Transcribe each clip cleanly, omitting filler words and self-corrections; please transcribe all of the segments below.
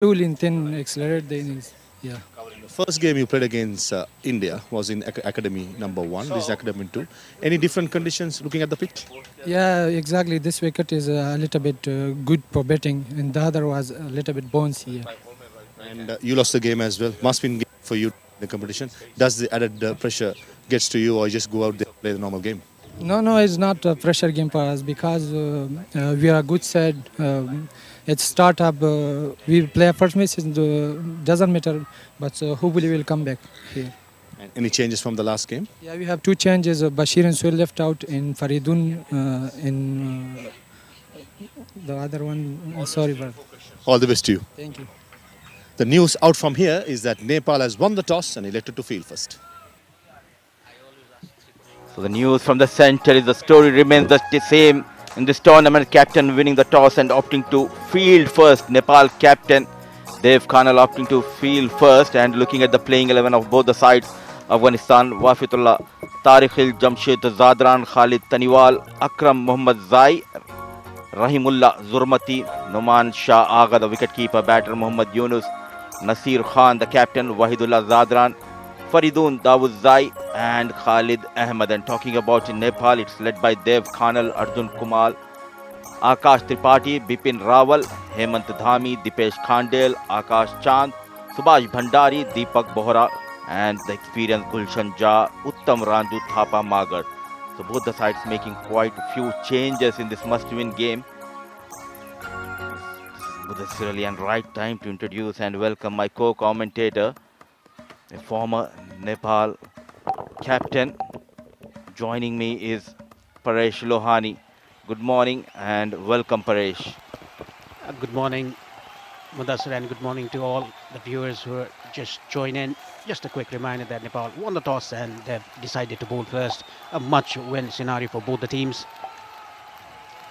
Tool in 10 accelerate the innings. Yeah. The first game you played against India was in Academy number one. This is Academy two. Any different conditions looking at the pitch? Yeah, exactly. This wicket is a little bit good for batting, and the other was a little bit bouncy. Yeah. And you lost the game as well. Must be game for you in the competition. Does the added pressure gets to you, or you just go out there and play the normal game? No, no, it's not a pressure game for us because we are a good side. It's startup. We play first match. It doesn't matter, but hopefully we'll come back here. And any changes from the last game? Yeah, we have two changes. Bashir and Sohail left out, and Faridun in the other one. Sorry, but All the best to you. thank you. The news out from here is that Nepal has won the toss and elected to field first. So the news from the center is the story remains the same in this tournament. Captain winning the toss and opting to field first. Nepal captain Dev Khanal opting to field first, and looking at the playing 11 of both the sides. Afghanistan, Wafitullah, Tarikhil, Jamshid Zadran, Khalid Taniwal, Akram Muhammad Zai, Rahimullah Zurmati, Numan Shah Agha, the wicketkeeper, batter Muhammad Yunus, Nasir Khan, the captain, Wahidullah Zadran, Faridun Dawood Zai, and Khalid Ahmed. And talking about in Nepal, it's led by Dev Khanal, Arjun Kumar, Akash Tripathi, Bipin Rawal, Hemant Dhami, Dipesh Khandel, Akash Chand, Subhash Bhandari, Deepak Bohra, and the experienced Gulshan Jha, Uttam Randu Thapa Magar. So both the sides making quite a few changes in this must-win game. This is really a right time to introduce and welcome my co-commentator, a former Nepal captain. Joining me is Paresh Lohani. Good morning and welcome, Paresh. Good morning, Mudassir, and good morning to all the viewers who are just joined in. Just a quick reminder that Nepal won the toss and they've decided to bowl first. A much-win scenario for both the teams.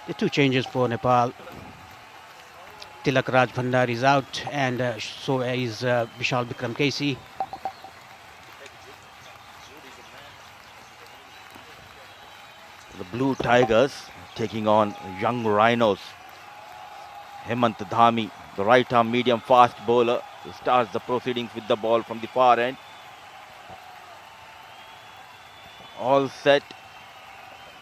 The two changes for Nepal. Tilak Raj Bhandari is out, and so is Vishal Bikram Casey. The Blue Tigers taking on young Rhinos. Hemant Dhami, the right-arm medium-fast bowler, who starts the proceedings with the ball from the far end. All set.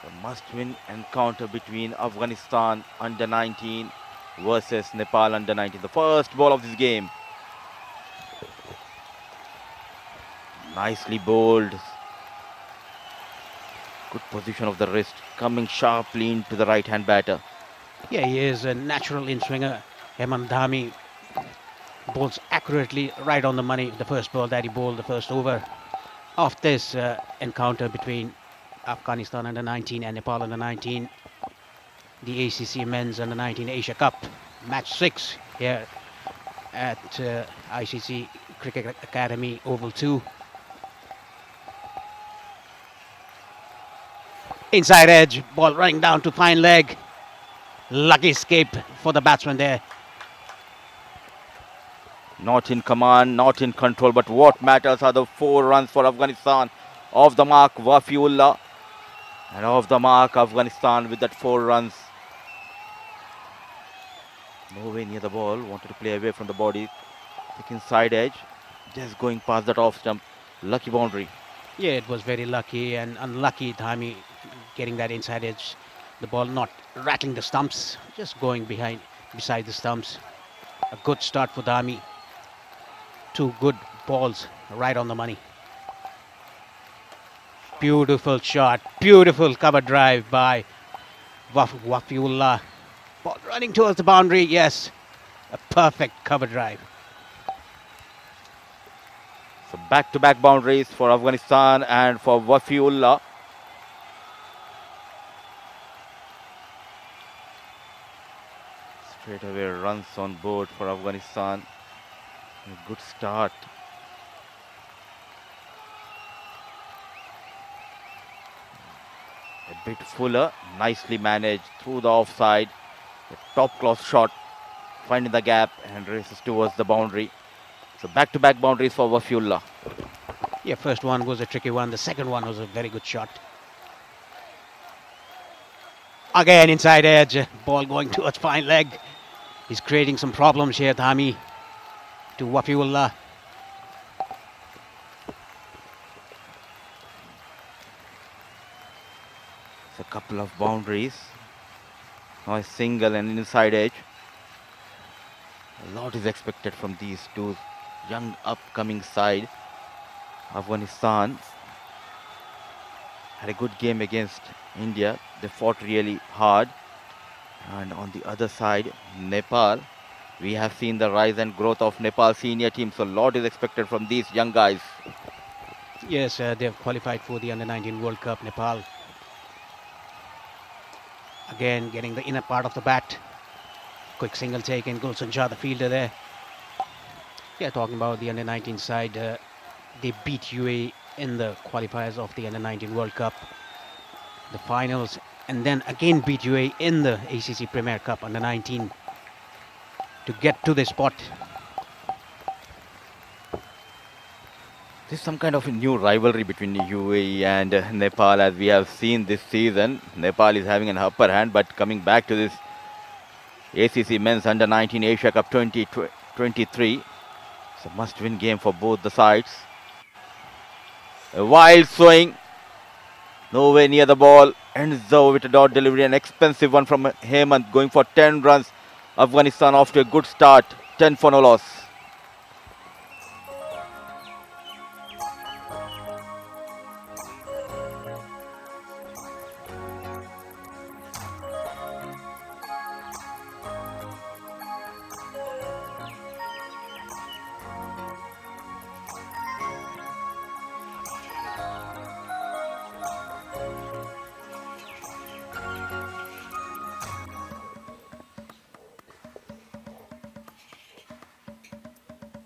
The must-win encounter between Afghanistan under-19 versus Nepal under-19. The first ball of this game. Nicely bowled. Good position of the wrist, coming sharply into the right-hand batter. Yeah, he is a natural in-swinger. Hemant Dhami bowls accurately, right on the money. The first ball that he bowled, the first over of this encounter between Afghanistan under-19 and Nepal under-19. The ACC Men's under-19 Asia Cup, match 6 here at ICC Cricket Academy Oval 2. Inside edge, ball running down to fine leg. Lucky escape for the batsman there. Not in command, not in control, but what matters are the 4 runs for Afghanistan. Off the mark, Wafiullah. And off the mark, Afghanistan with that 4 runs. Nowhere near the ball, wanted to play away from the body. Thick inside edge, just going past that off stump. Lucky boundary. Yeah, it was very lucky and unlucky Dhami getting that inside edge. The ball not rattling the stumps, just going beside the stumps. A good start for Dhami. 2 good balls right on the money. Beautiful shot, beautiful cover drive by Wafiullah. Ball running towards the boundary, yes. A perfect cover drive. So back-to-back boundaries for Afghanistan and for Wafiullah. Straight away runs on board for Afghanistan. A good start. A bit fuller, nicely managed through the offside. A top-class shot, finding the gap and races towards the boundary. So back-to-back boundaries for Wafiullah. Yeah, first one was a tricky one. The second one was a very good shot. Again, inside edge. Ball going towards fine leg. He's creating some problems here, Dhami. to Wafiullah. It's a couple of boundaries. Now a single and inside edge. A lot is expected from these two young upcoming side. Afghanistan had a good game against India. They fought really hard. And on the other side, Nepal. We have seen the rise and growth of Nepal senior team. So a lot is expected from these young guys. Yes, they have qualified for the Under-19 World Cup, Nepal. Again, getting the inner part of the bat. Quick single taken, Gulshan Shah, the fielder there. Yeah, talking about the Under-19 side, they beat UAE in the qualifiers of the Under-19 World Cup, the finals, and then again beat UAE in the ACC Premier Cup Under-19 to get to this spot. There's some kind of a new rivalry between UAE and Nepal, as we have seen this season. Nepal is having an upper hand, but coming back to this ACC Men's Under-19 Asia Cup 2023, it's a must-win game for both the sides. A wild swing, nowhere near the ball, ends over with a dot delivery, an expensive one from Hemant, going for 10 runs. Afghanistan off to a good start, 10 for no loss.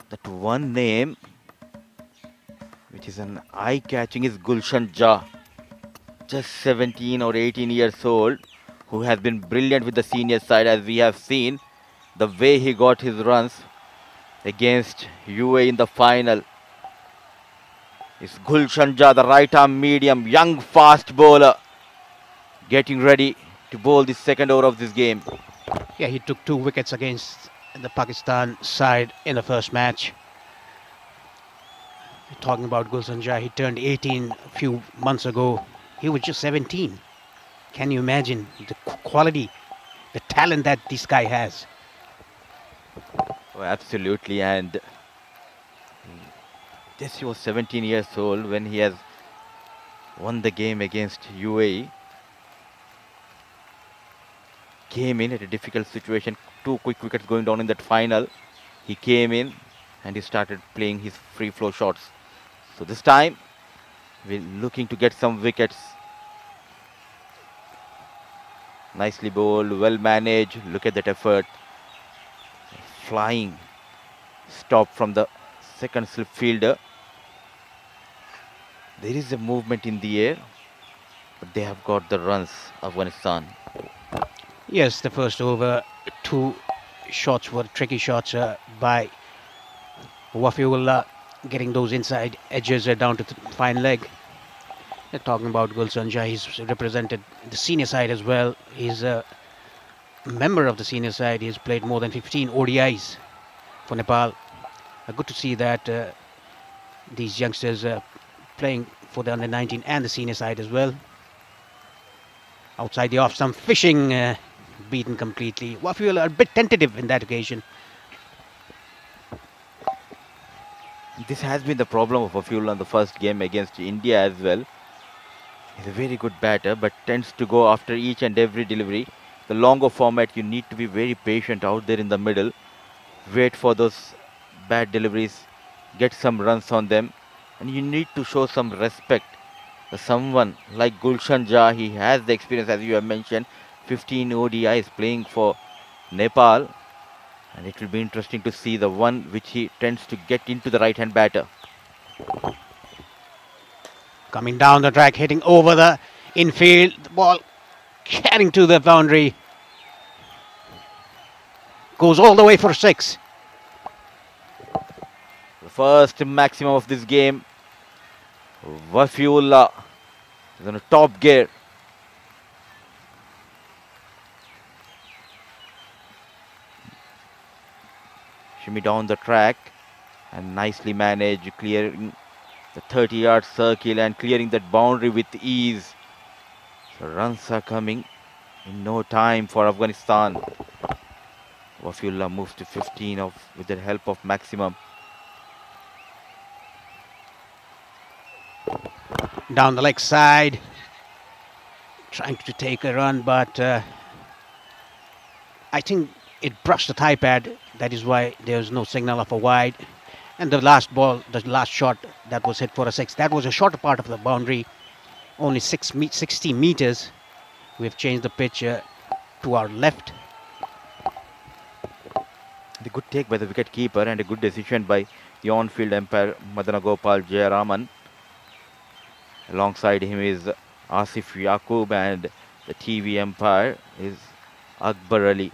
That one name which is an eye-catching is Gulshan Shah, just 17 or 18 years old, who has been brilliant with the senior side, as we have seen the way he got his runs against UAE in the final. It's Gulshan Shah, the right-arm medium, young fast bowler, getting ready to bowl the second over of this game. Yeah, he took 2 wickets against the Pakistan side in the first match. Talking about Gulshan Shah, he turned 18 a few months ago. He was just 17. Can you imagine the quality, the talent that this guy has? Oh, absolutely, and this he was 17 years old when he has won the game against UAE. Came in at a difficult situation, 2 quick wickets going down in that final. He came in and he started playing his free flow shots. So this time we're looking to get some wickets. Nicely bowled, well managed. Look at that effort. Flying stop from the second slip fielder. There is a movement in the air, but they have got the runs, Afghanistan. Yes, the first over, 2 shots were tricky shots by Wafiullah, getting those inside edges down to the fine leg. Talking about Gulshan Shah, he's represented the senior side as well. He's a member of the senior side. He's played more than 15 ODIs for Nepal. Good to see that these youngsters playing for the under-19 and the senior side as well. Outside the off, some fishing, beaten completely. Wafiullah a bit tentative in that occasion. This has been the problem of Afghanistan in the first game against India as well. He's a very good batter, but tends to go after each and every delivery. The longer format, you need to be very patient out there in the middle. Wait for those bad deliveries, get some runs on them, and you need to show some respect. Someone like Gulshan Shah, he has the experience, as you have mentioned, 15 ODIs playing for Nepal, and it will be interesting to see the one which he tends to get into the right-hand batter. Coming down the track, hitting over the infield, the ball carrying to the boundary. Goes all the way for 6. The first maximum of this game. Wafiullah is on a top gear. Shimmy down the track. And nicely managed, clearing the 30-yard circle and clearing that boundary with ease. So runs are coming in no time for Afghanistan. Wafiullah moves to 15 with the help of Maximum. Down the leg side, trying to take a run, but I think it brushed the thigh pad. That is why there was no signal of a wide. And the last ball, the last shot that was hit for a 6, that was a shorter part of the boundary, only 60 meters. We've changed the pitch to our left. The good take by the wicket keeper and a good decision by the on-field umpire Madana Gopal Jayaraman. Alongside him is Asif Yaqub, and the TV umpire is Akbar Ali.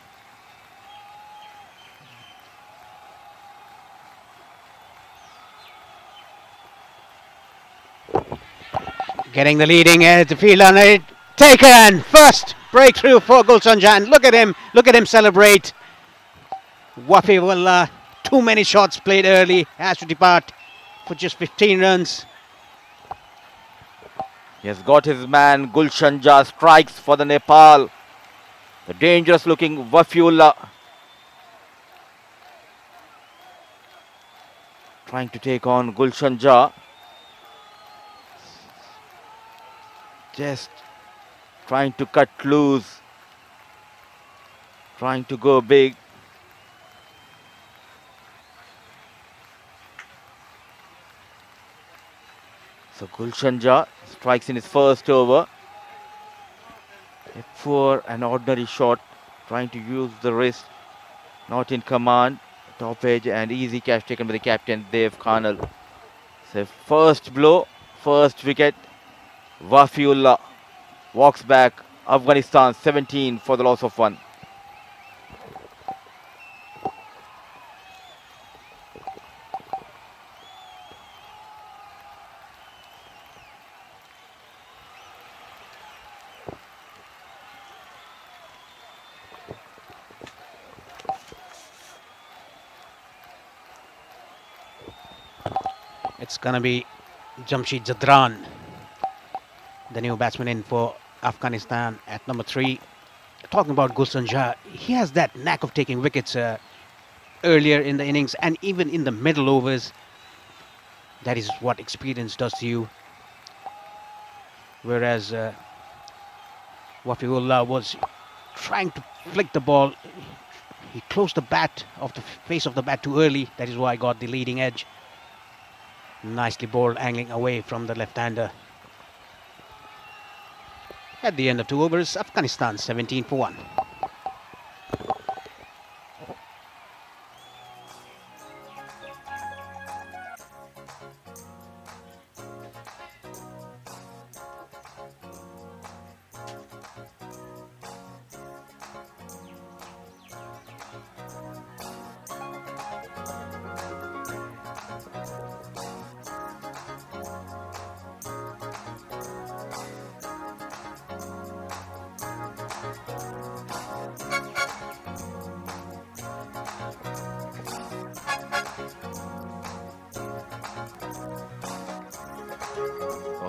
Getting the leading edge, the field on it. Taken! First breakthrough for Gulshan Jan. Look at him celebrate. Wafiullah, too many shots played early, has to depart for just 15 runs. He has got his man. Gulshan Jah strikes for the Nepal. The dangerous looking Wafiullah trying to take on Gulshan Jah. Just trying to cut loose, trying to go big. So Gulshan Jah strikes in his first over. A poor and ordinary shot, trying to use the wrist, not in command. Top edge and easy catch taken by the captain Dev Khanal. So first blow, first wicket. Wafiullah walks back. Afghanistan 17 for the loss of 1. It's gonna be Jamshid Zadran, the new batsman in for Afghanistan at number 3. Talking about Gulshan Jah, he has that knack of taking wickets earlier in the innings and even in the middle overs. That is what experience does to you. Whereas Wafiullah was trying to flick the ball. He closed the bat off the face of the bat too early. That is why I got the leading edge. Nicely bowled, angling away from the left-hander. At the end of 2 overs, Afghanistan 17 for 1.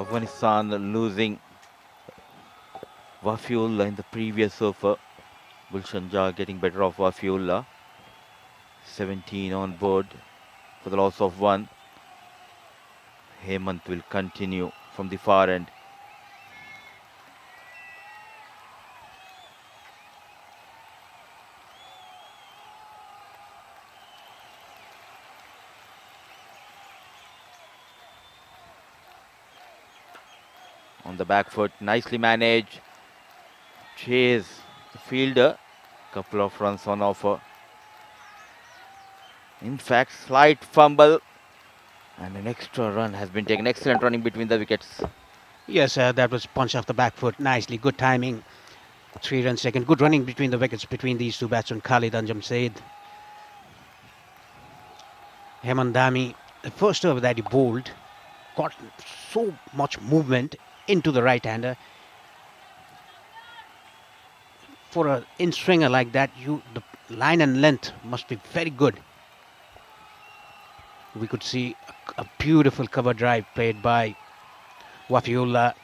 Afghanistan losing Wafiullah in the previous over. Gulshan Jah getting better of Wafiullah. 17 on board for the loss of 1. Hemant will continue from the far end. On the back foot, nicely managed. Chase the fielder. Couple of runs on offer. In fact, slight fumble and an extra run has been taken. Excellent running between the wickets. Yes, that was punch off the back foot. Nicely, good timing. 3 runs taken. Good running between the wickets between these two batsmen, Khalid and Jamshid. Hemandami, the first over that he bowled, got so much movement into the right-hander. For an in-swinger like that, the line and length must be very good. We could see a beautiful cover drive played by Wafiullah.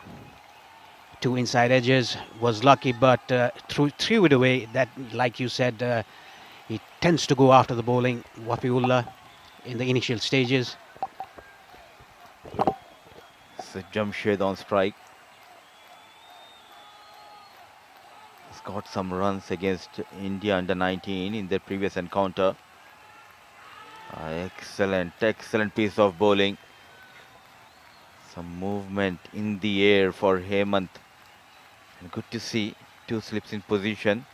Two inside edges, was lucky, but threw it away. That, like you said, he tends to go after the bowling, Wafiullah, in the initial stages. So Jamshed on strike. He's got some runs against India under 19 in their previous encounter. Excellent piece of bowling. Some movement in the air for Hemant. And good to see two slips in position.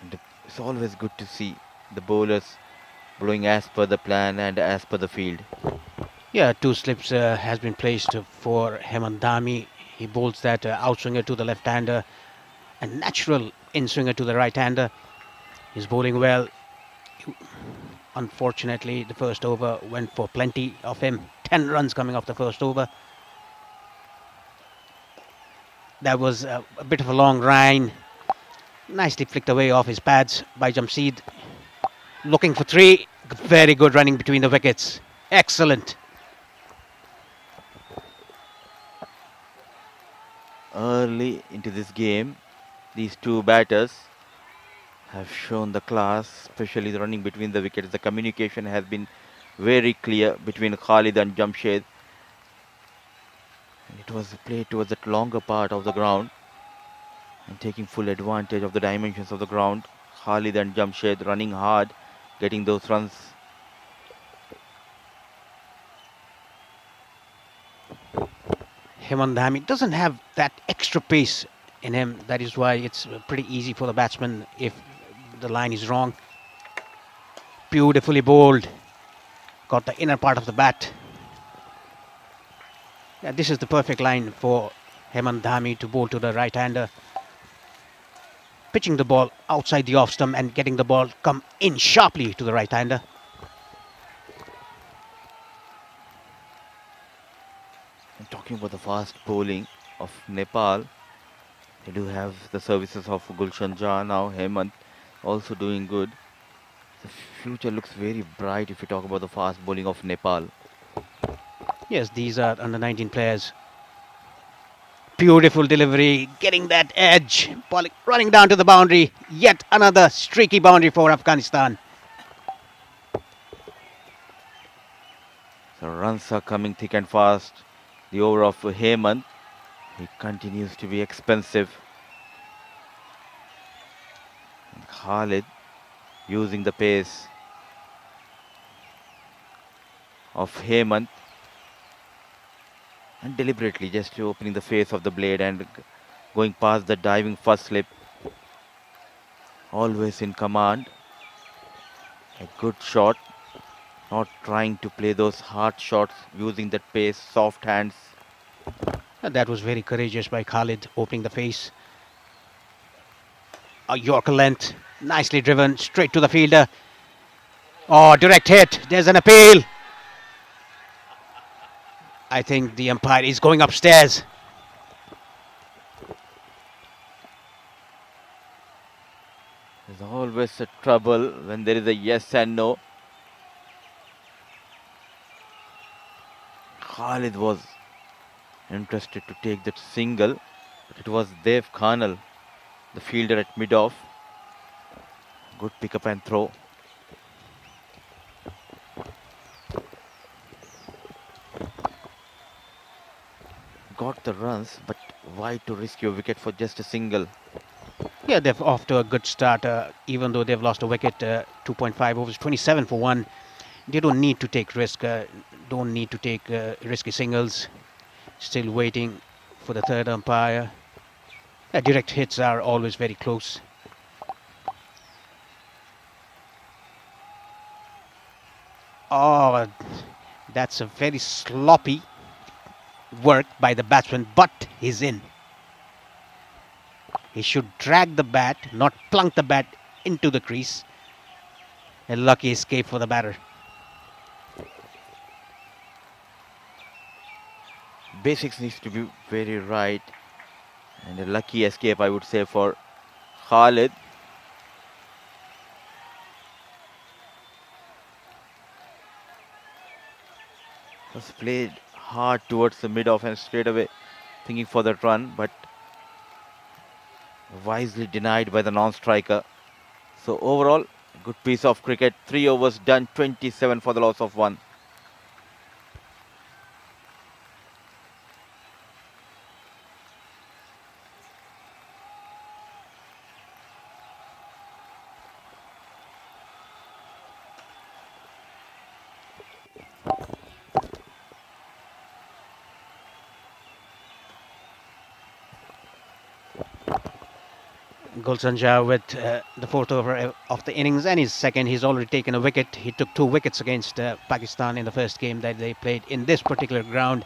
And it's always good to see the bowlers blowing as per the plan and as per the field. Yeah, two slips has been placed for Hemant Dhami. He bowls that outswinger to the left-hander, a natural in-swinger to the right-hander. He's bowling well. Unfortunately, the first over went for plenty of him. 10 runs coming off the first over. That was a bit of a long rhyme. Nicely flicked away off his pads by Jamshed. Looking for three. Very good running between the wickets. Excellent. Early into this game, these two batters have shown the class, especially the running between the wickets. The communication has been very clear between Khalid and Jamshed. And it was played towards that longer part of the ground and taking full advantage of the dimensions of the ground. Khalid and Jamshed running hard, getting those runs. Hemant Dhami doesn't have that extra pace in him. That is why it's pretty easy for the batsman if the line is wrong. Beautifully bowled. Got the inner part of the bat. Yeah, this is the perfect line for Hemant Dhami to bowl to the right-hander. Pitching the ball outside the off stump and getting the ball come in sharply to the right-hander. And talking about the fast bowling of Nepal, they do have the services of Gulshan Jha now. Hemant also doing good. The future looks very bright if you talk about the fast bowling of Nepal. Yes, these are under 19 players. Beautiful delivery, getting that edge, running down to the boundary. Yet another streaky boundary for Afghanistan. So runs are coming thick and fast. The over of Hemant, he continues to be expensive. And Khalid using the pace of Hemant and deliberately just opening the face of the blade and going past the diving first slip. Always in command. A good shot. Not trying to play those hard shots, using that pace, soft hands. And that was very courageous by Khalid, opening the face. A Yorker length, nicely driven, straight to the fielder. Oh, direct hit. There's an appeal. I think the umpire is going upstairs. There's always a trouble when there is a yes and no. Khalid was interested to take that single, but it was Dev Khanal, the fielder at mid-off. Good pick up and throw. Got the runs, but why to risk your wicket for just a single? Yeah, they're off to a good start, even though they've lost a wicket. 2.5 overs, 27 for one. They don't need to take risk, don't need to take risky singles. Still waiting for the third umpire. Direct hits are always very close. Oh, that's a very sloppy work by the batsman, but he's in. He should drag the bat, not plunk the bat into the crease. A lucky escape for the batter. Basics needs to be very right, and a lucky escape, I would say, for Khalid. Was played hard towards the mid-off and straight away thinking for that run, but wisely denied by the non-striker. So overall, good piece of cricket. 3 overs done, 27 for the loss of 1. Gulshan Jah with the fourth over of the innings and his second. He's already taken a wicket. He took 2 wickets against Pakistan in the first game that they played in this particular ground.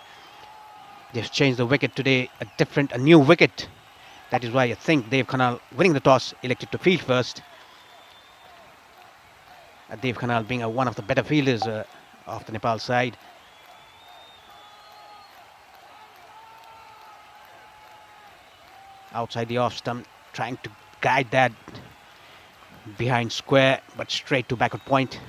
They've changed the wicket today, a new wicket. That is why I think Dev Khanal, winning the toss, elected to field first. Dev Khanal being one of the better fielders of the Nepal side. Outside the off stump, trying to guide that behind square, but straight to backward point.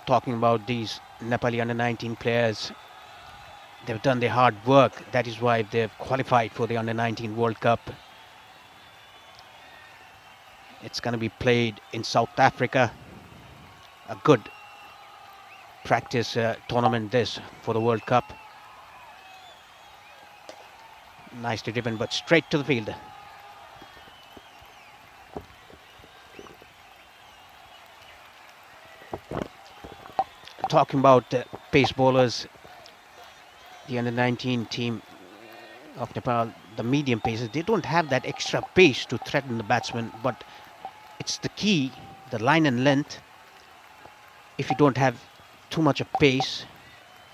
Talking about these Nepali under-19 players, they've done their hard work. That is why they've qualified for the under-19 World Cup. It's going to be played in South Africa. A good practice tournament this for the World Cup. Nicely driven, but straight to the field. Talking about pace bowlers, the under-19 team of Nepal, the medium paces, they don't have that extra pace to threaten the batsman, but it's the key, the line and length. If you don't have too much of pace,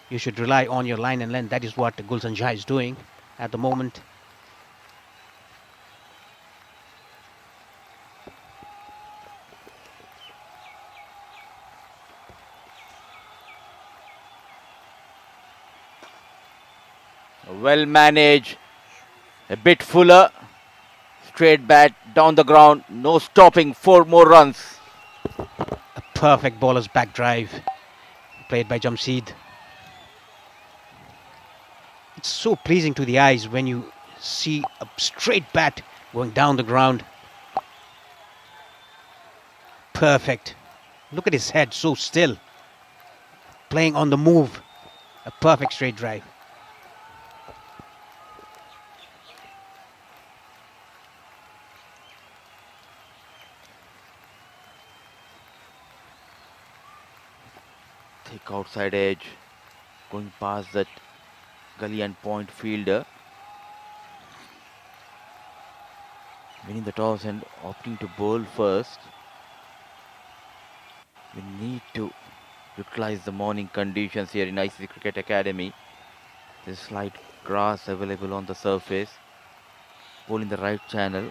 you should rely on your line and length. That is what Gulshan Jah is doing at the moment. Well managed, a bit fuller, straight bat down the ground, no stopping, 4 more runs. A perfect bowler's back drive played by Jamseed. It's so pleasing to the eyes when you see a straight bat going down the ground. Perfect. Look at his head, so still. Playing on the move. A perfect straight drive. Thick outside edge, going past that gully and point fielder. Winning the toss and opting to bowl first. We need to utilize the morning conditions here in ICC Cricket Academy. There's slight grass available on the surface. Bowl in the right channel.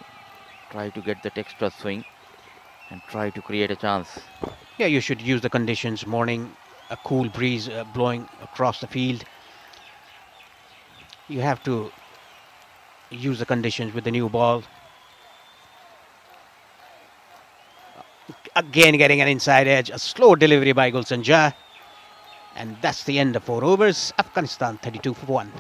Try to get that extra swing and try to create a chance. Yeah, you should use the conditions. Morning, a cool breeze blowing across the field. You have to use the conditions with the new ball. Again getting an inside edge, a slow delivery by Gulshan Jah. And that's the end of 4 overs. Afghanistan 32 for 1.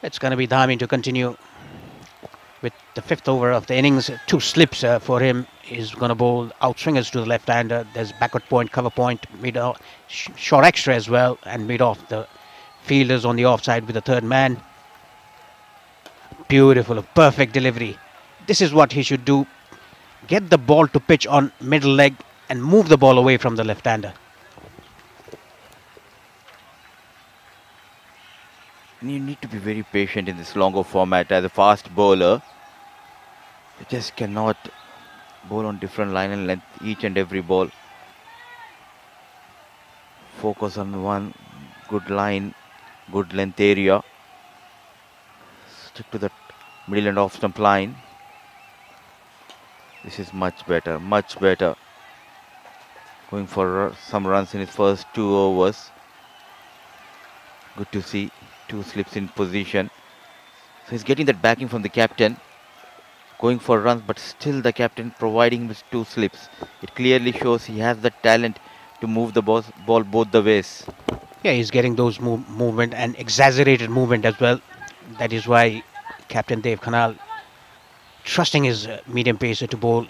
It's going to be Dhami to continue with the 5th over of the innings. 2 slips for him. He's going to bowl outswingers to the left-hander. There's backward point, cover point, mid-off, short extra as well, and mid-off the fielders on the offside with the third man. Beautiful, a perfect delivery. This is what he should do. Get the ball to pitch on middle leg and move the ball away from the left-hander. And you need to be very patient in this longer format. As a fast bowler, you just cannot bowl on different line and length each and every ball. Focus on one good line, good length area. Stick to the middle and off stump line. This is much better, much better. Going for some runs in his first 2 overs. Good to see 2 slips in position. So he's getting that backing from the captain. Going for runs, but still the captain providing him with 2 slips. It clearly shows he has the talent to move the ball both the ways. Yeah, he's getting those movement and exaggerated movement as well. That is why Captain Dev Khanal trusting his medium pacer to bowl.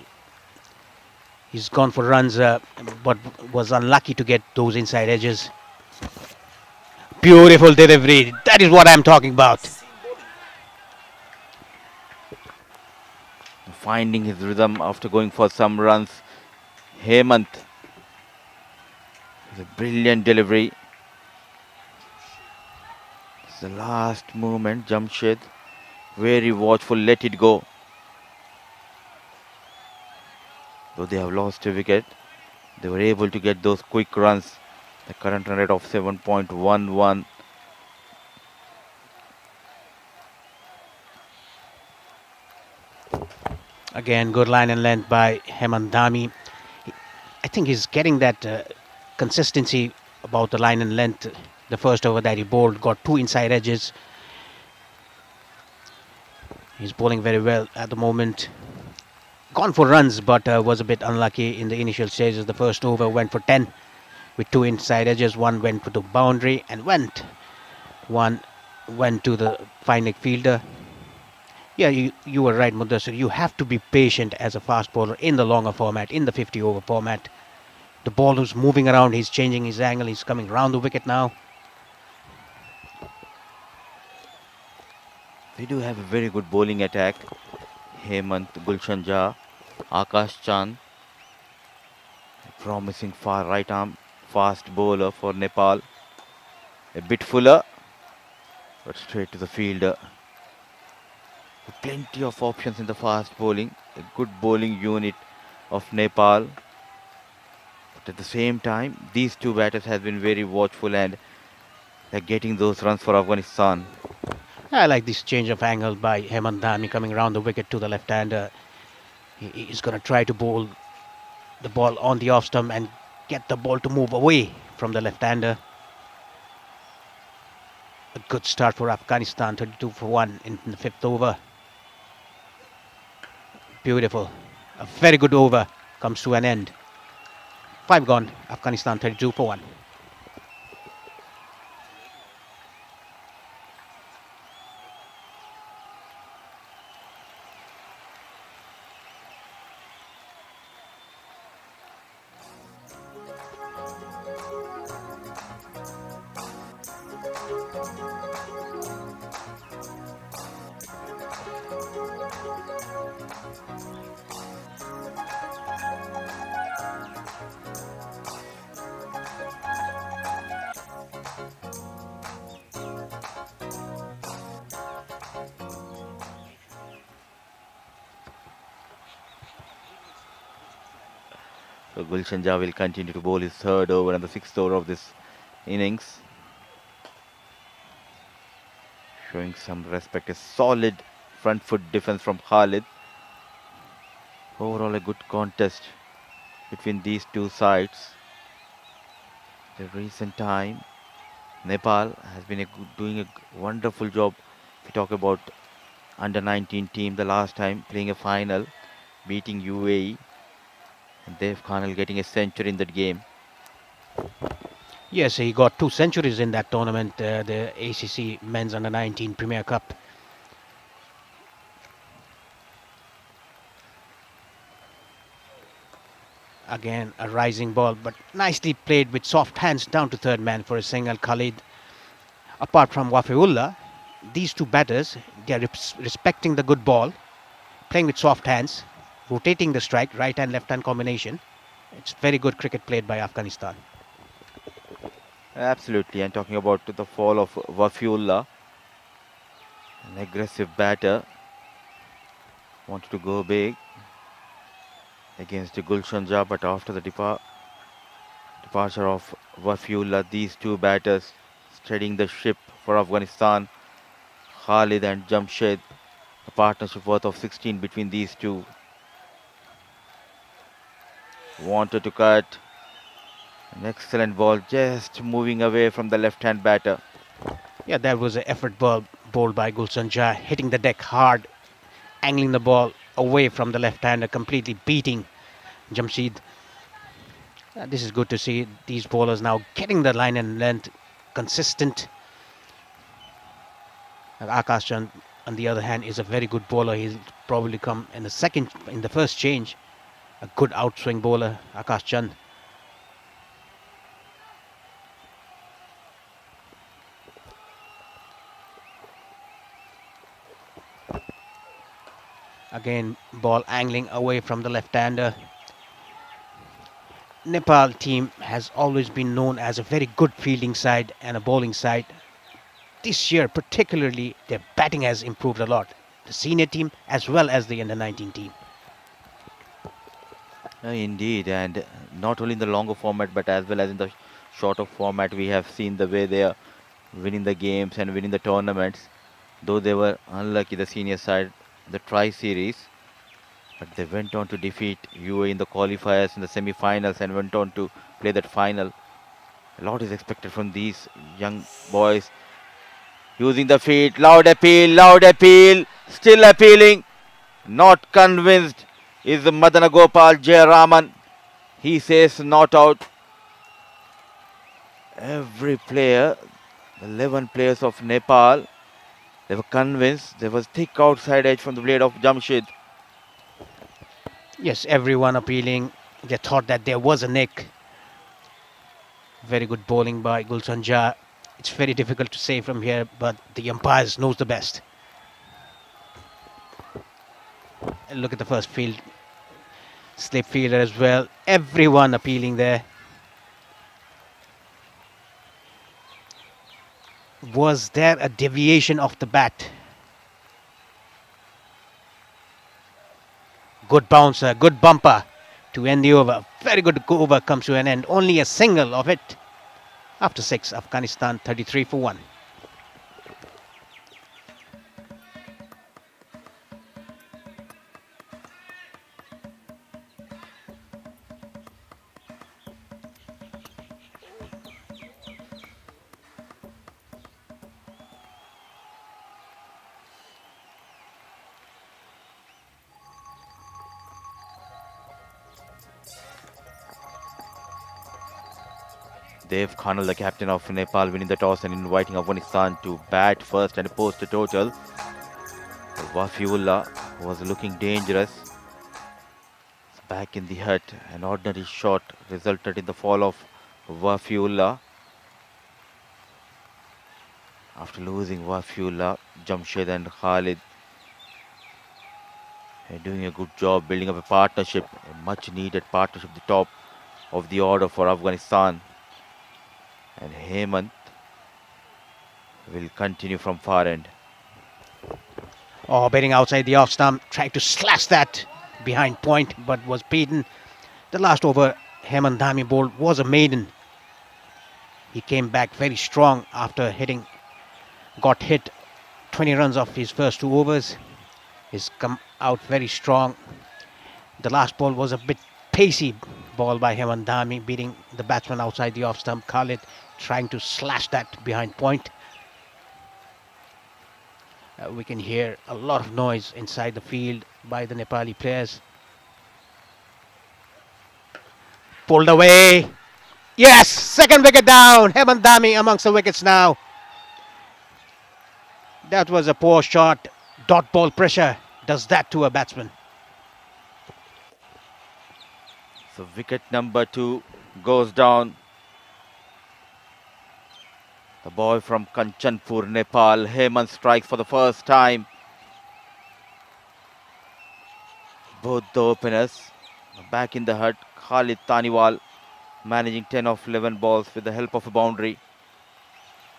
He's gone for runs, but was unlucky to get those inside edges. Beautiful delivery. That is what I'm talking about. Finding his rhythm after going for some runs. Hemant. It's a brilliant delivery. It's the last movement. Jamshed. Very watchful. Let it go. Though they have lost a wicket, they were able to get those quick runs. The current run rate of 7.11. Again, good line and length by Hemant Dhami. I think he's getting that consistency about the line and length. The first over that he bowled got 2 inside edges. He's bowling very well at the moment. Gone for runs, but was a bit unlucky in the initial stages. The first over went for 10 with 2 inside edges. One went for the boundary and one went to the fine leg fielder. Yeah, you were right, Mudassir. You have to be patient as a fast bowler in the longer format, in the 50 over format. The ball is moving around, he's changing his angle, he's coming round the wicket now. They do have a very good bowling attack. Hemant, Gulshan Jha, Akash Chand. Promising far right arm fast bowler for Nepal. A bit fuller, but straight to the fielder. Plenty of options in the fast bowling. A good bowling unit of Nepal. But at the same time, these 2 batters have been very watchful and they're getting those runs for Afghanistan. I like this change of angle by Hemant Dhami coming round the wicket to the left-hander. He's going to try to bowl the ball on the off stump and get the ball to move away from the left-hander. A good start for Afghanistan, 32 for 1 in the 5th over. Beautiful. A very good over comes to an end. 5 gone, Afghanistan 32 for 1. So Gulshan Jha will continue to bowl his 3rd over and the 6th over of this innings. Showing some respect. A solid front foot defense from Khalid. Overall a good contest between these 2 sides. The recent time, Nepal has been doing a wonderful job. If we talk about under 19 team, the last time playing a final, beating UAE. And Dev Khanal getting a century in that game. Yes, he got 2 centuries in that tournament, the ACC Men's Under 19 Premier Cup. Again, a rising ball, but nicely played with soft hands down to 3rd man for a single. Khalid. Apart from Wafiullah, these 2 batters, they are respecting the good ball, playing with soft hands, rotating the strike, right hand, left hand combination. It's very good cricket played by Afghanistan. Absolutely, and talking about the fall of Wafiullah, aggressive batter. Wanted to go big against the Gulshan Jah, but after the departure of Wafiullah, these two batters steadying the ship for Afghanistan, Khalid and Jamshed, a partnership worth of 16 between these two. Wanted to cut. An excellent ball, just moving away from the left-hand batter. Yeah, that was an effort ball bowled by Gulshan Jah, hitting the deck hard, angling the ball away from the left-hander, completely beating Jamshed. This is good to see. These bowlers now getting the line and length consistent. Akash Chand, on the other hand, is a very good bowler. He'll probably come in the first change. A good outswing bowler, Akash Chand. Again, ball angling away from the left-hander. Nepal team has always been known as a very good fielding side and a bowling side. This year particularly, their batting has improved a lot. The senior team as well as the under-19 team. Indeed, and not only in the longer format but as well as in the shorter format, we have seen the way they are winning the games and winning the tournaments. Though they were unlucky, the senior side, the Tri-Series, but they went on to defeat UAE in the qualifiers in the semi-finals and went on to play that final. A lot is expected from these young boys. Using the feet, loud appeal, still appealing. Not convinced is Madana Gopal Jayaraman. He says not out. Every player, the 11 players of Nepal, they were convinced. There was thick outside edge from the blade of Jamshed. Yes, everyone appealing. They thought that there was a nick. Very good bowling by Gulshan Jah. It's very difficult to say from here, but the umpires knows the best. And look at the first field. Slip fielder as well. Everyone appealing there. Was there a deviation of the bat? Good bouncer, good bumper to end the over. Very good over comes to an end. Only a single of it. After 6, Afghanistan 33 for 1. Dev Khanal, the captain of Nepal, winning the toss and inviting Afghanistan to bat first and post a total. Wafiullah was looking dangerous. Back in the hut, an ordinary shot resulted in the fall of Wafiullah. After losing Wafiullah, Jamshed and Khalid are doing a good job building up a partnership, a much needed partnership at the top of the order for Afghanistan. And Hemant will continue from far end. Oh, batting outside the off stump, tried to slash that behind point, but was beaten. The last over, Hemant Dhami bowled was a maiden. He came back very strong after got hit 20 runs off his first 2 overs. He's come out very strong. The last ball was a bit pacey ball by Hemant Dhami, beating the batsman outside the off stump. Khalid trying to slash that behind point. We can hear a lot of noise inside the field by the Nepali players. Pulled away. Yes, second wicket down. Hemant Dhami amongst the wickets now. That was a poor shot. Dot ball pressure does that to a batsman. So wicket number 2 goes down. The boy from Kanchanpur, Nepal, Hemant strikes for the first time. Both the openers back in the hut. Khalid Taniwal managing 10 of 11 balls with the help of a boundary.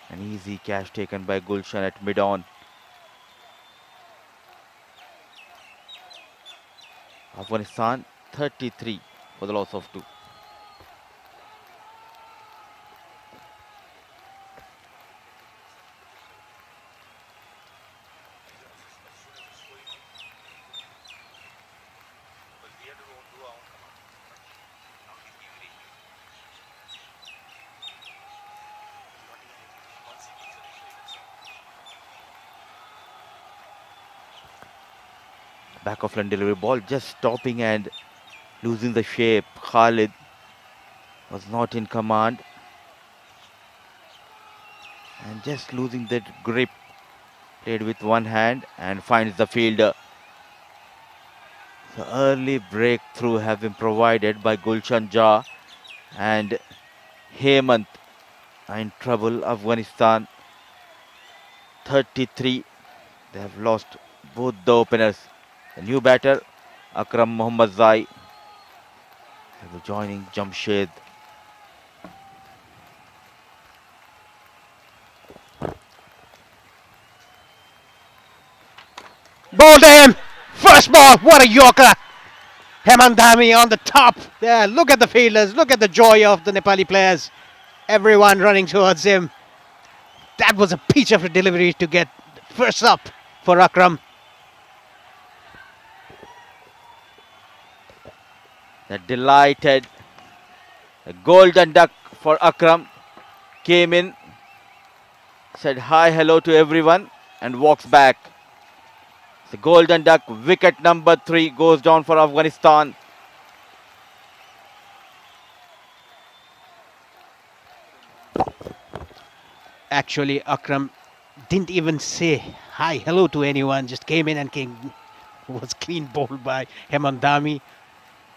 An easy catch taken by Gulshan at mid-on. Afghanistan 33 for the loss of 2. Back of line delivery, ball just stopping and losing the shape. Khalid was not in command and just losing that grip. Played with one hand and finds the fielder. The early breakthrough has been provided by Gulshan Jah, and Hemant are in trouble. Afghanistan 33. They have lost both the openers. The new batter Akram Mohammad Zai joining Jamshed. Bowled him! First ball, what a Yorker! Hemandami on the top. There, look at the fielders, look at the joy of the Nepali players. Everyone running towards him. That was a peach of a delivery to get first up for Akram. The delighted the golden duck for Akram came in, said hi, hello to everyone and walks back. The golden duck, wicket number 3 goes down for Afghanistan. Actually, Akram didn't even say hi, hello to anyone, just came in and was clean bowled by Hemandami.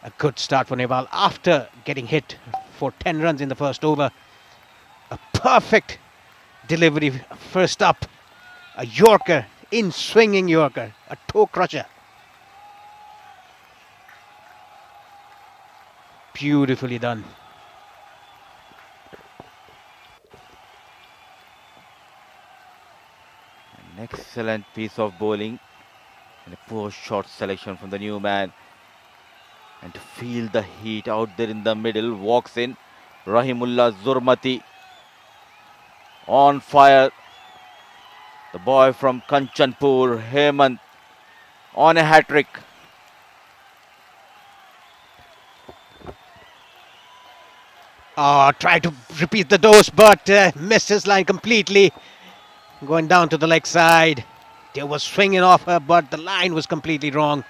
A good start for Nepal after getting hit for 10 runs in the first over. A perfect delivery first up. A Yorker, in swinging Yorker, a toe crusher. Beautifully done. An excellent piece of bowling and a poor shot selection from the new man. And to feel the heat out there in the middle, walks in Rahimullah Zurmati on fire. The boy from Kanchanpur, Hemant, on a hat-trick. Tried to repeat the dose, but missed his line completely. Going down to the leg side. They was swinging off her, but the line was completely wrong.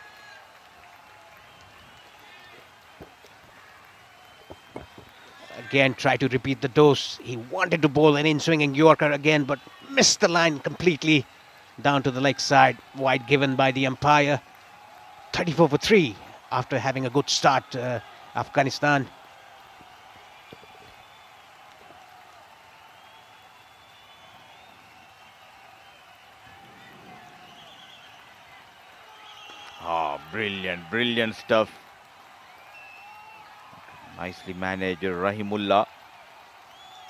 Again, try to repeat the dose. He wanted to bowl an in-swinging Yorker again, but missed the line completely. Down to the leg side, wide given by the umpire. 34 for 3 after having a good start, Afghanistan. Brilliant, brilliant stuff. Nicely managed, Rahimullah.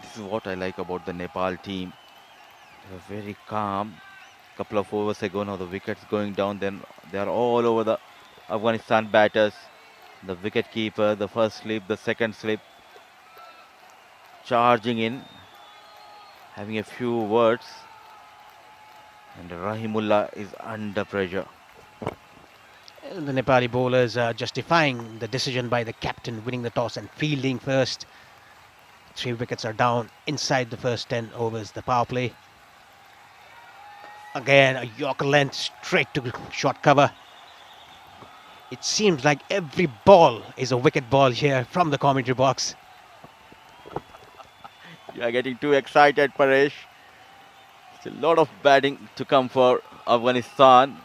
This is what I like about the Nepal team. They're very calm. Couple of overs ago, now the wickets going down, then they are all over the Afghanistan batters. The wicket keeper, the first slip, the second slip, charging in, having a few words, and Rahimullah is under pressure. The Nepali bowlers are justifying the decision by the captain, winning the toss and fielding first. 3 wickets are down inside the first 10 overs, the power play. Again, a Yorker length straight to short cover. It seems like every ball is a wicket ball here from the commentary box. You are getting too excited, Paresh. It's a lot of batting to come for Afghanistan.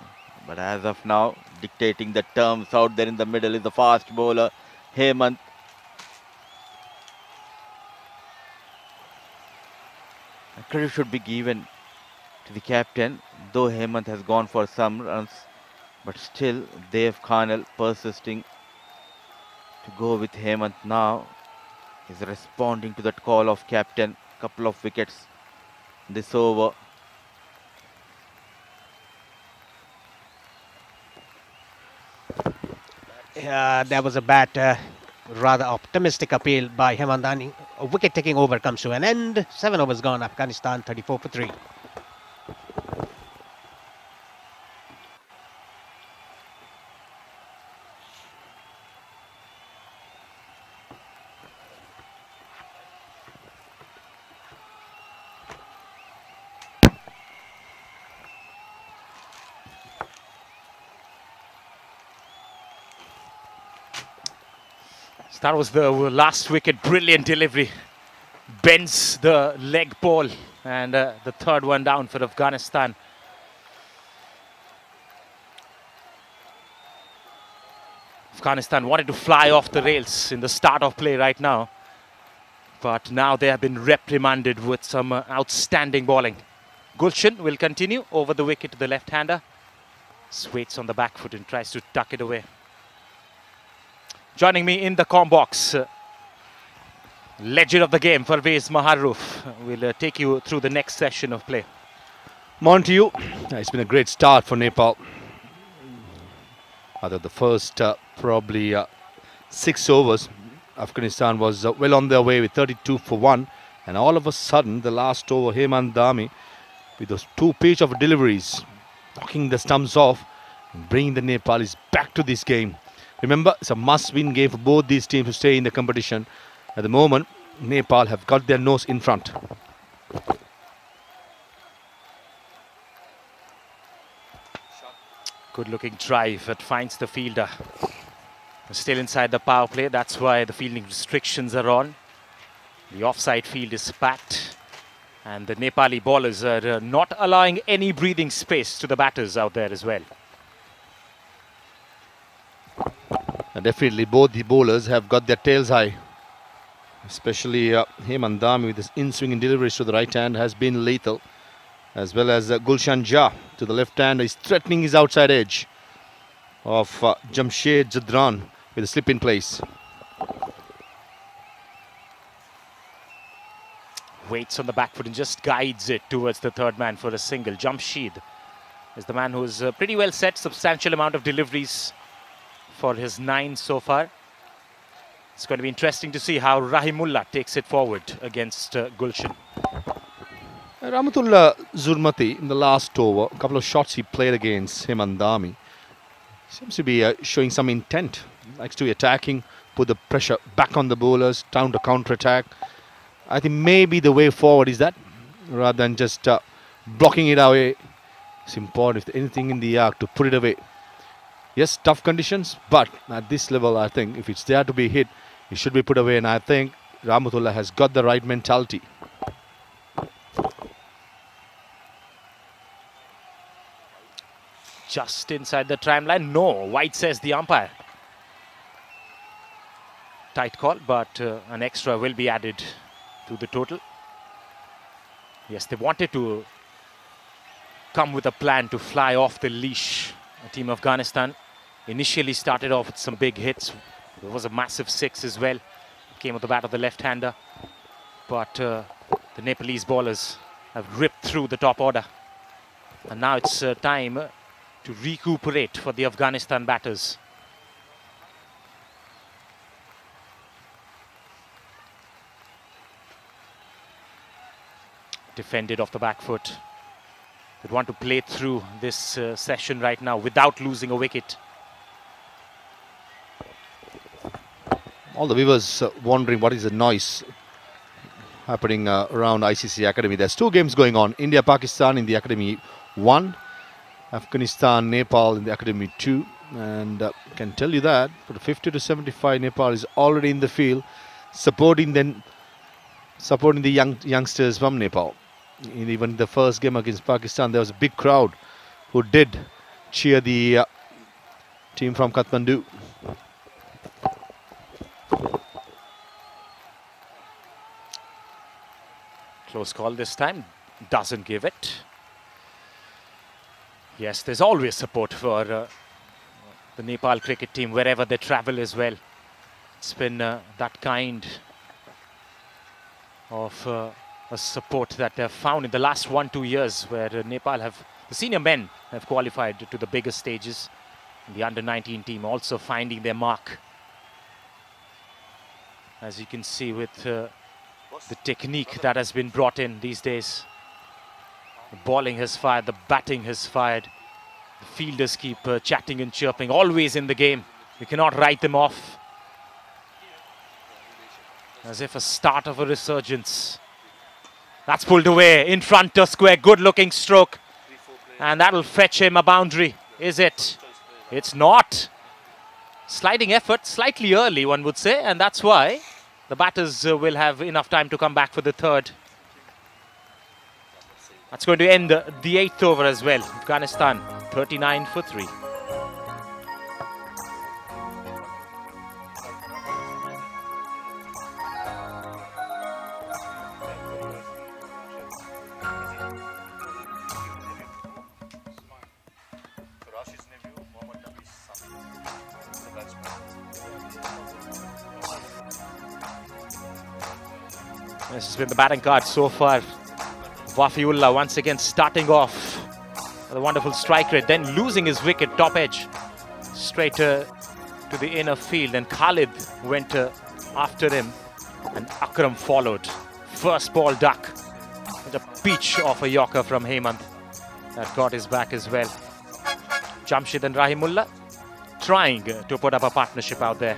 But as of now, dictating the terms out there in the middle is the fast bowler, Hemant. Credit should be given to the captain, though Hemant has gone for some runs, but still Dev Khanal persisting to go with Hemant now. Is responding to that call of captain. Couple of wickets this over. There was a rather optimistic appeal by Hemandani. A wicket-taking over comes to an end. 7 overs gone. Afghanistan 34 for 3. That was the last wicket. Brilliant delivery. Bends the leg ball, and the third one down for Afghanistan. Afghanistan wanted to fly off the rails in the start of play right now, but now they have been reprimanded with some outstanding bowling. Gulshan will continue over the wicket to the left-hander. Waits on the back foot and tries to tuck it away. Joining me in the comm box, legend of the game, Parvez Maharoof, will take you through the next session of play. Morning to you. It's been a great start for Nepal. Either the first probably 6 overs, Afghanistan was well on their way with 32 for 1, and all of a sudden the last over, Hemandani with those 2 pitch of deliveries, knocking the stumps off and bringing the Nepalis back to this game. Remember, it's a must-win game for both these teams to stay in the competition. At the moment, Nepal have got their nose in front. Good-looking drive that finds the fielder. Still inside the power play, that's why the fielding restrictions are on. The offside field is packed, and the Nepali bowlers are not allowing any breathing space to the batters out there as well. And definitely both the bowlers have got their tails high. Especially Hemandani with his in-swinging deliveries to the right hand has been lethal. As well as Gulshan Jah to the left hand is threatening his outside edge of Jamshed Jadran with a slip in place. Waits on the back foot and just guides it towards the third man for a single. Jamshed is the man who's pretty well set, substantial amount of deliveries for his 9 so far. It's going to be interesting to see how Rahimullah takes it forward against Gulshan. Rahmatullah Zurmati in the last over, a couple of shots he played against Hemandani, seems to be showing some intent. Likes to be attacking, put the pressure back on the bowlers, down to counter-attack. I think maybe the way forward is that, rather than just blocking it away. It's important, if anything in the arc, to put it away. Yes, tough conditions, but at this level, I think if it's there to be hit, it should be put away. And I think Rahmatullah has got the right mentality. Just inside the tramline. No, wide says the umpire. Tight call, but an extra will be added to the total. Yes, they wanted to come with a plan to fly off the leash. The team of Afghanistan initially started off with some big hits. There was a massive 6 as well. Came with the bat of the left-hander. But the Nepalese bowlers have ripped through the top order. And now it's time to recuperate for the Afghanistan batters. Defended off the back foot. They want to play through this session right now without losing a wicket. All the viewers wondering what is the noise happening around ICC Academy. There's 2 games going on. India-Pakistan in the Academy 1. Afghanistan-Nepal in the Academy 2. And can tell you that for the 50 to 75, Nepal is already in the field supporting the youngsters from Nepal. In even the first game against Pakistan, there was a big crowd who did cheer the team from Kathmandu. Close call this time. Doesn't give it. Yes, there's always support for the Nepal cricket team wherever they travel as well. It's been that kind of a support that they've found in the last 1-2 years, where Nepal have, the senior men have qualified to the biggest stages. The under-19 team also finding their mark. As you can see with the technique that has been brought in these days. The bowling has fired, the batting has fired. The fielders keep chatting and chirping, always in the game. You cannot write them off. As if a start of a resurgence. That's pulled away in front of square. Good looking stroke. And that'll fetch him a boundary. Is it? It's not. Sliding effort, slightly early one would say. And that's why the batters will have enough time to come back for the third. That's going to end the eighth over as well. Afghanistan 39 for 3. This has been the batting card so far. Wafiullah once again starting off with a wonderful strike rate, then losing his wicket, top edge, straight to the inner field, and Khalid went after him, and Akram followed. First ball duck, with a peach of a yorker from Hemant that got his back as well. Jamshid and Rahimullah trying to put up a partnership out there.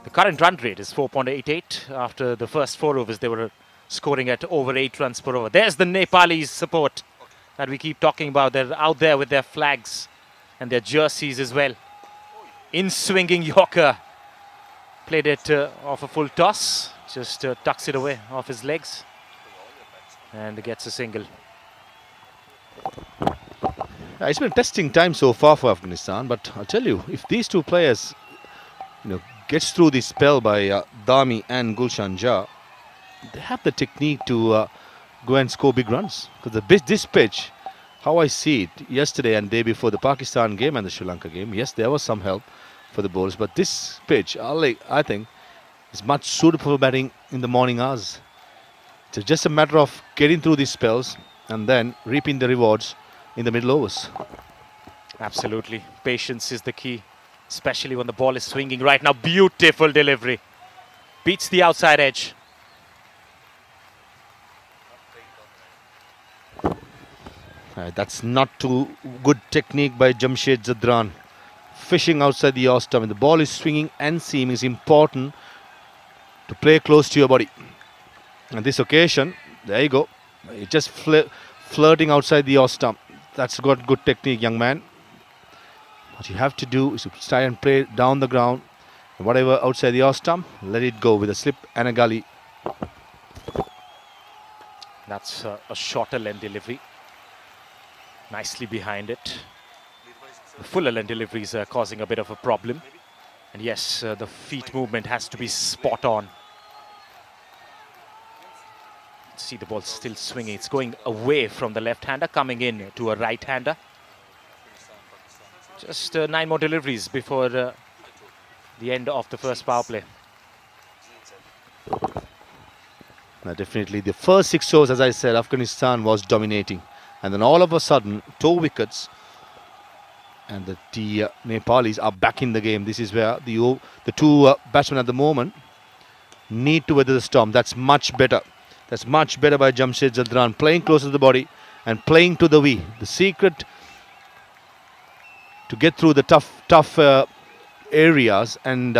The current run rate is 4.88. After the first 4 overs, they were scoring at over 8 runs per over. There's the Nepalese support that we keep talking about. They're out there with their flags and their jerseys as well. In swinging Yorker. Played it off a full toss. Just tucks it away off his legs. And gets a single. It's been a testing time so far for Afghanistan. But I'll tell you, if these two players, gets through this spell by Dami and Gulshan Jah, they have the technique to go and score big runs. Because this pitch, how I see it, yesterday and day before the Pakistan game and the Sri Lanka game, yes, there was some help for the bowlers, but this pitch, I think, is much suitable for batting in the morning hours. It's just a matter of getting through these spells and then reaping the rewards in the middle overs. Absolutely. Patience is the key, especially when the ball is swinging right now. Beautiful delivery. Beats the outside edge. That's not too good technique by Jamshed Zadran. Fishing outside the off stump. When the ball is swinging and seaming, is important to play close to your body. On this occasion, there you go. You're just flirting outside the off stump. That's got good technique, young man. What you have to do is to try and play down the ground. And whatever outside the off stump, let it go with a slip and a gully. That's a shorter length delivery. Nicely behind it. The fuller length deliveries are causing a bit of a problem. And yes, the feet movement has to be spot on. See the ball still swinging. It's going away from the left-hander, coming in to a right-hander. Just 9 more deliveries before the end of the first power play. Definitely the first 6 overs, as I said, Afghanistan was dominating. And then all of a sudden, 2 wickets. And the Nepalis are back in the game. This is where the 2 batsmen at the moment need to weather the storm. That's much better. That's much better by Jamshed Zadran. Playing close to the body and playing to the V. The secret to get through the tough areas and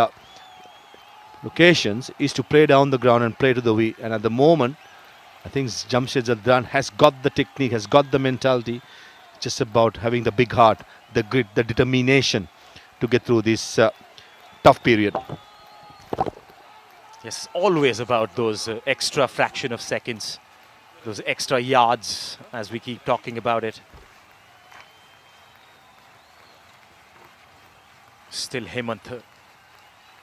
locations is to play down the ground and play to the V. And at the moment, I think Jamshed Zadran has got the technique, has got the mentality. It's just about having the big heart, the grit, the determination to get through this tough period. Yes, always about those extra fraction of seconds, those extra yards, as we keep talking about it. Still Hemant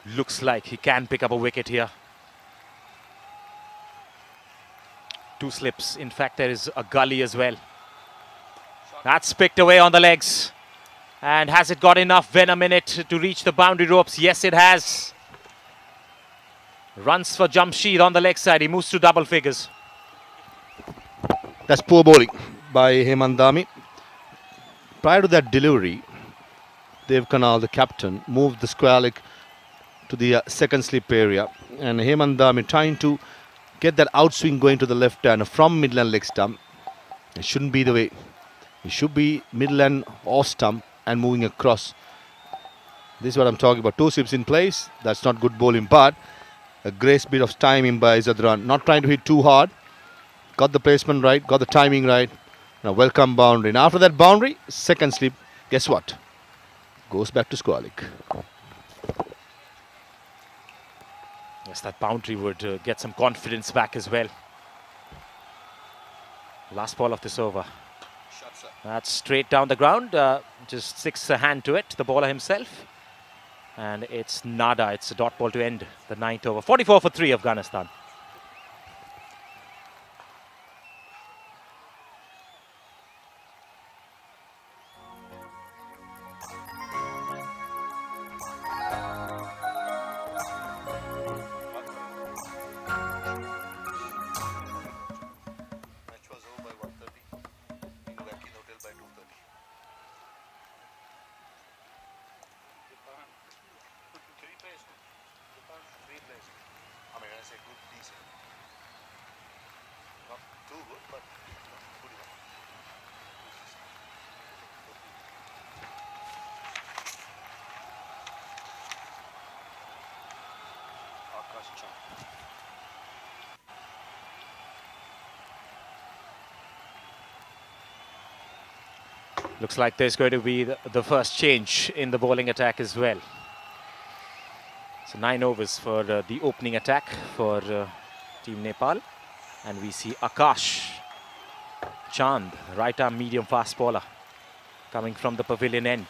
looks like he can pick up a wicket here. 2 slips. In fact, there is a gully as well. That's picked away on the legs. And has it got enough venom in it to reach the boundary ropes? Yes, it has. Runs for Jamshed on the leg side. He moves to double figures. That's poor bowling by Hemant Dami. Prior to that delivery, Dev Kanal, the captain, moved the square leg to the second slip area, and Hemandami trying to get that outswing going to the left hand from midland leg stump. It shouldn't be the way. It should be midland off stump and moving across. This is what I'm talking about. 2 slips in place. That's not good bowling, but a great bit of timing by Zadran. Not trying to hit too hard. Got the placement right, got the timing right. Now welcome boundary. And after that boundary, second slip, guess what? Goes back to square leg. Yes, that boundary would get some confidence back as well. Last ball of this over. That's straight down the ground. Just sticks a hand to it, the bowler himself. And it's nada. It's a dot ball to end the 9th over. 44 for 3, Afghanistan. Looks like there's going to be the first change in the bowling attack as well. So 9 overs for the opening attack for Team Nepal. And we see Akash Chand, right arm medium fast bowler, coming from the pavilion end.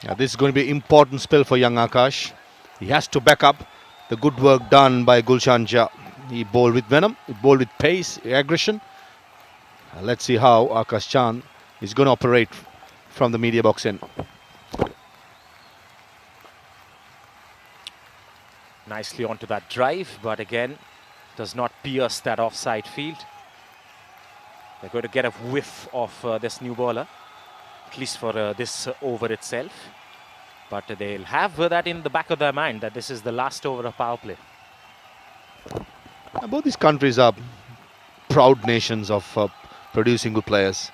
Yeah, this is going to be an important spell for young Akash. He has to back up the good work done by Gulshan Jha. He bowled with venom, he bowled with pace, aggression. Let's see how Akash Chand is going to operate from the media box end. Nicely onto that drive, but again, does not pierce that offside field. They're going to get a whiff of this new bowler, at least for this over itself. But they'll have that in the back of their mind, that this is the last over of power play. Both these countries are proud nations of producing good players.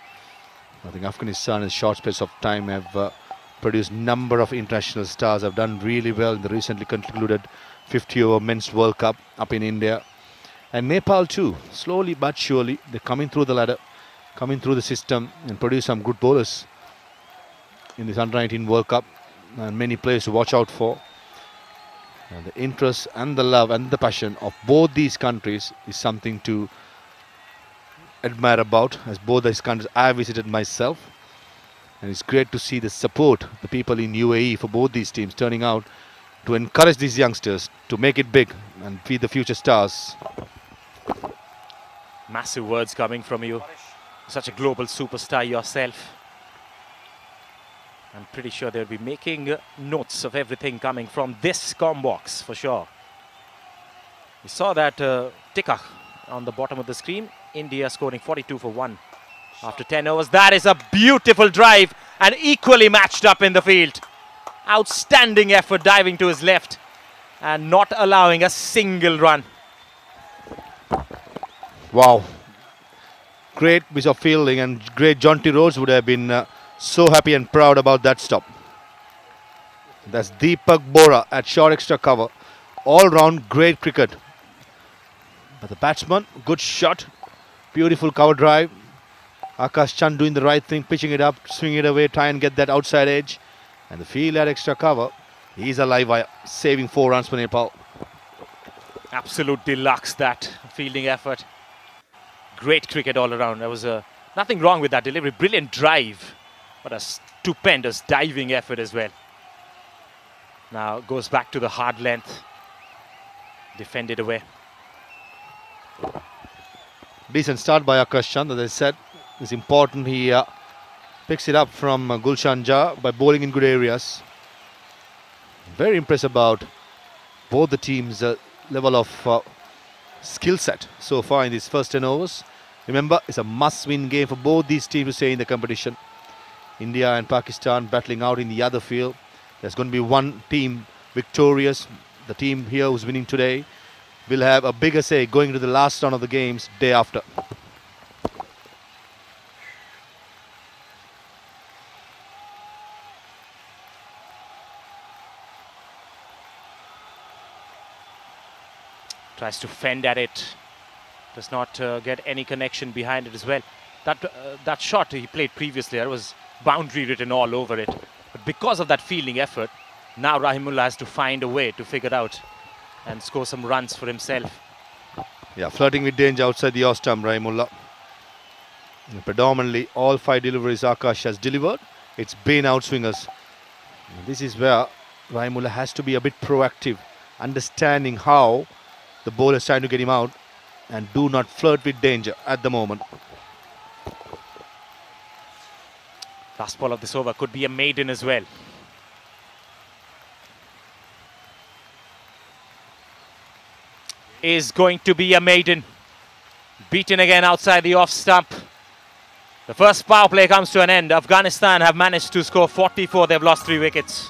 I think Afghanistan in a short space of time have produced number of international stars, have done really well in the recently concluded 50-over Men's World Cup up in India. And Nepal too, slowly but surely, they're coming through the ladder, coming through the system and produce some good bowlers in this Under-19 World Cup. And many players to watch out for. And the interest and the love and the passion of both these countries is something to admire about, as both these countries I have visited myself. And it's great to see the support, the people in UAE for both these teams turning out to encourage these youngsters to make it big and be the future stars. Massive words coming from you. Such a global superstar yourself. I'm pretty sure they'll be making notes of everything coming from this comm box for sure. We saw that ticker on the bottom of the screen. India scoring 42 for 1 after 10 overs. That is a beautiful drive and equally matched up in the field. Outstanding effort diving to his left and not allowing a single run. Wow. Great piece of fielding, and great Jonty Rhodes would have been so happy and proud about that stop. That's Deepak Bora at short extra cover. All round great cricket. But the batsman, good shot. Beautiful cover drive. Akash Chand doing the right thing, pitching it up, swing it away, try and get that outside edge. And the field at extra cover. He's a live wire, saving 4 runs for Nepal. Absolute deluxe, that fielding effort. Great cricket all around. There was nothing wrong with that delivery. Brilliant drive. What a stupendous diving effort as well. Now goes back to the hard length. Defended away. Decent start by Akash Chand, as I said. It's important he picks it up from Gulshan Jha by bowling in good areas. Very impressed about both the teams' level of skill set so far in these first 10 overs. Remember, it's a must-win game for both these teams to stay in the competition. India and Pakistan battling out in the other field. There's going to be one team victorious. The team here who's winning today will have a bigger say going to the last round of the games day after. Tries to fend at it. Does not get any connection behind it as well. That shot he played previously, there was boundary written all over it. But because of that fielding effort, now Rahimullah has to find a way to figure out and score some runs for himself. Yeah, flirting with danger outside the off stump, Rahimullah. Predominantly, all 5 deliveries Akash has delivered. It's been outswingers. This is where Rahimullah has to be a bit proactive, understanding how the bowler is trying to get him out, and do not flirt with danger at the moment. Last ball of this over could be a maiden as well. Is going to be a maiden. Beaten again outside the off stump. The first power play comes to an end. Afghanistan have managed to score 44. They've lost 3 wickets.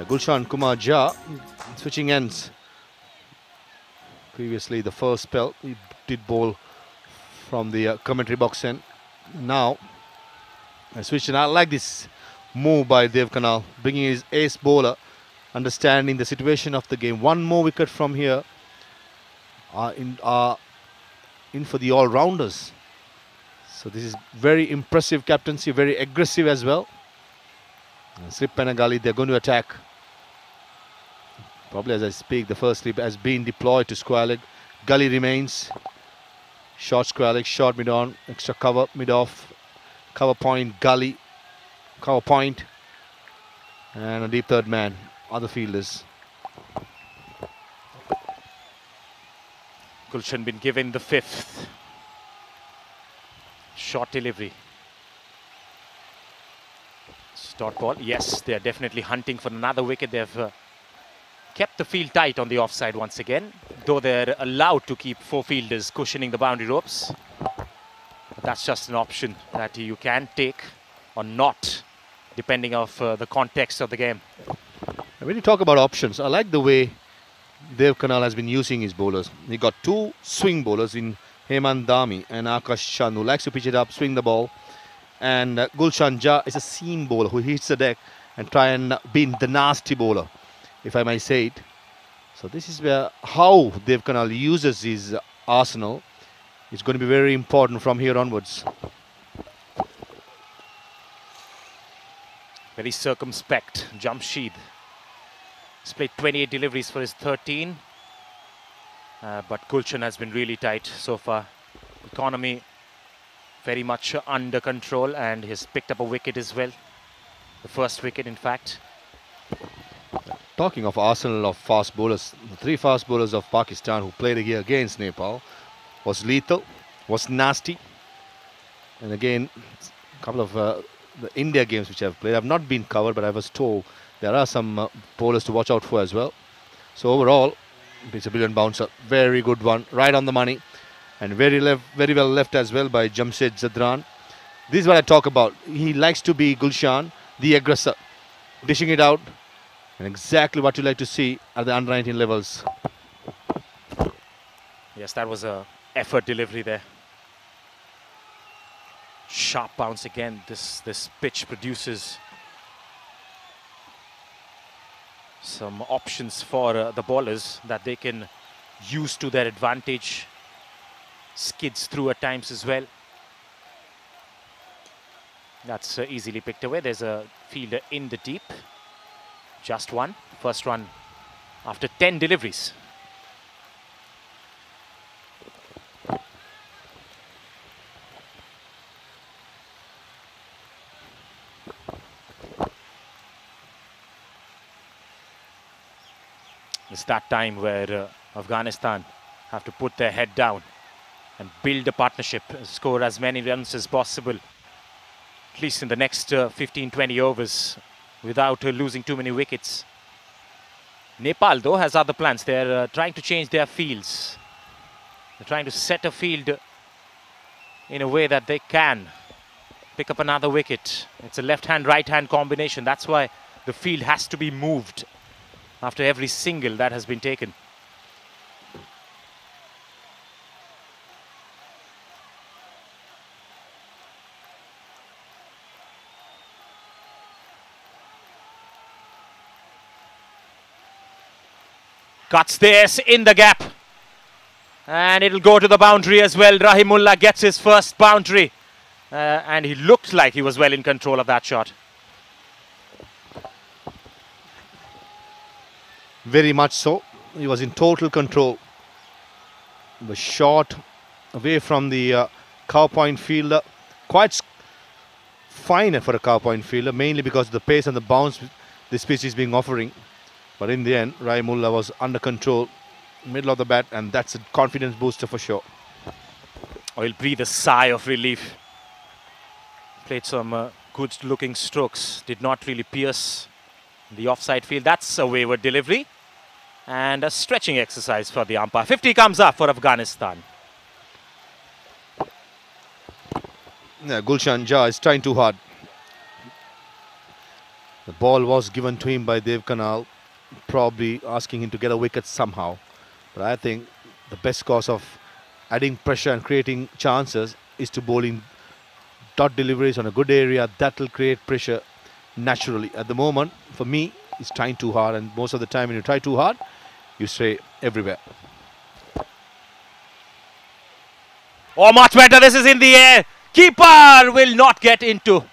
Gulshan Kumar Jha switching ends. Previously, the first spell he did bowl from the commentary box end. Now, I switched, and I like this move by Dev Kanal, bringing his ace bowler, understanding the situation of the game. One more wicket from here are in for the all-rounders. So this is very impressive captaincy, very aggressive as well. Slip and a gully, they're going to attack. Probably as I speak, the first slip has been deployed to square leg. Gully remains. Short square leg, short mid-on, extra cover, mid-off, cover point, gully, cover point, and a deep third man, other fielders. Gulshan been given the 5th. Short delivery. Dot ball. Yes, they are definitely hunting for another wicket. They've kept the field tight on the offside once again, though they're allowed to keep 4 fielders cushioning the boundary ropes. But that's just an option that you can take or not, depending on the context of the game. When you talk about options, I like the way Dev Kanal has been using his bowlers. He got 2 swing bowlers in Hemant Dami and Akash Chand, who likes to pitch it up, swing the ball. And Gulshan Jha is a seam bowler who hits the deck and try and be the nasty bowler, if I may say it. So this is where how Dev Kanal uses his arsenal is going to be very important from here onwards. Very circumspect. Jamshed. He's played 28 deliveries for his 13. But Gulshan has been really tight so far. Economy very much under control, and he's picked up a wicket as well. The first wicket, in fact. Talking of arsenal of fast bowlers, the 3 fast bowlers of Pakistan who played here against Nepal was lethal, was nasty. And again, a couple of the India games which I've played have not been covered, but I was told there are some bowlers to watch out for as well. So overall, it's a brilliant bouncer. Very good one, right on the money. And very well left as well by Jamshed Zadran. This is what I talk about. He likes to be Gulshan, the aggressor, dishing it out, and exactly what you like to see at the under-19 levels. Yes, that was a effort delivery there. Sharp bounce again. This pitch produces some options for the bowlers that they can use to their advantage. Skids through at times as well. That's easily picked away. There's a fielder in the deep. Just one. First run after 10 deliveries. It's that time where Afghanistan have to put their head down and build a partnership, score as many runs as possible, at least in the next 15-20 overs, without losing too many wickets. Nepal, though, has other plans. They're trying to change their fields. They're trying to set a field in a way that they can pick up another wicket. It's a left-hand, right-hand combination. That's why the field has to be moved after every single that has been taken. Cuts this in the gap. And it'll go to the boundary as well. Rahimullah gets his first boundary. And he looked like he was well in control of that shot. Very much so. He was in total control. He was short away from the cow point fielder. Quite fine for a cow point fielder, mainly because of the pace and the bounce this pitch is being offering. But in the end, Rahimullah was under control, middle of the bat, and that's a confidence booster for sure. Oh, he'll breathe a sigh of relief. Played some good-looking strokes. Did not really pierce the offside field. That's a wayward delivery. And a stretching exercise for the umpire. 50 comes up for Afghanistan. Yeah, Gulshan Jah is trying too hard. The ball was given to him by Dev Kanal, probably asking him to get a wicket somehow. But I think the best course of adding pressure and creating chances is to bowl in dot deliveries on a good area. That will create pressure naturally. At the moment, for me, he's trying too hard, and most of the time when you try too hard, you stray everywhere. Oh, much better. This is in the air. Keeper will not get into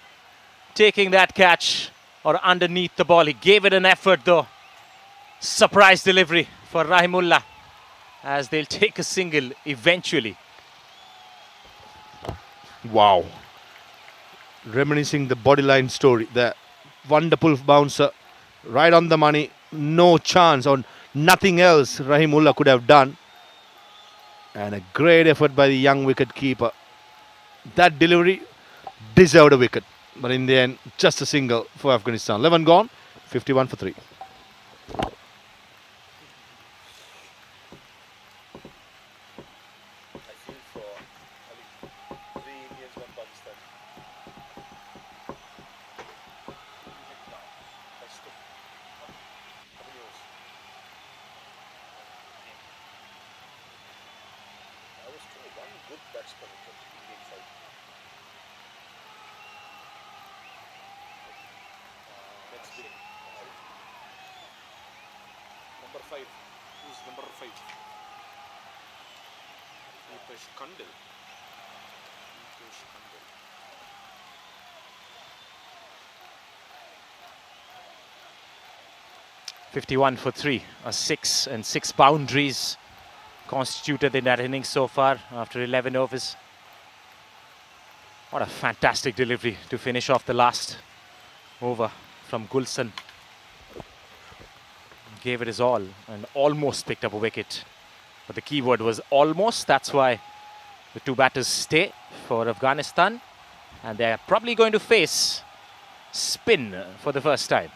taking that catch or underneath the ball. He gave it an effort though. Surprise delivery for Rahimullah as they'll take a single eventually. Wow. Reminiscing the bodyline story. The wonderful bouncer, right on the money. No chance or nothing else Rahimullah could have done. And a great effort by the young wicket keeper. That delivery deserved a wicket. But in the end, just a single for Afghanistan. 11 gone, 51 for 3. Number 5. Who's number 5? Deepesh Kandil. 51 for 3. A 6 and 6 boundaries constituted in that innings so far after 11 overs. What a fantastic delivery to finish off the last over from Gulshan. Gave it his all and almost picked up a wicket. But the key word was almost. That's why the two batters stay for Afghanistan. And they're probably going to face spin for the first time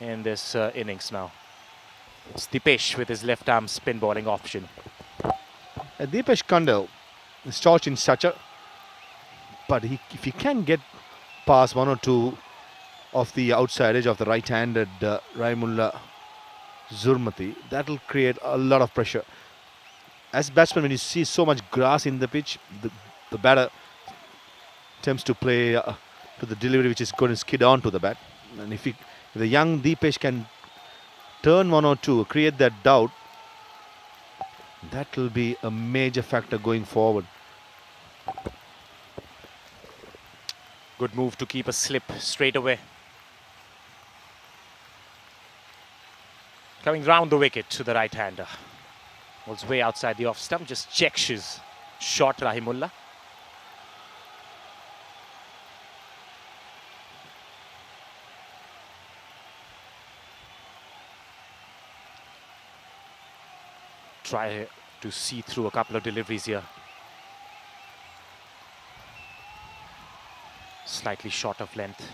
in this innings now. It's Deepesh with his left arm spin bowling option. Deepesh Kandil is short in stature, but if he can get past one or two of the outside edge of the right-handed Rahimullah Zurmati, that will create a lot of pressure. As batsman, when you see so much grass in the pitch, the batter attempts to play to the delivery which is going to skid on to the bat. And if the young Deepesh can turn one or two, create that doubt, that will be a major factor going forward. Good move to keep a slip straight away. Coming round the wicket to the right-hander. Was way outside the off stump, just checks his shot, Rahimullah. try to see through a couple of deliveries here. Slightly short of length.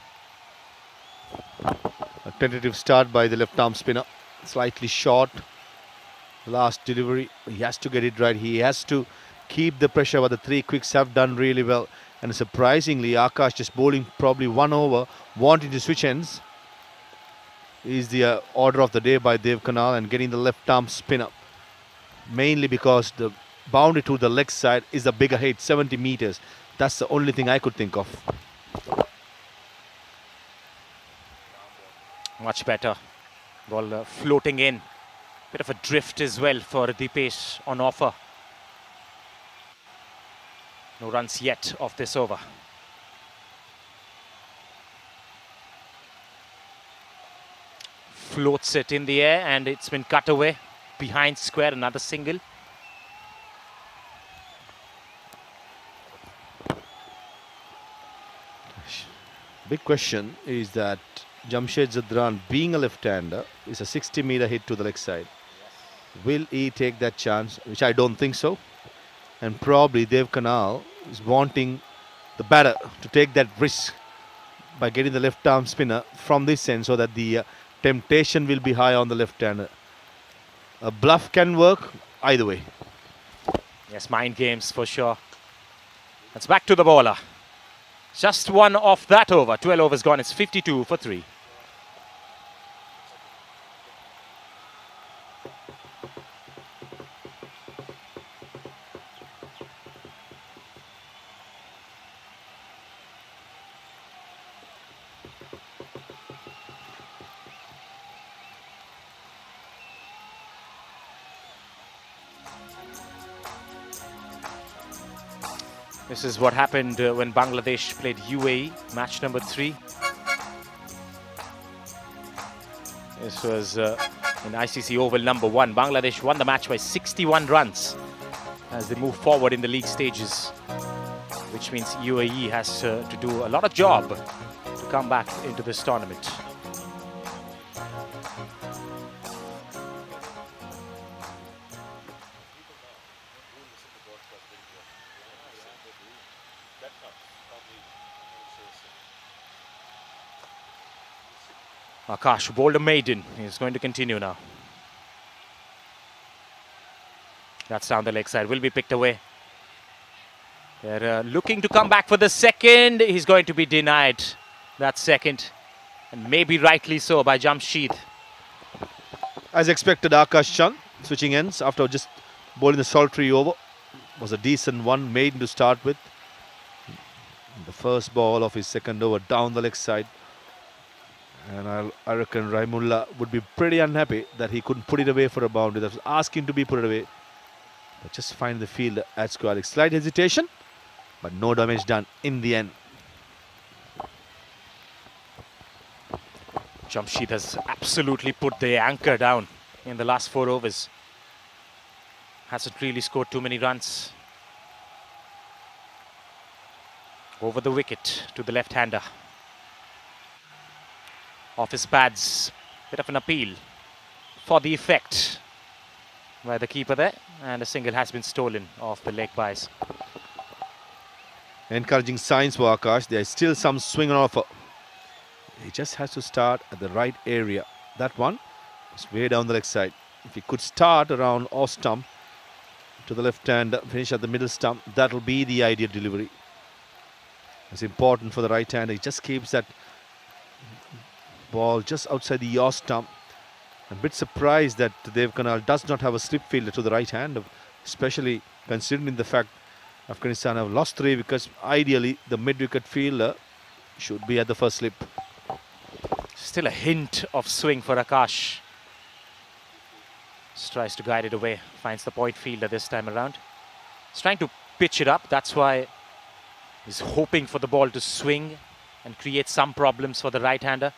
A tentative start by the left arm spinner. Slightly short. Last delivery. He has to get it right. He has to keep the pressure, but the three quicks have done really well. And surprisingly, Akash just bowling probably 1 over, wanting to switch ends. Is the order of the day by Dev Kanal, and getting the left arm spinner. Mainly because the boundary to the leg side is a bigger hit, 70 meters. That's the only thing I could think of. Much better. Ball floating in. Bit of a drift as well for Dipesh on offer. No runs yet off this over. Floats it in the air and it's been cut away. Behind square, another single. Big question is that Jamshed Zadran, being a left-hander, is a 60-meter hit to the leg side. Will he take that chance? Which I don't think so. And probably Dev Kanal is wanting the batter to take that risk by getting the left arm spinner from this end, so that the temptation will be high on the left-hander. A bluff can work either way. Yes, mind games for sure. That's back to the bowler. Just one off that over. 12 overs gone. It's 52 for 3. This is what happened when Bangladesh played UAE, match number 3. This was in ICC Oval number 1. Bangladesh won the match by 61 runs as they move forward in the league stages, which means UAE has to do a lot of job to come back into this tournament. Akash bowled a maiden. He's going to continue now. That's down the leg side. Will be picked away. They're looking to come back for the second. He's going to be denied that second. And maybe rightly so by Jamshed. As expected, Akash Chand switching ends after just bowling the solitary over. Was a decent one, maiden to start with. The first ball of his second over down the leg side. And I reckon Raimullah would be pretty unhappy that he couldn't put it away for a boundary. That was asking to be put away. But just find the field at square. Slight hesitation, but no damage done in the end. Jamshed has absolutely put the anchor down in the last 4 overs. Hasn't really scored too many runs. Over the wicket to the left-hander. Off his pads, bit of an appeal for the effect by the keeper there, and a single has been stolen off the leg byes. Encouraging signs for Akash. There is still some swing on offer. He just has to start at the right area. That one is way down the leg side. If he could start around off stump to the left hand, finish at the middle stump, that will be the ideal delivery. It's important for the right hand. He just keeps that ball just outside the yaw stump. I'm a bit surprised that Dev Kanal does not have a slip fielder to the right hand, especially considering the fact Afghanistan have lost 3 wickets. Ideally, the mid-wicket fielder should be at the first slip. Still a hint of swing for Akash. Just tries to guide it away. Finds the point fielder this time around. He's trying to pitch it up. That's why he's hoping for the ball to swing and create some problems for the right-hander.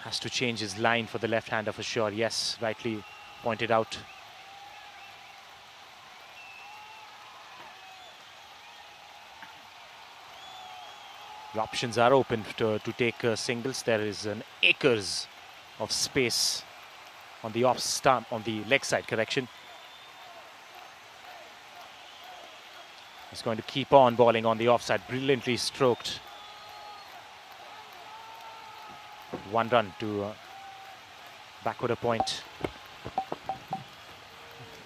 Has to change his line for the left-hander for sure. Yes, rightly pointed out. The options are open to take singles. There is an acres of space on the off stump, on the leg side, correction. He's going to keep on bowling on the offside, brilliantly stroked. 1 run to backward a point.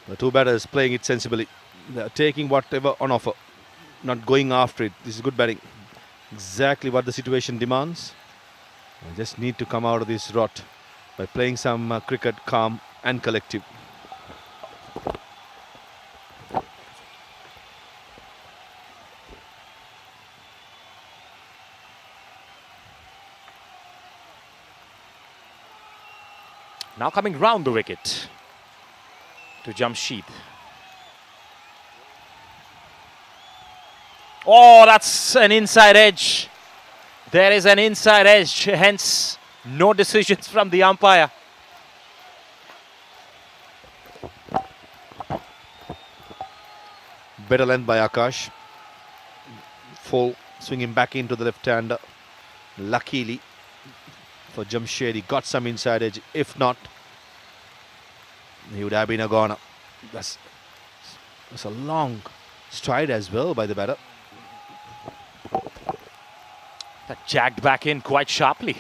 The two batters playing it sensibly. They are taking whatever on offer, not going after it. This is good batting. Exactly what the situation demands. I just need to come out of this rot by playing some cricket calm and collective. Now coming round the wicket to Jamshed. Oh, that's an inside edge. There is an inside edge, hence no decisions from the umpire. Better length by Akash. Full swinging back into the left-hander. Luckily for Jamshed, he got some inside edge. If not, he would have been a goner. That's a long stride as well by the batter. That jagged back in quite sharply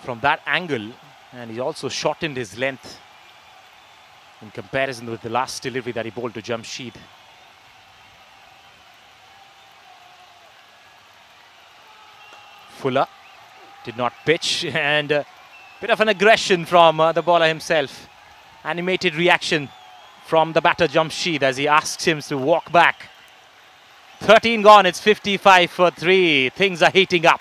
from that angle, and he also shortened his length in comparison with the last delivery that he bowled to Jamshed. Fuller did not pitch, and a bit of an aggression from the bowler himself. Animated reaction from the batter Jamshed as he asks him to walk back. 13 gone, it's 55 for 3. Things are heating up.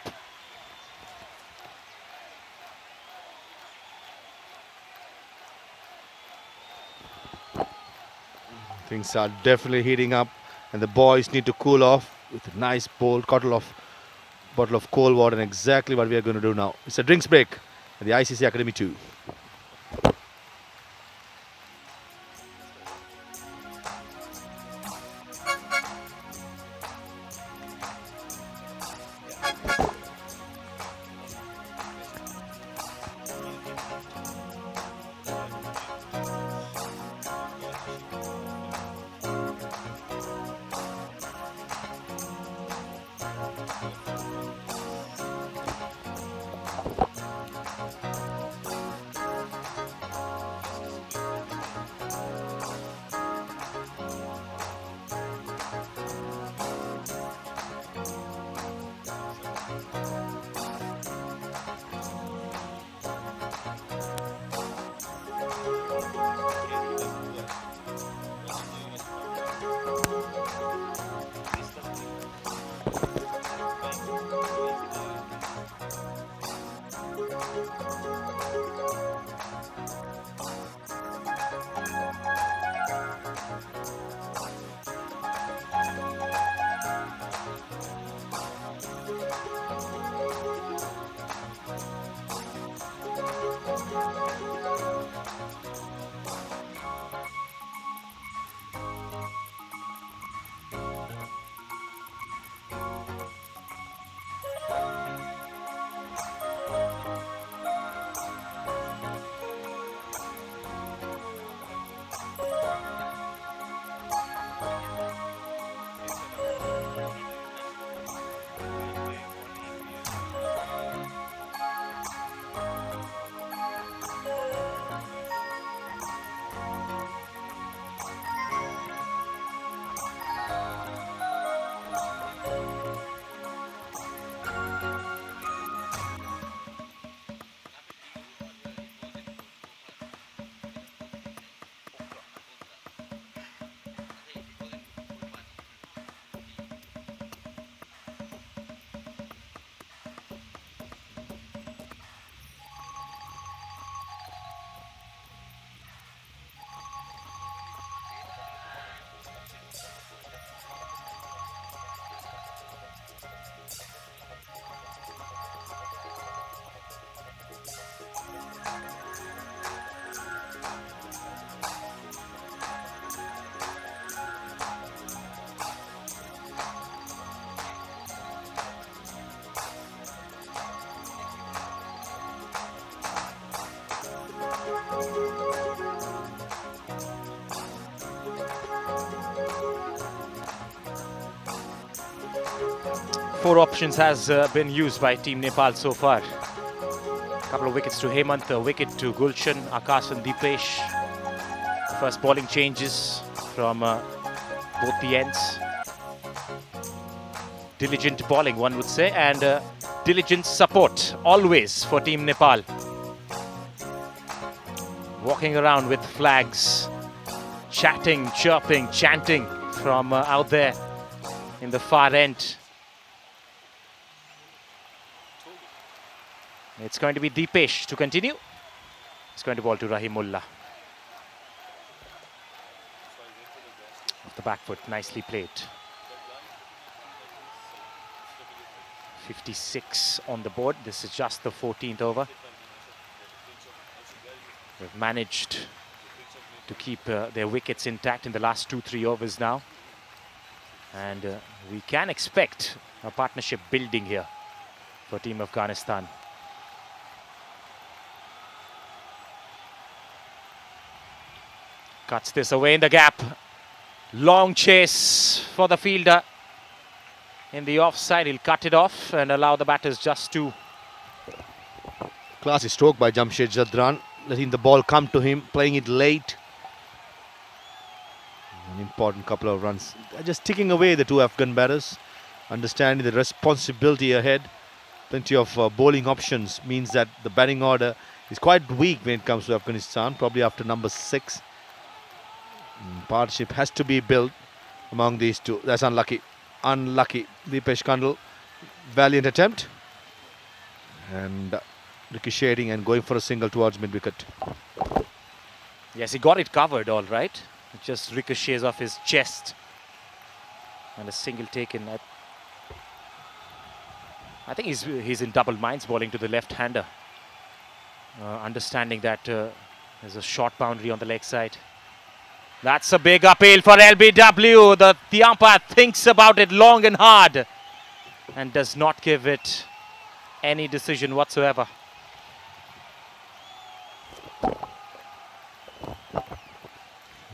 Things are definitely heating up, and the boys need to cool off with a nice bold bottle of cold water, and exactly what we are going to do now. It's a drinks break at the ICC Academy 2. Four options has been used by Team Nepal so far. Couple of wickets to Hemant, a wicket to Gulshan, Akash and Dipesh. First bowling changes from both the ends. Diligent bowling, one would say, and diligent support always for Team Nepal. Walking around with flags, chatting, chirping, chanting from out there in the far end. It's going to be Dipesh to continue. It's going to ball to Rahimullah. Off the back foot, nicely played. 56 on the board. This is just the 14th over. They've managed to keep their wickets intact in the last 2-3 overs now. And we can expect a partnership building here for Team Afghanistan. Cuts this away in the gap. Long chase for the fielder. In the offside, he'll cut it off and allow the batters just to... Classy stroke by Jamshed Jadran, letting the ball come to him, playing it late. An important couple of runs. They're just ticking away, the two Afghan batters, understanding the responsibility ahead. Plenty of bowling options means that the batting order is quite weak when it comes to Afghanistan, probably after number 6. Partnership has to be built among these two. That's unlucky. Unlucky. Dipesh Kandal, valiant attempt. And ricocheting and going for a single towards mid-wicket. Yes, he got it covered all right. It just ricochets off his chest. And a single taken. I think he's in double minds bowling to the left-hander. Understanding that there's a short boundary on the leg side. That's a big appeal for LBW. The umpire thinks about it long and hard and does not give it any decision whatsoever.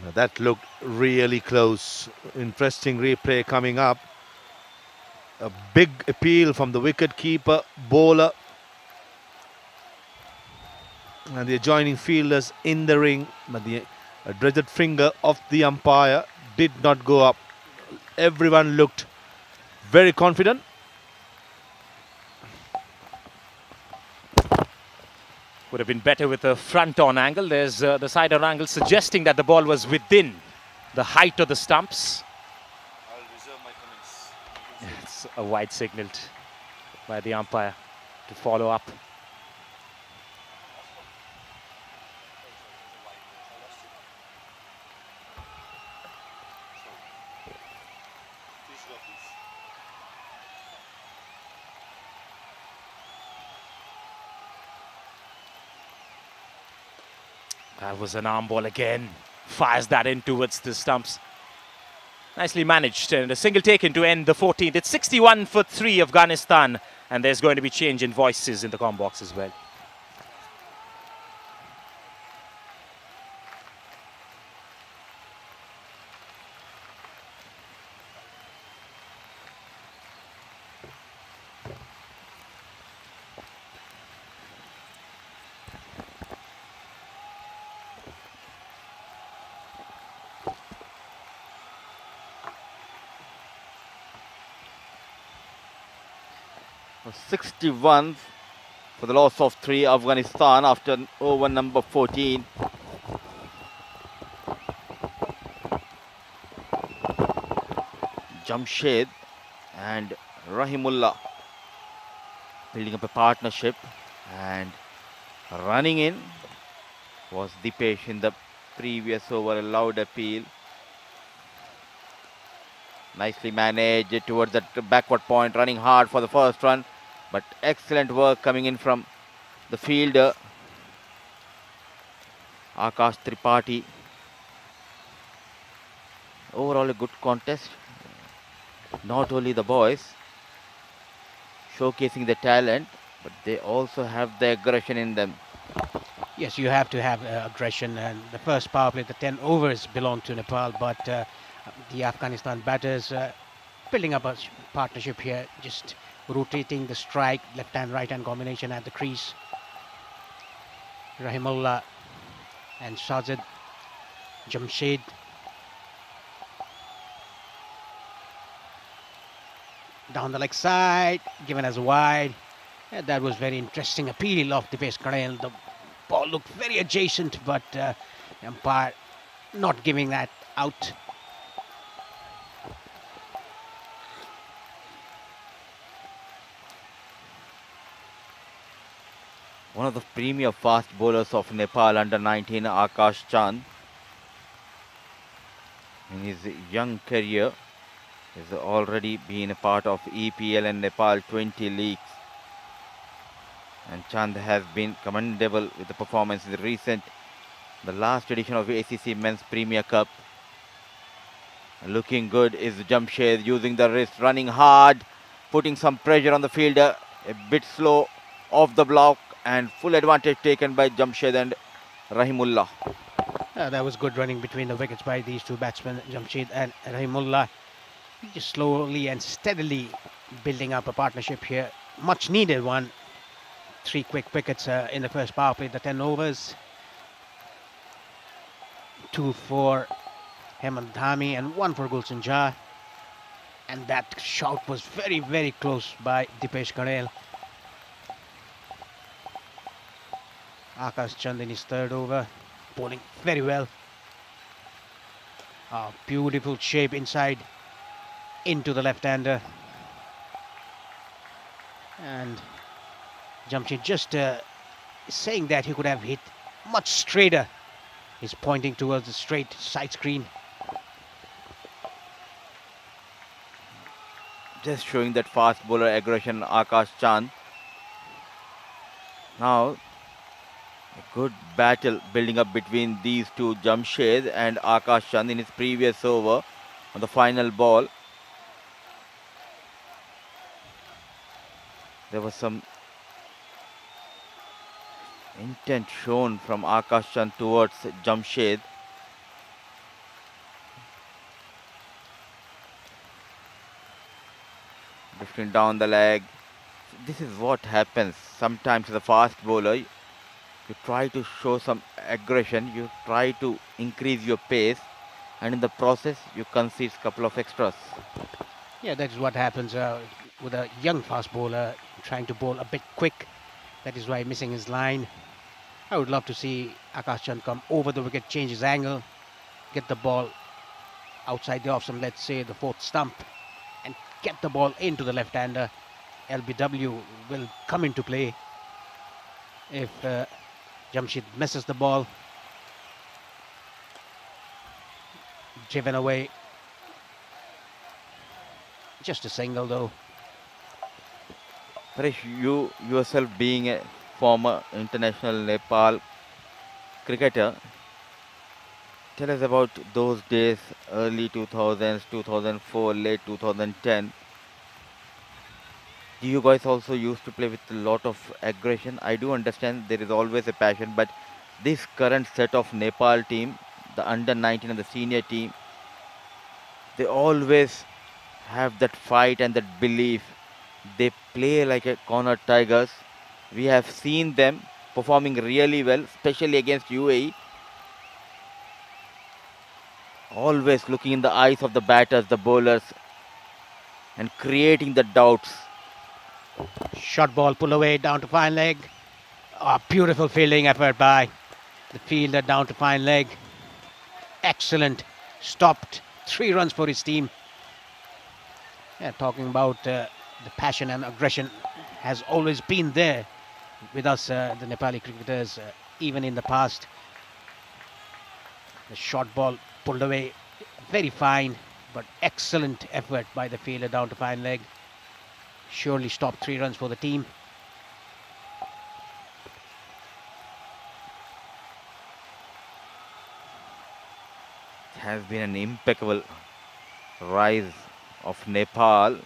Now that looked really close. Interesting replay coming up. A big appeal from the wicket keeper, bowler, and the adjoining fielders in the ring, but the dreaded finger of the umpire did not go up. Everyone looked very confident. Would have been better with a front-on angle. There's the side-on angle suggesting that the ball was within the height of the stumps. I'll reserve my comments. It's a wide signaled by the umpire to follow up. That was an arm ball again. Fires that in towards the stumps. Nicely managed, and a single taken to end the 14th. It's 61 for 3 Afghanistan, and there's going to be change in voices in the comm box as well. Was 61 for the loss of 3 Afghanistan after over number 14. Jamshed and Rahimullah building up a partnership, and running in was Dipesh in the previous over, a loud appeal. Nicely managed towards that backward point, running hard for the first run, but excellent work coming in from the fielder Akash Tripathi. Overall a good contest. Not only the boys showcasing the talent, but they also have the aggression in them. Yes, you have to have aggression, and the first power play, the 10 overs belong to Nepal, but the Afghanistan batters building up a partnership here, just rotating the strike, left hand, right hand combination at the crease. Rahimullah and Sajid, Jamshed. Down the leg side, given as wide. Yeah, that was very interesting appeal of Dipesh Karel. The ball looked very adjacent, but umpire not giving that out. One of the premier fast bowlers of Nepal under 19, Akash Chand. In his young career, has already been a part of EPL and Nepal 20 leagues. And Chand has been commendable with the performance in the last edition of ACC Men's Premier Cup. Looking good is Jamshed, using the wrist, running hard, putting some pressure on the fielder, a bit slow off the block, and full advantage taken by Jamshed and Rahimullah. That was good running between the wickets by these two batsmen, Jamshed and Rahimullah. Just slowly and steadily building up a partnership here. Much needed one. 3 quick wickets in the first power play, the 10 overs. 2 for Hemant Dhami and 1 for Gulshan Jha. And that shot was very, very close by Dipesh Karel. Akash Chand in his 3rd over, bowling very well. Beautiful shape inside into the left-hander. And Jamshed just saying that he could have hit much straighter. He's pointing towards the straight side screen. Just showing that fast bowler aggression, Akash Chand. Now, a good battle building up between these two, Jamshed and Akash Chand in his previous over on the final ball. There was some intent shown from Akash Chand towards Jamshed. Drifting down the leg. This is what happens sometimes as a fast bowler. You try to show some aggression, you try to increase your pace, and in the process you concede a couple of extras. Yeah, that is what happens with a young fast bowler trying to bowl a bit quick. That is why missing his line. I would love to see Akash Chand come over the wicket, change his angle, get the ball outside the off stump, let's say the 4th stump, and get the ball into the left-hander. LBW will come into play if Jamshed misses the ball. Driven away. Just a single though. Paresh, you yourself being a former international Nepal cricketer, tell us about those days, early 2000s, 2004, late 2010. You guys also used to play with a lot of aggression. I do understand there is always a passion, but this current set of Nepal team, the under 19 and the senior team, they always have that fight and that belief. They play like a corner tigers. We have seen them performing really well, especially against UAE. Always looking in the eyes of the batters, the bowlers, and creating the doubts. Short ball, pull away, down to fine leg. Beautiful fielding effort by the fielder down to fine leg. Excellent. Stopped. 3 runs for his team. Yeah, talking about the passion and aggression has always been there with us, the Nepali cricketers, even in the past. The short ball pulled away, very fine, but excellent effort by the fielder down to fine leg. Surely stopped 3 runs for the team. It has been an impeccable rise of Nepal.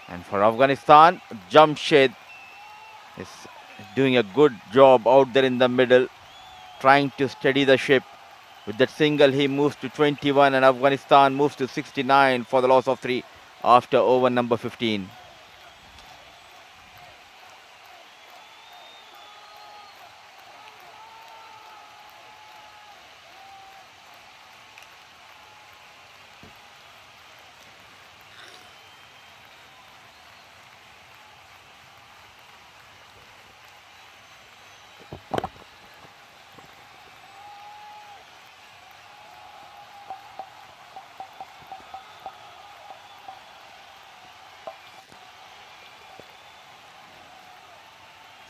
And for Afghanistan, Jamshed is doing a good job out there in the middle, trying to steady the ship. With that single, he moves to 21 and Afghanistan moves to 69 for the loss of 3 after over number 15.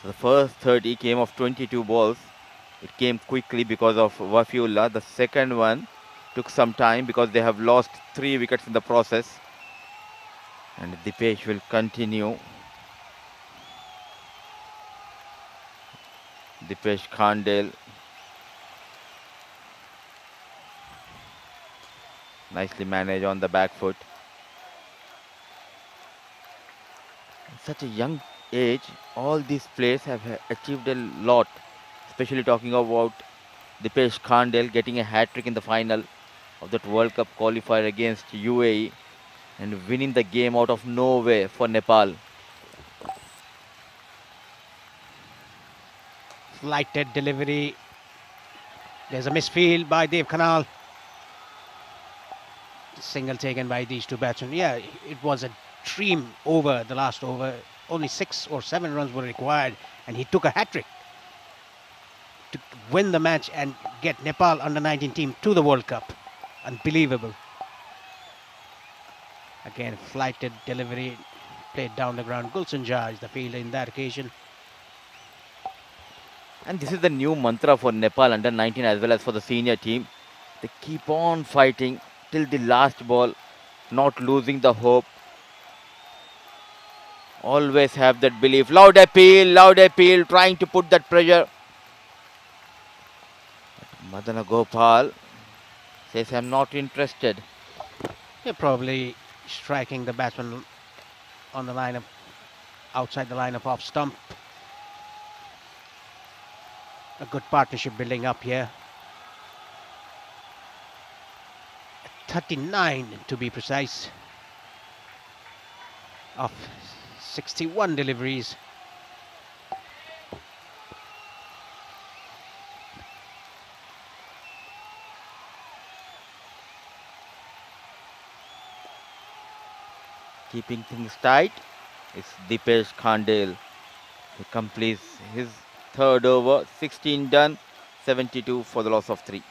So the first 30 came of 22 balls. It came quickly because of Wafiullah. The second one took some time because they have lost 3 wickets in the process. And Dipesh will continue. Dipesh Khandel. Nicely managed on the back foot. At such a young age, all these players have achieved a lot. Especially talking about Dipesh Khandel getting a hat-trick in the final of that World Cup qualifier against UAE and winning the game out of nowhere for Nepal. Flighted delivery. There's a misfield by Dev Khanal. Single taken by these two batsmen. Yeah, it was a dream over, the last over. Only 6 or 7 runs were required and he took a hat-trick to win the match and get Nepal under-19 team to the World Cup. Unbelievable. Again, flighted delivery, played down the ground. Gulshan Jha is the fielder in that occasion. And this is the new mantra for Nepal under-19 as well as for the senior team. They keep on fighting till the last ball, not losing the hope. Always have that belief. Loud appeal, trying to put that pressure. But Madana Gopal says, I'm not interested. They're probably striking the batsman on the line of, outside the line of off stump. A good partnership building up here. 39 to be precise, of 61 deliveries. Keeping things tight is Dipesh Khandel. He completes his third over, 16 done, 72 for the loss of 3.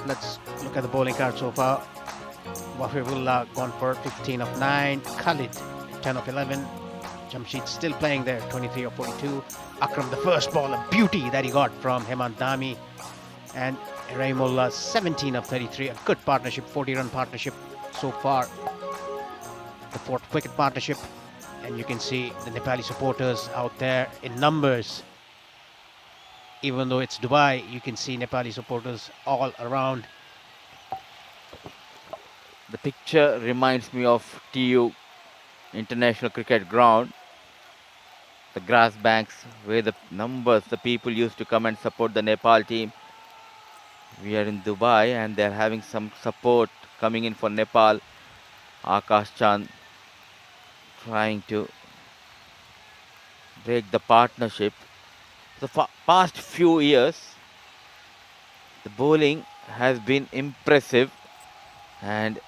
Let's look at the bowling card so far. Wafiullah gone for 15 of 9. Khalid 10 of 11. Jamshid still playing there, 23 of 42. Akram, the first ball, a beauty that he got from Hemant Dhami. And Rahimullah 17 of 33. A good partnership, 40-run partnership so far. The 4th wicket partnership. And you can see the Nepali supporters out there in numbers. Even though it's Dubai, you can see Nepali supporters all around. The picture reminds me of TU International Cricket Ground. The grass banks where the people used to come and support the Nepal team. We are in Dubai and they're having some support coming in for Nepal. Akash Chand trying to break the partnership. The past few years, the bowling has been impressive and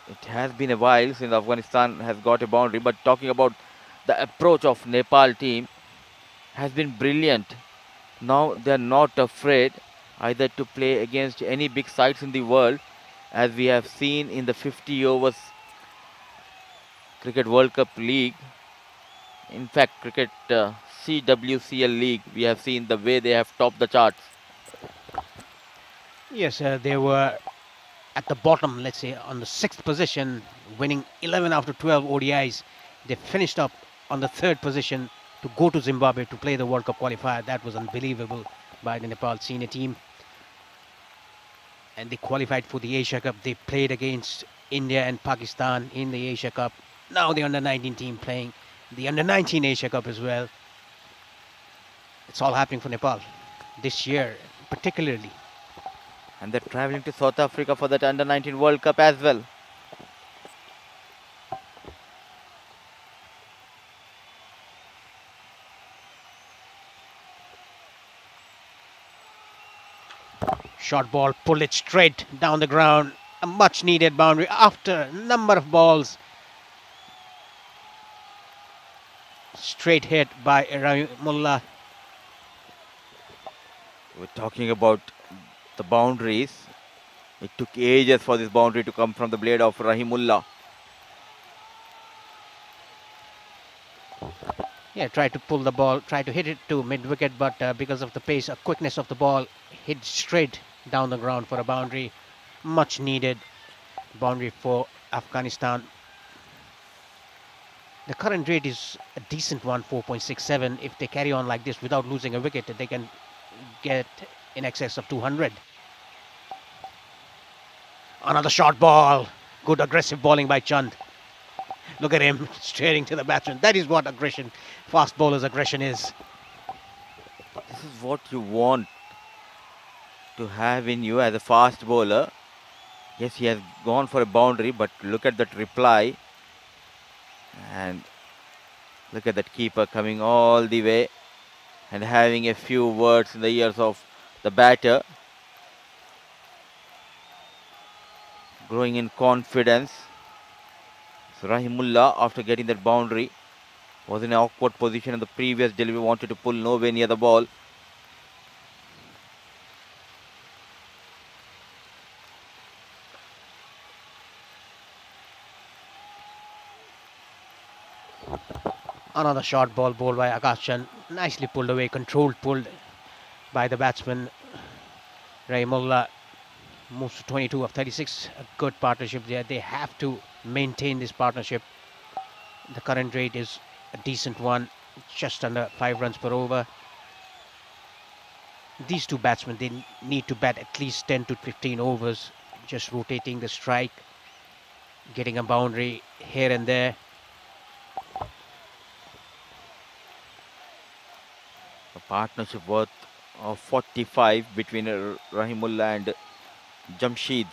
it has been a while since Afghanistan has got a boundary, but talking about the approach of Nepal team has been brilliant. Now they are not afraid either to play against any big sides in the world, as we have seen in the 50 overs Cricket World Cup League. In fact, Cricket CWCL League, we have seen the way they have topped the charts. Yes, they were at the bottom, let's say, on the 6th position, winning 11 out of 12 ODIs. They finished up on the 3rd position to go to Zimbabwe to play the World Cup qualifier. That was unbelievable by the Nepal senior team. And they qualified for the Asia Cup. They played against India and Pakistan in the Asia Cup. Now the under-19 team playing the under-19 Asia Cup as well. It's all happening for Nepal this year, particularly. And they're traveling to South Africa for that under-19 World Cup as well. Short ball, pulled it straight down the ground. A much needed boundary after a number of balls. Straight hit by Rahimullah. We're talking about the boundaries. It took ages for this boundary to come from the blade of Rahimullah. Yeah, tried to pull the ball, tried to hit it to mid-wicket, but because of the pace, quickness of the ball, hit straight down the ground for a boundary. Much needed boundary for Afghanistan. The current rate is a decent one, 4.67. If they carry on like this without losing a wicket, they can get in excess of 200. Another short ball. Good aggressive bowling by Chand. Look at him staring to the batsman. That is what aggression, fast bowler's aggression is. This is what you want to have in you as a fast bowler. Yes, he has gone for a boundary, but look at that reply. And look at that keeper coming all the way and having a few words in the ears of the batter. Growing in confidence. So Rahimullah, after getting that boundary, was in an awkward position in the previous delivery, wanted to pull nowhere near the ball. Another short ball bowled by Akash Chand. Nicely pulled away, pulled by the batsman. Rahimullah moves to 22 of 36. A good partnership there. They have to maintain this partnership. The current rate is a decent one, just under 5 runs per over. These two batsmen, they need to bat at least 10 to 15 overs, just rotating the strike, getting a boundary here and there. A partnership worth of 45 between Rahimullah and Jamshed.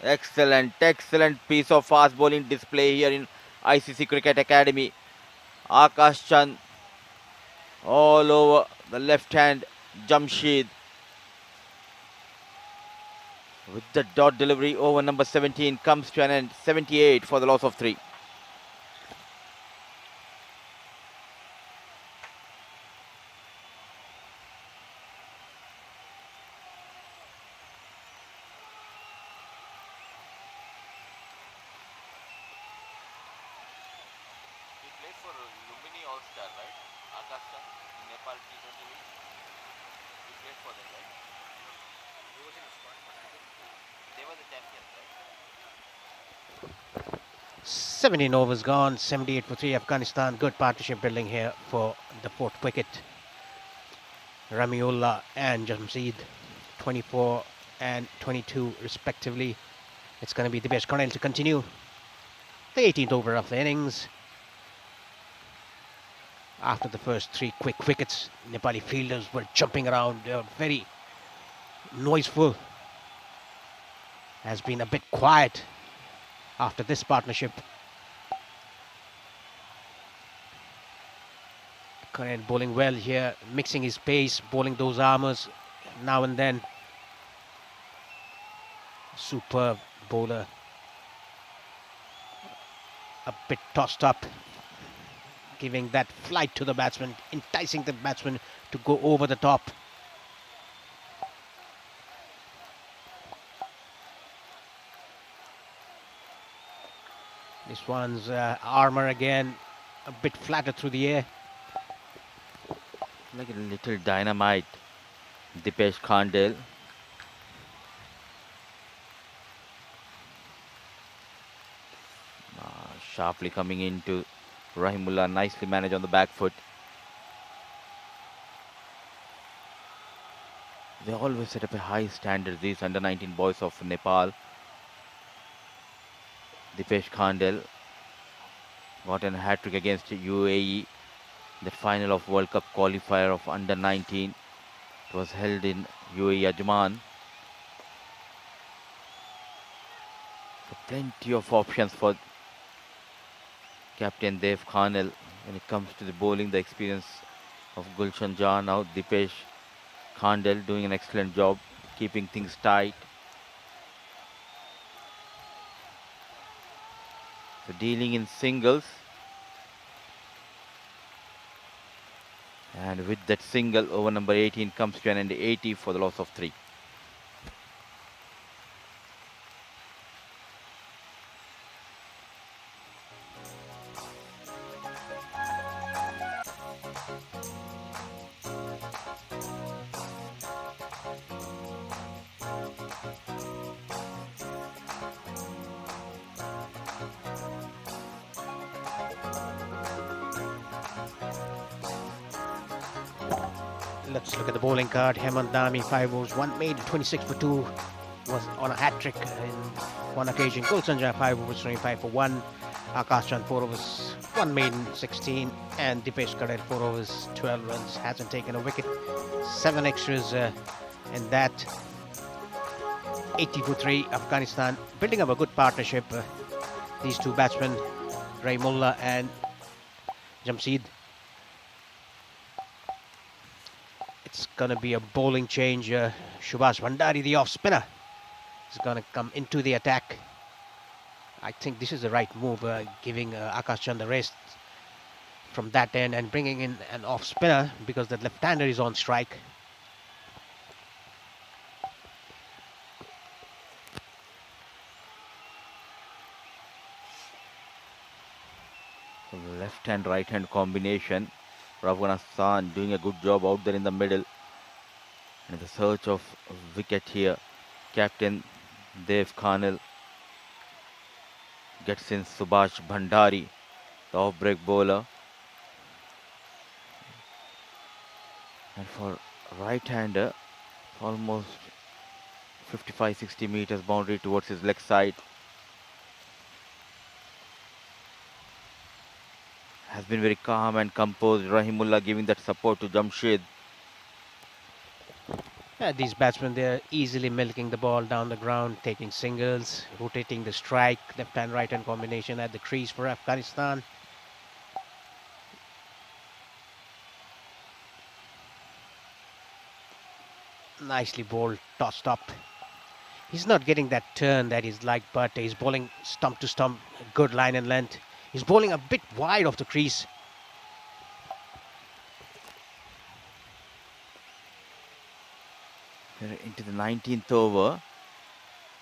Excellent piece of fast bowling display here in ICC Cricket Academy. Akash Chand all over the left hand. Jamshed with the dot delivery, over number 17 comes to an end. 78 for the loss of 3. Nepal T20 League. He played for them, right? He was in the squad, but I think they were the champions, right? 17 overs gone, 78 for 3 Afghanistan. Good partnership building here for the 4th wicket. Rahimullah and Jamshed, 24 and 22 respectively. It's going to be Dipesh Cornell to continue the 18th over of the innings. After the first 3 quick wickets, Nepali fielders were jumping around. They were very noiseful. Has been a bit quiet after this partnership. Cornell bowling well here, mixing his pace, bowling those armers now and then. Superb bowler. A bit tossed up, giving that flight to the batsman, enticing the batsman to go over the top. This one's armour again, a bit flatter through the air. Like a little dynamite, Dipesh Cornell. Sharply coming into Rahimullah, nicely managed on the back foot. They always set up a high standard, these under-19 boys of Nepal. Dipesh Khandel got a hat-trick against UAE, the final of World Cup qualifier of under-19. It was held in UAE Ajman. So plenty of options for Captain Dev Khanel when it comes to the bowling, the experience of Gulshan Jha. Now Dipesh Khandel doing an excellent job keeping things tight. So dealing in singles. And with that single, over number 18 comes to an end 80 for the loss of 3. Let's look at the bowling card. Hemant Dami, 5 overs, 1 made, 26 for 2. Was on a hat-trick in one occasion. Gulshan Jha, 5 overs, 25 for 1. Akash Chand, 4 overs, 1 made, 16. And Dipesh Khandel, 4 overs, 12 runs. Hasn't taken a wicket. 7 extras in that. 80 for 3. Afghanistan building up a good partnership. These two batsmen, Rahimullah and Jamshid. It's going to be a bowling change. Subhash Bhandari, the off-spinner, is going to come into the attack. I think this is the right move, giving Akash Chand the rest from that end and bringing in an off-spinner because the left-hander is on strike. So left hand, right hand combination. Afghanistan doing a good job out there in the middle. And the search of a wicket here. Captain Dev Khanel gets in Subhash Bhandari, the off-break bowler. And for right-hander, almost 55-60 meters boundary towards his leg side. Has been very calm and composed. Rahimullah giving that support to Jamshid. These batsmen, they're easily milking the ball down the ground, taking singles, rotating the strike, left hand, right hand combination at the crease for Afghanistan. Nicely bowled, tossed up. He's not getting that turn that he's like, but he's bowling stump to stump, good line and length. He's bowling a bit wide of the crease. We're into the 19th over,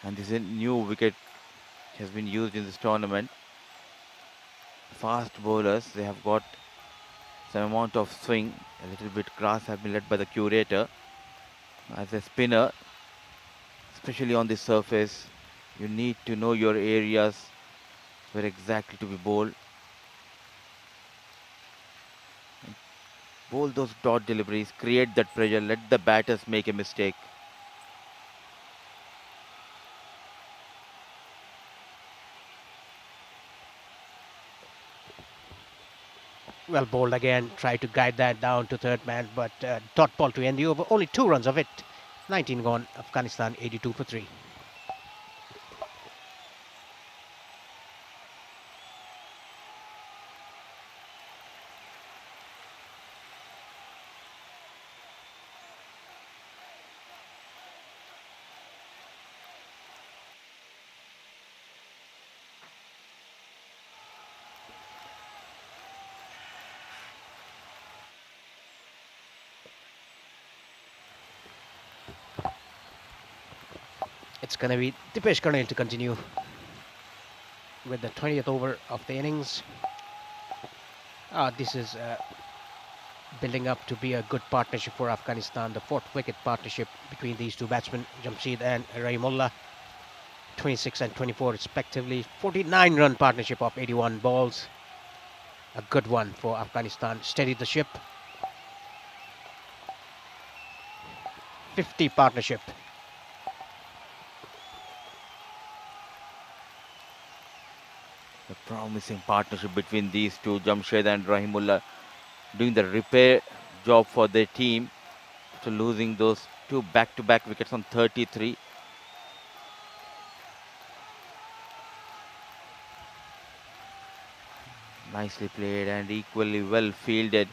and this is a new wicket has been used in this tournament. Fast bowlers, they have got some amount of swing. A little bit grass has been led by the curator. As a spinner, especially on this surface, you need to know your areas where exactly to be bowled. Bowl those dot deliveries, create that pressure, let the batters make a mistake. Well bowled again, try to guide that down to third man, but dot ball to end the over. Only 2 runs of it. 19 gone. Afghanistan 82 for 3. It's going to be Dipesh Khandel to continue with the 20th over of the innings. This is building up to be a good partnership for Afghanistan. The 4th wicket partnership between these two batsmen, Jamshid and Rahimullah. 26 and 24 respectively. 49-run partnership of 81 balls. A good one for Afghanistan. Steadied the ship. 50 partnership. The promising partnership between these two, Jamshed and Rahimullah, doing the repair job for their team after losing those two back-to-back wickets on 33. Nicely played and equally well fielded.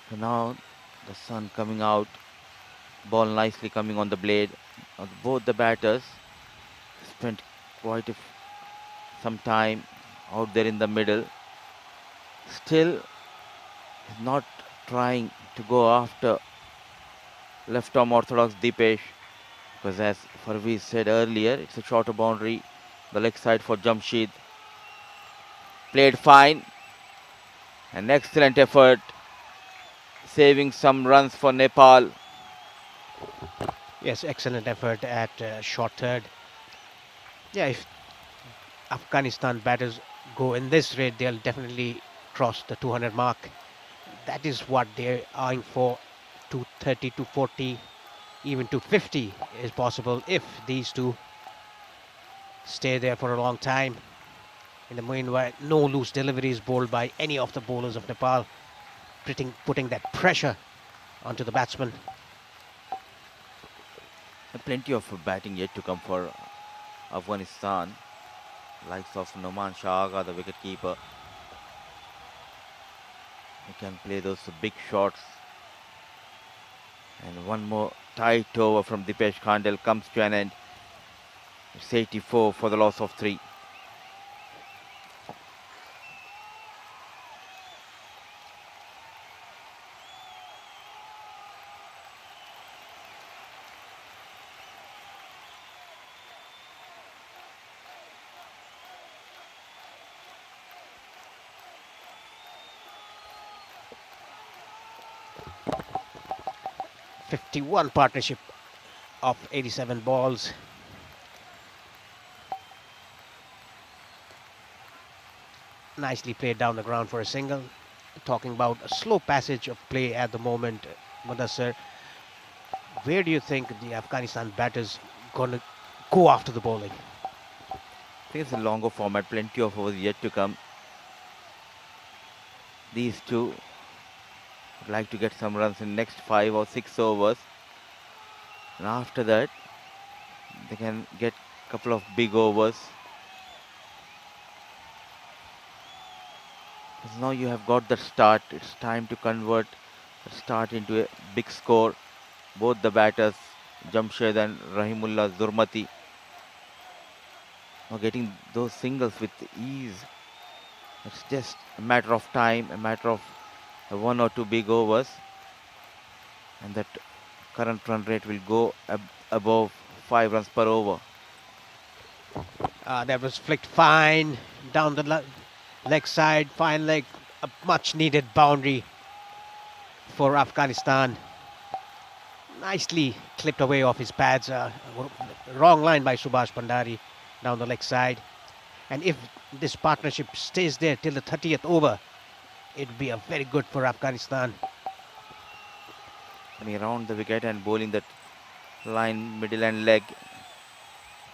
So now the sun coming out, ball nicely coming on the blade. Both the batters spent quite some time out there in the middle. Still not trying to go after left arm orthodox Dipesh, because as Farvi said earlier, it's a shorter boundary, the leg side for Jamshed. Played fine, an excellent effort, saving some runs for Nepal. Yes, excellent effort at short third. Yeah, if Afghanistan batters go in this rate, they'll definitely cross the 200 mark. That is what they're eyeing for. 230, 240, even 250 is possible if these two stay there for a long time. In the meanwhile, no loose deliveries bowled by any of the bowlers of Nepal, putting that pressure onto the batsman. And plenty of batting yet to come for Afghanistan. Likes of Noman Shah Agha, the wicketkeeper. He can play those big shots. And one more tight over from Dipesh Khandel comes to an end. It's 84 for the loss of 3. '51 partnership of 87 balls. Nicely played down the ground for a single. Talking about a slow passage of play at the moment, Mudassar, where do you think the Afghanistan batters gonna go after the bowling? I think it's a longer format, plenty of overs yet to come. These two would like to get some runs in next 5 or 6 overs. And after that, they can get a couple of big overs. Because now you have got the start. It's time to convert the start into a big score. Both the batters, Jamshed and Rahimullah Zurmati, are getting those singles with ease. It's just a matter of time, a matter of 1 or 2 big overs, and that current run rate will go above 5 runs per over. That was flicked fine down the leg side, fine leg, a much needed boundary for Afghanistan. Nicely clipped away off his pads. Wrong line by Subhash Bhandari down the leg side. And if this partnership stays there till the 30th over, it would be a very good for Afghanistan. Coming around the wicket and bowling that line, middle and leg.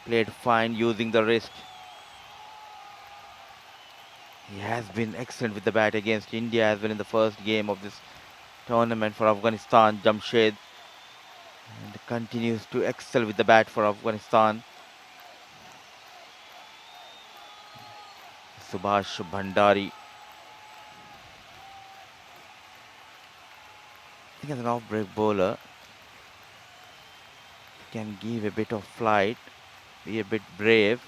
Played fine using the wrist. He has been excellent with the bat against India as well in the first game of this tournament for Afghanistan, Jamshed. And continues to excel with the bat for Afghanistan. Subhash Bhandari. I think as an off-break bowler, he can give a bit of flight, be a bit brave,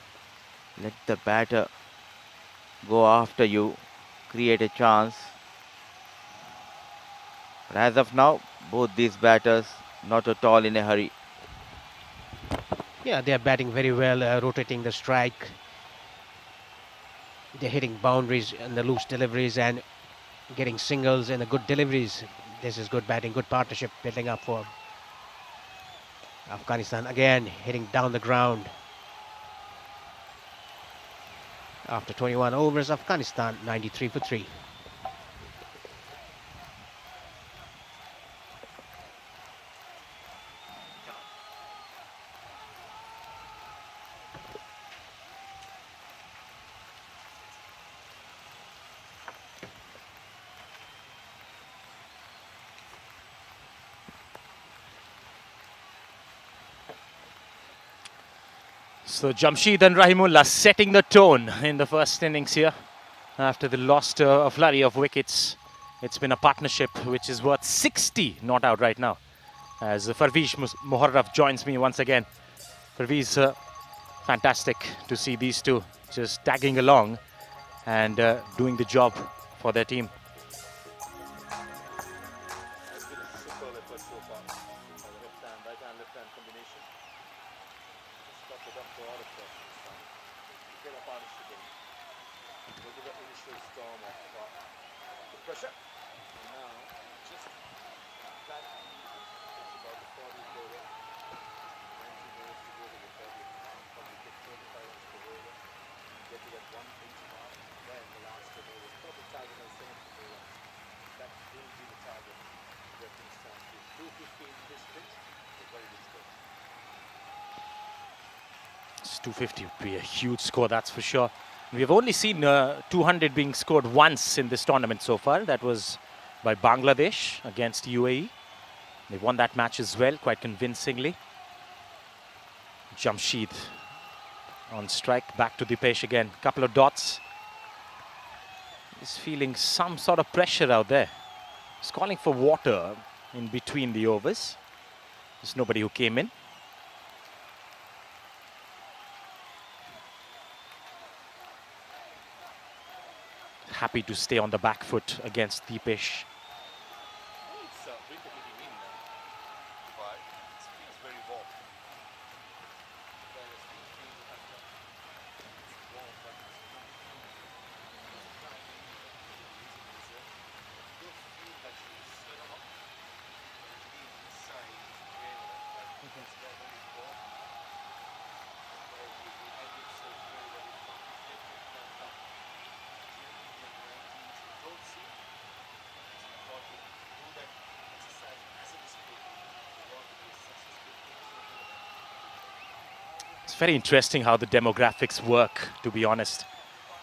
let the batter go after you, create a chance. But as of now, both these batters not at all in a hurry. Yeah, they are batting very well, rotating the strike. They're hitting boundaries and the loose deliveries and getting singles and the good deliveries. This is good batting, good partnership building up for Afghanistan again hitting down the ground. After 21 overs, Afghanistan 93 for 3. So Jamshid and Rahimullah setting the tone in the first innings here. After they lost a flurry of wickets, it's been a partnership which is worth 60 not out right now. As Parviz Moharraf joins me once again. Parviz, fantastic to see these two just tagging along and doing the job for their team. It's 250 would be a huge score, that's for sure. We have only seen 200 being scored once in this tournament so far. That was by Bangladesh against UAE. They won that match as well, quite convincingly. Jamshid on strike, back to Dipesh again. Couple of dots. He's feeling some sort of pressure out there. He's calling for water in between the overs. There's nobody who came in. Happy to stay on the back foot against Dipesh. It's very interesting how the demographics work, to be honest.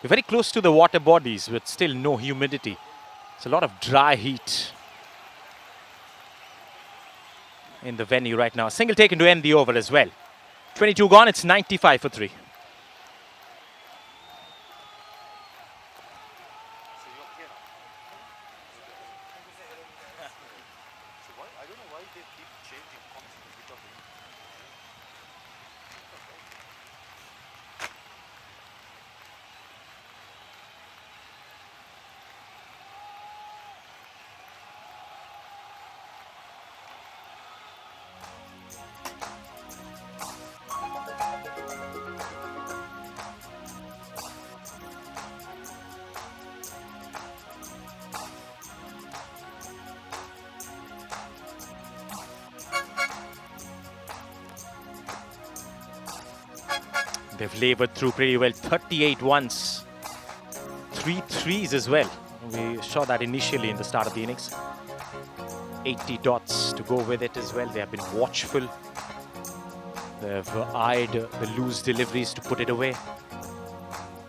We're very close to the water bodies with still no humidity. It's a lot of dry heat in the venue right now. Single taken to end the over as well. 22 gone, it's 95 for 3. They've laboured through pretty well. 38 ones, 3 threes as well. We saw that initially in the start of the innings. 80 dots to go with it as well. They have been watchful. They've eyed the loose deliveries to put it away.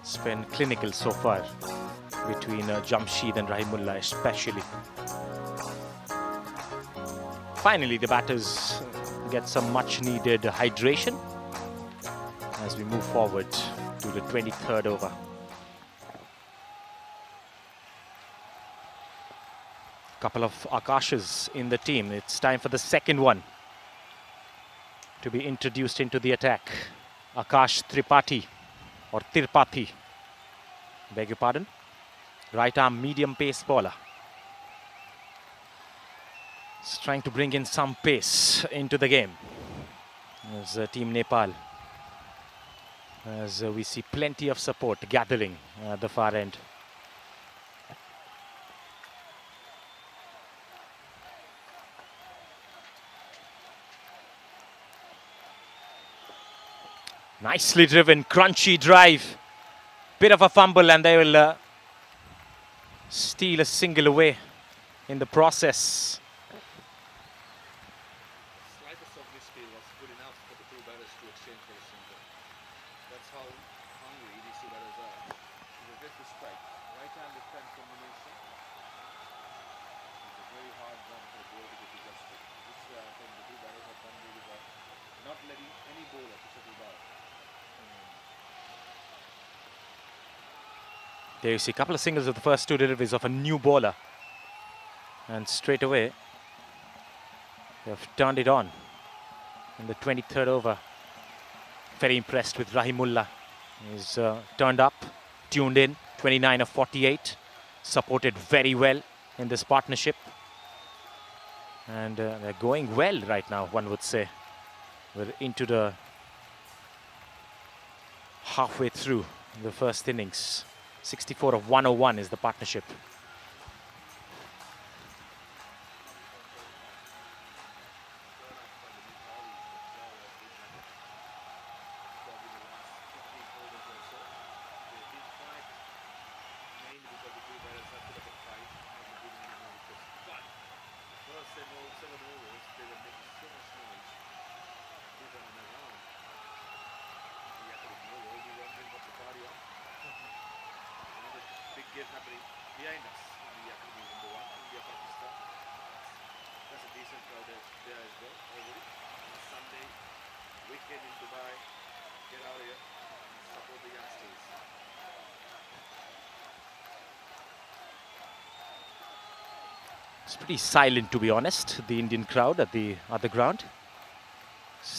It's been clinical so far between Jamshid and Rahimullah especially. Finally, the batters get some much needed hydration as we move forward to the 23rd over. Couple of Akashas in the team. It's time for the second one to be introduced into the attack. Akash Tripathi or Tirpathi, beg your pardon. Right arm medium pace bowler. He's trying to bring in some pace into the game. As Team Nepal, as we see plenty of support gathering at the far end. Nicely driven, crunchy drive. Bit of a fumble and they will steal a single away in the process. Slightest of misplay was good enough for the two batters to exchange for a single. That's how hungry these two batters are. It's a great to strike. Right hand, left hand combination. It's a very hard one for the bowler to get adjusted. This is where I think the two batters have done really well. Not letting any bowler to settle down. There you see a couple of singles of the first two deliveries of a new bowler. And straight away, they have turned it on in the 23rd over. Very impressed with Rahimullah. He's turned up, tuned in, 29 of 48. Supported very well in this partnership. And they're going well right now, one would say. We're into the halfway through the first innings. 64 of 101 is the partnership. Big game happening behind us in the academy number 1, India Pakistan. That's a decent crowd there as well already. On a Sunday weekend in Dubai, get out here and support the youngsters. It's pretty silent, to be honest, the Indian crowd at the other ground.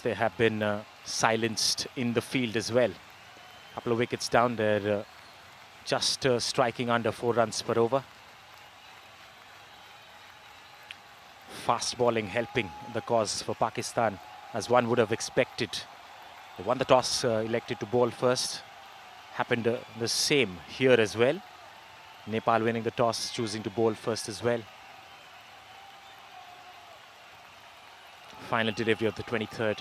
They have been silenced in the field as well. A couple of wickets down there. Just striking under 4 runs per over. Fast bowling helping the cause for Pakistan, as one would have expected. They won the toss, elected to bowl first. Happened the same here as well. Nepal winning the toss, choosing to bowl first as well. Final delivery of the 23rd.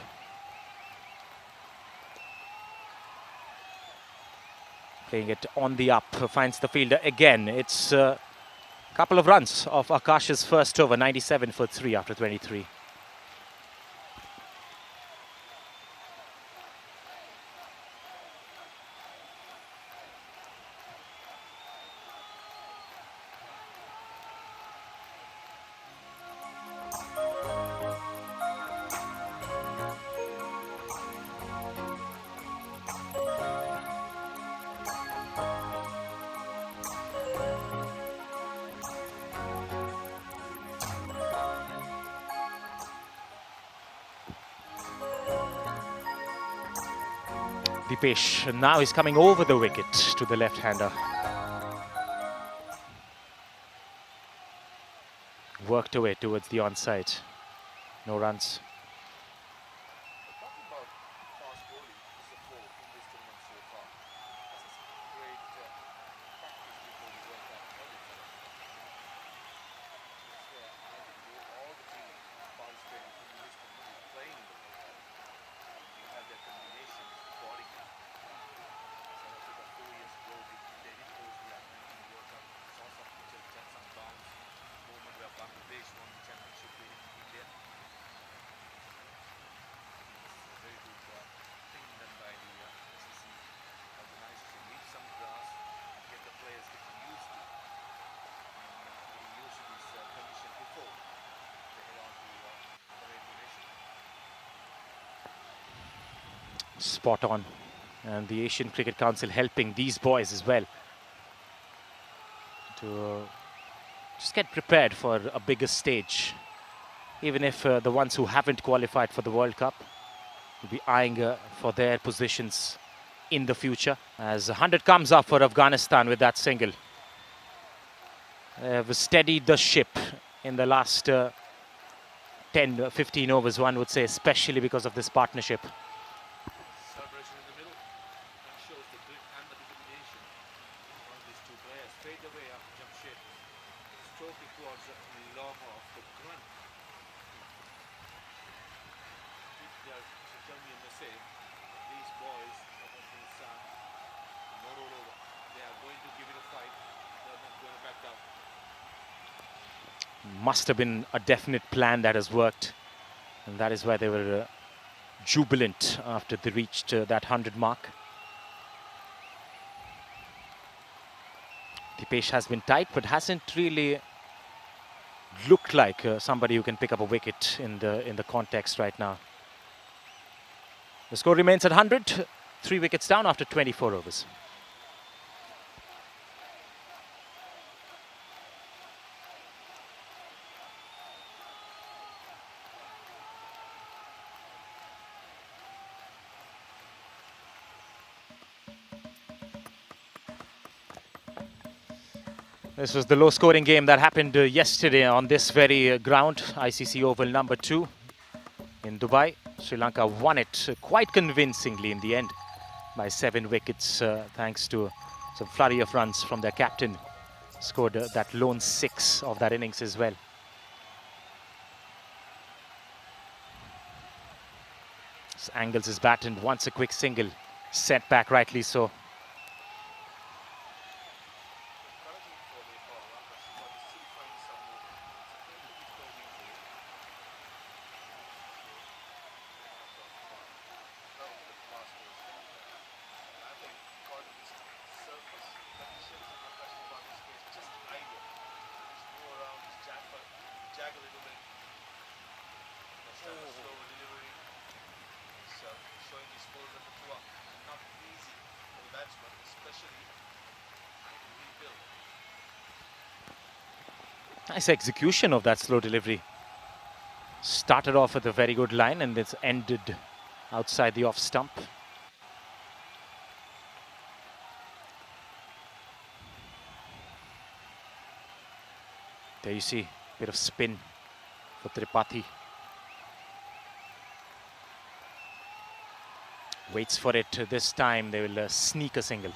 Playing it on the up, finds the fielder again. It's a couple of runs of Akash's first over, 97 for 3 after 23. Dipesh now is coming over the wicket to the left-hander. Worked away towards the onside. No runs. Talking about fast bowling, this is the 4th in this tournament so far. This is great practice before the World Cup qualifier. This is where I think all the teams participating in this tournament is playing in the World Cup. You have their combinations accordingly. South Africa 4 years ago, they did host the U19 World Cup. Saw some pictures, had some bounce moment where Bangladesh won the championship beating India. Very good thing done by the ACC. Organizers to leave some grass, get the players getting used to these conditions before they head on to the radio nation. Spot on. And the Asian Cricket Council helping these boys as well to just get prepared for a bigger stage. Even if the ones who haven't qualified for the World Cup will be eyeing for their positions in the future. As 100 comes up for Afghanistan with that single. They have steadied the ship in the last 10, 15 overs, one would say, especially because of this partnership. Celebration in the middle. That shows the grit and the determination from these two players. Straight away after jump ship, stroking towards the long off the grunt. Tell me a message. These boys of Afghanistan, no rollover. They are going to give it a fight. They are not going to back down. Must have been a definite plan that has worked, and that is why they were jubilant after they reached that 100 mark. The pace has been tight, but hasn't really looked like somebody who can pick up a wicket in the context right now. The score remains at 100, 3 wickets down after 24 overs. This was the low-scoring game that happened yesterday on this very ground, ICC Oval number 2 in Dubai. Sri Lanka won it quite convincingly in the end by 7 wickets, thanks to some flurry of runs from their captain. Scored that lone 6 of that innings as well. Angles his bat and once a quick single, set back rightly so. Nice execution of that slow delivery. Started off with a very good line and it's ended outside the off stump. There you see a bit of spin for Tripathi. Waits for it this time. They will sneak a single.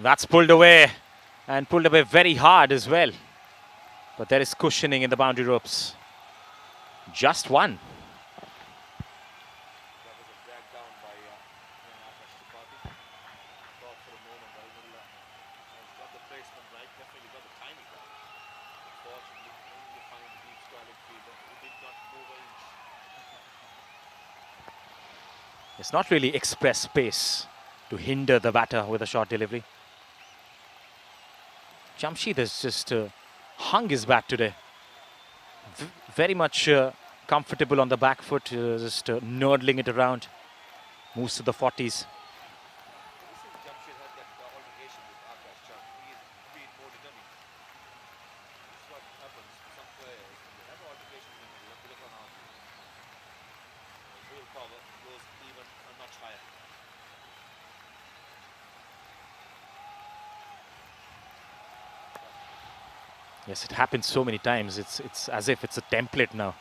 That's pulled away, and pulled away very hard as well. But there is cushioning in the boundary ropes. Just one. It's not really express pace to hinder the batter with a short delivery. Jamshid has just hung his bat today. Very much comfortable on the back foot, just nurdling it around. Moves to the 40s. Yes, it happens so many times. It's as if it's a template now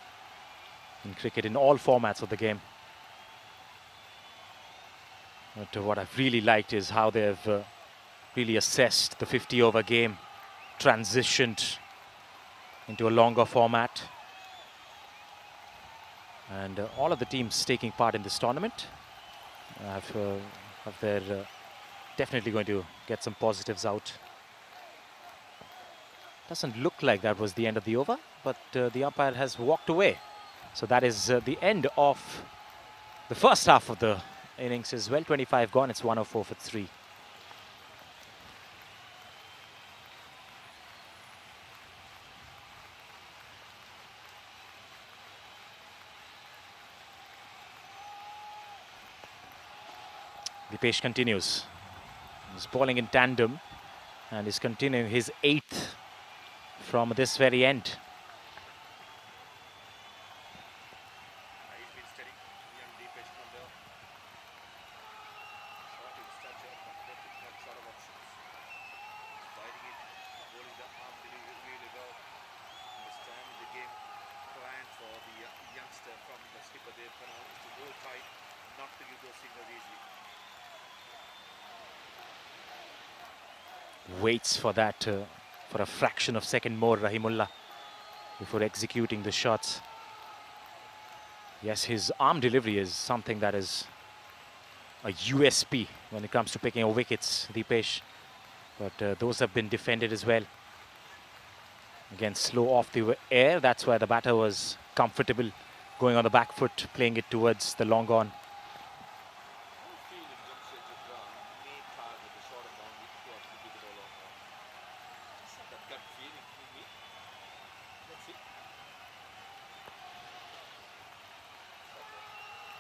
in cricket in all formats of the game. But what I've really liked is how they've really assessed the 50-over game, transitioned into a longer format. And all of the teams taking part in this tournament they're definitely going to get some positives out. Doesn't look like that was the end of the over, but the umpire has walked away. So that is the end of the first half of the innings as well. 25 gone, it's 104 for 3. Dipesh continues. He's bowling in tandem and is continuing his 8th from this very end. for their Kanal is to go tight, not to give those signals easily. Waits for that for a fraction of second more, Rahimullah, before executing the shots. Yes, his arm delivery is something that is a USP when it comes to picking up wickets, Deepesh. But those have been defended as well. Again, slow off the air. That's why the batter was comfortable going on the back foot, playing it towards the long on.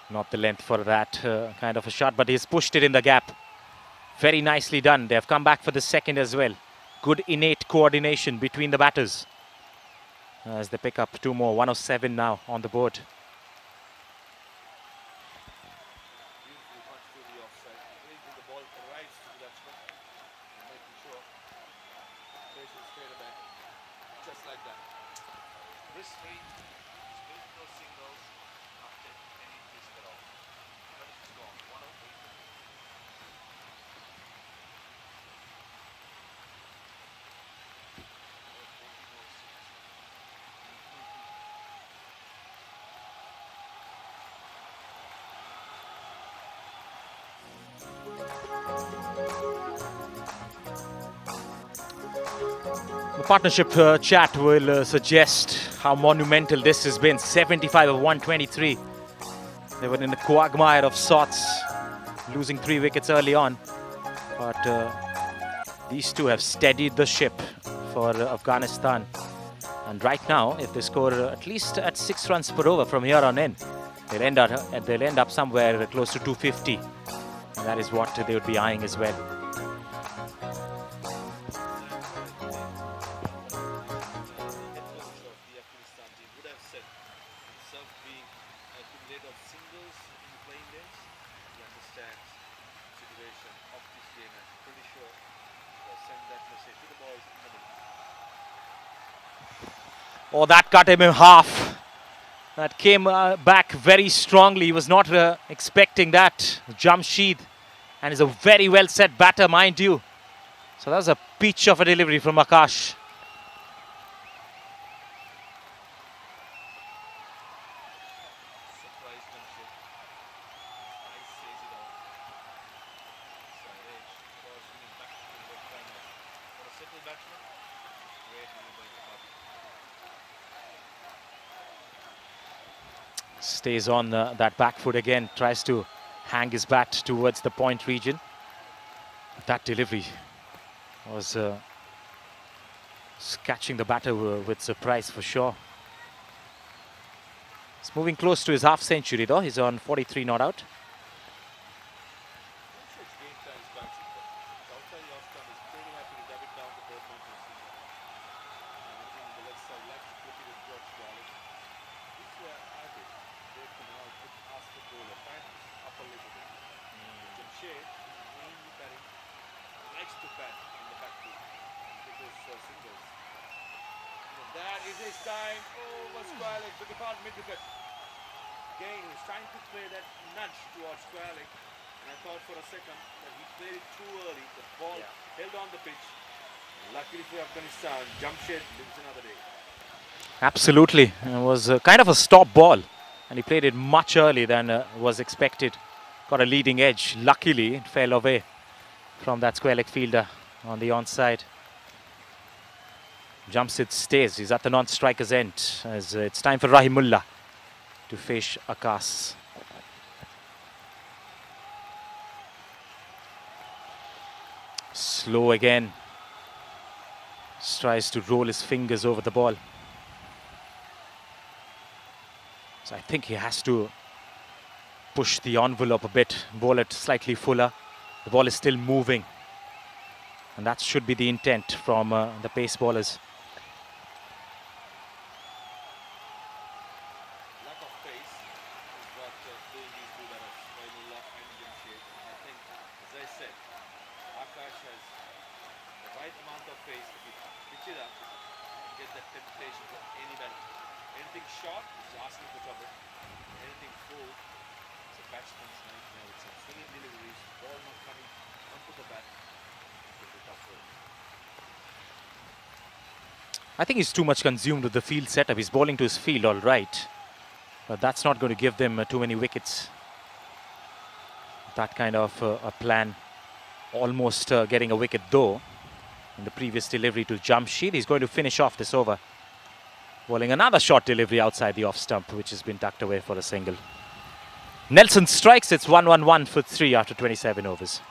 Not the length for that kind of a shot, but he's pushed it in the gap. Very nicely done. They have come back for the second as well. Good innate coordination between the batters as they pick up two more. 107 now on the board. The partnership chat will suggest how monumental this has been. 75 of 123. They were in the quagmire of sorts, losing 3 wickets early on. But these two have steadied the ship for Afghanistan. And right now, if they score at least at 6 runs per over from here on in, they'll end up somewhere close to 250. And that is what they would be eyeing as well. Oh, that cut him in half. That came back very strongly. He was not expecting that. Jamshed, and is a very well set batter, mind you. So that was a peach of a delivery from Akash. Stays on that back foot again, tries to hang his bat towards the point region. That delivery was catching the batter with surprise for sure. He's moving close to his half century though. He's on 43 not out. That is his time. Oh, square leg, took it hard mid wicket. Again, he was trying to play that nudge towards square leg. And I thought for a second that he played it too early. The ball held on the pitch. Luckily for Afghanistan, Jamshed lives another day. Absolutely. It was kind of a stop ball. And he played it much earlier than was expected. Got a leading edge. Luckily, it fell away from that square leg fielder on the onside. Jamshed stays. He's at the non-striker's end as it's time for Rahimullah to face Akash. Slow again. Tries to roll his fingers over the ball. So I think he has to push the envelope a bit, bowl it slightly fuller. The ball is still moving. And that should be the intent from the pace bowlers. Lack of pace is what doing these two batters, Rahimullah and Jamshed. I think, as I said, Akash has the right amount of pace to pitch it up and get that temptation for any batter. Anything short is asking for trouble. Anything before, it's a batsman's nightmare. It's a swinging deliveries, ball not coming onto the bat. It's a tough one. I think he's too much consumed with the field setup. He's bowling to his field, all right. But that's not going to give them too many wickets. That kind of a plan. Almost getting a wicket though. In the previous delivery to Jamshid. He's going to finish off this over. Bowling another short delivery outside the off stump, which has been tucked away for a single. Nelson strikes. It's 1-1-1 for 3 after 27 overs.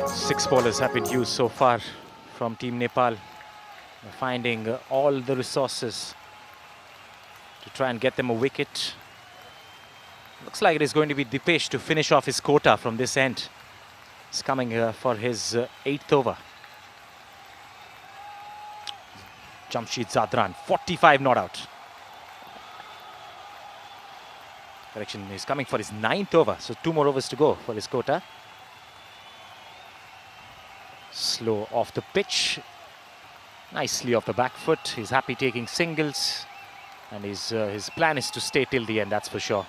Six bowlers have been used so far from Team Nepal. They're finding all the resources to try and get them a wicket. Looks like it is going to be Dipesh to finish off his quota from this end. He's coming for his 8th over. Jamshid Zadran, 45 not out. Correction, he's coming for his 9th over, so 2 more overs to go for his quota. Slow off the pitch, nicely off the back foot. He's happy taking singles, and his plan is to stay till the end, that's for sure.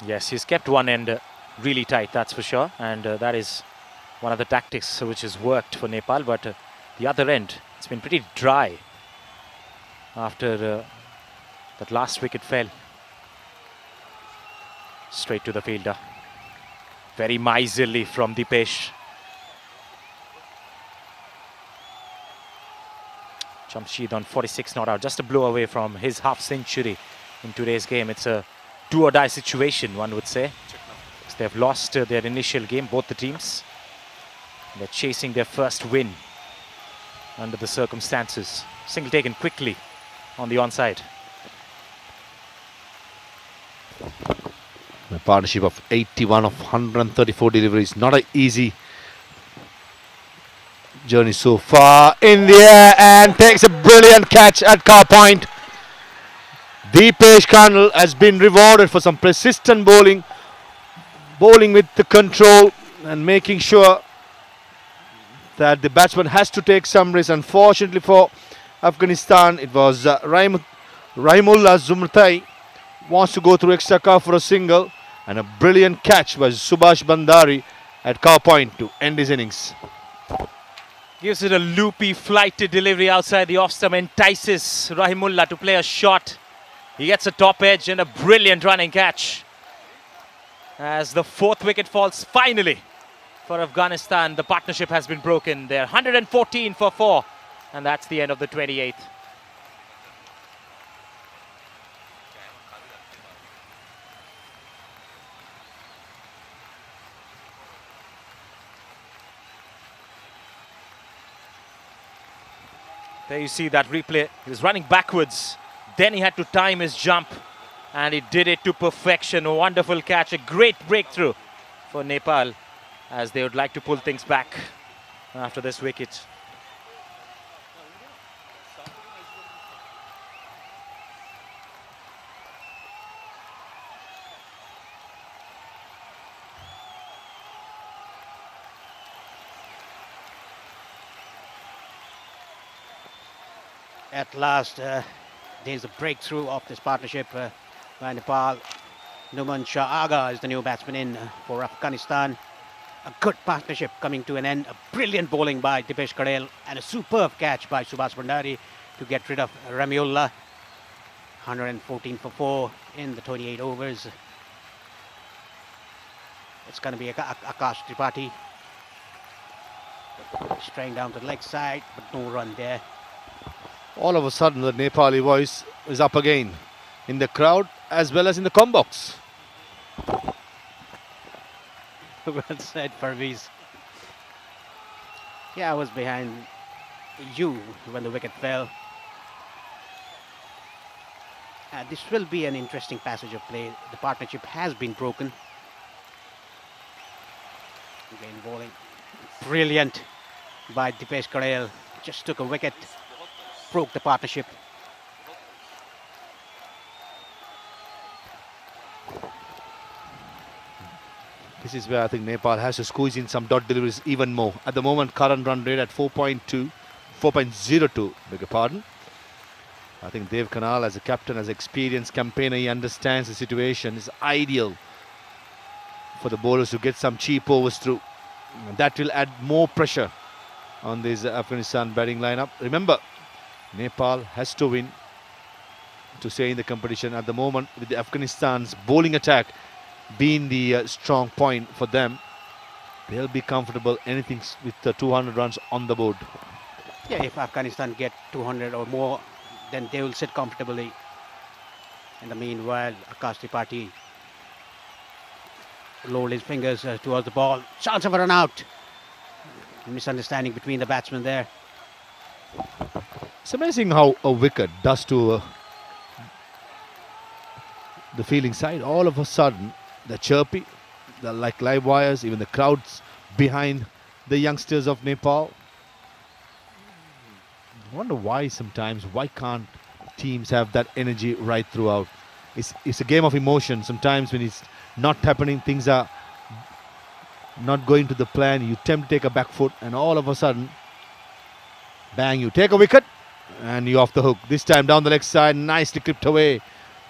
Yes, he's kept one end really tight, that's for sure, and that is one of the tactics which has worked for Nepal, but the other end, it's been pretty dry after that last wicket fell. Straight to the fielder. Very miserly from Dipesh. Jamshid on 46 not out, just a blow away from his half century in today's game. It's a do or die situation, one would say. They have lost their initial game, both the teams. They're chasing their first win under the circumstances. Single taken quickly on the onside. A partnership of 81 of 134 deliveries. Not an easy journey so far. In the air and takes a brilliant catch at car point. Dipesh Khanal has been rewarded for some persistent bowling. Bowling with the control and making sure that the batsman has to take some risk. Unfortunately for Afghanistan, it was Rahimullah Zumrtai wants to go through extra cover for a single, and a brilliant catch was Subhash Bandari at cover point to end his innings. Gives it a loopy flighted delivery outside the off stump, entices Rahimullah to play a shot. He gets a top edge and a brilliant running catch. As the 4th wicket falls finally for Afghanistan, the partnership has been broken. They're 114 for 4, and that's the end of the 28th. There you see that replay. He was running backwards. Then he had to time his jump. And he did it to perfection. A wonderful catch. A great breakthrough for Nepal, as they would like to pull things back after this wicket. At last, there's a breakthrough of this partnership by Nepal. Numan Shah Aga is the new batsman in for Afghanistan. A good partnership coming to an end. A brilliant bowling by Dipesh Karel and a superb catch by Subhash Bhandari to get rid of Ramiullah. 114 for 4 in the 28 overs. It's going to be Akash Tripathi. Straying down to the leg side, but no run there. All of a sudden, the Nepali voice is up again in the crowd as well as in the com box. Well said, Parviz. Yeah, I was behind you when the wicket fell. This will be an interesting passage of play. The partnership has been broken. Again, bowling. Brilliant by Dipesh Karel. Just took a wicket. Broke the partnership. This is where I think Nepal has to squeeze in some dot deliveries even more. At the moment, current run rate at 4.02, 4.02, beg your pardon. I think Dev Kanal, as a captain, as an experienced campaigner, he understands the situation. It's ideal for the bowlers to get some cheap overs through. And that will add more pressure on this Afghanistan batting lineup. Remember, Nepal has to win to stay in the competition. At the moment, with the Afghanistan's bowling attack being the strong point for them, they'll be comfortable anything with the 200 runs on the board. Yeah, if Afghanistan get 200 or more, then they will sit comfortably. In the meanwhile, Akash Tripathi lowered his fingers towards the ball. Chance of a run out. Misunderstanding between the batsmen there. It's amazing how a wicket does to the fielding side. All of a sudden, they're chirpy, they're like live wires, even the crowds behind the youngsters of Nepal. I wonder why sometimes, why can't teams have that energy right throughout? It's a game of emotion. Sometimes when it's not happening, things are not going to the plan, you attempt to take a back foot and all of a sudden, bang, you take a wicket and you're off the hook. This time down the leg side, nicely clipped away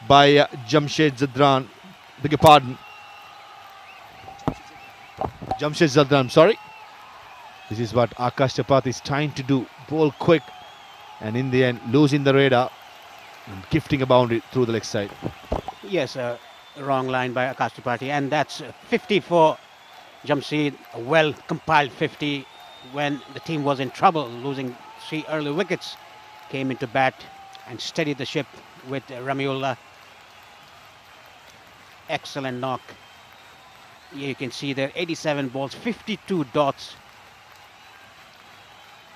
by Jamshed Zadran. Beg your pardon. Jamshed Zadran, sorry. This is what Akash Tripathi is trying to do. Bowl quick and in the end losing the radar and gifting a boundary through the leg side. Yes, wrong line by Akash Tripathi, and that's 50 for Jamshed. A well compiled 50 when the team was in trouble, losing 3 early wickets. Came into bat and steadied the ship with Ramiullah. Excellent knock. Here you can see there 87 balls, 52 dots.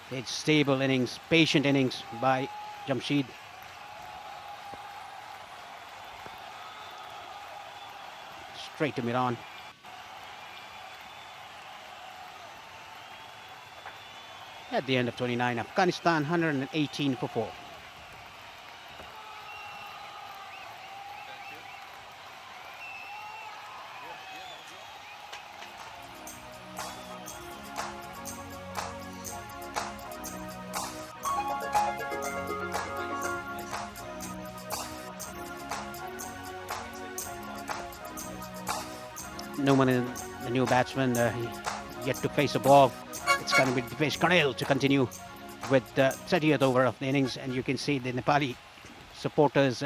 It's stable innings, patient innings by Jamshed. Straight to Miran. At the end of 29, Afghanistan 118 for 4. Numan is the new batsman, yet to face a ball. It's going to be Dipesh Karel to continue with the 30th over of the innings, and you can see the Nepali supporters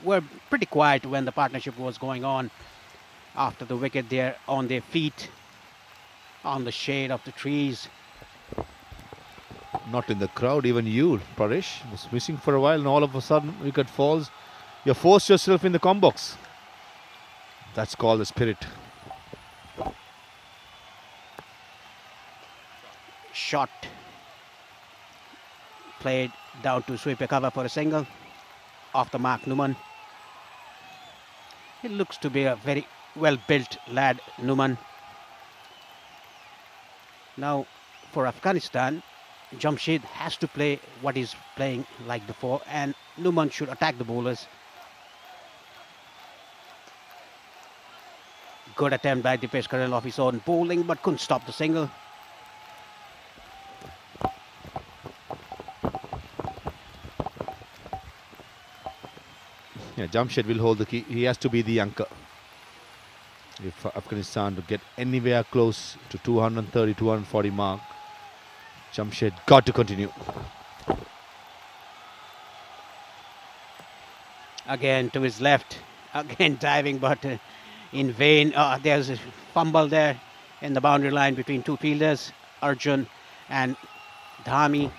were pretty quiet when the partnership was going on. After the wicket, they're on their feet, on the shade of the trees. Not in the crowd, even you, Paresh, was missing for a while and all of a sudden wicket falls. You force yourself in the com box. That's called the spirit. Shot played down to sweeper cover for a single. Off the mark, Numan. He looks to be a very well-built lad, Numan. Now, for Afghanistan, Jamshid has to play what he's playing like before, and Numan should attack the bowlers. Good attempt by Dipesh Karel off his own bowling, but couldn't stop the single. Yeah, Jamshed will hold the key. He has to be the anchor. If Afghanistan to get anywhere close to 230, 240 mark, Jamshed got to continue. Again to his left, again diving, but in vain. There's a fumble there in the boundary line between two fielders, Arjun and Dhami.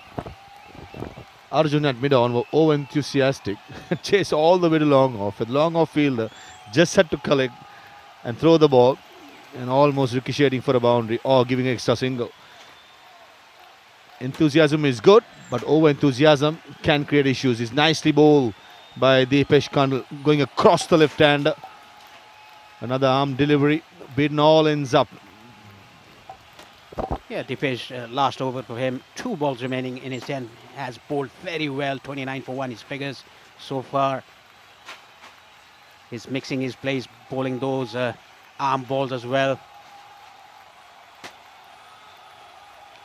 Arjun at mid-on were over-enthusiastic. Chase all the way to long off. A long off fielder just had to collect and throw the ball and almost ricocheting for a boundary or giving an extra single. Enthusiasm is good, but over-enthusiasm can create issues. It's nicely bowled by Dipesh Karel going across the left-hander. Another arm delivery. Beaten all ends up. Yeah, Dipesh, last over for him. 2 balls remaining in his hand. Has bowled very well. 29 for 1 his figures so far. He's mixing his plays, bowling those arm balls as well.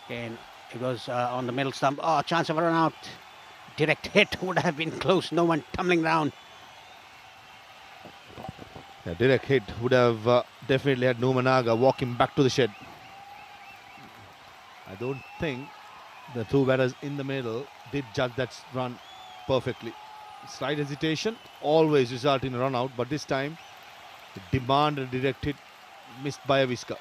Again, it was on the middle stump. Oh, chance of a run out. Direct hit would have been close. No one tumbling down. Yeah, direct hit would have definitely had Numanaga walking back to the shed. I don't think the 2 batters in the middle did judge that run perfectly. Slight hesitation always result in a run out, but this time the demand a direct hit missed by a whisker.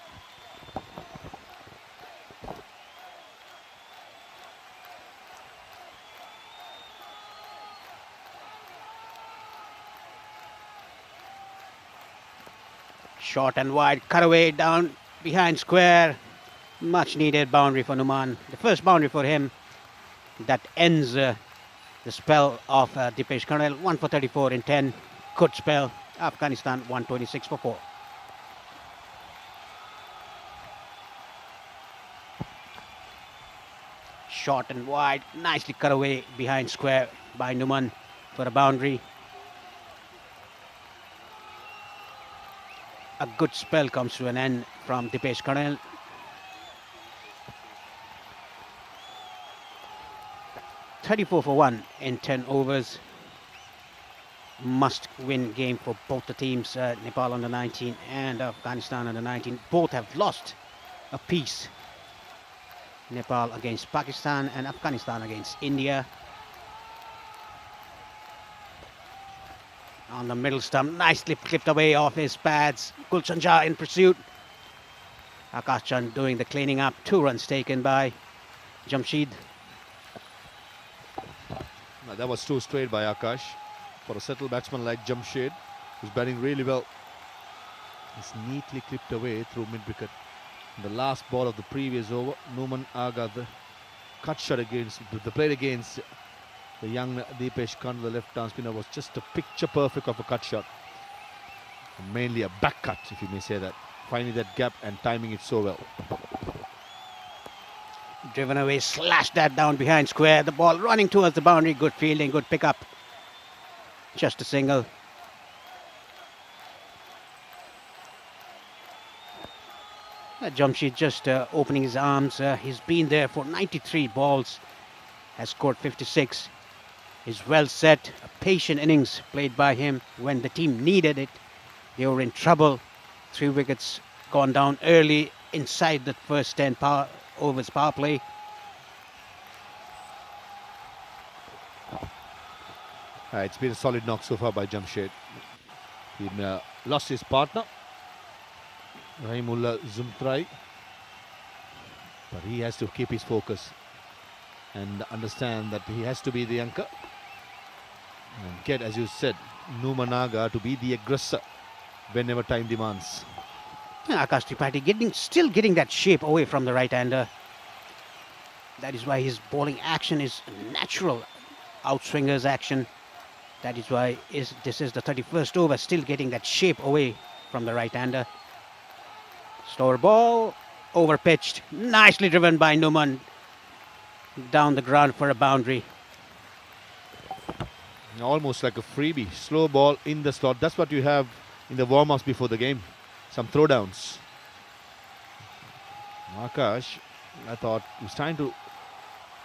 Short and wide, cut away down behind square. Much needed boundary for Numan. The first boundary for him that ends the spell of Dipesh Karel. 1 for 34 in 10. Good spell. Afghanistan 126 for 4. Short and wide, nicely cut away behind square by Numan for a boundary. A good spell comes to an end from Dipesh Karel. .34 for 1 in 10 overs. Must-win game for both the teams, Nepal under 19 and Afghanistan under 19. Both have lost a piece. Nepal against Pakistan and Afghanistan against India. On the middle stump, nicely clipped away off his pads. Gulshan Jha in pursuit. Akash Chand doing the cleaning up. 2 runs taken by Jamshid. Now, that was too straight by Akash for a settled batsman like Jamshed, who's batting really well. It's neatly clipped away through mid-wicket. The last ball of the previous over, Numan Aga, the cut shot against, the play against the young Dipesh Karel, the left-arm spinner, was just a picture perfect of a cut shot. And mainly a back cut, if you may say that. Finding that gap and timing it so well. Driven away, slashed that down behind square. The ball running towards the boundary. Good fielding, good pickup. Just a single. Jamshid just opening his arms. He's been there for 93 balls. Has scored 56. He's well set. A patient innings played by him when the team needed it. They were in trouble. 3 wickets gone down early inside the first 10 overs power play. It's been a solid knock so far by Jamshed. He lost his partner, Rahimullah Zumtrai, but he has to keep his focus and understand that he has to be the anchor and get, as you said, Numanaga to be the aggressor whenever time demands. Akash Tripathi still getting that shape away from the right-hander. That is why his bowling action is natural outswingers action. That is why this is the 31st over, still getting that shape away from the right-hander. Slower ball, over pitched, nicely driven by Numan down the ground for a boundary. Almost like a freebie. Slow ball in the slot. That's what you have in the warm-ups before the game. Some throwdowns. Akash, I thought, was trying to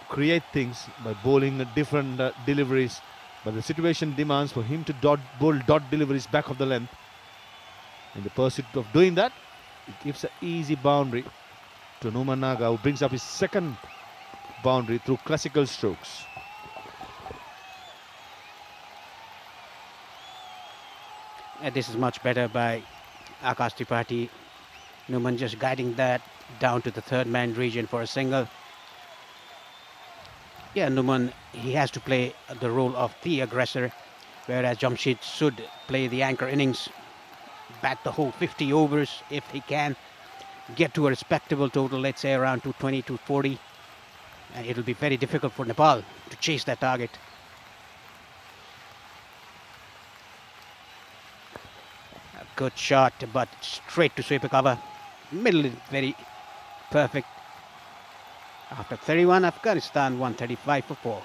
create things by bowling different deliveries, but the situation demands for him to bowl dot deliveries back of the length. In the pursuit of doing that, it gives an easy boundary to Numan Naga, who brings up his second boundary through classical strokes. This is much better by Akash Tripathi. Numan just guiding that down to the third man region for a single. Yeah, Numan, he has to play the role of the aggressor, whereas Jamshid should play the anchor innings, bat the whole 50 overs if he can, get to a respectable total, let's say around 220, 240. And it'll be very difficult for Nepal to chase that target. A good shot, but straight to sweeper cover. Middle is very perfect. After 31, Afghanistan 135 for 4.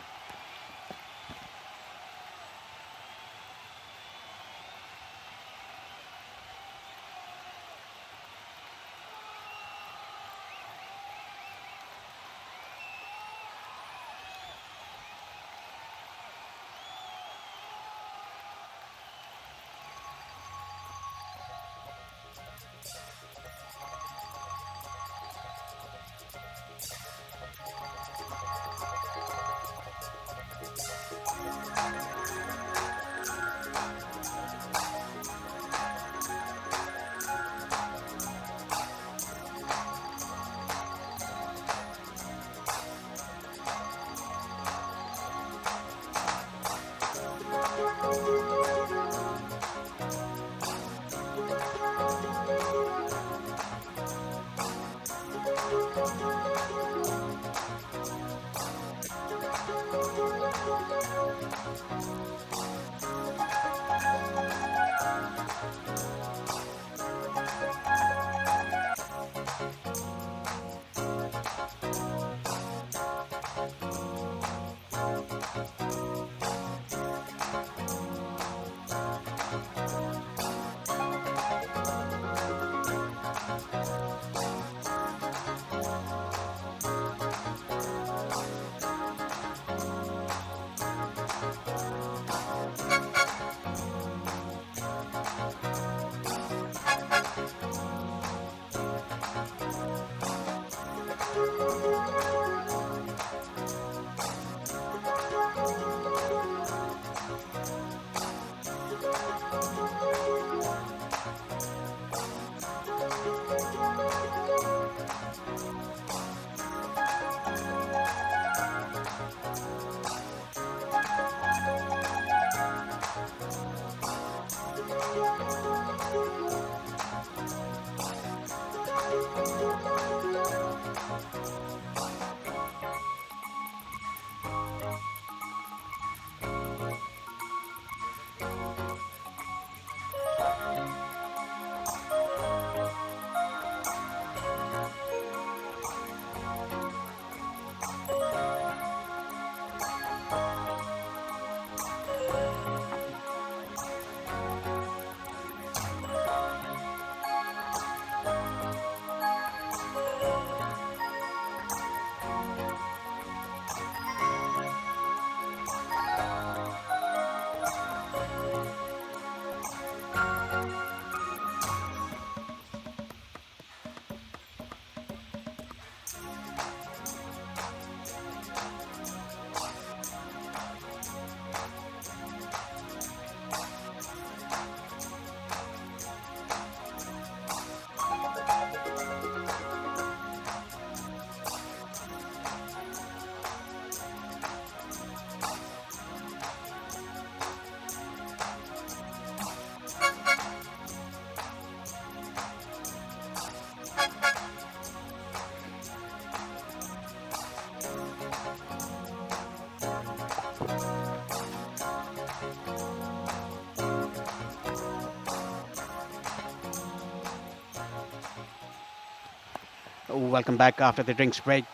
Welcome back after the drinks break.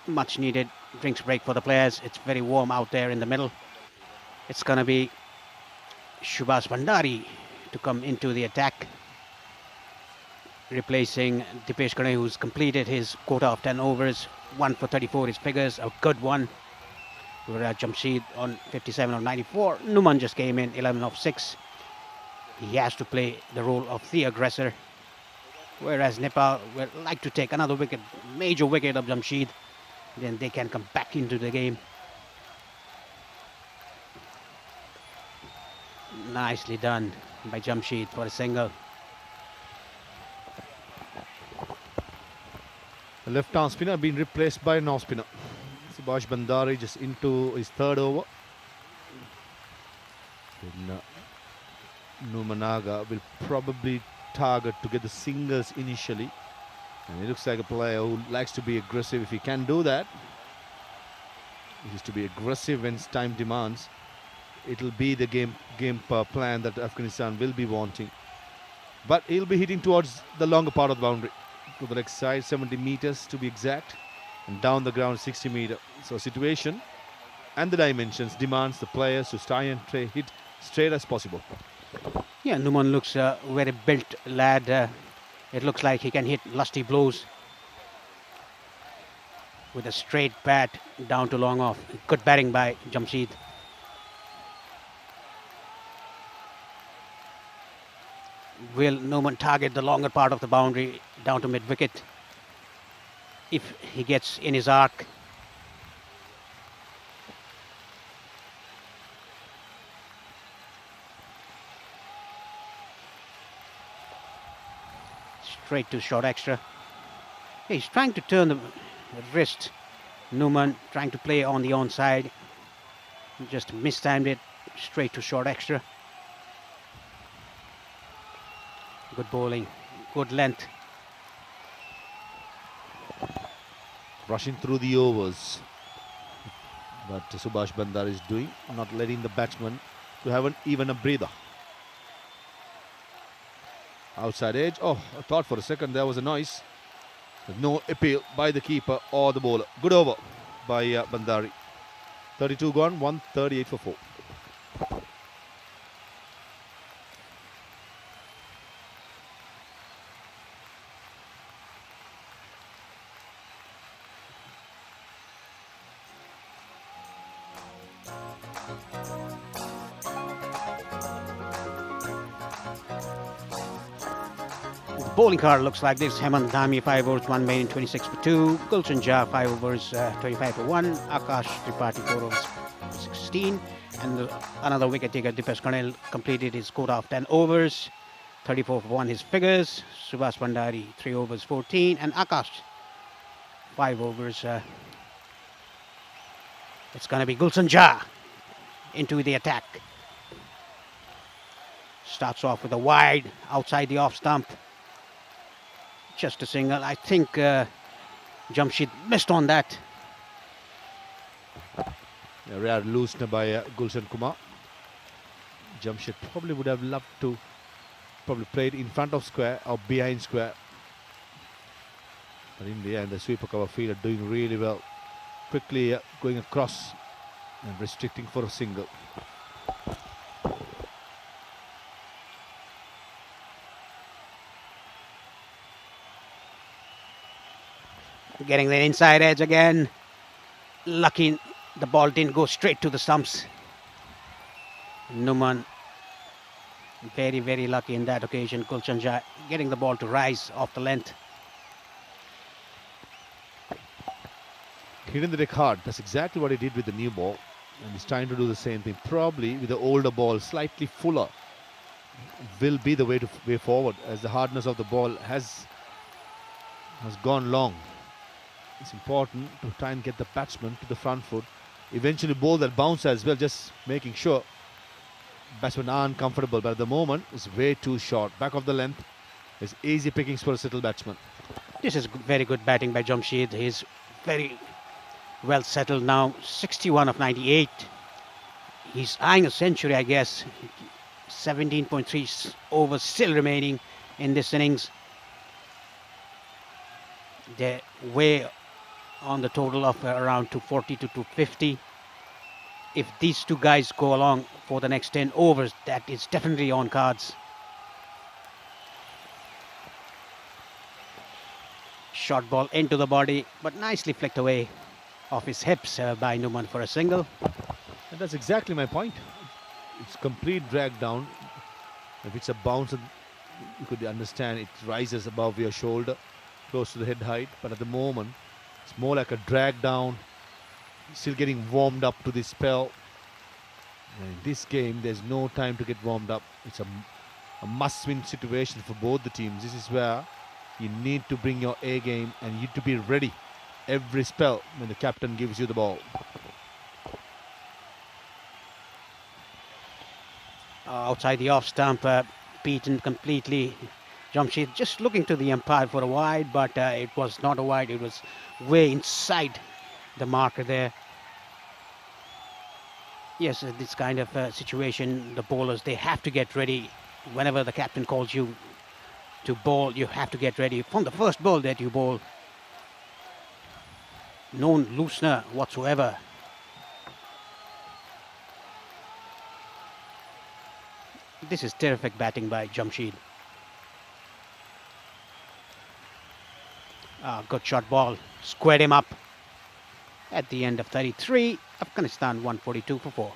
Much needed drinks break for the players. It's very warm out there in the middle. It's going to be Subhash Bhandari to come into the attack, replacing Dipesh Karne, who's completed his quota of 10 overs. 1 for 34 his figures, a good one. Whereas Jamshid on 57 of 94. Numan just came in 11 of 6. He has to play the role of the aggressor, whereas Nepal will like to take another wicket, major wicket of Jamshid. Then they can come back into the game. Nicely done by Jamshid for a single. The left-arm spinner being replaced by an off-spinner. Subhash Bhandari just into his third over. Then, Numanaga will probably target to get the singles initially. And he looks like a player who likes to be aggressive. If he can do that, he is to be aggressive when time demands. It'll be the game plan that Afghanistan will be wanting. But he'll be hitting towards the longer part of the boundary. To the next side, 70 meters to be exact. And down the ground, 60 meters. So situation and the dimensions demands the players to try and hit straight as possible. Yeah, Numan looks a very built lad. It looks like he can hit lusty blows with a straight bat down to long off. Good batting by Jamshid. Will Numan target the longer part of the boundary down to mid-wicket? If he gets in his arc, straight to short extra. He's trying to turn the wrist. Numan trying to play on the onside. Just mistimed it. Straight to short extra. Good bowling. Good length. Rushing through the overs. But Subhash Bhandari is doing, not letting the batsman to have even a breather. Outside edge. Oh, I thought for a second there was a noise. There's no appeal by the keeper or the bowler. Good over by Bhandari. 32 gone, 138 for 4. Bowling card looks like this. Hemant Dhami 5 overs 1 made in 26 for 2. Gulshan Jha 5 overs 25 for 1. Akash Tripathi 4 overs 16. And another wicket taker Dipesh Karne completed his quota of 10 overs. 34 for 1 his figures. Subhash Bhandari 3 overs 14. And Akash 5 overs. It's going to be Gulshan Jha into the attack. Starts off with a wide outside the off stump. Just a single. I think Jamshid missed on that. A rare loosener by Gulshan Kumar. Jamshid probably would have loved to play it in front of square or behind square. But in the end, the sweeper cover fielder doing really well. Quickly going across and restricting for a single. Getting the inside edge again. Lucky the ball didn't go straight to the stumps. Numan very, very lucky in that occasion. Gulshan Jha getting the ball to rise off the length. Hitting the deck hard. That's exactly what he did with the new ball. And he's trying to do the same thing. Probably with the older ball, slightly fuller, will be the way forward, as the hardness of the ball has gone long. It's important to try and get the batsman to the front foot. Eventually bowl that bounce as well, just making sure batsmen are uncomfortable. But at the moment, it's way too short. Back of the length is easy pickings for a settled batsman. This is very good batting by Jamshid. He's very well settled now. 61 of 98. He's eyeing a century, I guess. 17.3 overs still remaining in this innings. They're way on the total of around 240 to 250. If these two guys go along for the next 10 overs, that is definitely on cards. Short ball into the body, but nicely flicked away off his hips by Numan for a single. And that's exactly my point. It's complete drag down. If it's a bounce, you could understand it rises above your shoulder, close to the head height. But at the moment, it's more like a drag down. Still getting warmed up to this spell. And in this game, there's no time to get warmed up. It's a must-win situation for both the teams. This is where you need to bring your A game and you need to be ready every spell when the captain gives you the ball. Outside the off stump, beaten completely. Jamshid just looking to the umpire for a wide, but it was not a wide. It was way inside the marker there. Yes, this kind of situation, the bowlers, they have to get ready. Whenever the captain calls you to bowl, you have to get ready. From the first ball that you bowl, no loosener whatsoever. This is terrific batting by Jamshid. Good shot ball, squared him up. At the end of 33, Afghanistan 142 for 4.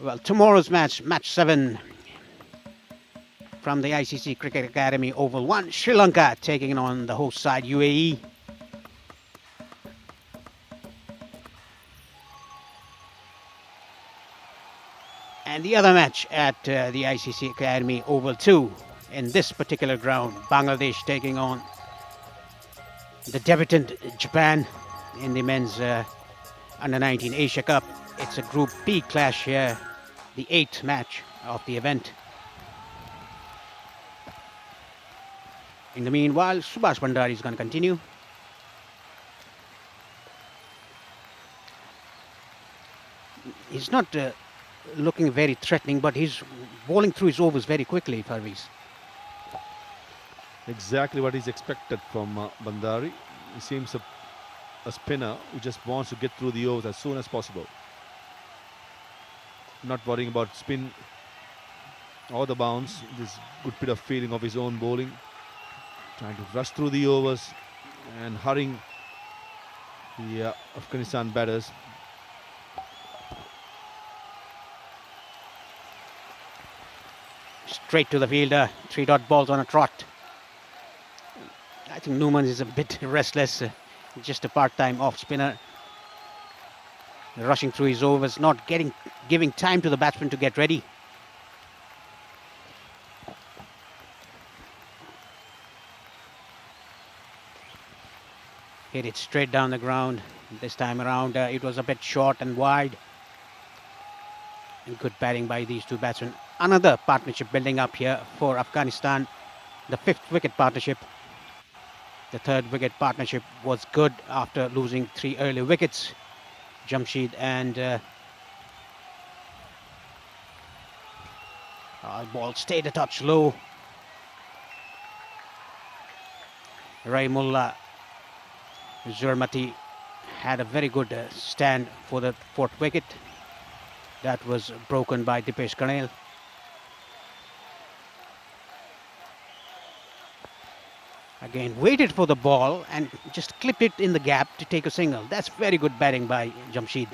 Well, tomorrow's match, match 7 from the ICC Cricket Academy Oval 1, Sri Lanka taking on the host side UAE. And the other match at the ICC Academy Oval 2 in this particular ground, Bangladesh taking on the debutant Japan in the men's Under-19 Asia Cup. It's a Group B clash here, the 8th match of the event. In the meanwhile, Subhash Bhandari is going to continue. He's not looking very threatening, but he's bowling through his overs very quickly, Parviz. Exactly what is expected from Bhandari. He seems a spinner who just wants to get through the overs as soon as possible. Not worrying about spin or the bounce. This good bit of feeling of his own bowling. Trying to rush through the overs and hurrying the Afghanistan batters. Straight to the fielder, 3-dot balls on a trot. I think Numan is a bit restless, just a part-time off-spinner. Rushing through his overs, not giving time to the batsman to get ready. Hit it straight down the ground. This time around, it was a bit short and wide. And good batting by these two batsmen. Another partnership building up here for Afghanistan. The 5th wicket partnership. The 3rd wicket partnership was good after losing 3 early wickets. Jamshid and ball stayed a touch low. Rahimullah Zurmati had a very good stand for the 4th wicket. That was broken by Dipesh Karnel. Again, waited for the ball and just clipped it in the gap to take a single. That's very good batting by Jamshid.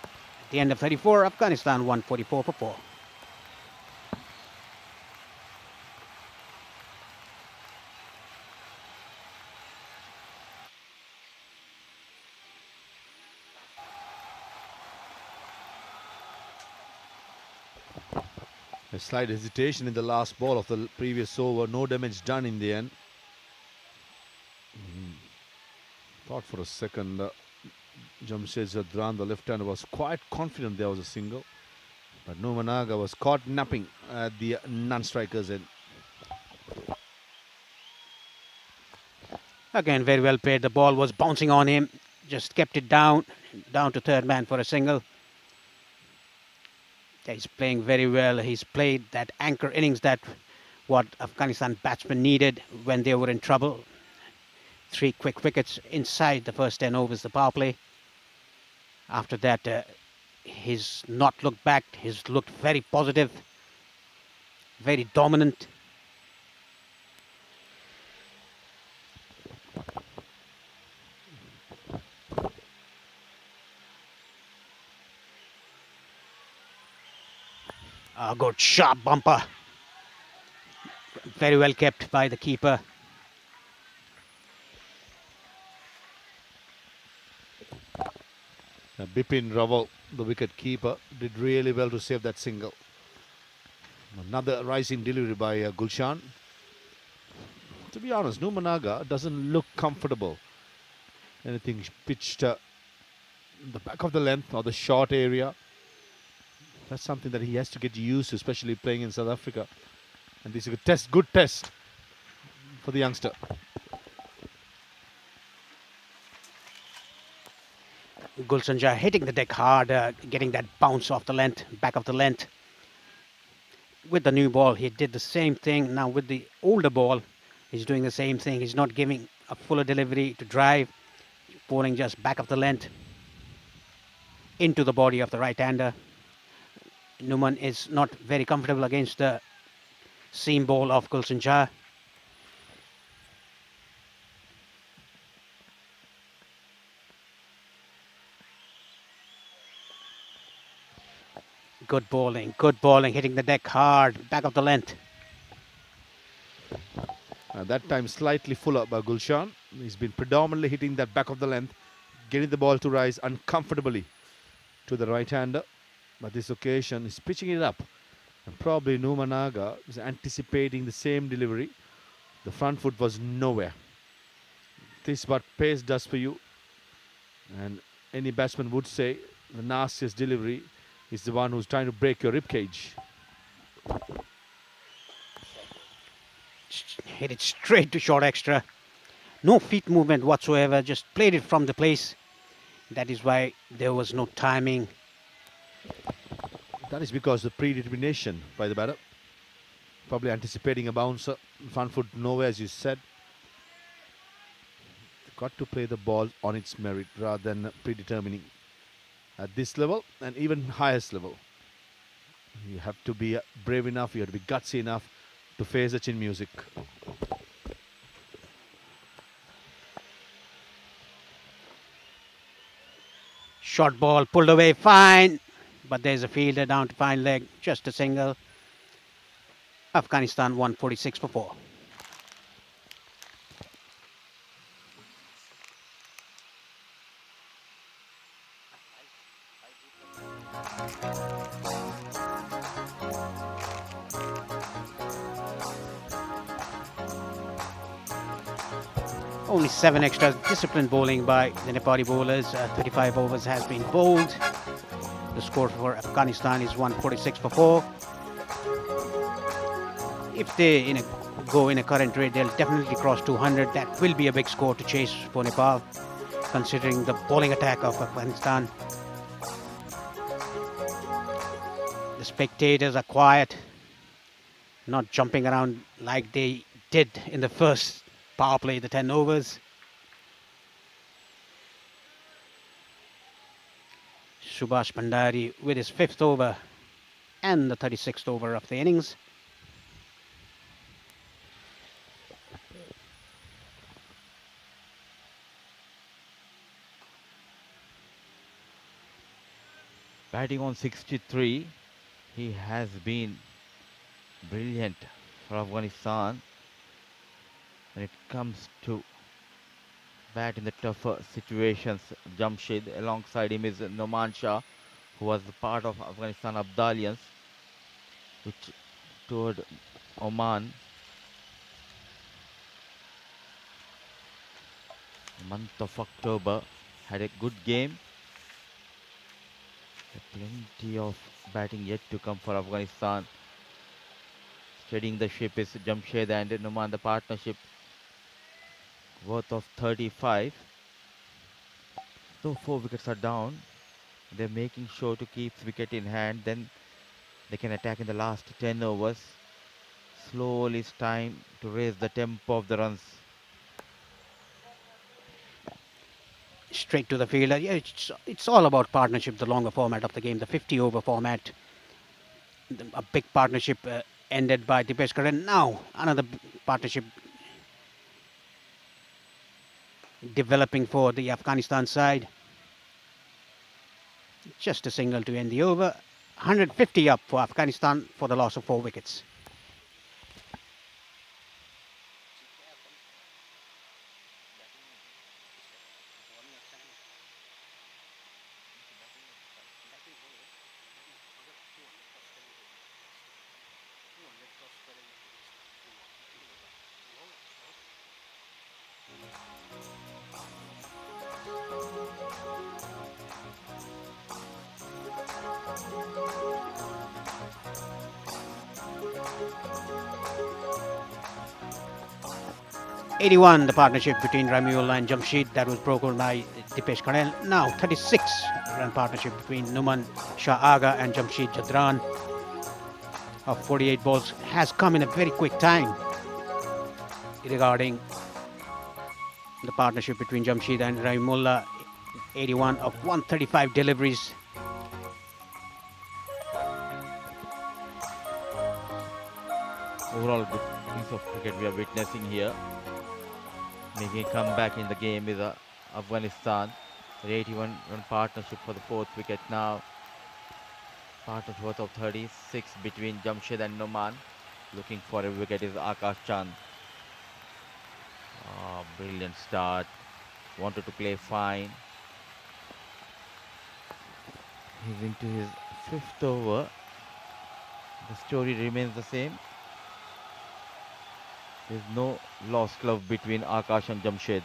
At the end of 34, Afghanistan 144 for 4. A slight hesitation in the last ball of the previous over. No damage done in the end. Thought for a second Jamshed Zadran, the left-hander, was quite confident there was a single. But Numanaga was caught napping at the non-striker's end. Again, very well played. The ball was bouncing on him. just kept it down to third man for a single. He's playing very well. He's played that anchor innings that what Afghanistan batsmen needed when they were in trouble. 3 quick wickets inside the first 10 overs, the power play. After that, he's not looked back. He's looked very positive, very dominant. A good sharp bumper. Very well kept by the keeper. Bipin Rawal, the wicket keeper, did really well to save that single. Another rising delivery by Gulshan. To be honest, Numanaga doesn't look comfortable. Anything pitched the back of the length or the short area. That's something that he has to get used to, especially playing in South Africa. And this is a good test for the youngster. Gulshan Jah hitting the deck hard, getting that bounce off the length, back of the length. With the new ball, he did the same thing. Now with the older ball, he's doing the same thing. He's not giving a fuller delivery to drive, bowling just back of the length into the body of the right-hander. Numan is not very comfortable against the seam ball of Gulshan Jah. Good bowling, hitting the deck hard, back of the length. That time slightly fuller by Gulshan. He's been predominantly hitting that back of the length, getting the ball to rise uncomfortably to the right-hander. But this occasion, he's pitching it up. And probably Numanaga is anticipating the same delivery. The front foot was nowhere. This is what pace does for you. And any batsman would say the nastiest delivery is the one who's trying to break your ribcage. Hit it straight to short extra. No feet movement whatsoever, just played it from the place. That is why there was no timing. That is because of predetermination by the batter. Probably anticipating a bouncer. Front foot nowhere, as you said. Got to play the ball on its merit rather than predetermining. At this level and even highest level, you have to be brave enough, you have to be gutsy enough to face the chin music. Short ball pulled away fine, but there's a fielder down to fine leg, just a single. Afghanistan 146 for 4. Only 7 extras. Disciplined bowling by the Nepali bowlers. 35 overs has been bowled. The score for Afghanistan is 146 for 4. If they go in a current rate, they'll definitely cross 200. That will be a big score to chase for Nepal, considering the bowling attack of Afghanistan. The spectators are quiet, not jumping around like they did in the first power play, the 10 overs. Subhash Bhandari with his 5th over and the 36th over of the innings. Batting on 63, he has been brilliant for Afghanistan when it comes to bat in the tougher situations. Jamshed, alongside him is Noman Shah, who was part of Afghanistan Abdalians, which toured Oman the month of October. Had a good game. Plenty of batting yet to come for Afghanistan. Steadying the ship is Jamshed and Numan, the partnership worth of 35. though 4 wickets are down, they're making sure to keep wicket in hand. Then they can attack in the last 10 overs. Slowly it's time to raise the tempo of the runs. Straight to the fielder. Yeah, it's all about partnership, the longer format of the game, the 50 over format. A big partnership ended by Dipesh Karen. Now another partnership developing for the Afghanistan side. Just a single to end the over. 150 up for Afghanistan for the loss of 4 wickets. The partnership between Ramiullah and Jamshid, that was broken by Dipesh Karel. Now 36 run partnership between Numan Shah Aga and Jamshid Jadran of 48 balls has come in a very quick time regarding the partnership between Jamshid and Ramiullah. 81 of 135 deliveries. Overall good piece of cricket we are witnessing here. Making a comeback in the game is Afghanistan. The 81 run partnership for the 4th wicket now. Partnership worth of 36 between Jamshid and Numan. Looking for a wicket is Akash Chand. Brilliant start. Wanted to play fine. He's into his 5th over. The story remains the same. There's no lost love between Akash and Jamshid.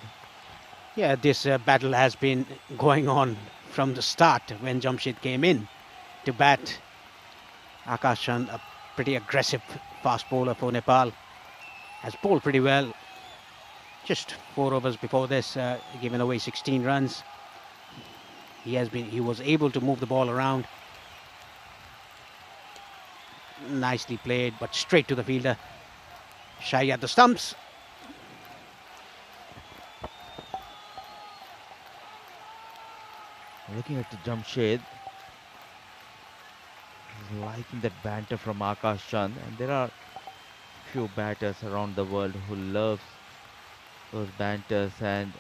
Yeah, this battle has been going on from the start when Jamshid came in to bat. Akash Chand, a pretty aggressive fast bowler for Nepal, has bowled pretty well. Just 4 overs before this, given away 16 runs. He was able to move the ball around. Nicely played, but straight to the fielder. Shy at the stumps. Looking at the Jamshid, he's liking that banter from Akash Chand, and there are few batters around the world who loves those banters and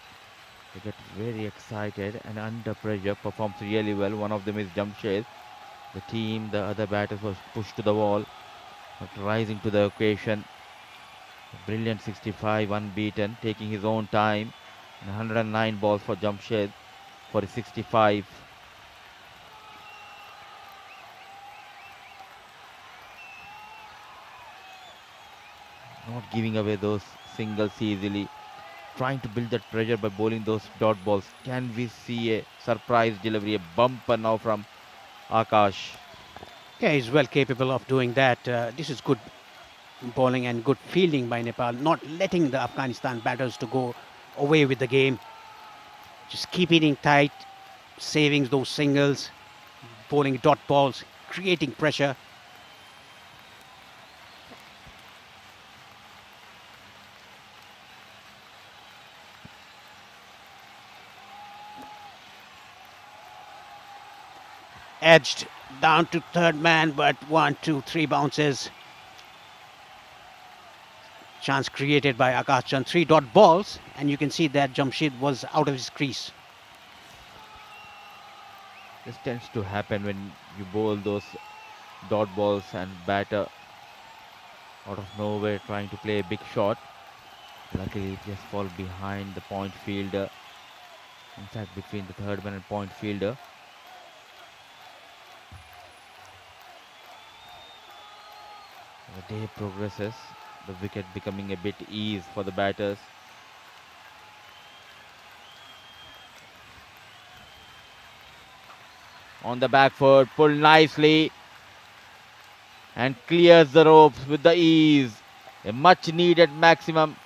they get very excited and under pressure performs really well. One of them is Jamshid. The other batters was pushed to the wall, but rising to the occasion. Brilliant 65, unbeaten, taking his own time. And 109 balls for Jamshid for his 65. Not giving away those singles easily. Trying to build that pressure by bowling those dot balls. Can we see a surprise delivery, a bumper now from Akash? Yeah, he's well capable of doing that. This is good bowling and good fielding by Nepal, not letting the Afghanistan batters to go away with the game. Just keeping it tight, saving those singles, bowling dot balls, creating pressure. Edged down to 3rd man, but 1, 2, 3 bounces. Chance created by Akash Chand, 3 dot balls, and you can see that Jamshid was out of his crease. This tends to happen when you bowl those dot balls and batter out of nowhere trying to play a big shot. Luckily it just falls behind the point fielder. In fact, between the 3rd man and point fielder. The day progresses, the wicket becoming a bit ease for the batters. On the back foot, pulled nicely and clears the ropes with the ease. A much needed maximum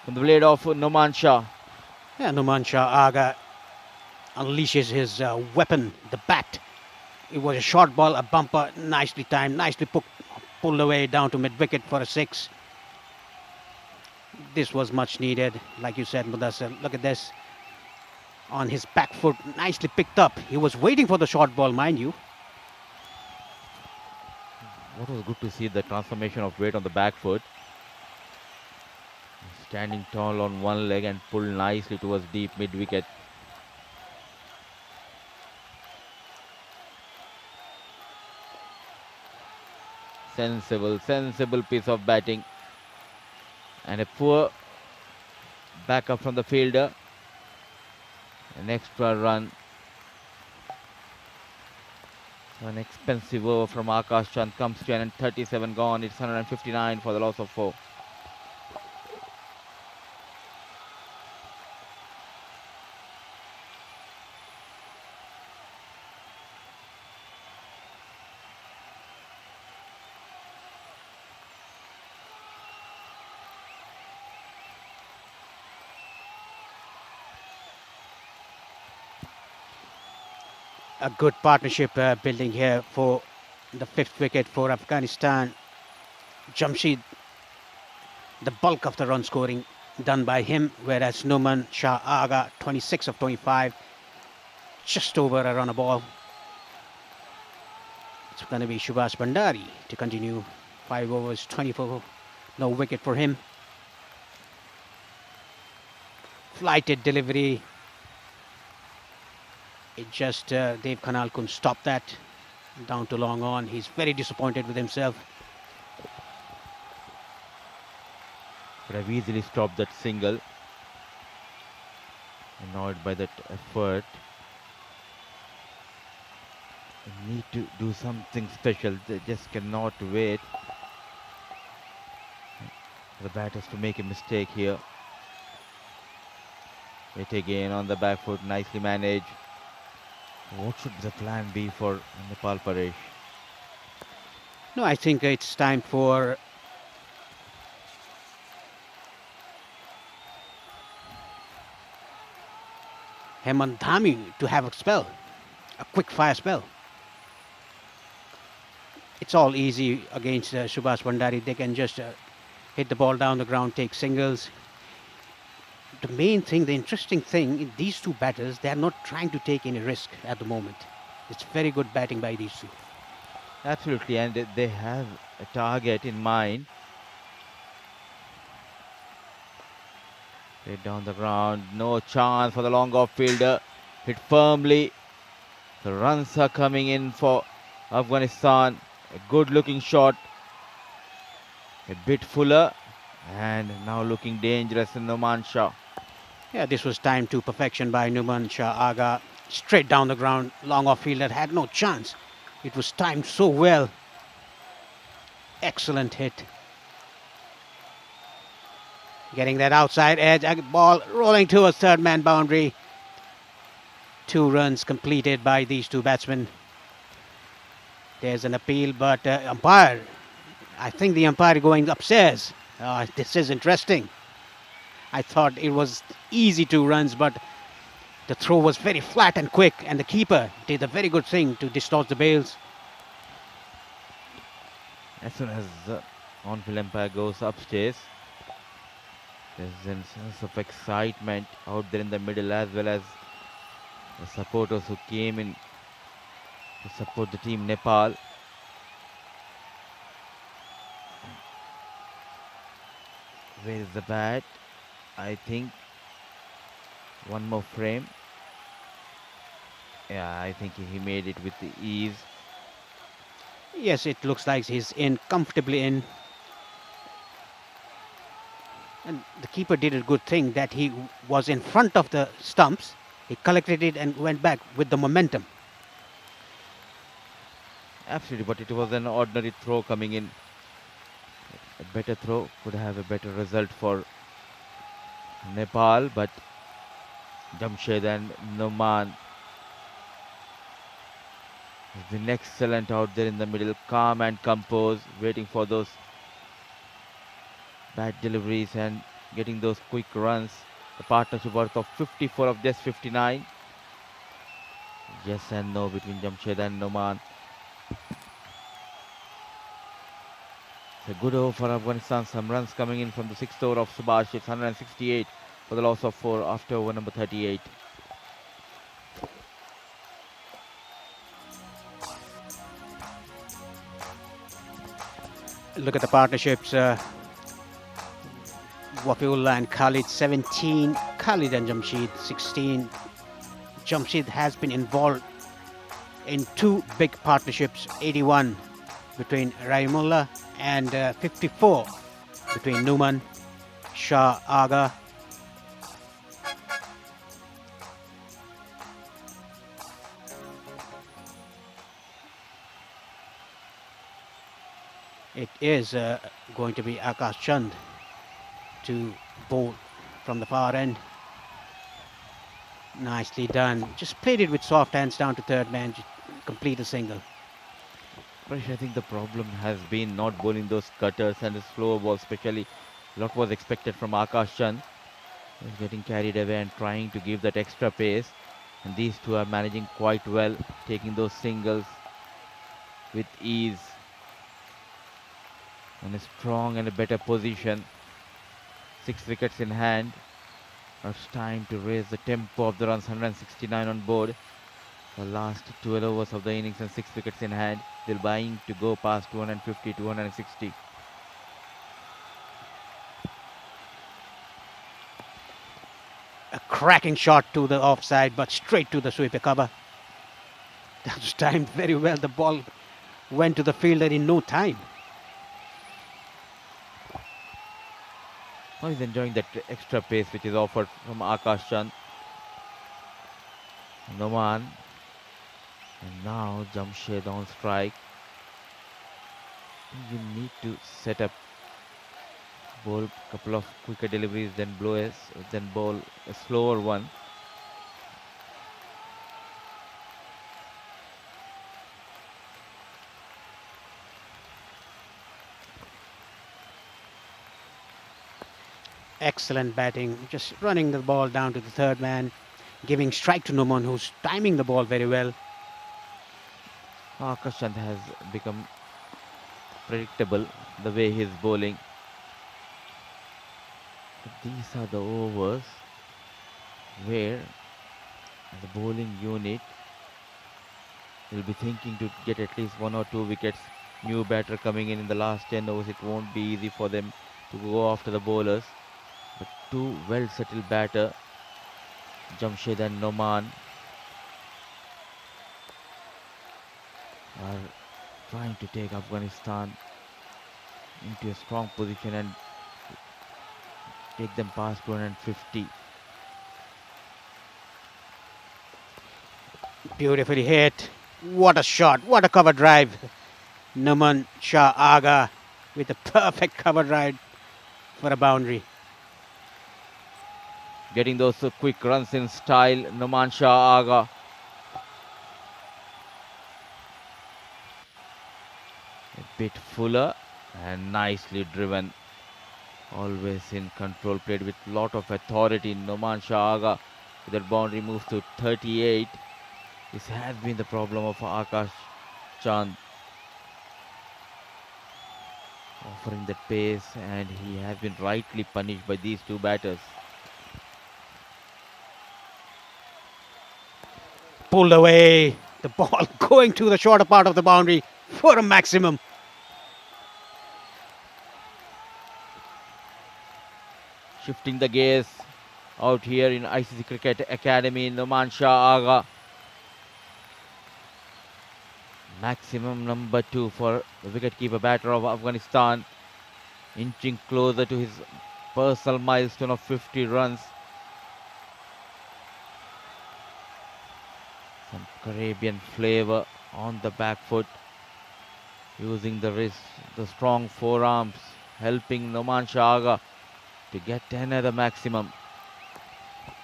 from the blade of Numan Shah. Yeah, Numan Shah Aga unleashes his weapon, the bat. It was a short ball, a bumper, nicely timed, nicely pulled away down to mid-wicket for a 6. This was much needed, like you said, Mudassir. Look at this. On his back foot, nicely picked up. He was waiting for the short ball, mind you. What was good to see the transformation of weight on the back foot. Standing tall on one leg and pulled nicely towards deep mid-wicket. Sensible piece of batting. And a poor backup from the fielder. An extra run. So an expensive over from Akash Chand comes to an end. 37 gone. It's 159 for the loss of 4. A good partnership building here for the 5th wicket for Afghanistan. Jamshid, the bulk of the run scoring done by him, whereas Numan Shah Aga, 26 of 25, just over a run a ball. It's going to be Subhash Bhandari to continue. 5 overs, 24, no wicket for him. Flighted delivery. It just, Dev Khanal couldn't stop that. Down to long on. He's very disappointed with himself. Could have easily stopped that single. Annoyed by that effort. They need to do something special. They just cannot wait for the batters to make a mistake here. It again on the back foot, nicely managed. What should the plan be for Nepal, Paresh? No, I think it's time for Hemant Dhami to have a spell, a quick fire spell. It's all easy against Subhash Bhandari. They can just hit the ball down the ground, take singles. The main thing, the interesting thing, in these two batters, they are not trying to take any risk at the moment. It's very good batting by these two. Absolutely, and they have a target in mind. Hit down the ground, no chance for the long off fielder. Hit firmly. The runs are coming in for Afghanistan. A good looking shot. A bit fuller. And now looking dangerous in Numan Shah. Yeah, this was timed to perfection by Numan Shah Aga. Straight down the ground. Long off fielder had no chance. It was timed so well. Excellent hit. Getting that outside edge. Ball rolling towards third man boundary. 2 runs completed by these two batsmen. There's an appeal, but umpire. I think the umpire going upstairs. This is interesting. I thought it was easy 2 runs, but the throw was very flat and quick, and the keeper did a very good thing to distort the bails. As soon as the on-field umpire goes upstairs, there's a sense of excitement out there in the middle, as well as the supporters who came in to support the team Nepal. Where is the bat? I think one more frame. Yeah, I think he made it with the ease. Yes, it looks like he's in, comfortably in. And the keeper did a good thing that he was in front of the stumps. He collected it and went back with the momentum. Absolutely, but it was an ordinary throw coming in. A better throw could have a better result for Nepal, but Jamshed and Numan has been excellent out there in the middle, calm and composed, waiting for those bad deliveries and getting those quick runs. The partnership worth of 54 of just 59. Yes and no between Jamshed and Noman. It's a good over for Afghanistan. Some runs coming in from the 6th over of Subhash. It's 168 for the loss of 4 after over number 38. Look at the partnerships. Wafiullah and Khalid 17, Khalid and Jamshed 16. Jamshed has been involved in 2 big partnerships, 81 between Rahimullah and 54 between Numan, Shah Aga. It is going to be Akash Chand to bowl from the far end. Nicely done. Just played it with soft hands down to third man, complete a single. Fresh, I think the problem has been not bowling those cutters and the slower balls, especially. Lot was expected from Akash Chand. He's getting carried away and trying to give that extra pace. And these two are managing quite well, taking those singles with ease. And a strong and a better position. 6 wickets in hand. Now it's time to raise the tempo of the runs. 169 on board. The last 12 overs of the innings and 6 wickets in hand. They're buying to go past 250, 260. A cracking shot to the offside, but straight to the sweeper cover. That was timed very well. The ball went to the fielder in no time. Now he's enjoying that extra pace which is offered from Akash Chand. Noman. And now Jamshed on strike. You need to set up, bowl a couple of quicker deliveries, then bowl a slower one. Excellent batting, just running the ball down to the third man, giving strike to Noman, who's timing the ball very well. Akash Chand has become predictable the way he's bowling. But these are the overs where the bowling unit will be thinking to get at least 1 or 2 wickets. New batter coming in the last 10 overs. It won't be easy for them to go after the bowlers. But 2 well settled batter, Jamshed and Noman, are trying to take Afghanistan into a strong position and take them past 250. Beautifully hit. What a shot, what a cover drive. Naman Shah Aga with a perfect cover drive for a boundary. Getting those quick runs in style, Noman Shah Aga. A bit fuller and nicely driven. Always in control, played with lot of authority. Noman Shah Aga with that boundary moves to 38. This has been the problem of Akash Chand. Offering the pace, and he has been rightly punished by these 2 batters. Pulled away, the ball going to the shorter part of the boundary for a maximum. Shifting the gears out here in ICC Cricket Academy, Noman Shah Aga. Maximum number 2 for the wicketkeeper batter of Afghanistan, inching closer to his personal milestone of 50 runs. Some Caribbean flavor on the back foot, using the wrist, the strong forearms, helping Noman Shah Aga to get another maximum.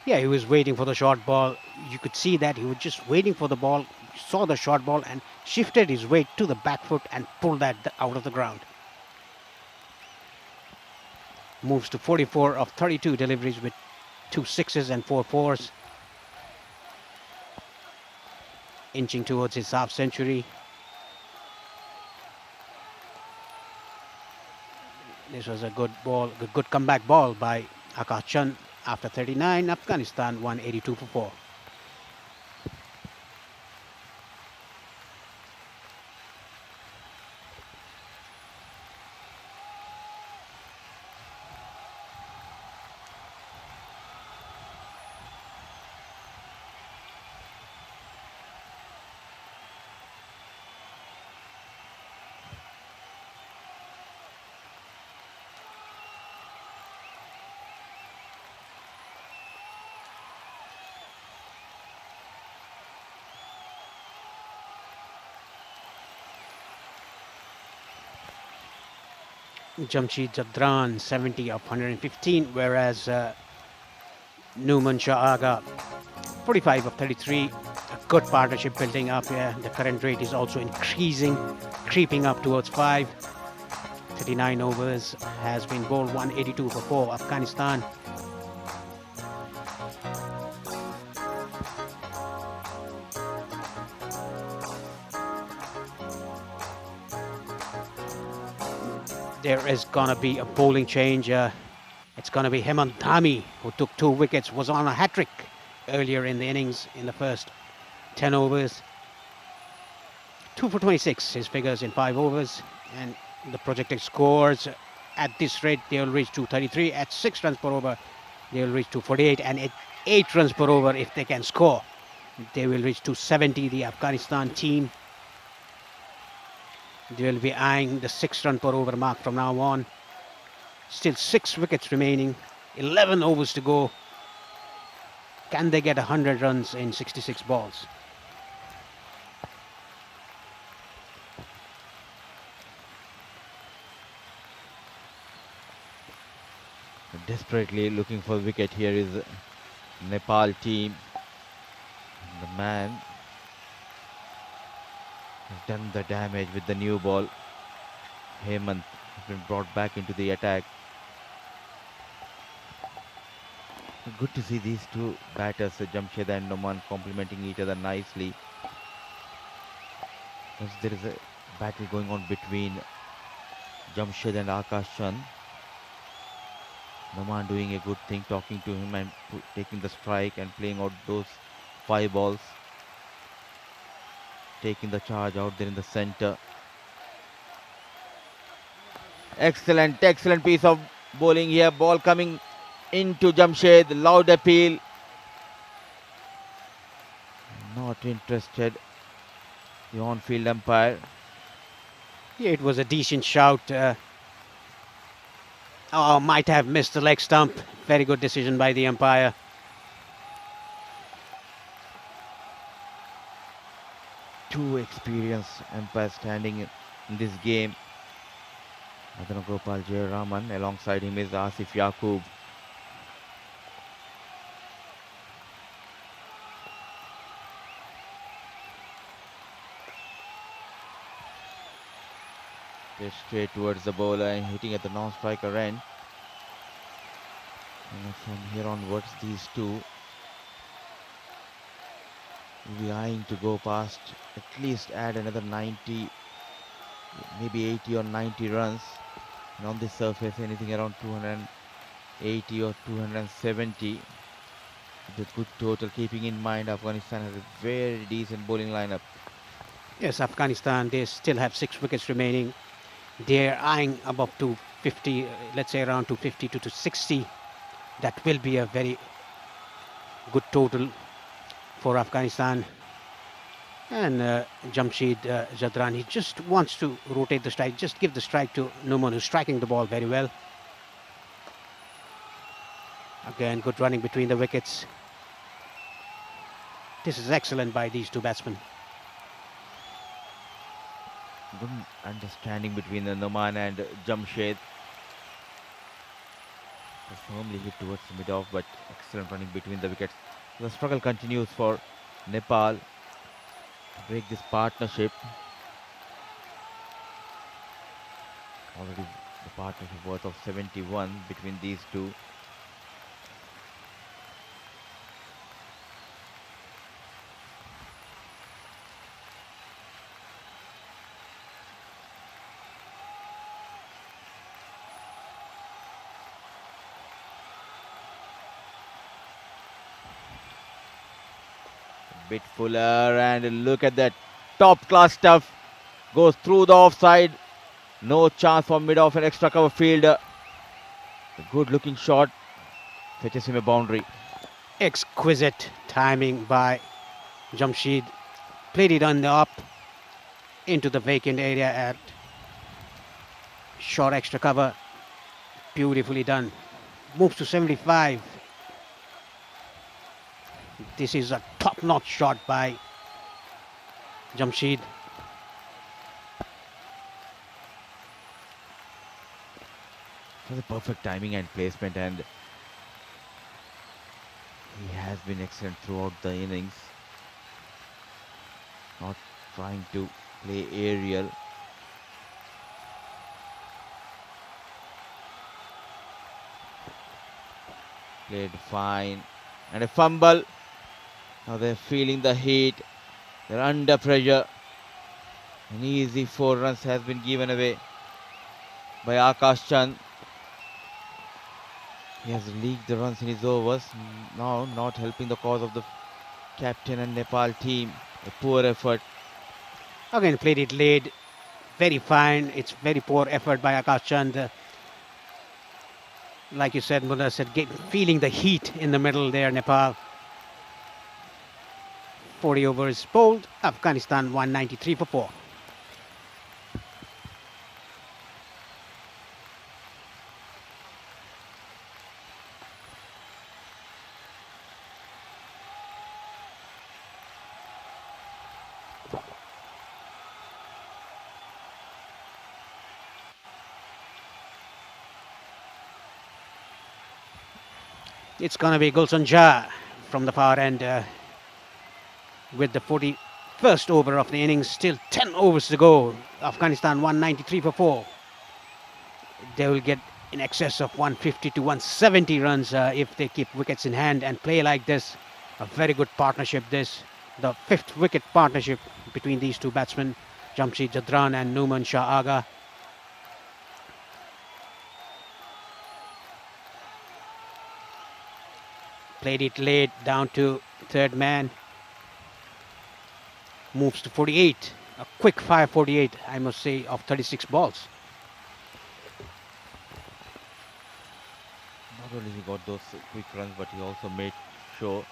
Yeah, he was waiting for the short ball. You could see that he was just waiting for the ball, saw the short ball and shifted his weight to the back foot and pulled that out of the ground. Moves to 44 of 32 deliveries with 2 sixes and 4 fours. inching towards his half century. This was a good ball, a good comeback ball by Akash Chand. After 39, Afghanistan 182 for 4. Jamshid Jadran 70 of 115, whereas Numan Shah Aga 45 of 33. A good partnership building up here. The current rate is also increasing, creeping up towards 5. 39 overs has been bowled 182 for 4. Afghanistan. There is gonna be a bowling change. It's gonna be Hemant Dhami, who took 2 wickets, was on a hat-trick earlier in the innings in the first 10 overs. 2 for 26, his figures in 5 overs. And the projected scores, at this rate, they will reach 233. At 6 runs per over, they will reach 248. And at 8 runs per over, if they can score, they will reach 270. The Afghanistan team, they will be eyeing the 6 run per over mark from now on. Still 6 wickets remaining, 11 overs to go. Can they get 100 runs in 66 balls? Desperately looking for wicket here is Nepal team. The man has done the damage with the new ball. Hemant has been brought back into the attack. Good to see these two batters, Jamshed and Noman, complementing each other nicely. As there is a battle going on between Jamshed and Akash Chand. Noman doing a good thing, talking to him and taking the strike and playing out those 5 balls. Taking the charge out there in the center. Excellent, excellent piece of bowling here. Ball coming into Jamshed. Loud appeal. Not interested. The on-field umpire. Yeah, it was a decent shout. Might have missed the leg stump. Very good decision by the umpire. Two experienced umpires standing in this game. Adana Gopal Jayaraman, alongside him is Asif Yaqub. They're straight towards the bowler and hitting at the non-striker end. And from here onwards, these two will be eyeing to go past, at least add another 90, maybe 80 or 90 runs. And on this surface, anything around 280 or 270. The good total, keeping in mind Afghanistan has a very decent bowling lineup. Yes, Afghanistan, they still have 6 wickets remaining. They're eyeing above 250, let's say around 250 to 260. That will be a very good total for Afghanistan. And Jamshid Jadran, he just wants to rotate the strike, just give the strike to Numan, who's striking the ball very well. Again, good running between the wickets. This is excellent by these two batsmen. Good understanding between the Noman and Jamshed. Firmly hit towards the mid-off, but excellent running between the wickets. The struggle continues for Nepal to break this partnership. Already the partnership worth of 71 between these two. Bit fuller, and look at that. Top class stuff. Goes through the offside. No chance for mid-off and extra cover fielder. A good looking shot. Fetches him a boundary. Exquisite timing by Jamshed. Played it on the up into the vacant area at short extra cover. Beautifully done. Moves to 75. This is a top-notch shot by Jamshed. It was a perfect timing and placement, and he has been excellent throughout the innings. Not trying to play aerial. Played fine. And a fumble. Now they're feeling the heat. They're under pressure. An easy 4 runs has been given away by Akash Chand. He has leaked the runs in his overs. Now not helping the cause of the captain and Nepal team. A poor effort. Again, played it late. Very fine. It's very poor effort by Akash Chand. Like you said, Mullah said, feeling the heat in the middle there, Nepal. 40 overs bowled. Afghanistan 193 for 4. It's going to be Gulshan Jha from the far end with the 41st over of the innings. Still 10 overs to go. Afghanistan 193 for 4. They will get in excess of 150 to 170 runs if they keep wickets in hand and play like this. A very good partnership this. The 5th wicket partnership between these two batsmen, Jamshed Jadran and Numan Shah Aga. Played it late down to third man. Moves to 48. A quick fire 48, I must say, of 36 balls. Not only he got those quick runs, but he also made sure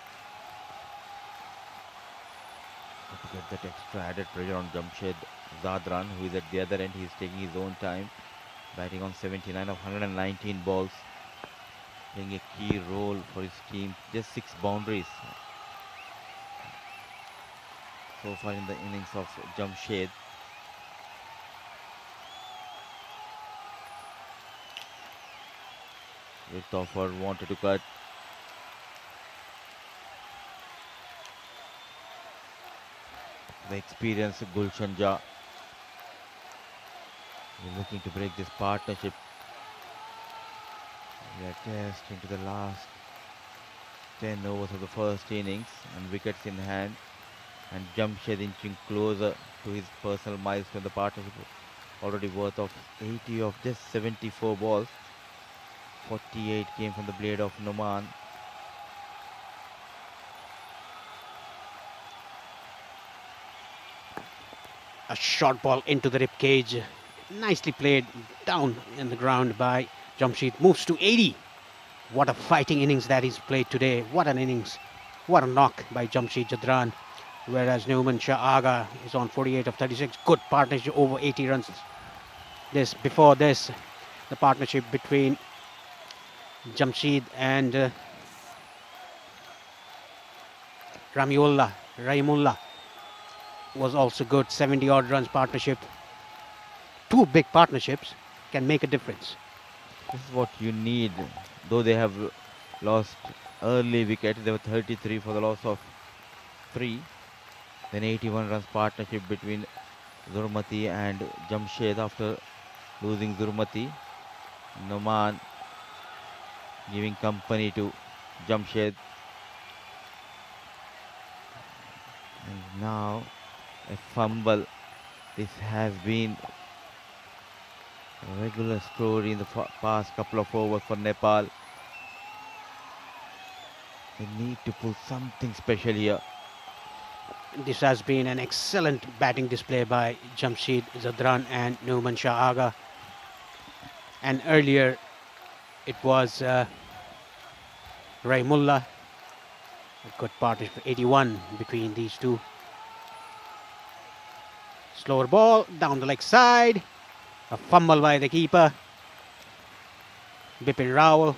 to get that extra added pressure on Jamshed Zadran, who is at the other end. He is taking his own time, batting on 79 of 119 balls. Playing a key role for his team. Just 6 boundaries so far in the innings of Jamshed. With offer, wanted to cut. The experienced Gulshan Jha is looking to break this partnership. We are just into the last 10 overs of the first innings and wickets in hand, and Jamshed inching closer to his personal milestone. The partnership already worth of 80 of just 74 balls. 48 came from the blade of Noman. A short ball into the rib cage. Nicely played down in the ground by Jamshed. Moves to 80. What a fighting innings that he's played today. What an innings. What a knock by Jamshed Jadran. Whereas Numan Shah Aga is on 48 of 36. Good partnership, over 80 runs. Before this, the partnership between Jamshed and Rahimullah was also good. 70 odd runs partnership. 2 big partnerships can make a difference. This is what you need. Though they have lost early wickets, they were 33 for the loss of 3. Then 81 runs partnership between Zurmati and Jamshed after losing Zurmati. Noman giving company to Jamshed. And now a fumble. This has been a regular story in the past couple of overs for Nepal. They need to pull something special here. this has been an excellent batting display by Jamshid Zadran and Numan Shah Aga. And earlier it was Rahimullah. A good partnership, 81 between these two. Slower ball down the leg side. A fumble by the keeper, Bipin Rawal.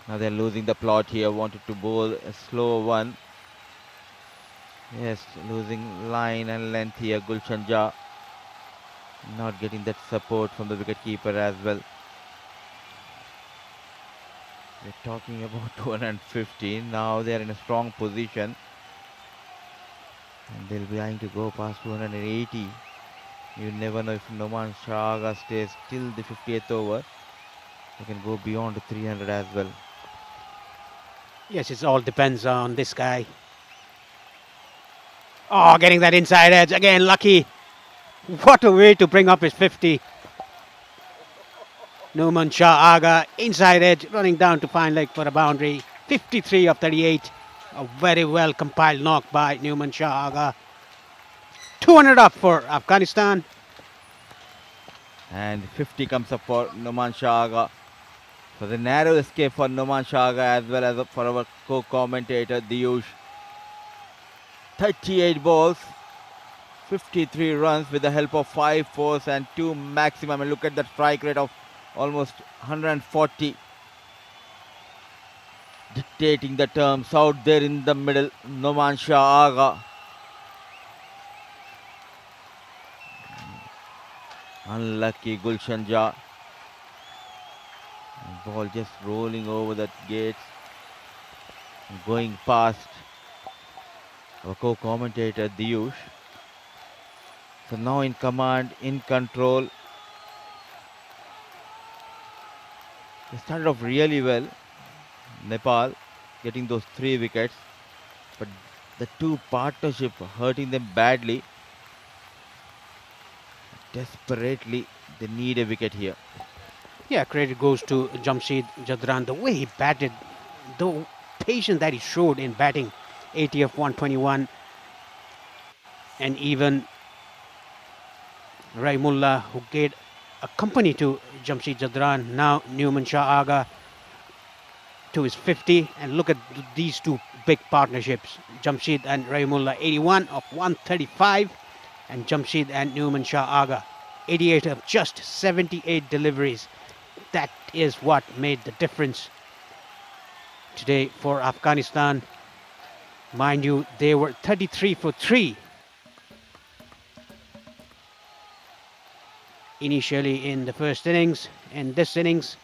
Now they're losing the plot here. Wanted to bowl a slow one. Yes, losing line and length here. Gulshan Jah not getting that support from the wicketkeeper as well. We're talking about 215. Now they're in a strong position. And they'll be trying to go past 280. You never know if Noman Shah Aga stays till the 50th over. They can go beyond 300 as well. Yes, it all depends on this guy. Oh, getting that inside edge again, lucky. What a way to bring up his 50. Numan Shah Aga, inside edge, running down to fine leg for a boundary. 53 of 38. A very well compiled knock by Numan Shah Aga. 200 up for Afghanistan. And 50 comes up for Noman Shah Aga. So the narrow escape for Noman Shah Aga as well as for our co-commentator Diyush. 38 balls, 53 runs with the help of 5 fours and 2 maximum. And look at that strike rate of almost 140. Dictating the terms out there in the middle, Noman Shah Aga. Unlucky Gulshan Jah. Ball just rolling over that gate, going past our co-commentator Diyush. So now in command, in control. They started off really well, Nepal, getting those 3 wickets, but the two partnership hurting them badly. Desperately, they need a wicket here. Yeah, credit goes to Jamshid Zadran. The way he batted, the patience that he showed in batting, 80 of 121. And even Rahimullah, who gave a company to Jamshid Zadran. Now Numan Shah Aga to his 50. And look at these two big partnerships. Jamshid and Rahimullah, 81 of 135. And Jamshid and Numan Shah Aga, 88 of just 78 deliveries. That is what made the difference today for Afghanistan. Mind you, they were 33 for 3 initially in the first innings. In this innings,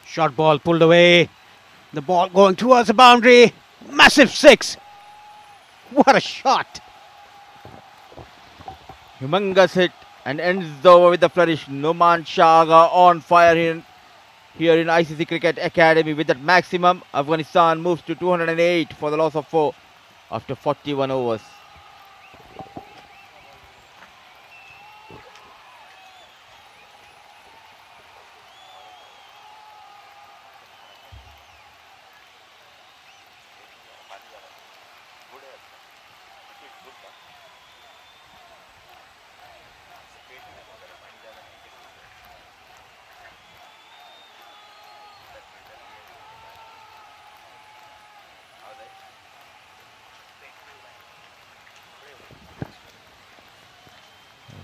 short ball pulled away. The ball going towards the boundary. Massive 6. What a shot. Humongous hit and ends the over with a flourish. Noman Shah Aga on fire here in ICC Cricket Academy with that maximum. Afghanistan moves to 208 for the loss of 4 after 41 overs.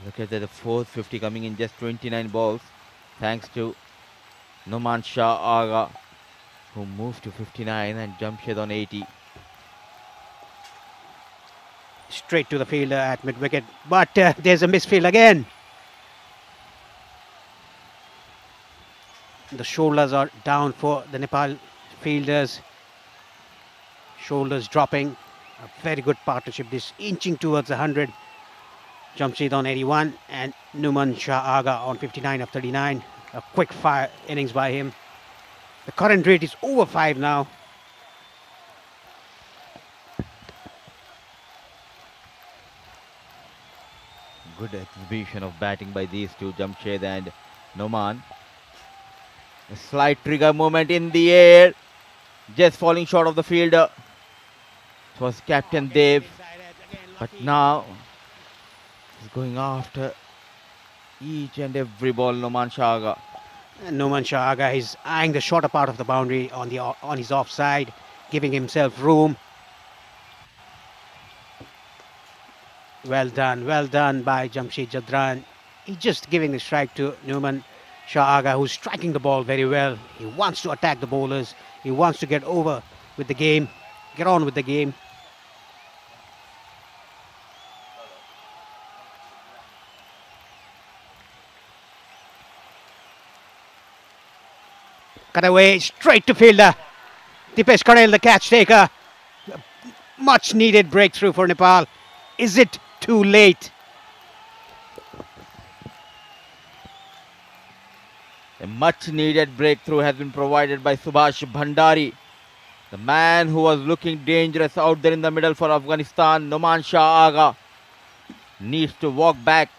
Look at the fourth 50 coming in just 29 balls, thanks to Noman Shah Aga, who moved to 59 and Jamshed on 80. Straight to the fielder at mid-wicket, but there's a misfield again. The shoulders are down for the Nepal fielders. Shoulders dropping. A very good partnership, this inching towards 100. Jamshid on 81 and Numan Shah Aga on 59 of 39. A quick fire innings by him. The current rate is over 5 now. Good exhibition of batting by these two, Jamshed and Noman. A slight trigger movement in the air. Just falling short of the fielder. It was Captain Dev. But now he's going after each and every ball, Noman Shaga. Noman Shah Aga is eyeing the shorter part of the boundary on his offside, giving himself room. Well done by Jamshid Jadran. He's just giving the strike to Noman Shah Aga, who's striking the ball very well. He wants to attack the bowlers. He wants to get over with the game, get on with the game. Cut away, straight to fielder. Dipesh Karel, the catch taker. Much needed breakthrough for Nepal. Is it too late? A much needed breakthrough has been provided by Subhash Bhandari. The man who was looking dangerous out there in the middle for Afghanistan, Noman Shah Aga, needs to walk back.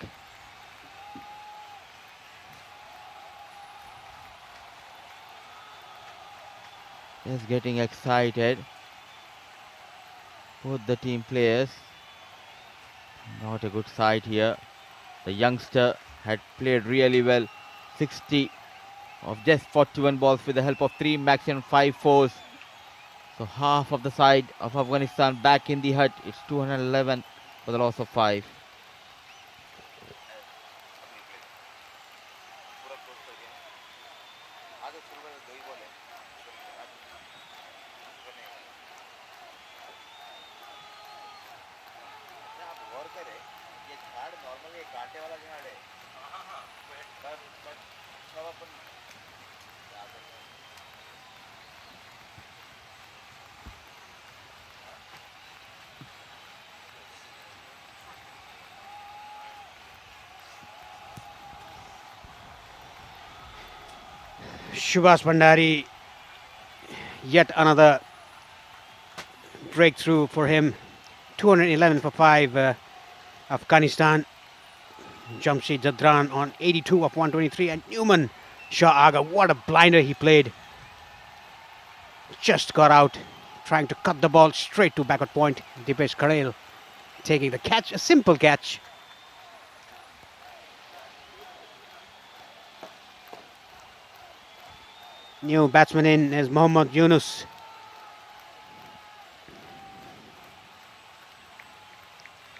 Just getting excited. Both the team players. Not a good sight here. The youngster had played really well. 60 of just 41 balls with the help of 3 maximum 5 fours. So half of the side of Afghanistan back in the hut. It's 211 for the loss of 5. Subhash Bhandari, yet another breakthrough for him. 211 for 5, Afghanistan. Jamshid Jadran on 82 of 123, and Noman Shah Aga, what a blinder he played. Just got out, trying to cut the ball straight to backward point. Dipesh Karel taking the catch, a simple catch. New batsman in is Mohammad Yunus.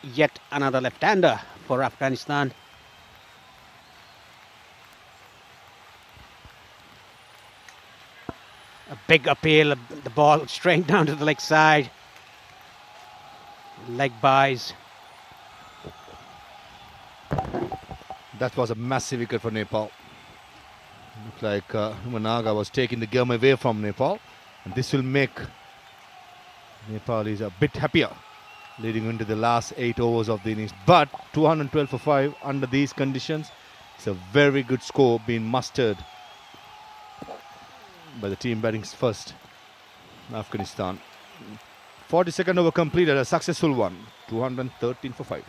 Yet another left-hander for Afghanistan. A big appeal, the ball straight down to the leg side. Leg buys. That was a massive wicket for Nepal. Looked like Managa was taking the game away from Nepal, and this will make Nepal is a bit happier leading into the last 8 overs of the innings. But 212 for 5 under these conditions, it's a very good score being mustered by the team batting first, Afghanistan. 42nd over completed, a successful one. 213 for 5.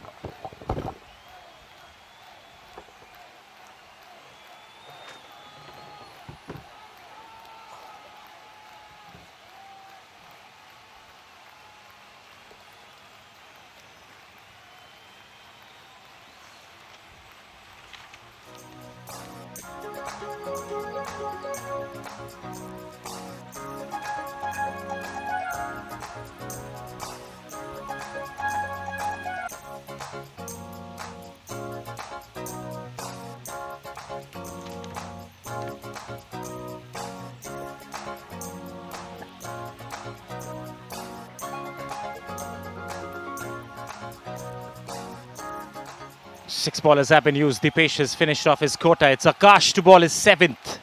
Six ballers have been used. Dipesh has finished off his quota. It's Akash to ball his 7th.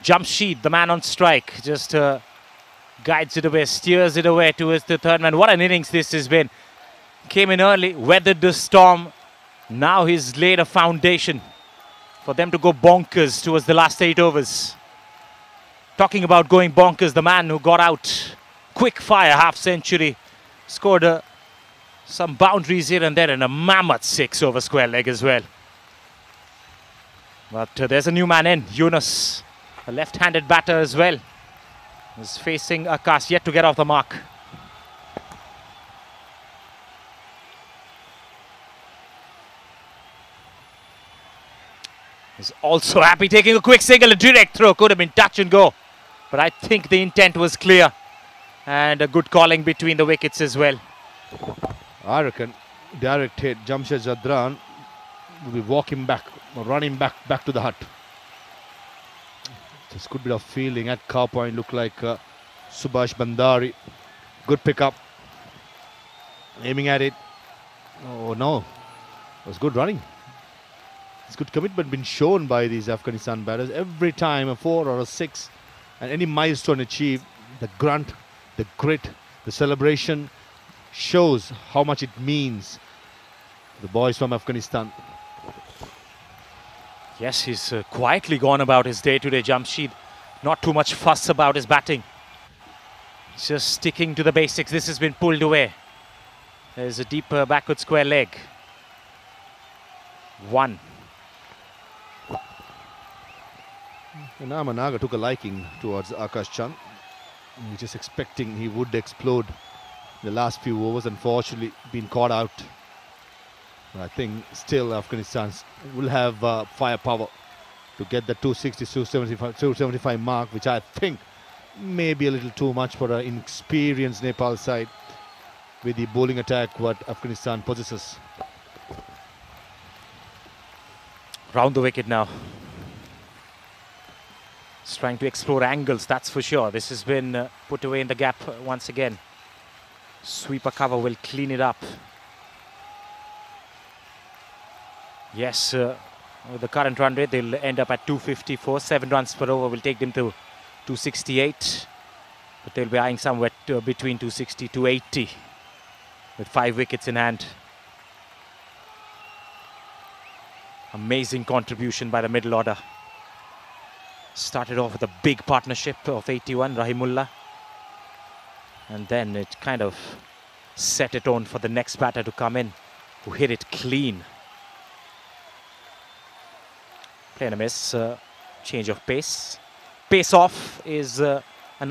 Jamshid, the man on strike, just guides it away, steers it away towards the third man. What an innings this has been. Came in early, weathered the storm. Now he's laid a foundation for them to go bonkers towards the last 8 overs. Talking about going bonkers, the man who got out, quick fire, half century, scored some boundaries here and there, and a mammoth 6 over square leg as well. But there's a new man in, Yunus, a left-handed batter as well. Is facing Akash, yet to get off the mark. He's also happy taking a quick single, a direct throw, could have been touch and go. But I think the intent was clear. And a good calling between the wickets as well. I reckon direct hit, Jamshed Zadran will be walking back, running back to the hut. Just good bit of fielding at cow point, look like Subhash Bandari. Good pickup. Aiming at it. Oh no, it was good running. It's good commitment been shown by these Afghanistan batters. Every time a 4 or a 6 and any milestone achieved, the grunt, the grit, the celebration shows how much it means to the boys from Afghanistan. Yes, he's quietly gone about his day today, Jamshed. Not too much fuss about his batting. Just sticking to the basics. This has been pulled away. There's a deep backward square leg. 1. And Amanaga took a liking towards Akash Chand. He was just expecting he would explode the last few overs. Unfortunately, been caught out. But I think still Afghanistan will have firepower to get the 260, 275 mark, which I think may be a little too much for an inexperienced Nepal side with the bowling attack what Afghanistan possesses. Round the wicket now. He's trying to explore angles, that's for sure. This has been put away in the gap once again. Sweeper cover will clean it up. Yes, with the current run rate, they'll end up at 254. 7 runs per over will take them to 268. But they'll be eyeing somewhere between 260 to 280 with 5 wickets in hand. Amazing contribution by the middle order. Started off with a big partnership of 81, Rahimullah. And then it kind of set a tone for the next batter to come in, who hit it clean. Play and a miss, change of pace. Pace off is an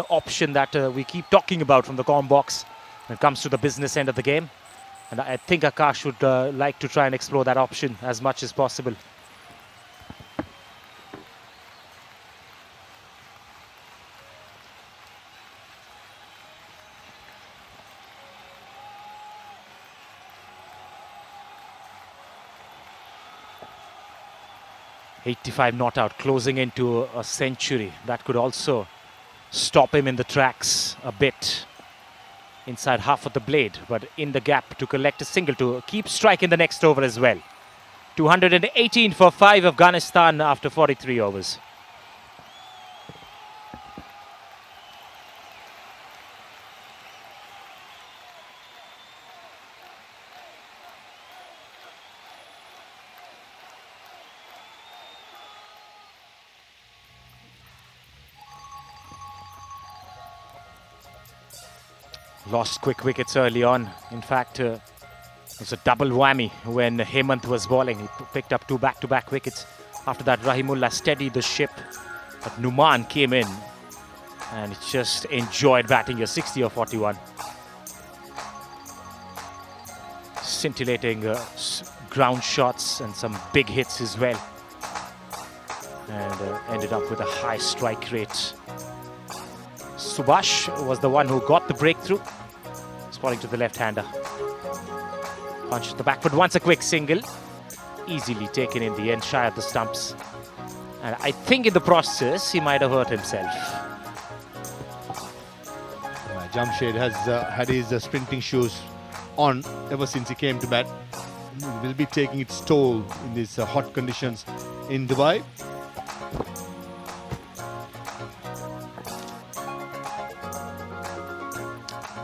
option that we keep talking about from the comm box when it comes to the business end of the game. And I think Akash would like to try and explore that option as much as possible. .85 not out, closing into a century. That could also stop him in the tracks a bit. Inside half of the blade, but in the gap to collect a single to keep striking the next over as well. 218 for 5 Afghanistan after 43 overs. Lost quick wickets early on. In fact, it was a double whammy when Hemant was bowling. He picked up 2 back-to-back wickets. After that, Rahimullah steadied the ship. But Numan came in and just enjoyed batting here, 60 or 41. Scintillating ground shots and some big hits as well. And ended up with a high strike rate. Subhash was the one who got the breakthrough. Spotting to the left-hander. Punch to the back foot, once a quick single. Easily taken in the end, shy of the stumps. And I think in the process, he might have hurt himself. Jamshed has had his sprinting shoes on ever since he came to bat. He will be taking its toll in these hot conditions in Dubai.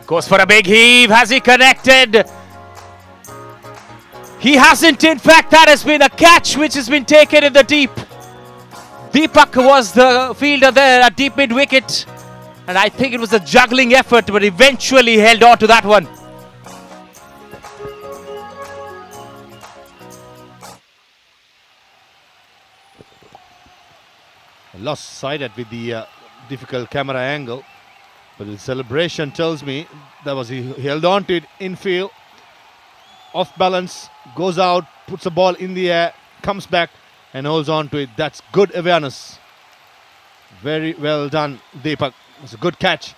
Goes for a big heave. Has he connected? He hasn't. In fact, that has been a catch which has been taken in the deep. Deepak was the fielder there at deep mid-wicket. And I think it was a juggling effort, but eventually held on to that one. Lost sighted with the difficult camera angle. But the celebration tells me that was he held on to it infield. Off balance, goes out, puts the ball in the air, comes back and holds on to it. That's good awareness. Very well done, Deepak. It was a good catch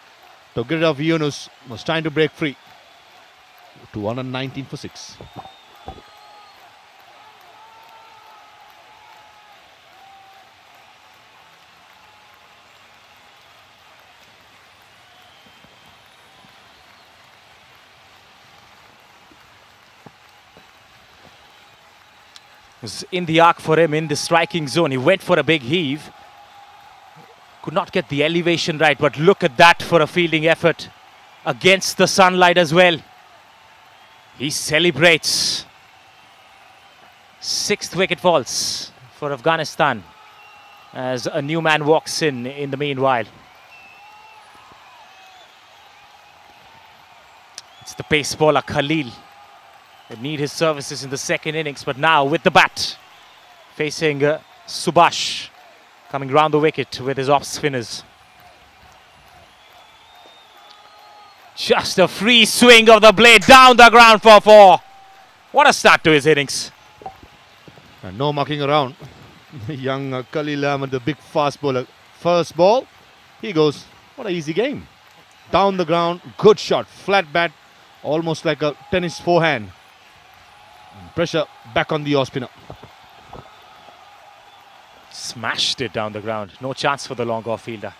to get rid of Yunus. Was trying to break free. 219 for 6. Was in the arc for him in the striking zone. He went for a big heave. Could not get the elevation right, but look at that for a fielding effort against the sunlight as well. He celebrates. 6th wicket falls for Afghanistan as a new man walks in the meanwhile. It's the pace bowler Khalil. They need his services in the second innings, but now with the bat facing Subhash coming round the wicket with his off spinners. Just a free swing of the blade down the ground for 4. What a start to his innings. And no mucking around. Young Khalil Ahmed, the big fast bowler. First ball, he goes. What an easy game. Down the ground, good shot, flat bat, almost like a tennis forehand. Pressure back on the off spinner. Smashed it down the ground. No chance for the long off fielder.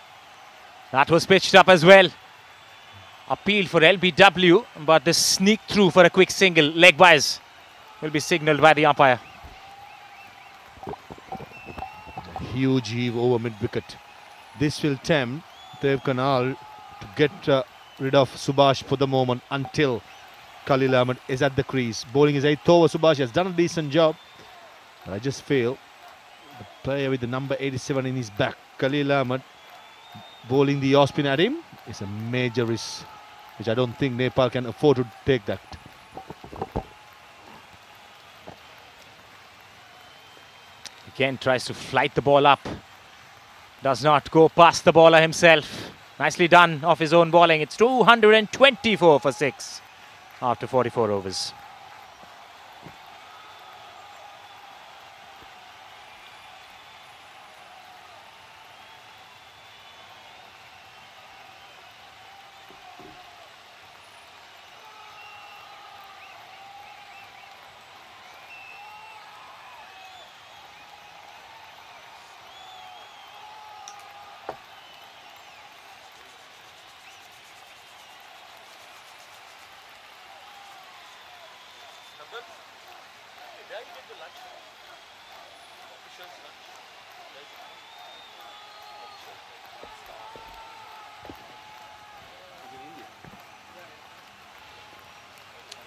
That was pitched up as well. Appeal for LBW, but the sneak through for a quick single leg wise will be signalled by the umpire. Huge heave over mid wicket. This will tempt Dev Kanal to get rid of Subhash for the moment until Khalil Ahmed is at the crease. Bowling his 8th over. Subhash has done a decent job, but I just feel the player with the number 87 in his back, Khalil Ahmed, bowling the off spin at him is a major risk, which I don't think Nepal can afford to take that. Again tries to flight the ball up. Does not go past the bowler himself. Nicely done off his own bowling. It's 224 for 6 after 44 overs.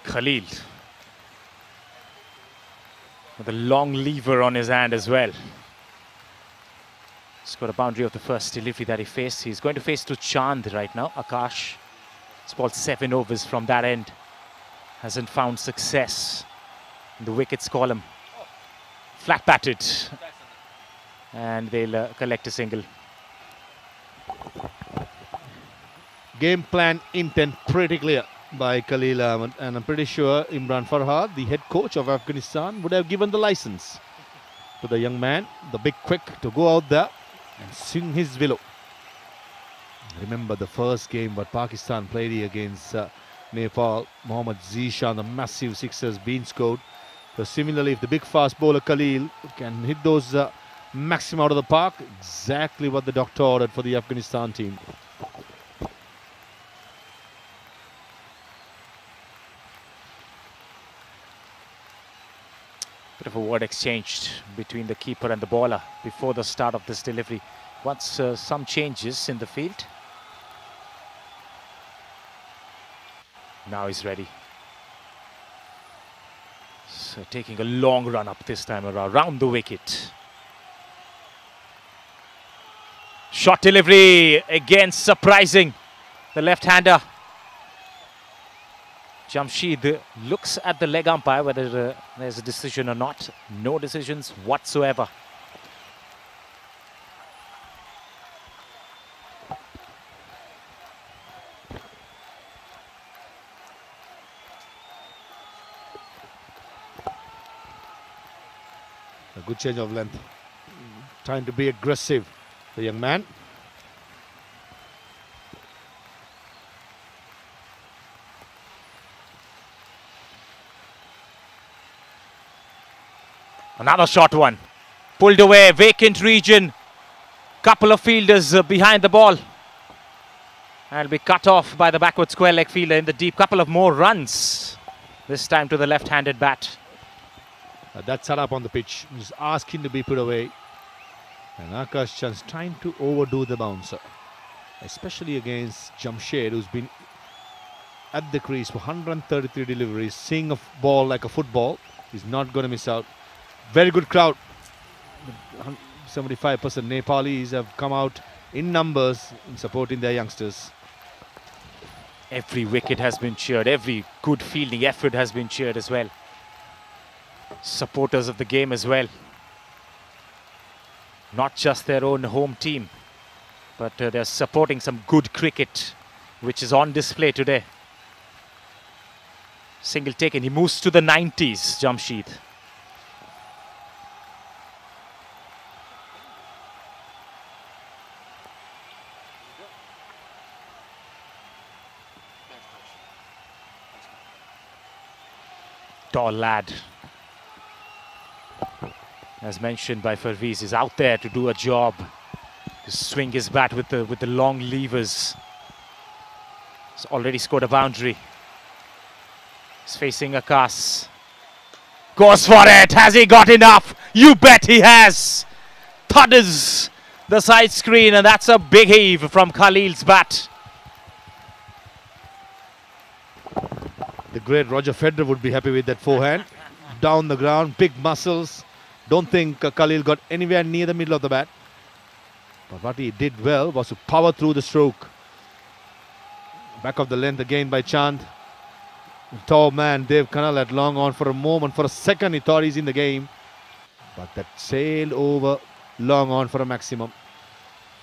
Khalil with a long lever on his hand as well. Scored a boundary of the first delivery that he faced. He's going to face to Chand right now. Akash. It's bowled 7 overs from that end. Hasn't found success in the wickets column. Flat batted. And they'll collect a single. Game plan intent pretty clear by Khalil Ahmed, and I'm pretty sure Imran Farhad, the head coach of Afghanistan, would have given the license to the young man, the big quick, to go out there and sing his willow. Remember the first game what Pakistan played against Nepal, Mohammad Zishan, the massive sixers being scored. So similarly, if the big fast bowler Khalil can hit those maximum out of the park, exactly what the doctor ordered for the Afghanistan team. Bit of a word exchanged between the keeper and the bowler before the start of this delivery. Wants some changes in the field. Now he's ready. So taking a long run up this time around the wicket. Shot delivery again, surprising. The left-hander. Jamshid looks at the leg umpire whether there's a decision or not. No decisions whatsoever. good change of length. Trying to be aggressive, the young man. Another short one. Pulled away, vacant region. Couple of fielders behind the ball. And be cut off by the backward square leg fielder in the deep. Couple of more runs. This time to the left-handed bat. That set up on the pitch is asking to be put away. And Akash Chand's trying to overdo the bouncer. Especially against Jamshed, who's been at the crease for 133 deliveries. Seeing a ball like a football. He's not going to miss out. Very good crowd. 75% Nepalis have come out in numbers in supporting their youngsters. Every wicket has been cheered. Every good fielding effort has been cheered as well. Supporters of the game as well. Not just their own home team, but they're supporting some good cricket, which is on display today. Single taken. He moves to the 90s, Jamshed. Tall lad, as mentioned by Farviz, is out there to do a job, to swing his bat with the long levers. He's already scored a boundary. He's facing Akas. Goes for it. Has he got enough? You bet he has. Thudders the side screen, and that's a big heave from Khalil's bat. The great Roger Federer would be happy with that forehand. Down the ground, big muscles. Don't think Khalil got anywhere near the middle of the bat. But what he did well was to power through the stroke. Back of the length again by Chand. Tall man, Dev Kanal had long on for a moment. For a second he thought he's in the game. But that sailed over long on for a maximum.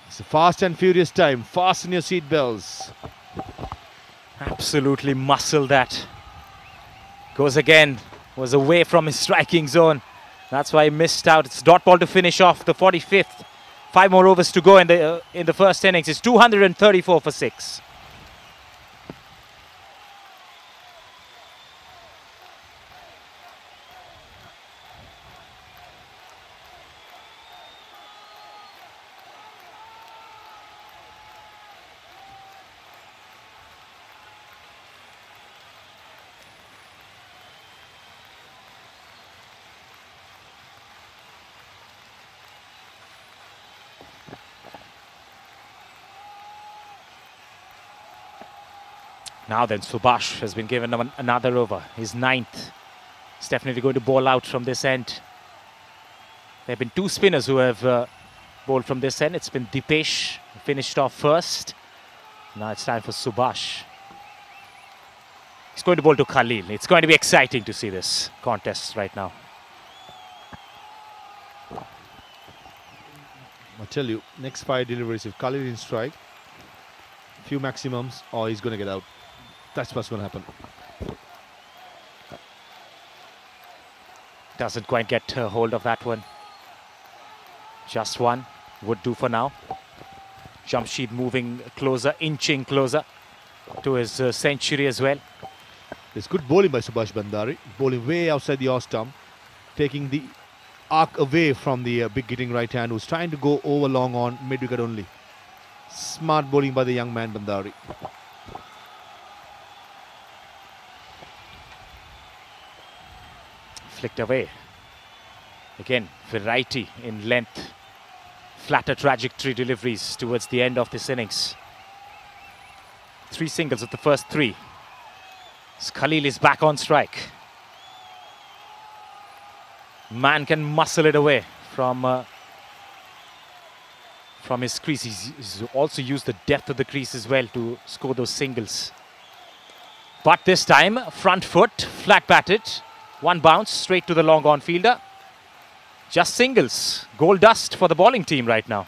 It's a fast and furious time. Fasten your seat belts. Absolutely muscled that. Goes again. Was away from his striking zone. That's why he missed out. It's dot ball to finish off the 45th. 5 more overs to go in the first innings. It's 234 for 6. Now then, Subhash has been given another over, his 9th. He's definitely going to bowl out from this end. There have been 2 spinners who have bowled from this end. It's been Dipesh, who finished off first. Now it's time for Subhash. He's going to bowl to Khalil. It's going to be exciting to see this contest right now. I tell you, next 5 deliveries, if Khalil in strike, few maximums, or he's going to get out. That's what's going to happen. Doesn't quite get hold of that one. Just one would do for now. Jamshed moving closer, inching closer to his century as well. There's good bowling by Subhash Bandari. Bowling way outside the off stump. Taking the arc away from the big hitting right hand, who's trying to go over long on mid-wicket only. Smart bowling by the young man Bandari. Flicked away. Again, variety in length. Flatter trajectory deliveries towards the end of this innings. 3 singles of the first 3. Khalil is back on strike. Man can muscle it away from his crease. He's also used the depth of the crease as well to score those singles. But this time, front foot, flat batted. 1 bounce straight to the long on fielder. Just singles. Gold dust for the bowling team right now.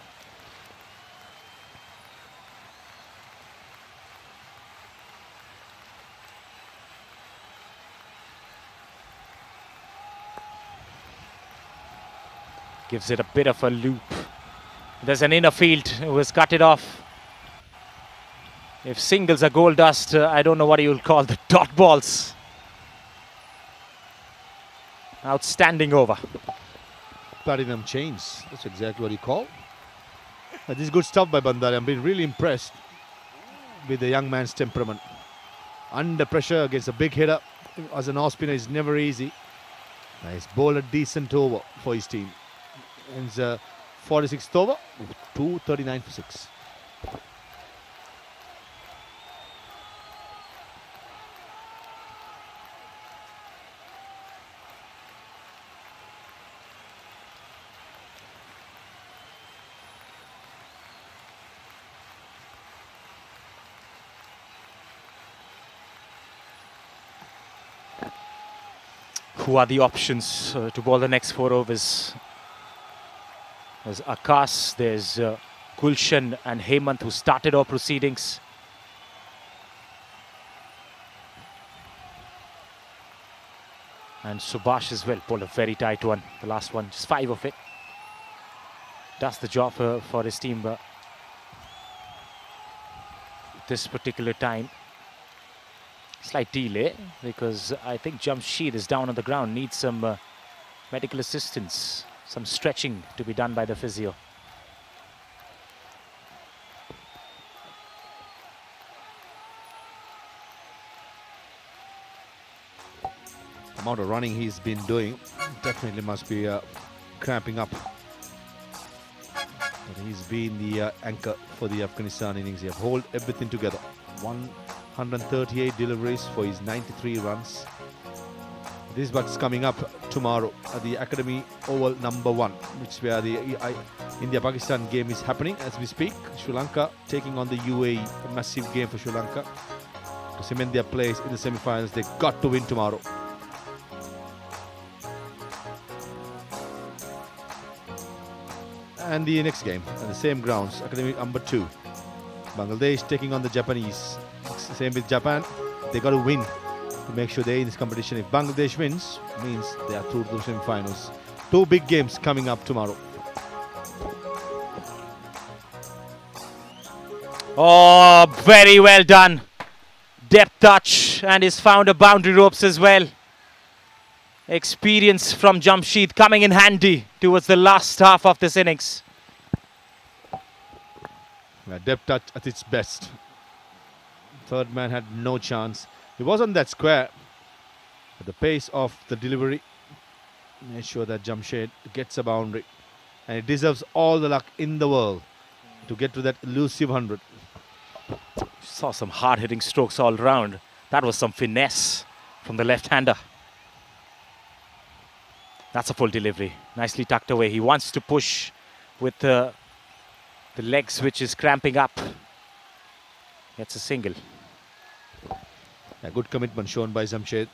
Gives it a bit of a loop. There's an inner field who has cut it off. If singles are gold dust, I don't know what you'll call the dot balls. Outstanding over. Platinum chains. That's exactly what you call. This is good stuff by Bandari. I've been really impressed with the young man's temperament. Under pressure against a big hitter as an off spinner is never easy. He's bowled a decent over for his team. And 46th over, 239 for 6. Who are the options to bowl the next 4 overs? There's Akash, there's Gulshan and Hemant who started our proceedings. And Subhash as well, bowled a very tight one, the last one, just 5 of it. Does the job for his team, but this particular time, slight delay because I think Jamshed is down on the ground, needs some medical assistance, some stretching to be done by the physio. The amount of running he's been doing definitely must be cramping up. But he's been the anchor for the Afghanistan innings. He have held everything together. 138 deliveries for his 93 runs. This is what's coming up tomorrow at the Academy Oval number 1, which is where the India-Pakistan game is happening as we speak. Sri Lanka taking on the UAE, a massive game for Sri Lanka. To cement their place in the semi-finals, they got to win tomorrow. And the next game at the same grounds, Academy number 2. Bangladesh taking on the Japanese. Same with Japan, they got to win to make sure they're in this competition. If Bangladesh wins, means they are through to the semi-finals. 2 big games coming up tomorrow. Oh, very well done. Depth touch, and he's found a boundary ropes as well. Experience from Jamshed coming in handy towards the last half of this innings. Depth touch at its best. Third man had no chance. He wasn't that square. But the pace of the delivery made sure that Jamshed gets a boundary. And he deserves all the luck in the world to get to that elusive 100. Saw some hard-hitting strokes all round. That was some finesse from the left-hander. That's a full delivery. Nicely tucked away. He wants to push with the legs, which is cramping up. Gets a single. A good commitment shown by Jamshed.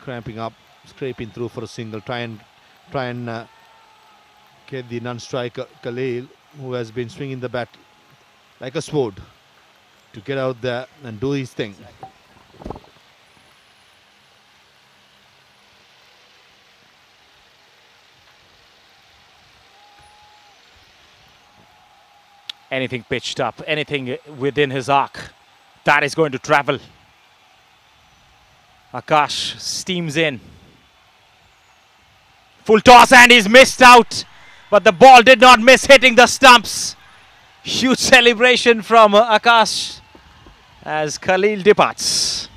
Cramping up, scraping through for a single. Try and get the non-striker Khalil, who has been swinging the bat like a sword, to get out there and do his thing. Anything pitched up, anything within his arc, that is going to travel. Akash steams in. Full toss and he's missed out. But the ball did not miss hitting the stumps. Huge celebration from Akash as Khalil departs.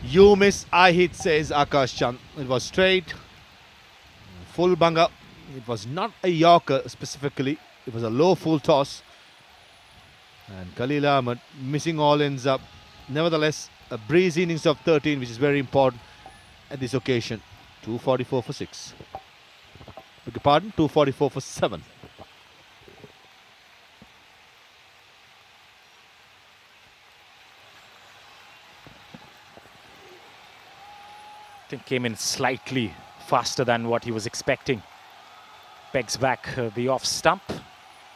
You miss, I hit, says Akash Chand. It was straight, full bunga. It was not a Yorker specifically. It was a low full toss. And Khalil Ahmed missing all ends up. Nevertheless, a breezy innings of 13, which is very important at this occasion. 244 for 6. Beg your pardon, 244 for 7. I think came in slightly faster than what he was expecting. Pegs back the off stump.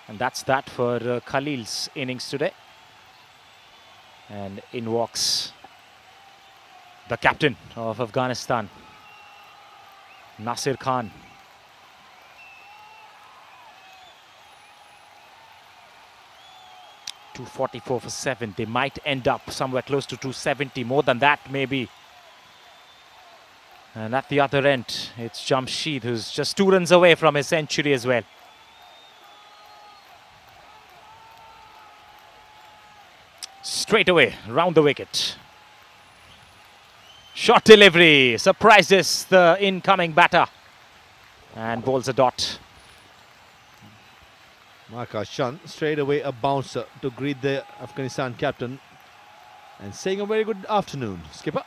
And that's that for Khalil's innings today. And in walks the captain of Afghanistan, Nasir Khan. .244 for 7. They might end up somewhere close to 270. More than that, maybe. And at the other end, it's Jamshed, who's just 2 runs away from his century as well. Straight away, round the wicket. Short delivery, surprises the incoming batter. And bowls a dot. Marcus Chand straight away a bouncer to greet the Afghanistan captain and saying a very good afternoon, skipper.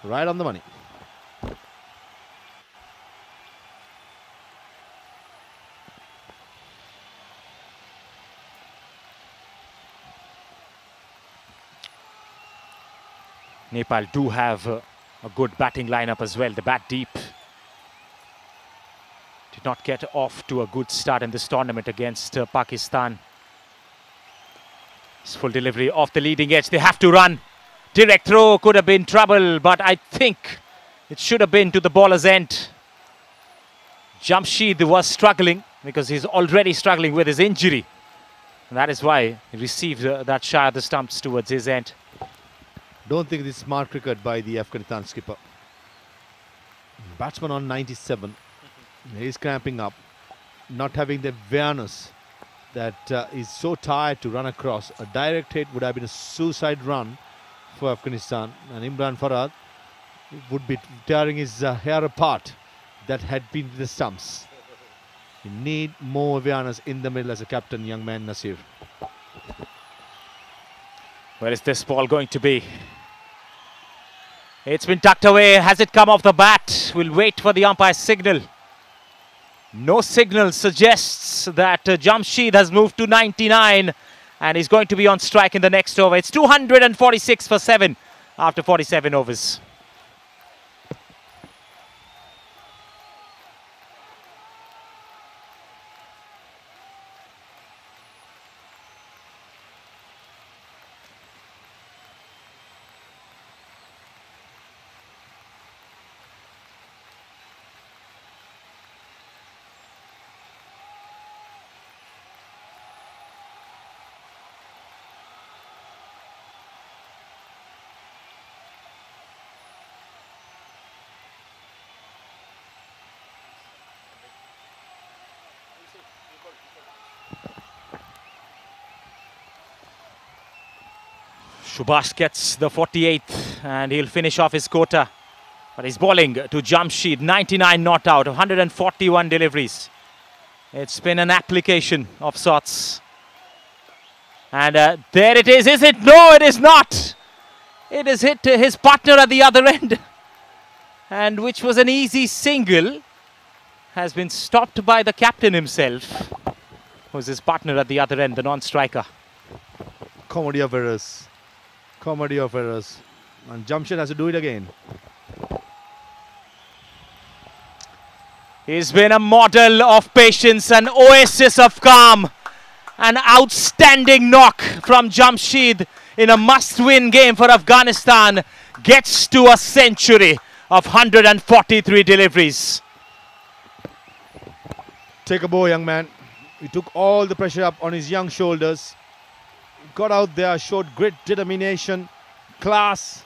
Right on the money. Nepal do have a good batting lineup as well. They bat deep. Did not get off to a good start in this tournament against Pakistan. It's full delivery off the leading edge. They have to run. Direct throw could have been trouble, but I think it should have been to the bowler's end. Jamshed was struggling because he's already struggling with his injury. And that is why he received that shy of the stumps towards his end. Don't think this is smart cricket by the Afghanistan skipper. Batsman on 97. He's cramping up, not having the awareness that he's so tired to run across. A direct hit would have been a suicide run for Afghanistan, and Imran Farhad would be tearing his hair apart. That had been the stumps. You need more awareness in the middle as a captain, young man Nasir. Where is this ball going to be? It's been tucked away. Has it come off the bat? We'll wait for the umpire's signal. No signal suggests that Jamshed has moved to 99 and he's going to be on strike in the next over. It's 246 for 7 after 47 overs. Subhash gets the 48th and he'll finish off his quota. But he's bowling to Jamshed, 99 not out of 141 deliveries. It's been an application of sorts. And there it is it? No, it is not. It has hit his partner at the other end. And which was an easy single, has been stopped by the captain himself, who's his partner at the other end, the non-striker. Comedy of errors. Comedy of errors. And Jamshed has to do it again. He's been a model of patience, an oasis of calm. An outstanding knock from Jamshed in a must-win game for Afghanistan. Gets to a century of 143 deliveries. Take a bow, young man. He took all the pressure up on his young shoulders. Got out there, showed great determination, class,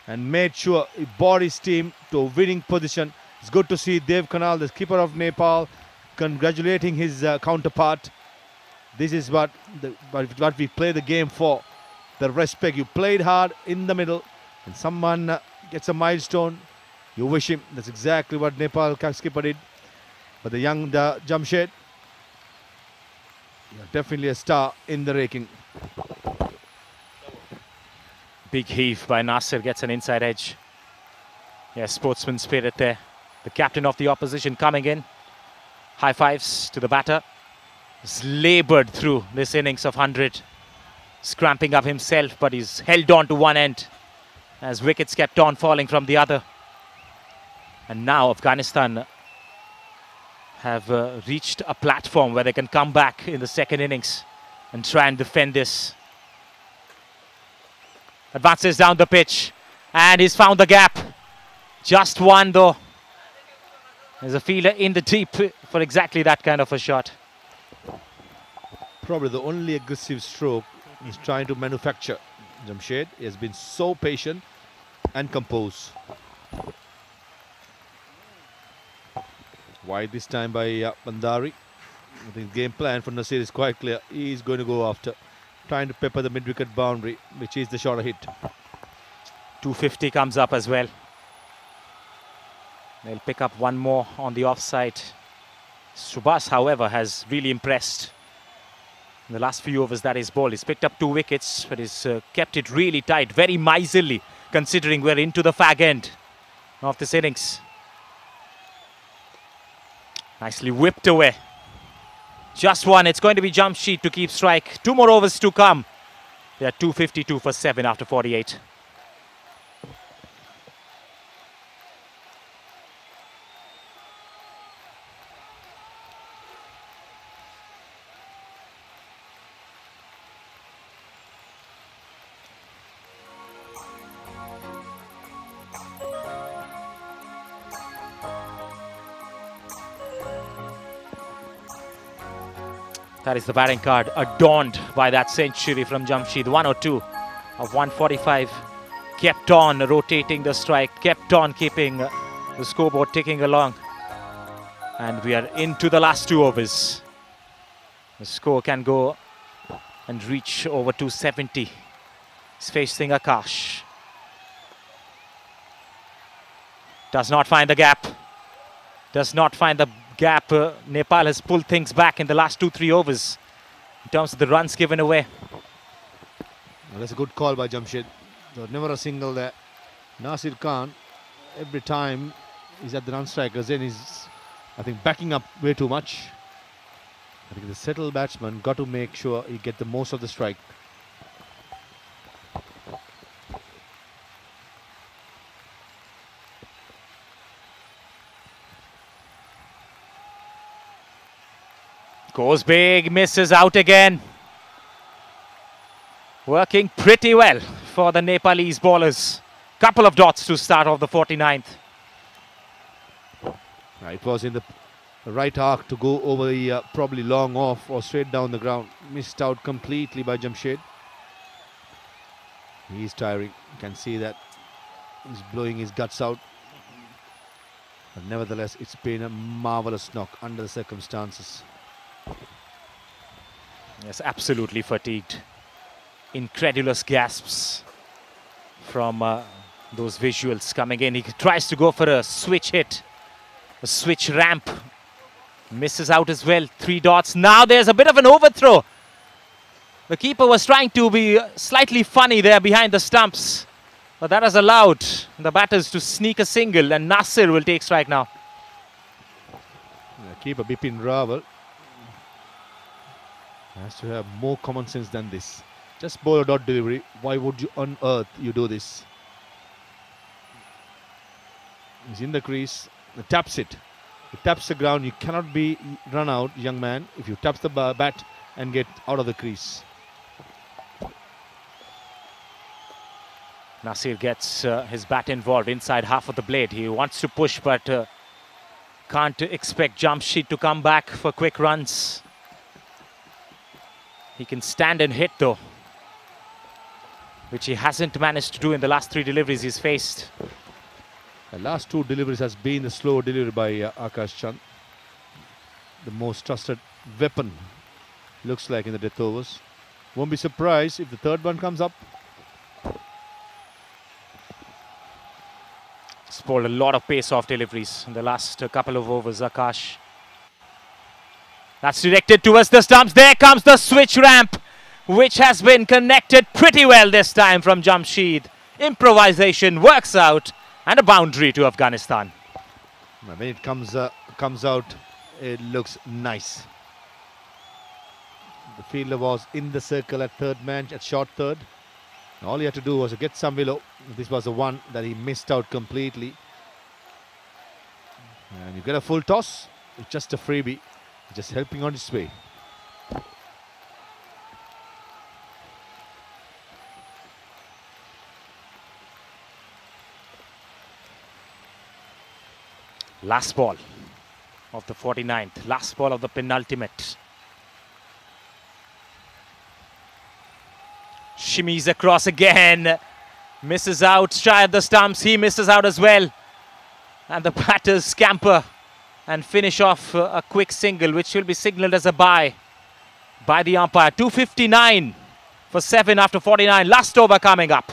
and made sure he brought his team to a winning position. It's good to see Dev Kanal, the skipper of Nepal, congratulating his counterpart. This is what we play the game for. The respect. You played hard in the middle, and someone gets a milestone, you wish him. That's exactly what Nepal skipper did. But the young Jamshed, definitely a star in the raking. Big heave by Nasir, gets an inside edge. Yeah, sportsman spirit there. The captain of the opposition coming in. High fives to the batter. He's laboured through this innings of 100. Scramping up himself, but he's held on to one end as wickets kept on falling from the other. And now Afghanistan have reached a platform where they can come back in the second innings and try and defend this. Advances down the pitch and he's found the gap. Just one though. There's a fielder in the deep for exactly that kind of a shot. Probably the only aggressive stroke he's trying to manufacture. Jamshed, he has been so patient and composed. Wide this time by Bandari. I think game plan for Nasir is quite clear. He is going to go after, trying to pepper the mid-wicket boundary, which is the shorter hit. 250 comes up as well. They'll pick up one more on the offside. Subhas, however, has really impressed in the last few overs that he's bowled. He's picked up 2 wickets, but he's kept it really tight, very miserly, considering we're into the fag end of this innings. Nicely whipped away. Just one. It's going to be Jamshed to keep strike. 2 more overs to come. They're 252 for 7 after 48. That is the batting card, adorned by that century from Jamshed. 1 or 2 of 145. Kept on rotating the strike, kept on keeping the scoreboard ticking along. And we are into the last 2 overs. The score can go and reach over 270. He's facing Akash. Does not find the gap. Does not find the gap. Nepal has pulled things back in the last 2-3 overs in terms of the runs given away. Well, that's a good call by Jamshed. There was never a single there. Nasir Khan, every time he's at the non-strikers, then he's, I think, backing up way too much. I think the settled batsman got to make sure he get the most of the strike. Goes big, misses out again. Working pretty well for the Nepalese bowlers. Couple of dots to start off the 49th. It was in the right arc to go over the probably long off or straight down the ground. Missed out completely by Jamshed. He's tiring. You can see that he's blowing his guts out. But nevertheless, it's been a marvelous knock under the circumstances. Yes, absolutely fatigued. Incredulous gasps from those visuals coming in. He tries to go for a switch hit, a switch ramp. Misses out as well. 3 dots. Now there's a bit of an overthrow. The keeper was trying to be slightly funny there behind the stumps, but that has allowed the batters to sneak a single, and Nasir will take strike now. Keeper Bipin Rawal has to have more common sense than this. Just bowl a dot delivery. Why would you on earth you do this? He's in the crease. He taps it. He taps the ground. You cannot be run out, young man, if you tap the bat and get out of the crease. Nasir gets his bat involved inside half of the blade. He wants to push, but can't expect Jamshed to come back for quick runs. He can stand and hit though, which he hasn't managed to do in the last 3 deliveries he's faced. The last 2 deliveries has been the slow delivery by Akash Chand. The most trusted weapon, looks like, in the death overs. Won't be surprised if the 3rd one comes up. Spoiled a lot of pace-off deliveries in the last couple of overs, Akash. That's directed towards the stumps. There comes the switch ramp, which has been connected pretty well this time from Jamshed. Improvisation works out, and a boundary to Afghanistan. When it comes out, it looks nice. The fielder was in the circle at 3rd man, at short 3rd. All he had to do was to get some below. This was the one that he missed out completely. And you get a full toss. It's just a freebie. Just helping on its way. Last ball. of the 49th. Last ball of the penultimate. Shimmies across again. Misses out, shy at the stumps. He misses out as well. And the batters scamper and finish off a quick single, which will be signalled as a bye by the umpire. 2:59 for 7 after 49. Last over coming up.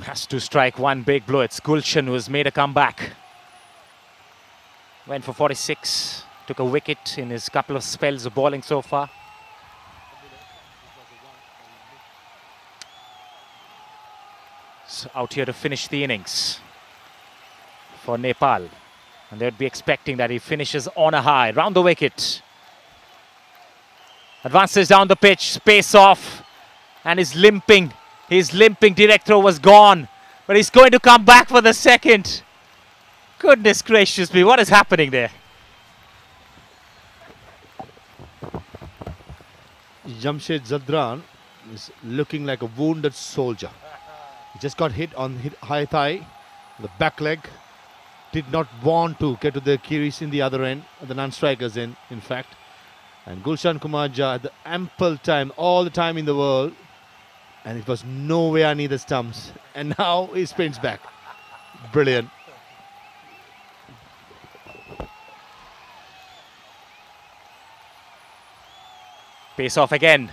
Has to strike one big blow. It's Gulshan who has made a comeback. Went for 46. Took a wicket in his couple of spells of bowling so far. So out here to finish the innings for Nepal. And they'd be expecting that he finishes on a high. Round the wicket. Advances down the pitch. Space off. And is limping. His limping direct throw was gone, but he's going to come back for the second. Goodness gracious me, what is happening there? Jamshed Zadran is looking like a wounded soldier. He just got hit on high thigh, the back leg. Did not want to get to the Kiris in the other end, the non-strikers in fact. And Gulshan Kumarja had the ample time, all the time in the world. And it was nowhere near the stumps. And now he spins back. Brilliant. Pace off again.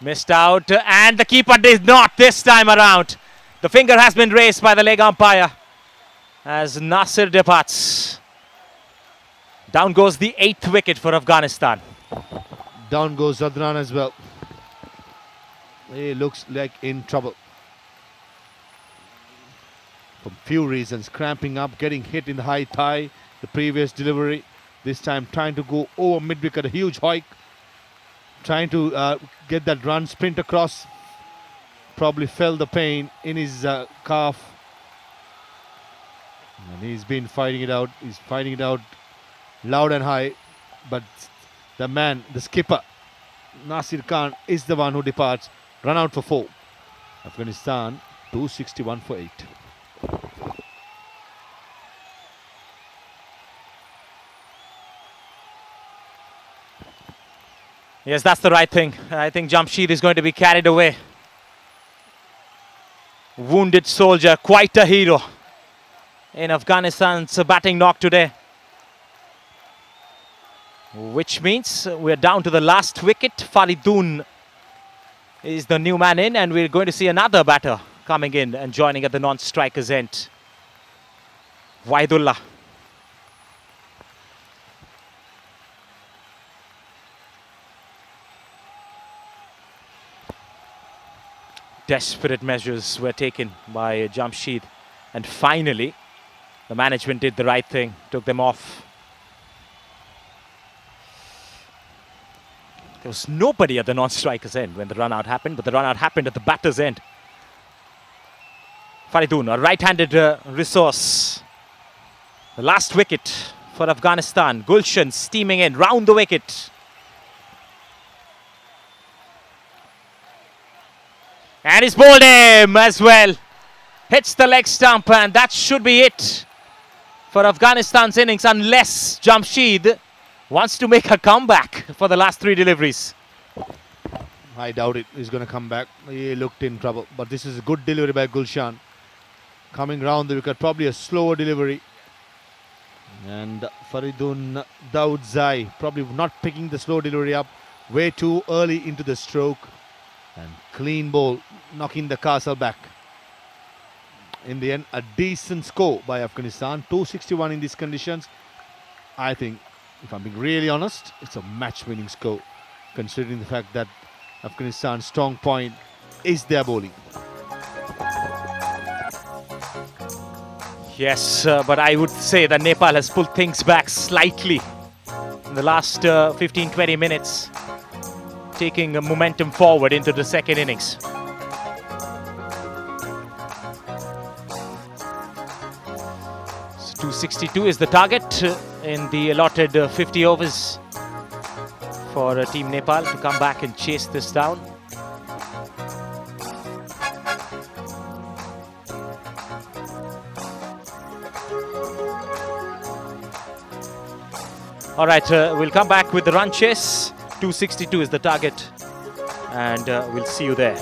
Missed out. And the keeper did not this time around. The finger has been raised by the leg umpire as Nasir departs. Down goes the 8th wicket for Afghanistan. Down goes Zadran as well. He looks like in trouble. For few reasons. Cramping up, getting hit in the high thigh. The previous delivery. This time trying to go over mid-wicket. A huge hike. Trying to get that run, sprint across. Probably felt the pain in his calf. And he's been fighting it out. He's fighting it out loud and high. But the man, the skipper, Nasir Khan, is the one who departs. Run out for 4. Afghanistan 261 for 8. Yes, that's the right thing. I think Jamshed is going to be carried away. Wounded soldier, quite a hero in Afghanistan's batting knock today. Which means we're down to the last wicket. Faridun is the new man in, and we're going to see another batter coming in and joining at the non-striker's end. Waidullah. Desperate measures were taken by Jamshed, and finally the management did the right thing, took them off. There was nobody at the non-striker's end when the run-out happened, but the run-out happened at the batter's end. Faridun, a right-handed resource. The last wicket for Afghanistan. Gulshan steaming in, round the wicket. And he's bowled him as well. Hits the leg stump, and that should be it for Afghanistan's innings, unless Jamshed wants to make a comeback for the last 3 deliveries. I doubt it. He's going to come back. He looked in trouble. But this is a good delivery by Gulshan. Coming round the wicket, probably a slower delivery. And Faridun Daudzai probably not picking the slow delivery up. Way too early into the stroke. And clean bowl, knocking the castle back. In the end, a decent score by Afghanistan, 261 in these conditions. I think, if I'm being really honest, it's a match-winning score, considering the fact that Afghanistan's strong point is their bowling. Yes, but I would say that Nepal has pulled things back slightly in the last 15-20 minutes, taking momentum forward into the second innings. So 262 is the target in the allotted 50 overs for Team Nepal to come back and chase this down. All right, we'll come back with the run chase. 262 is the target, and we'll see you there.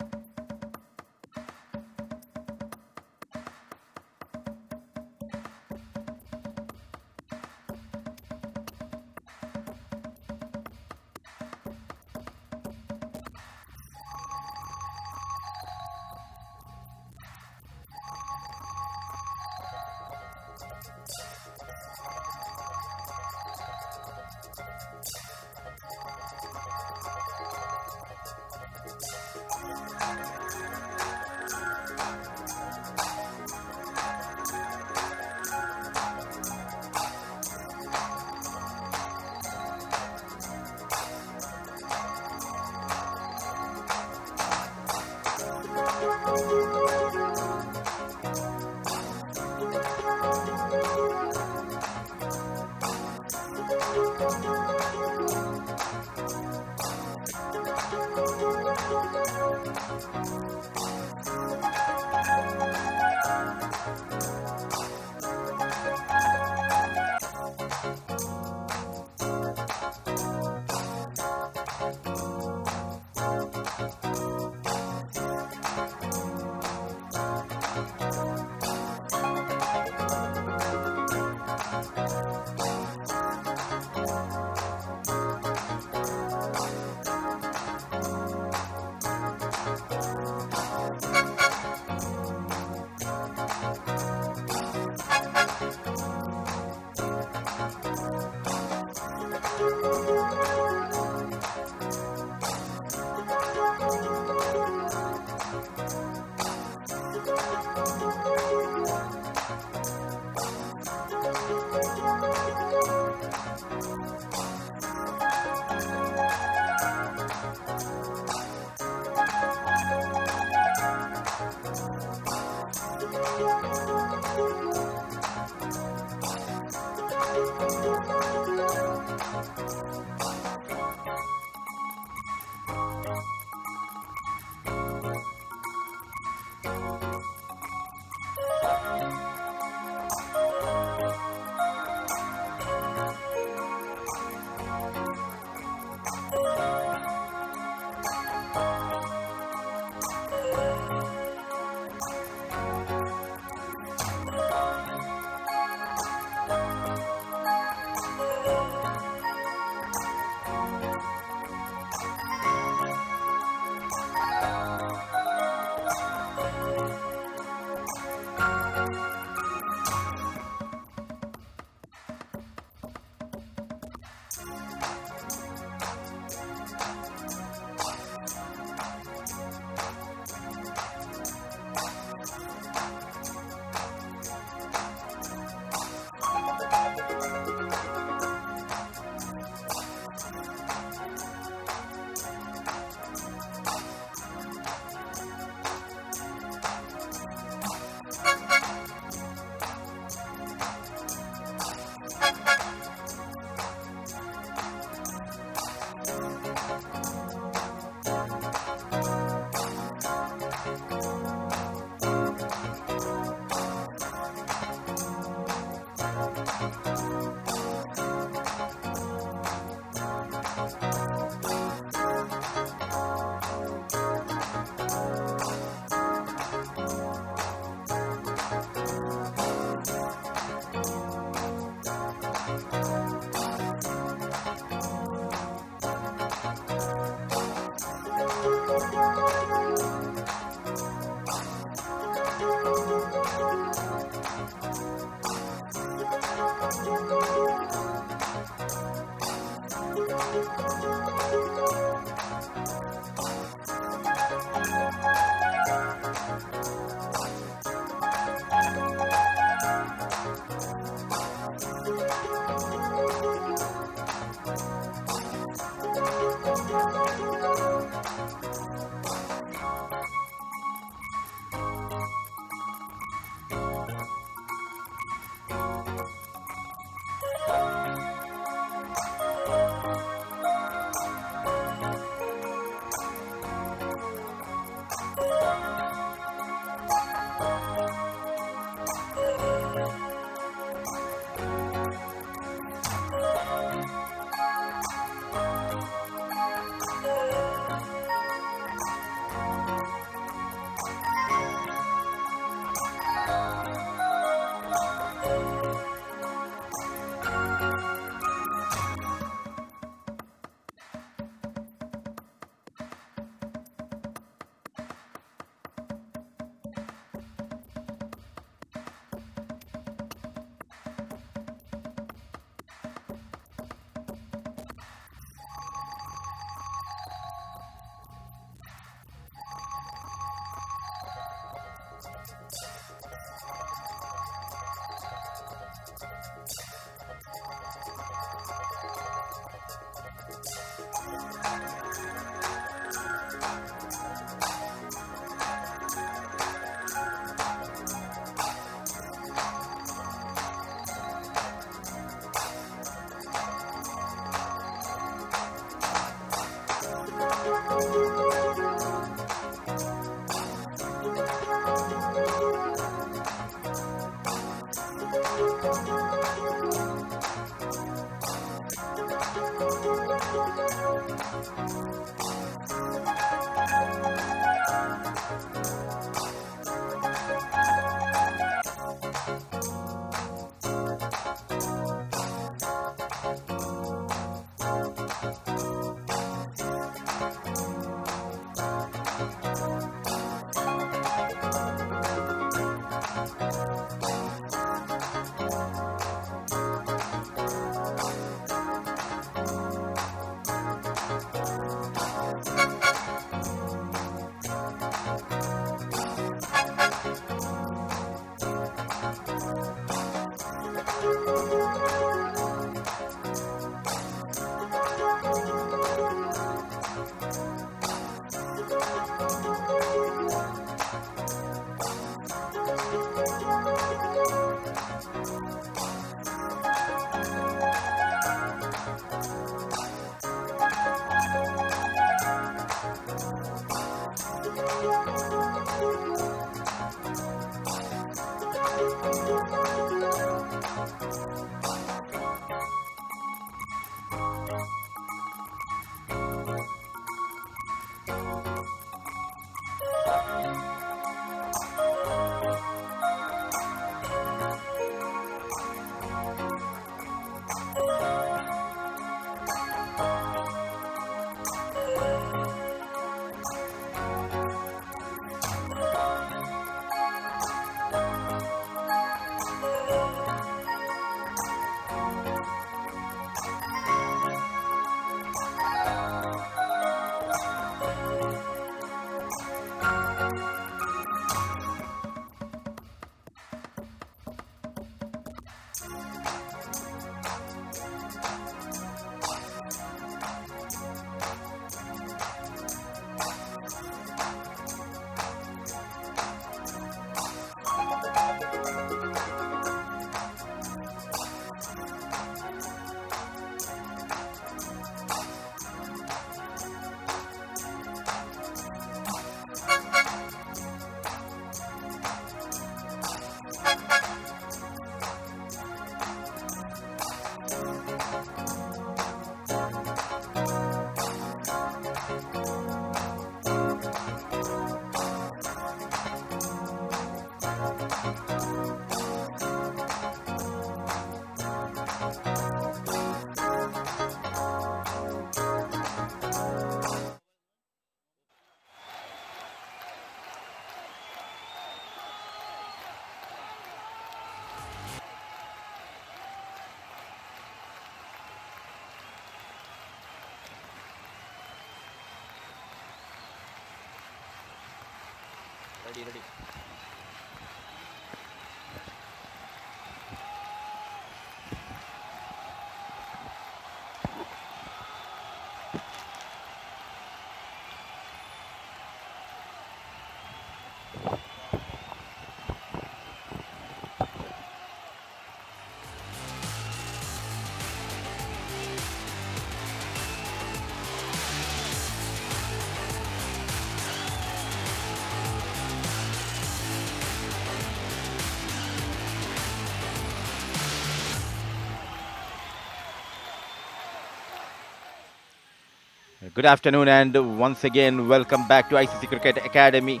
Good afternoon and once again welcome back to ICC Cricket Academy.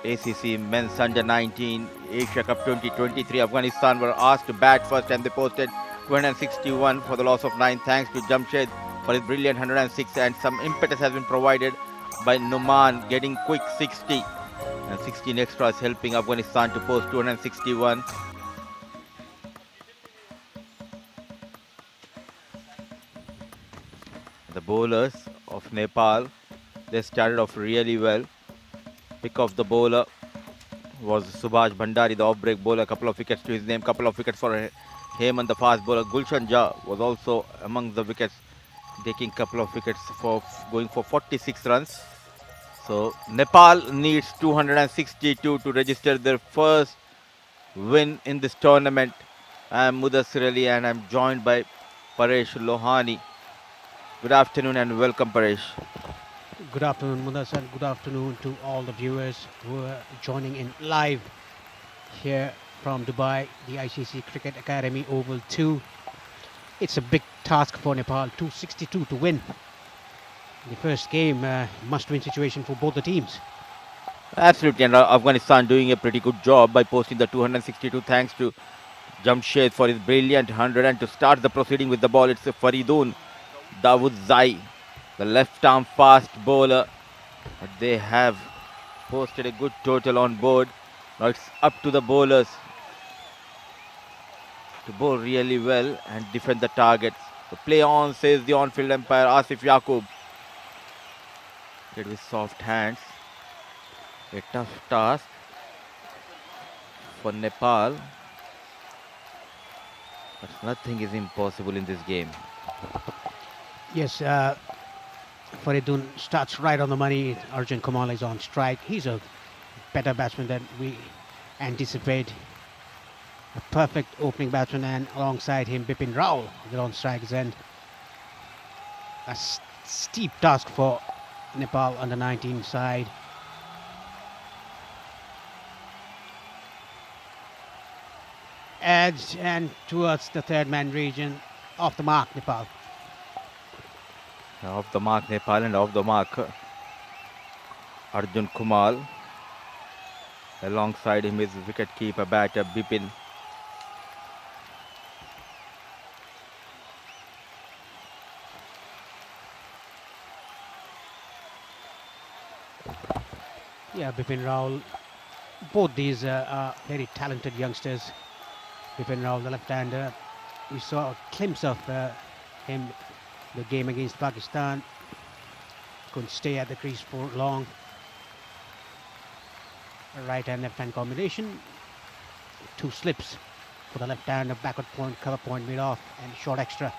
It's, ACC Men's Under 19 Asia Cup 2023. Afghanistan were asked to bat first and they posted 261 for the loss of 9 thanks to Jamshed for his brilliant 106, and some impetus has been provided by Numan getting quick 60 and 16 extras helping Afghanistan to post 261. The bowlers of Nepal, they started off really well. Pick of the bowler was Subhash Bhandari, the off-break bowler. Couple of wickets to his name, couple of wickets for him, and the fast bowler Gulshan Jha was also among the wickets, taking couple of wickets for going for 46 runs. So Nepal needs 262 to register their first win in this tournament. I am Mudassir Ali and I am joined by Paresh Lohani. Good afternoon and welcome, Paresh. Good afternoon, Mudassar. Good afternoon to all the viewers who are joining in live here from Dubai, the ICC Cricket Academy Oval 2. It's a big task for Nepal, 262 to win. The first game, must-win situation for both the teams. Absolutely, and Afghanistan doing a pretty good job by posting the 262 thanks to Jamshed for his brilliant 100, and to start the proceeding with the ball, it's Faridun Davudzai, the left-arm fast bowler. But they have posted a good total on board. Now it's up to the bowlers to bowl really well and defend the targets. So play on, says the on-field umpire Asif Yaqub. Hit with soft hands. A tough task for Nepal. But nothing is impossible in this game. Yes, Faridun starts right on the money. Arjun Kamal is on strike. He's a better batsman than we anticipate. A perfect opening batsman, and alongside him Bipin Rao is on strike's end. A steep task for Nepal under 19 side. Edge and towards the third man region. Off the mark, Nepal. Off the mark Nepal, and off the mark Arjun Kumal. Alongside him is wicket-keeper batter Bipin. Yeah, Bipin Rao. Both these are very talented youngsters. Bipin Rao, the left-hander. We saw a glimpse of him the game against Pakistan. Couldn't stay at the crease for long. A right and left hand combination. 2 slips for the left hand, a backward point, cover point made off, and short extra.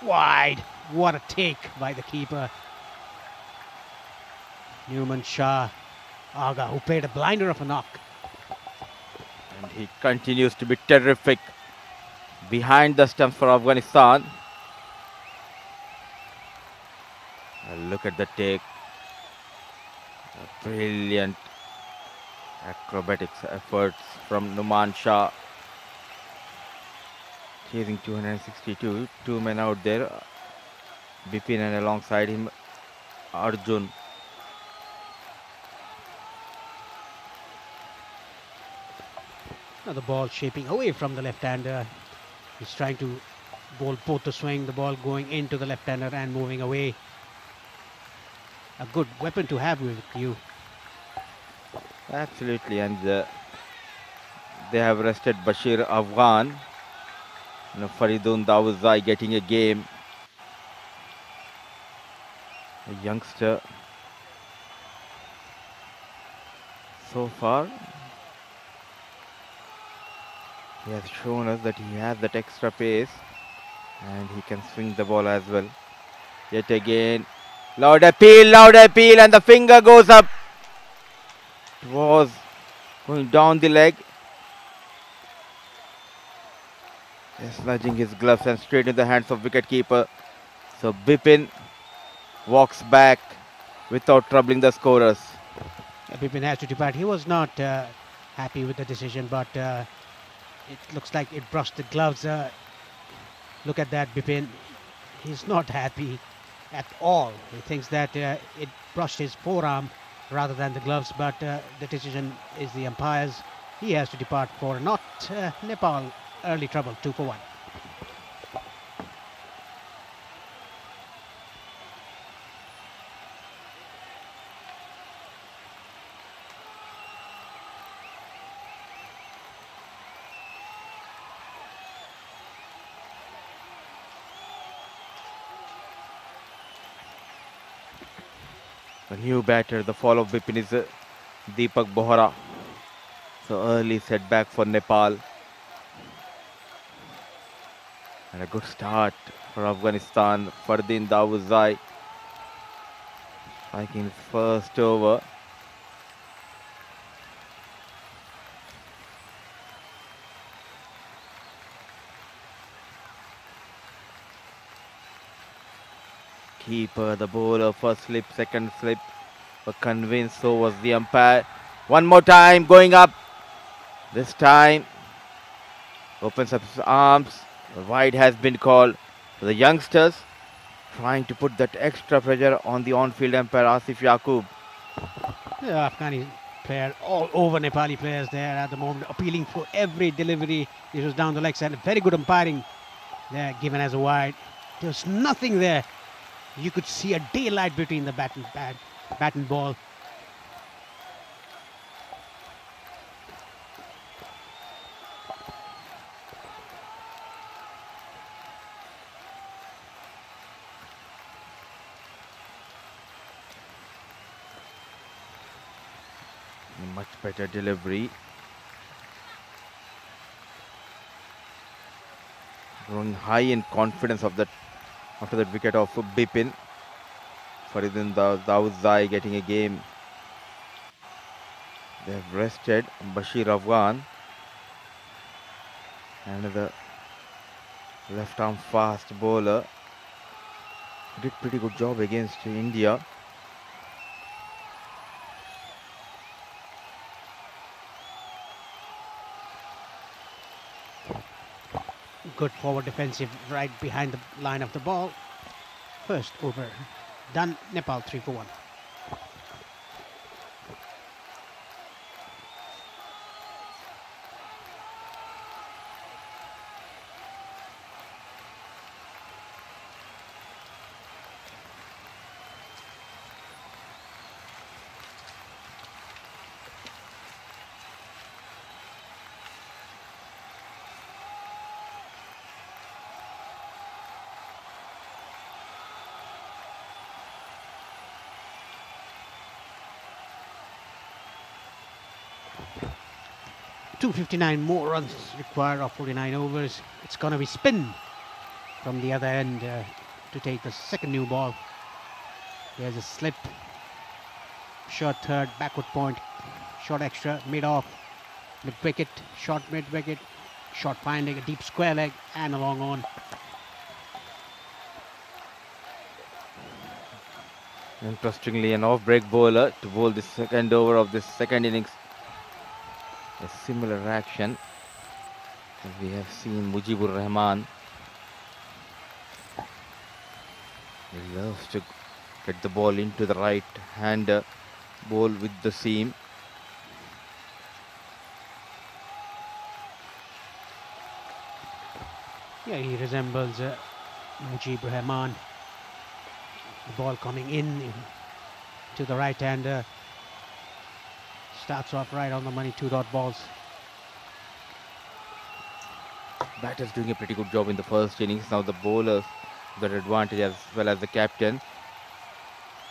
Wide. What a take by the keeper. Newman Shah Aga, who played a blinder of a knock. And he continues to be terrific behind the stumps for Afghanistan. Look at the take. Brilliant acrobatics efforts from Numan Shah. Chasing 262. 2 men out there. Bipin and alongside him Arjun. Now the ball shaping away from the left-hander. He's trying to bowl both the swing, the ball going into the left-hander and moving away. A good weapon to have with you. Absolutely, and they have rested Bashir Afghan. Faridun Davudzai getting a game. A youngster so far. He has shown us that he has that extra pace and he can swing the ball as well. Yet again, loud appeal, and the finger goes up. It was going down the leg. Just nudging his gloves and straight in the hands of wicketkeeper. So Bipin walks back without troubling the scorers. Bipin has to depart. He was not happy with the decision, but it looks like it brushed the gloves. Look at that, Bipin. He's not happy at all. He thinks that it brushed his forearm rather than the gloves, but the decision is the umpire's. He has to depart for not Nepal. Early trouble, 2 for 1. A new batter, the fall of Bipin is Deepak Bohra. So early setback for Nepal. And a good start for Afghanistan. Fardin Davuzai striking first over. Keeper, the bowler, first slip, second slip. But convinced, so was the umpire. One more time, going up. This time, opens up his arms. The wide has been called for the youngsters, trying to put that extra pressure on the on-field umpire Asif Yaqub. The Afghani player, all over Nepali players there at the moment, appealing for every delivery. This was down the leg side. Very good umpiring there, given as a wide. There's nothing there. You could see a daylight between the bat and ball. Much better delivery. Growing high in confidence of that after that wicket of Bipin. Faridin Dauzai getting a game. They have rested Bashir Afghan. And the left arm fast bowler did pretty good job against India. Good forward defensive right behind the line of the ball. First over done. Nepal 3 for 1. .259 more runs required of 49 overs. It's going to be spin from the other end to take the second new ball. There's a slip. Short third, backward point. Short extra, mid off. Mid wicket, short mid wicket. Short finding, a deep square leg and a long on. Interestingly, an off-break bowler to bowl the second over of this second innings. A similar action as we have seen Mujibur Rahman. He loves to get the ball into the right hand bowl with the seam. Yeah, he resembles Mujibur Rahman. The ball coming in to the right hander. Starts off right on the money, 2-dot balls. Batters doing a pretty good job in the first innings. Now the bowlers got advantage as well as the captain.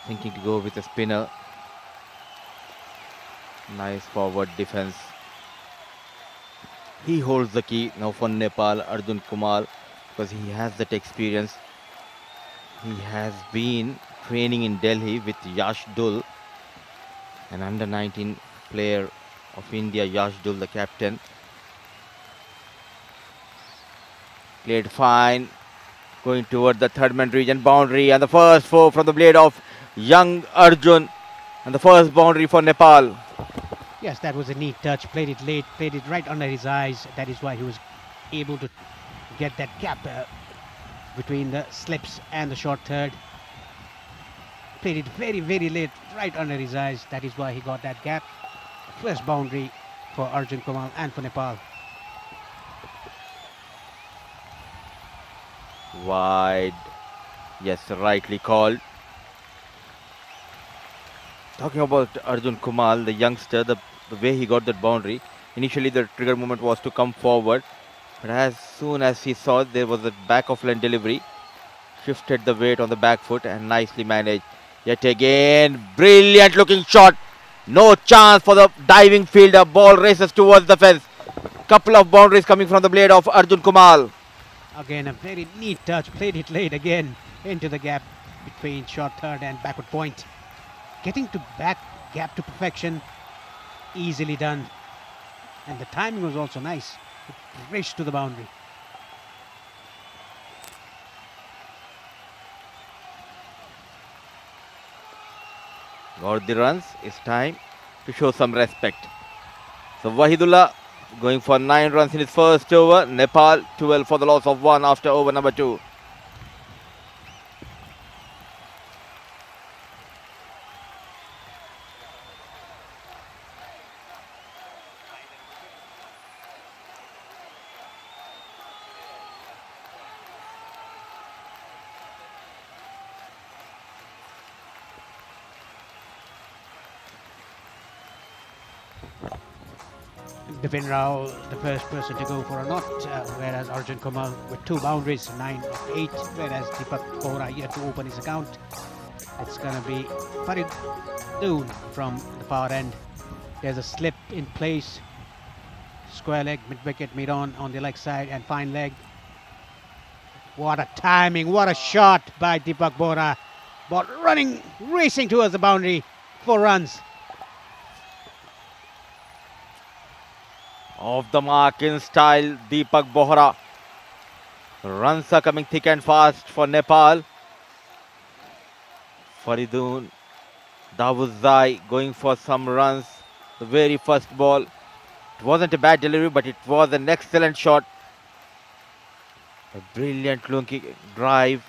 Thinking to go with a spinner. Nice forward defense. He holds the key now for Nepal, Arjun Kumar, because he has that experience. He has been training in Delhi with Yash Dul, an under 19 player of India. Yash Dul, the captain, played fine, going toward the third man region boundary, and the first four from the blade of young Arjun, and the first boundary for Nepal. Yes, that was a neat touch. Played it late, played it right under his eyes. That is why he was able to get that gap between the slips and the short third. Played it very, very late, right under his eyes. That is why he got that gap. First boundary for Arjun Kumar and for Nepal. Wide. Yes, rightly called. Talking about Arjun Kumar, the youngster, the way he got that boundary, initially the trigger movement was to come forward, but as soon as he saw there was a back of line delivery, shifted the weight on the back foot and nicely managed. Yet again, brilliant looking shot. No chance for the diving fielder. Ball races towards the fence. Couple of boundaries coming from the blade of Arjun Kumar. Again, a very neat touch. Played it late again into the gap between short third and backward point. Getting to back gap to perfection. Easily done. And the timing was also nice. It raced to the boundary. Got the runs. It's time to show some respect. So Wahidullah going for 9 runs in his first over. Nepal 12 for the loss of 1 after over number 2. Bipin Rao, the first person to go for a knot, whereas Arjun Kumar with 2 boundaries, 9 of 8, whereas Deepak Bohra yet to open his account. It's going to be Farid Doon from the far end. There's a slip in place, square leg, mid-wicket, mid-on the leg side, and fine leg. What a timing, what a shot by Deepak Bohra. Ball running, racing towards the boundary, 4 runs. Off the mark in style, Deepak Bohra. Runs are coming thick and fast for Nepal. Faridun Davuzai going for some runs. The very first ball. It wasn't a bad delivery, but it was an excellent shot. A brilliant looking drive.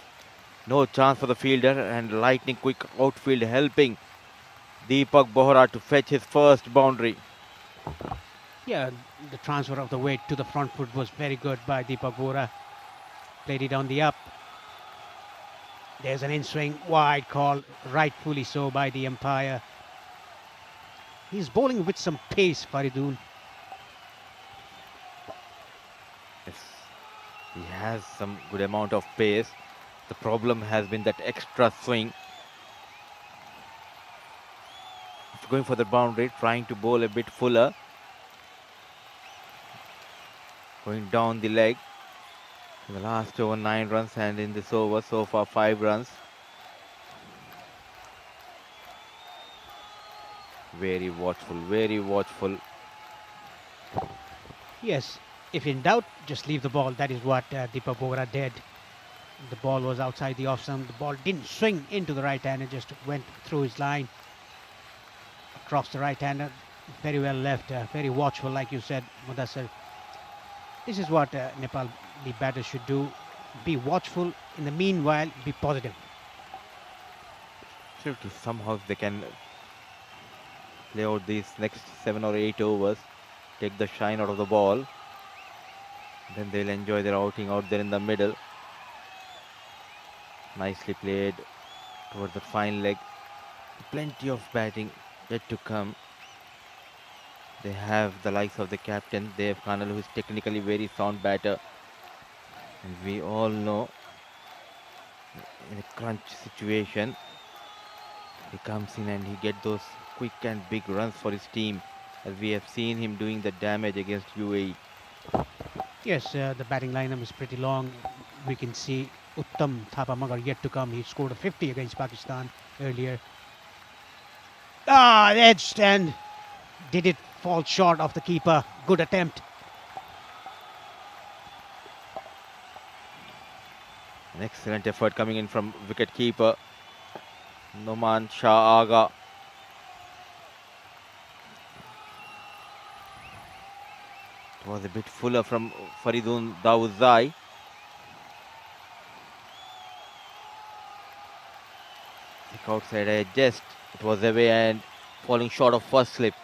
No chance for the fielder, and lightning quick outfield helping Deepak Bohra to fetch his first boundary. Yeah, the transfer of the weight to the front foot was very good by Deepak Bohra. Played it on the up. There's an in-swing, wide call, rightfully so by the umpire. He's bowling with some pace, Faridun. Yes, he has some good amount of pace. The problem has been that extra swing. He's going for the boundary, trying to bowl a bit fuller. Going down the leg. In the last over 9 runs, and in this over so far 5 runs. Very watchful, very watchful. Yes, if in doubt, just leave the ball. That is what Deepak Bohra did. The ball was outside the off stump. The ball didn't swing into the right hand. It just went through his line. Across the right hander. Very well left. Very watchful, like you said, Mudassir. This is what Nepal batters should do. Be watchful. In the meanwhile, be positive. So to somehow they can play out these next 7 or 8 overs, take the shine out of the ball, then they'll enjoy their outing out there in the middle. Nicely played towards the fine leg. Plenty of batting yet to come. They have the likes of the captain, Dev Khanal, who is technically very sound batter. And we all know in a crunch situation, he comes in and he gets those quick and big runs for his team, as we have seen him doing the damage against UAE. Yes, the batting lineup is pretty long. We can see Uttam Thapamagar yet to come. He scored a 50 against Pakistan earlier. Edged, and did it fall short of the keeper? Good attempt. An excellent effort coming in from wicket-keeper Noman Shah Aga. It was a bit fuller from Faridun Dawoodzai. Thick outside edge, just it was away and falling short of first slip.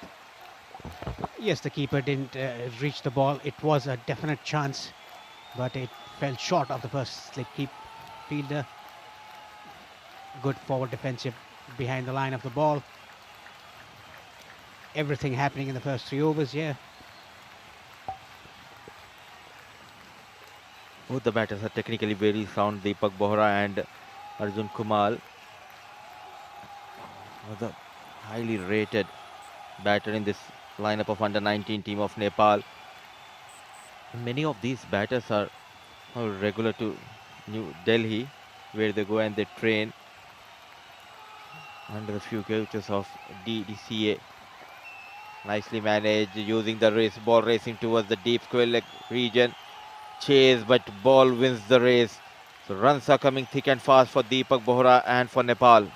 Yes, the keeper didn't reach the ball. It was a definite chance, but it fell short of the first slip. Keep fielder. Good forward defensive behind the line of the ball. Everything happening in the first 3 overs, yeah. Both the batters are technically very sound, Deepak Bohra and Arjun Kumar. The highly rated batter in this lineup of under-19 team of Nepal. Many of these batters are regular to New Delhi, where they go and they train under the few coaches of DDCA. Nicely managed, using the race, ball racing towards the deep square leg region. Chase, but ball wins the race. So runs are coming thick and fast for Deepak Bohra and for Nepal.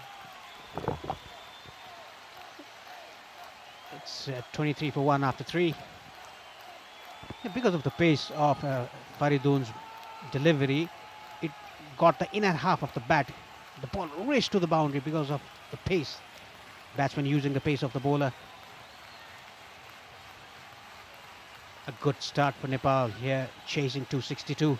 It's 23 for 1 after 3. Because of the pace of Faridun's delivery, it got the inner half of the bat. The ball raced to the boundary because of the pace. Batsman using the pace of the bowler. A good start for Nepal here, chasing 262.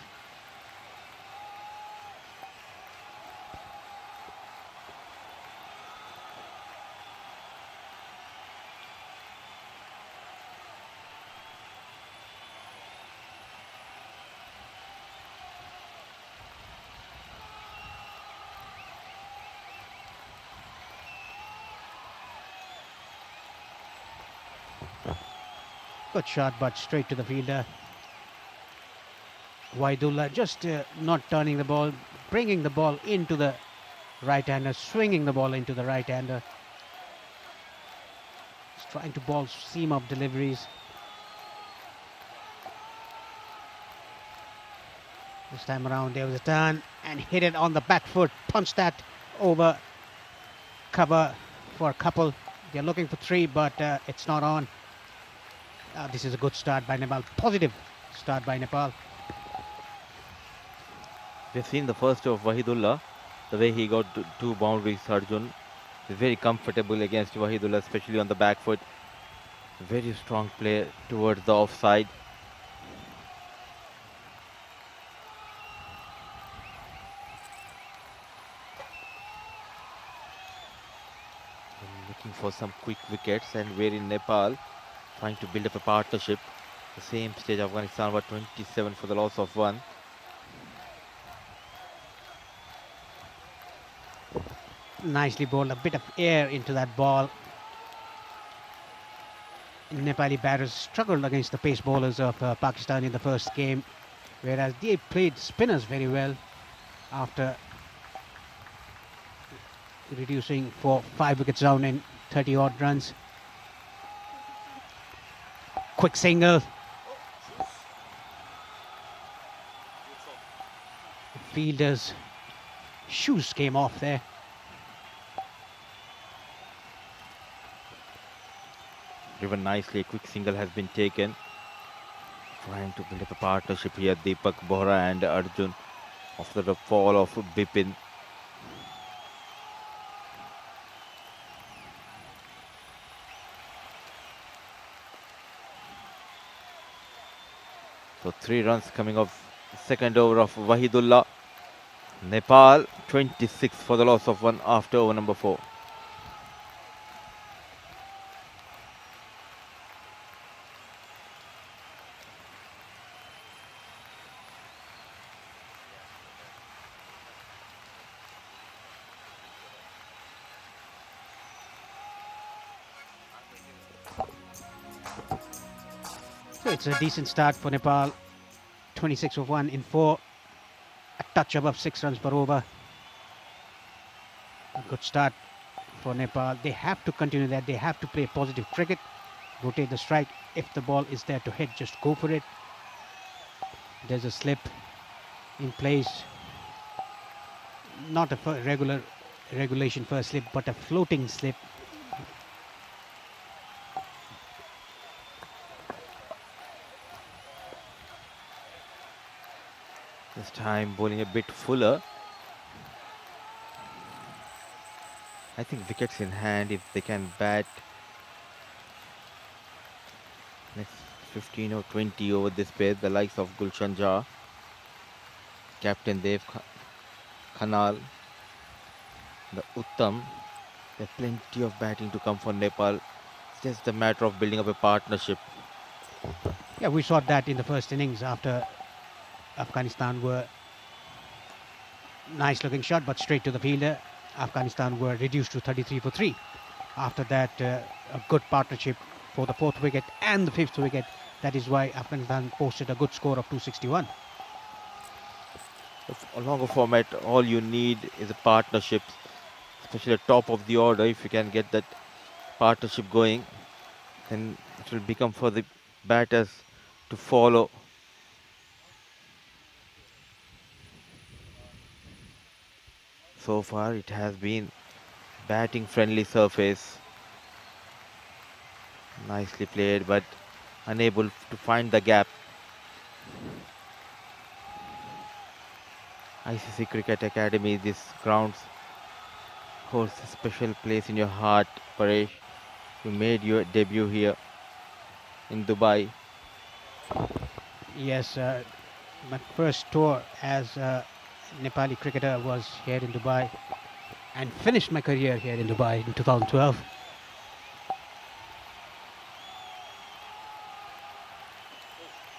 Good shot, but straight to the fielder. Waidullah just not turning the ball, bringing the ball into the right-hander, swinging the ball into the right-hander. He's trying to ball seam-up deliveries. This time around there was a turn and hit it on the back foot, punched that over cover for a couple. They're looking for 3, but it's not on. This is a good start by Nepal, positive start by Nepal. We've seen the first of Wahidullah, the way he got 2 boundaries. Arjun is very comfortable against Wahidullah, especially on the back foot. Very strong play towards the offside. Looking for some quick wickets, and we're in Nepal trying to build up a partnership. The same stage, Afghanistan were 27 for the loss of 1. Nicely bowled, a bit of air into that ball. Nepali batters struggled against the pace bowlers of Pakistan in the first game, whereas they played spinners very well after reducing for 5 wickets down in 30 odd runs. Quick single. Fielder's shoes came off there. Driven nicely, a quick single has been taken. Trying to build up a partnership here, Deepak Bohra and Arjun, after the fall of Bipin. So 3 runs coming off second over of Wahidullah. Nepal 26 for the loss of 1 after over number 4. So it's a decent start for Nepal. 26 of 1 in 4. A touch above 6 runs per over. A good start for Nepal. They have to continue that. They have to play positive cricket. Rotate the strike. If the ball is there to hit, just go for it. There's a slip in place. Not a regulation first slip, but a floating slip. This time bowling a bit fuller. I think wickets in hand if they can bat next 15 or 20 over this pace. The likes of Gulshan Jha, Captain Dev Khanal, the Uttam. There's plenty of batting to come for Nepal. It's just a matter of building up a partnership. Yeah, we saw that in the first innings after Afghanistan were nice looking shot, but straight to the fielder. Afghanistan were reduced to 33 for 3. After that, a good partnership for the 4th wicket and the 5th wicket. That is why Afghanistan posted a good score of 261. A longer format, all you need is a partnership, especially at top of the order. If you can get that partnership going, then it will become for the batters to follow. So far, it has been batting friendly surface. Nicely played, but unable to find the gap. ICC Cricket Academy, this grounds holds a special place in your heart, Paresh. You made your debut here in Dubai. Yes, my first tour as a Nepali cricketer was here in Dubai, and finished my career here in Dubai in 2012.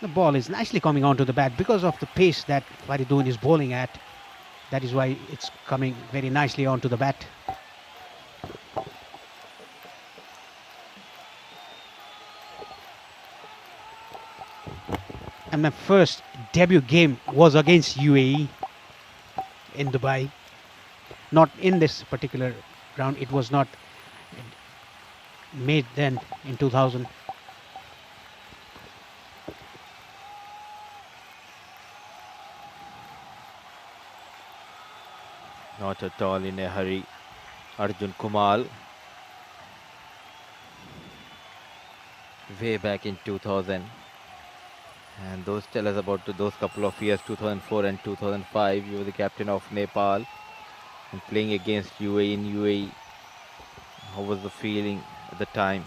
The ball is nicely coming onto the bat because of the pace that Faridun is bowling at. That is why it's coming very nicely onto the bat. And my first debut game was against UAE in Dubai. Not in this particular ground. It was not made then in 2000. Not at all in a hurry. Arjun Kumar, way back in 2000. And those tell us about those couple of years, 2004 and 2005. You were the captain of Nepal and playing against UAE in UAE. How was the feeling at the time?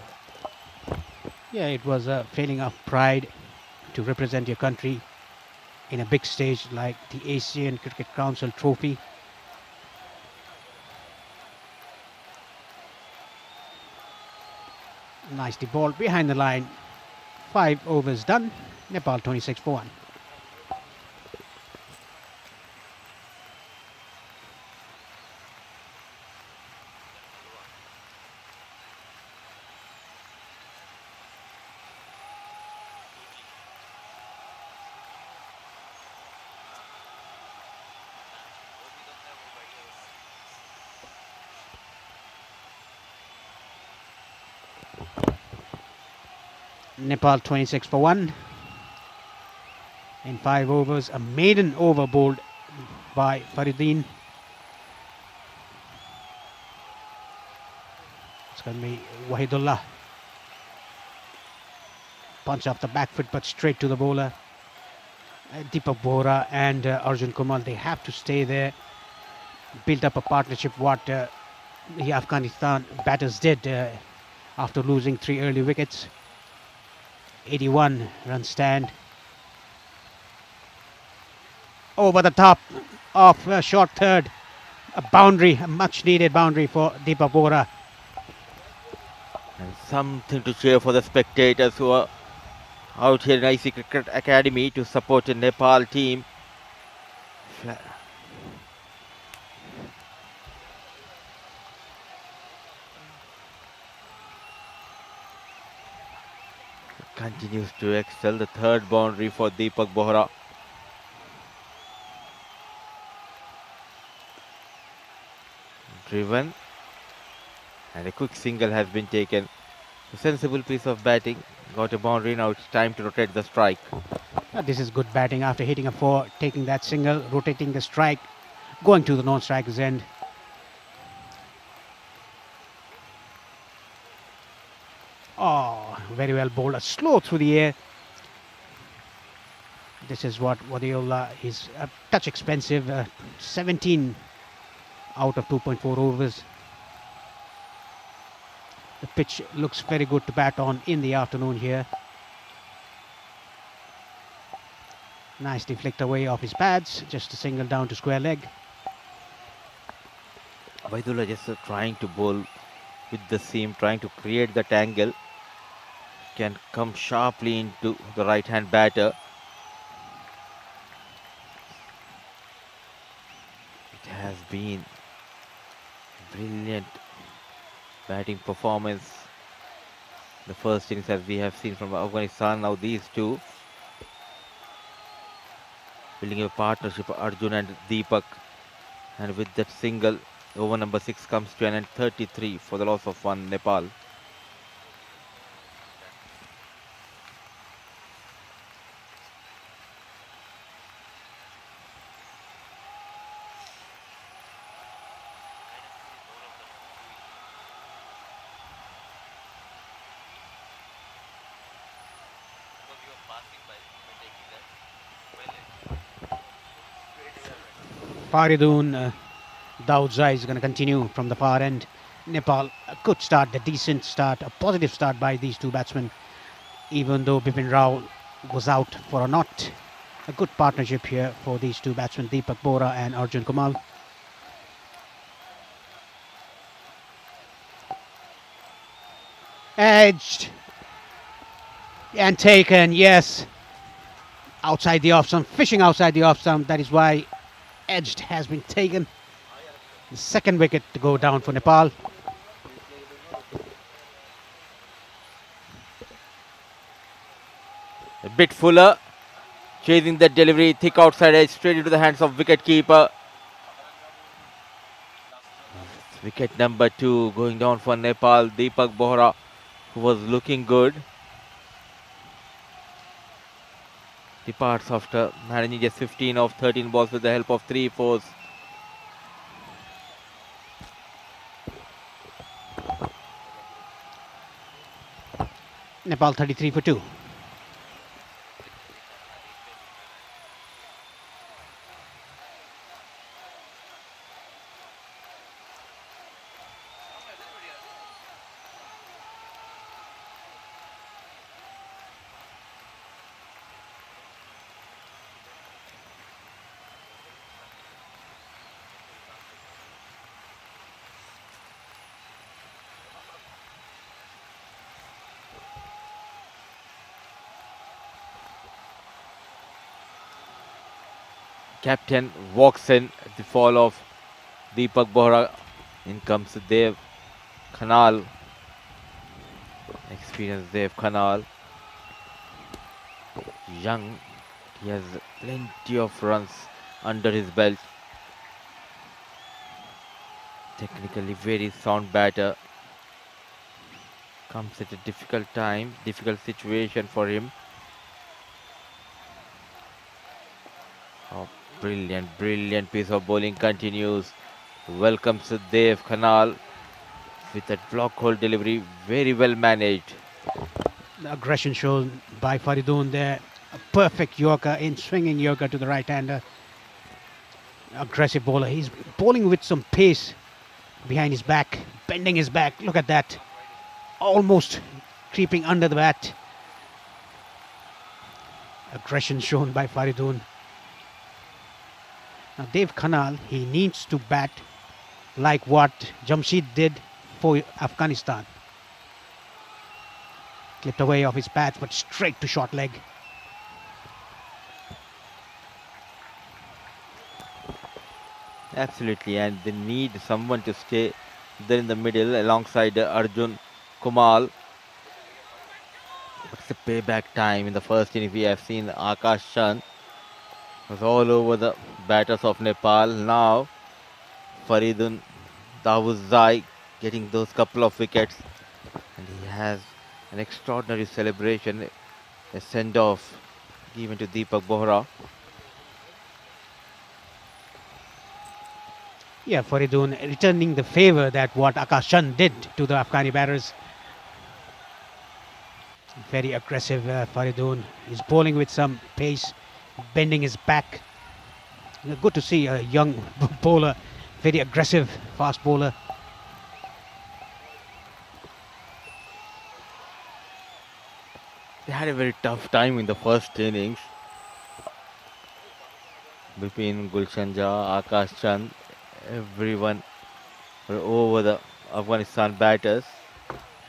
Yeah, it was a feeling of pride to represent your country in a big stage like the Asian Cricket Council Trophy. Nicely ball behind the line. 5 overs done. Nepal 26 for 1. Nepal 26 for 1 in 5 overs. A maiden over bowled by Faridin. It's going to be Wahidullah. Punch off the back foot but straight to the bowler. Deepak Bohra and Arjun Kumar, they have to stay there. Build up a partnership, what the Afghanistan batters did after losing 3 early wickets. 81 run stand. Over the top of a short third. A boundary, a much needed boundary for Deepak Bohra. And something to cheer for the spectators who are out here in ICC Cricket Academy to support the Nepal team. continues to excel. The third boundary for Deepak Bohra. Driven. And a quick single has been taken. A sensible piece of batting. Got a boundary. Now it's time to rotate the strike. This is good batting after hitting a four, taking that single, rotating the strike, going to the non-striker's end. Oh, very well bowled. A slow through the air. This is what Wadiola is a touch expensive. 17 out of 2.4 overs. The pitch looks very good to bat on in the afternoon here. Nicely flicked away off his pads. Just a single down to square leg. Waidullah just trying to bowl with the seam, trying to create that angle. Can come sharply into the right hand batter. It has been brilliant batting performance. The first innings as we have seen from Afghanistan. Now these two building a partnership, Arjun and Deepak. And with that single, over number 6 comes to an end, 33 for the loss of 1, Nepal. Faridun Daudza is going to continue from the far end. Nepal, a good start, a decent start, a positive start by these two batsmen. Even though Bipin Rao was out for a knot. A good partnership here for these two batsmen, Deepak Bohra and Arjun Kumar. Edged and taken, yes. Outside the off stump, fishing outside the off stump. That is why edged has been taken. The second wicket to go down for Nepal. A bit fuller, chasing that delivery, thick outside edge, straight into the hands of wicket keeper. Wicket number 2 going down for Nepal. Deepak Bohra, who was looking good, departs after managing just 15 of 13 balls with the help of 3 fours. Nepal 33 for 2. Captain walks in at the fall of Deepak Bohra. In comes Dev Khanal. Experienced Dev Khanal. Young. He has plenty of runs under his belt. Technically very sound batter. Comes at a difficult time, difficult situation for him. Oh, brilliant piece of bowling continues. Welcomes Dev Khanal with that block hole delivery, very well managed. The aggression shown by Faridun there. A perfect Yorker, in swinging Yorker to the right-hander. Aggressive bowler. He's bowling with some pace behind his back, bending his back. Look at that. Almost creeping under the bat. Aggression shown by Faridun. Now Dev Khanal, he needs to bat like what Jamshid did for Afghanistan. Clipped away off his pads, but straight to short leg. Absolutely, and they need someone to stay there in the middle alongside Arjun Kumar. What's the payback time in the first innings? We have seen Akash Chand was all over the batters of Nepal. Now Faridun Davuzai getting those couple of wickets, and he has an extraordinary celebration, a send-off given to Deepak Bohra. Yeah, Faridun returning the favor that what Akash Chand did to the Afghani batters. Very aggressive Faridun. He's bowling with some pace, bending his back. Good to see a young bowler, very aggressive, fast bowler. They had a very tough time in the first innings. Bipin, Gulshanja, Akash Chand, everyone were over the Afghanistan batters.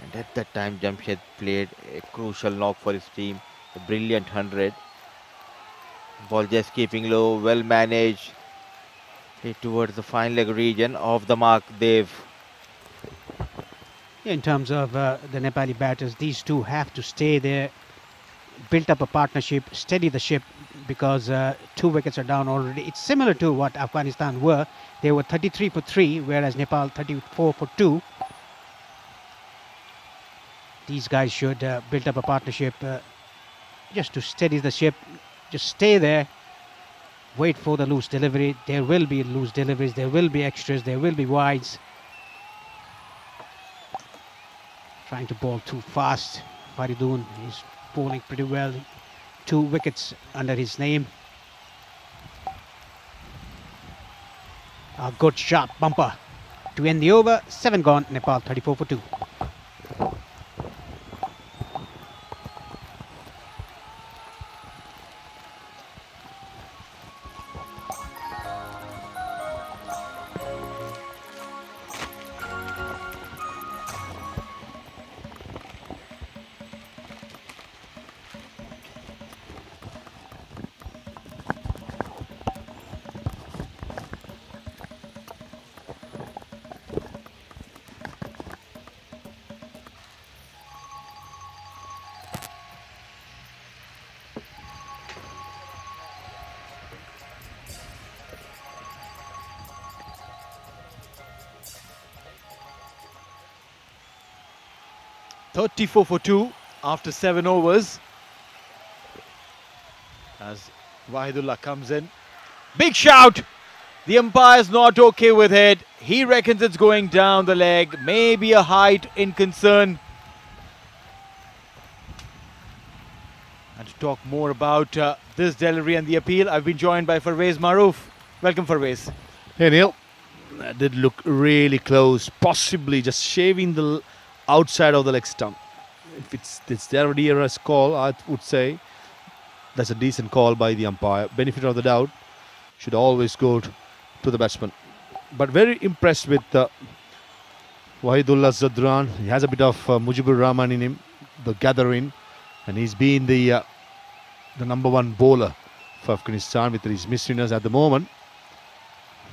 And at that time, Jamshed played a crucial knock for his team, a brilliant 100. Ball just keeping low, well managed. Hit towards the fine leg region, off the mark, Dev. In terms of the Nepali batters, these two have to stay there, build up a partnership, steady the ship, because 2 wickets are down already. It's similar to what Afghanistan were. They were 33 for 3, whereas Nepal 34 for 2. These guys should build up a partnership just to steady the ship. Just stay there, wait for the loose delivery. There will be loose deliveries, there will be extras, there will be wides. Trying to bowl too fast. Faridun is bowling pretty well. 2 wickets under his name. A good sharp bumper to end the over. 7 gone, Nepal 34 for 2. .34 for 2 after 7 overs. As Wahidullah comes in. Big shout! The umpire's not okay with it. He reckons it's going down the leg. Maybe a height in concern. And to talk more about this delivery and the appeal, I've been joined by Farvez Maroof. Welcome, Farvez. Hey Neil, that did look really close, possibly just shaving the outside of the leg stump. If it's there already a call, I would say that's a decent call by the umpire. Benefit of the doubt should always go to the batsman. But very impressed with Wahidullah Zadran. He has a bit of Mujibur Rahman in him, the gathering, and he's been the number 1 bowler for Afghanistan with his misfires at the moment.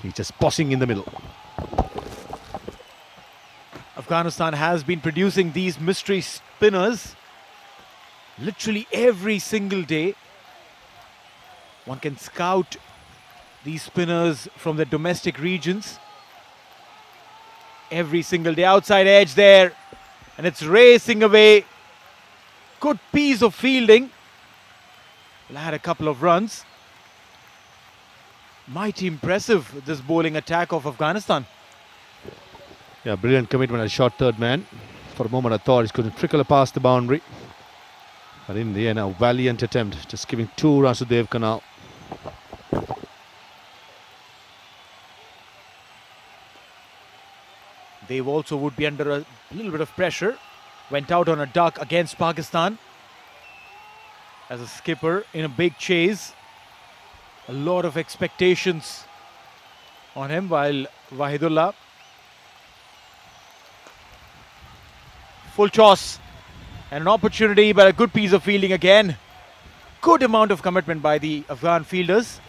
He's just bossing in the middle. Afghanistan has been producing these mystery spinners literally every single day. One can scout these spinners from the domestic regions every single day. Outside edge there, and it's racing away. Good piece of fielding. Well, I had a couple of runs. Mighty impressive, this bowling attack of Afghanistan. Yeah, brilliant commitment as short third man. For a moment I thought he's going to trickle past the boundary. But in the end, a valiant attempt. Just giving 2 runs to Dev Kanal. Dev also would be under a little bit of pressure. Went out on a duck against Pakistan. As a skipper in a big chase. A lot of expectations on him, while Wahidullah. Full toss and an opportunity, but a good piece of fielding again. Good amount of commitment by the Afghan fielders.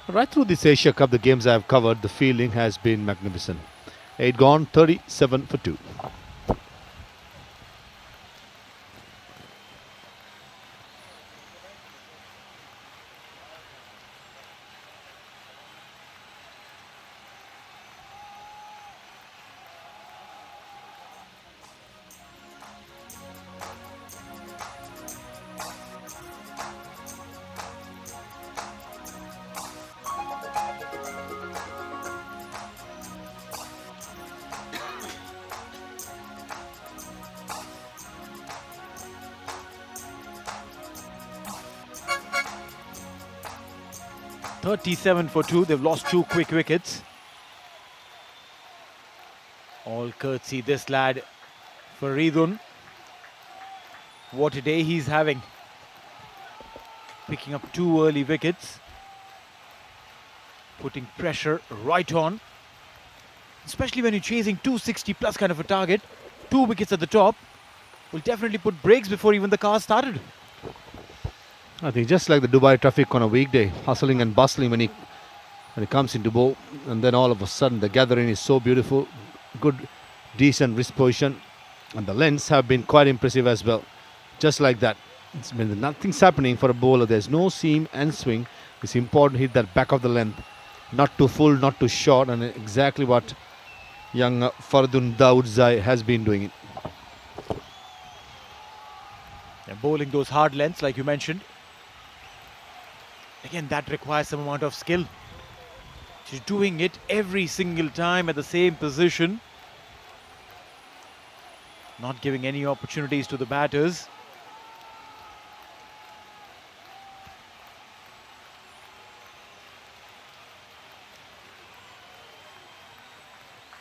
Right through this Asia Cup, the games I have covered, the fielding has been magnificent. 8 gone, 37 for 2. 37 for 2. They've lost 2 quick wickets. All courtesy this lad, Faridun. What a day he's having. Picking up 2 early wickets. Putting pressure right on. Especially when you're chasing 260 plus kind of a target. 2 wickets at the top will definitely put brakes before even the car started. I think just like the Dubai traffic on a weekday, hustling and bustling when it comes into bowl, and then all of a sudden the gathering is so beautiful, good, decent wrist position, and the lengths have been quite impressive as well. Just like that, when nothing's happening for a bowler, there's no seam and swing. It's important to hit that back of the length, not too full, not too short, and exactly what young Fardun Dawodzai has been doing it. And bowling those hard lengths like you mentioned. Again, that requires some amount of skill. She's doing it every single time at the same position. Not giving any opportunities to the batters.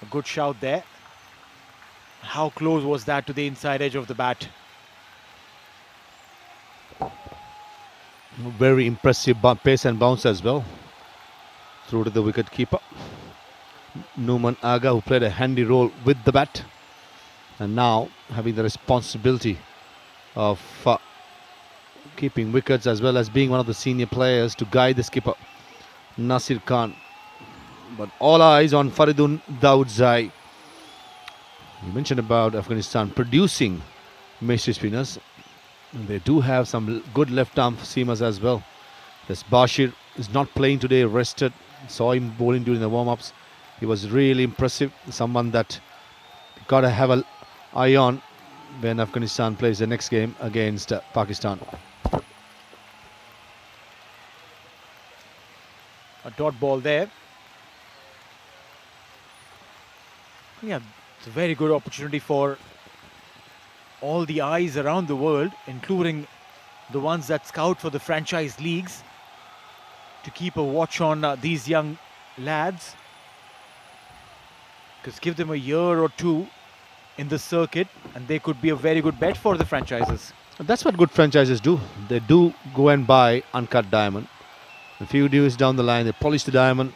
A good shout there. How close was that to the inside edge of the bat? Very impressive pace and bounce as well. Through to the wicket keeper. Numan Aga, who played a handy role with the bat. And now having the responsibility of keeping wickets as well as being one of the senior players to guide the skipper, Nasir Khan. But all eyes on Faridun Dawodzai. You mentioned about Afghanistan producing mystery spinners. And they do have some good left-arm seamers as well. This Bashir is not playing today, rested. Saw him bowling during the warm-ups. He was really impressive. Someone that got to have an eye on when Afghanistan plays the next game against Pakistan. A dot ball there. Yeah, it's a very good opportunity for all the eyes around the world, including the ones that scout for the franchise leagues, to keep a watch on these young lads. Because give them a year or two in the circuit and they could be a very good bet for the franchises. That's what good franchises do. They do go and buy uncut diamond. A few years down the line, they polish the diamond,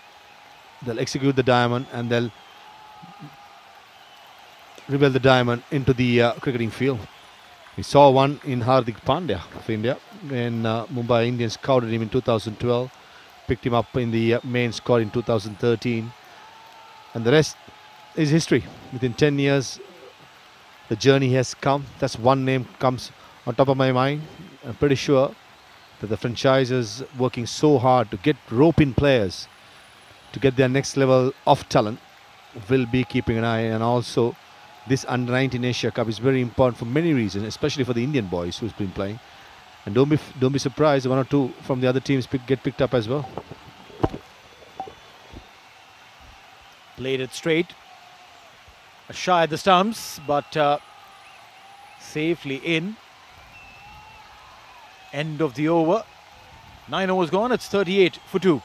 they'll execute the diamond, and they'll reveal the diamond into the cricketing field. We saw one in Hardik Pandya of India when Mumbai Indians scouted him in 2012, picked him up in the main squad in 2013, and the rest is history. Within 10 years, the journey has come. That's one name comes on top of my mind. I'm pretty sure that the franchises working so hard to get rope-in players to get their next level of talent will be keeping an eye. And also this Under-19 Asia Cup is very important for many reasons, especially for the Indian boys who's been playing. And don't be surprised, one or two from the other teams get picked up as well. Played it straight. Shy at the stumps, but safely in. End of the over. 9 overs gone, it's 38 for 2.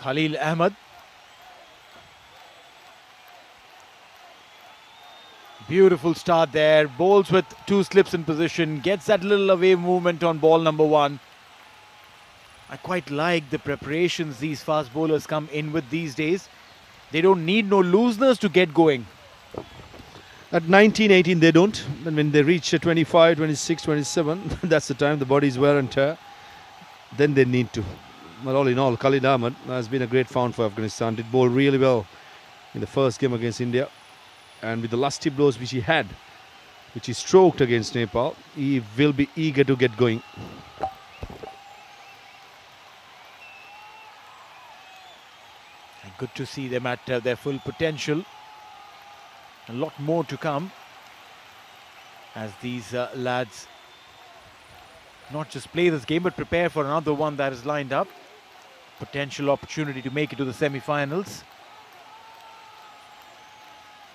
Khalil Ahmed Beautiful start there. Bowls with 2 slips in position. Gets that little away movement on ball number 1. I quite like the preparations these fast bowlers come in with these days. They don't need no looseness to get going. At 19, 18, they don't. And when they reach 25, 26, 27, that's the time the body's wear and tear. Then they need to. But all in all, Khalid Ahmed has been a great found for Afghanistan. Did bowl really well in the first game against India. And with the lusty blows which he had, which he stroked against Nepal, he will be eager to get going. And good to see them at their full potential. A lot more to come as these lads not just play this game but prepare for another one that is lined up. Potential opportunity to make it to the semi-finals.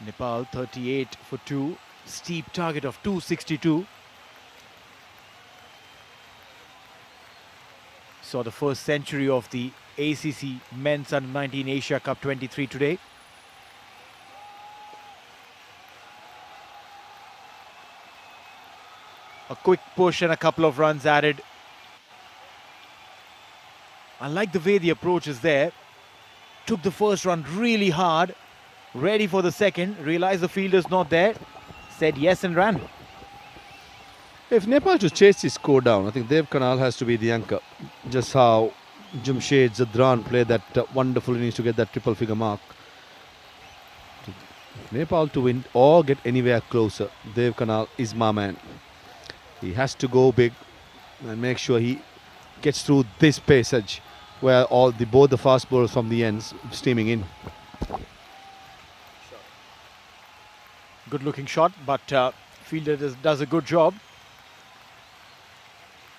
Nepal 38 for 2. Steep target of 262. Saw the first century of the ACC Men's Under-19 Asia Cup 23 today. A quick push and a couple of runs added. I like the way the approach is there. Took the first run really hard. Ready for the second. Realized the fielder's not there. Said yes and ran. If Nepal to chase this score down, I think Dev Kanal has to be the anchor. Just how Jamshed Zadran played that wonderful innings to get that triple figure mark. Nepal to win or get anywhere closer, Dev Kanal is my man. He has to go big and make sure he gets through this passage where both the fast bowlers from the ends steaming in. Good looking shot, but fielder does a good job.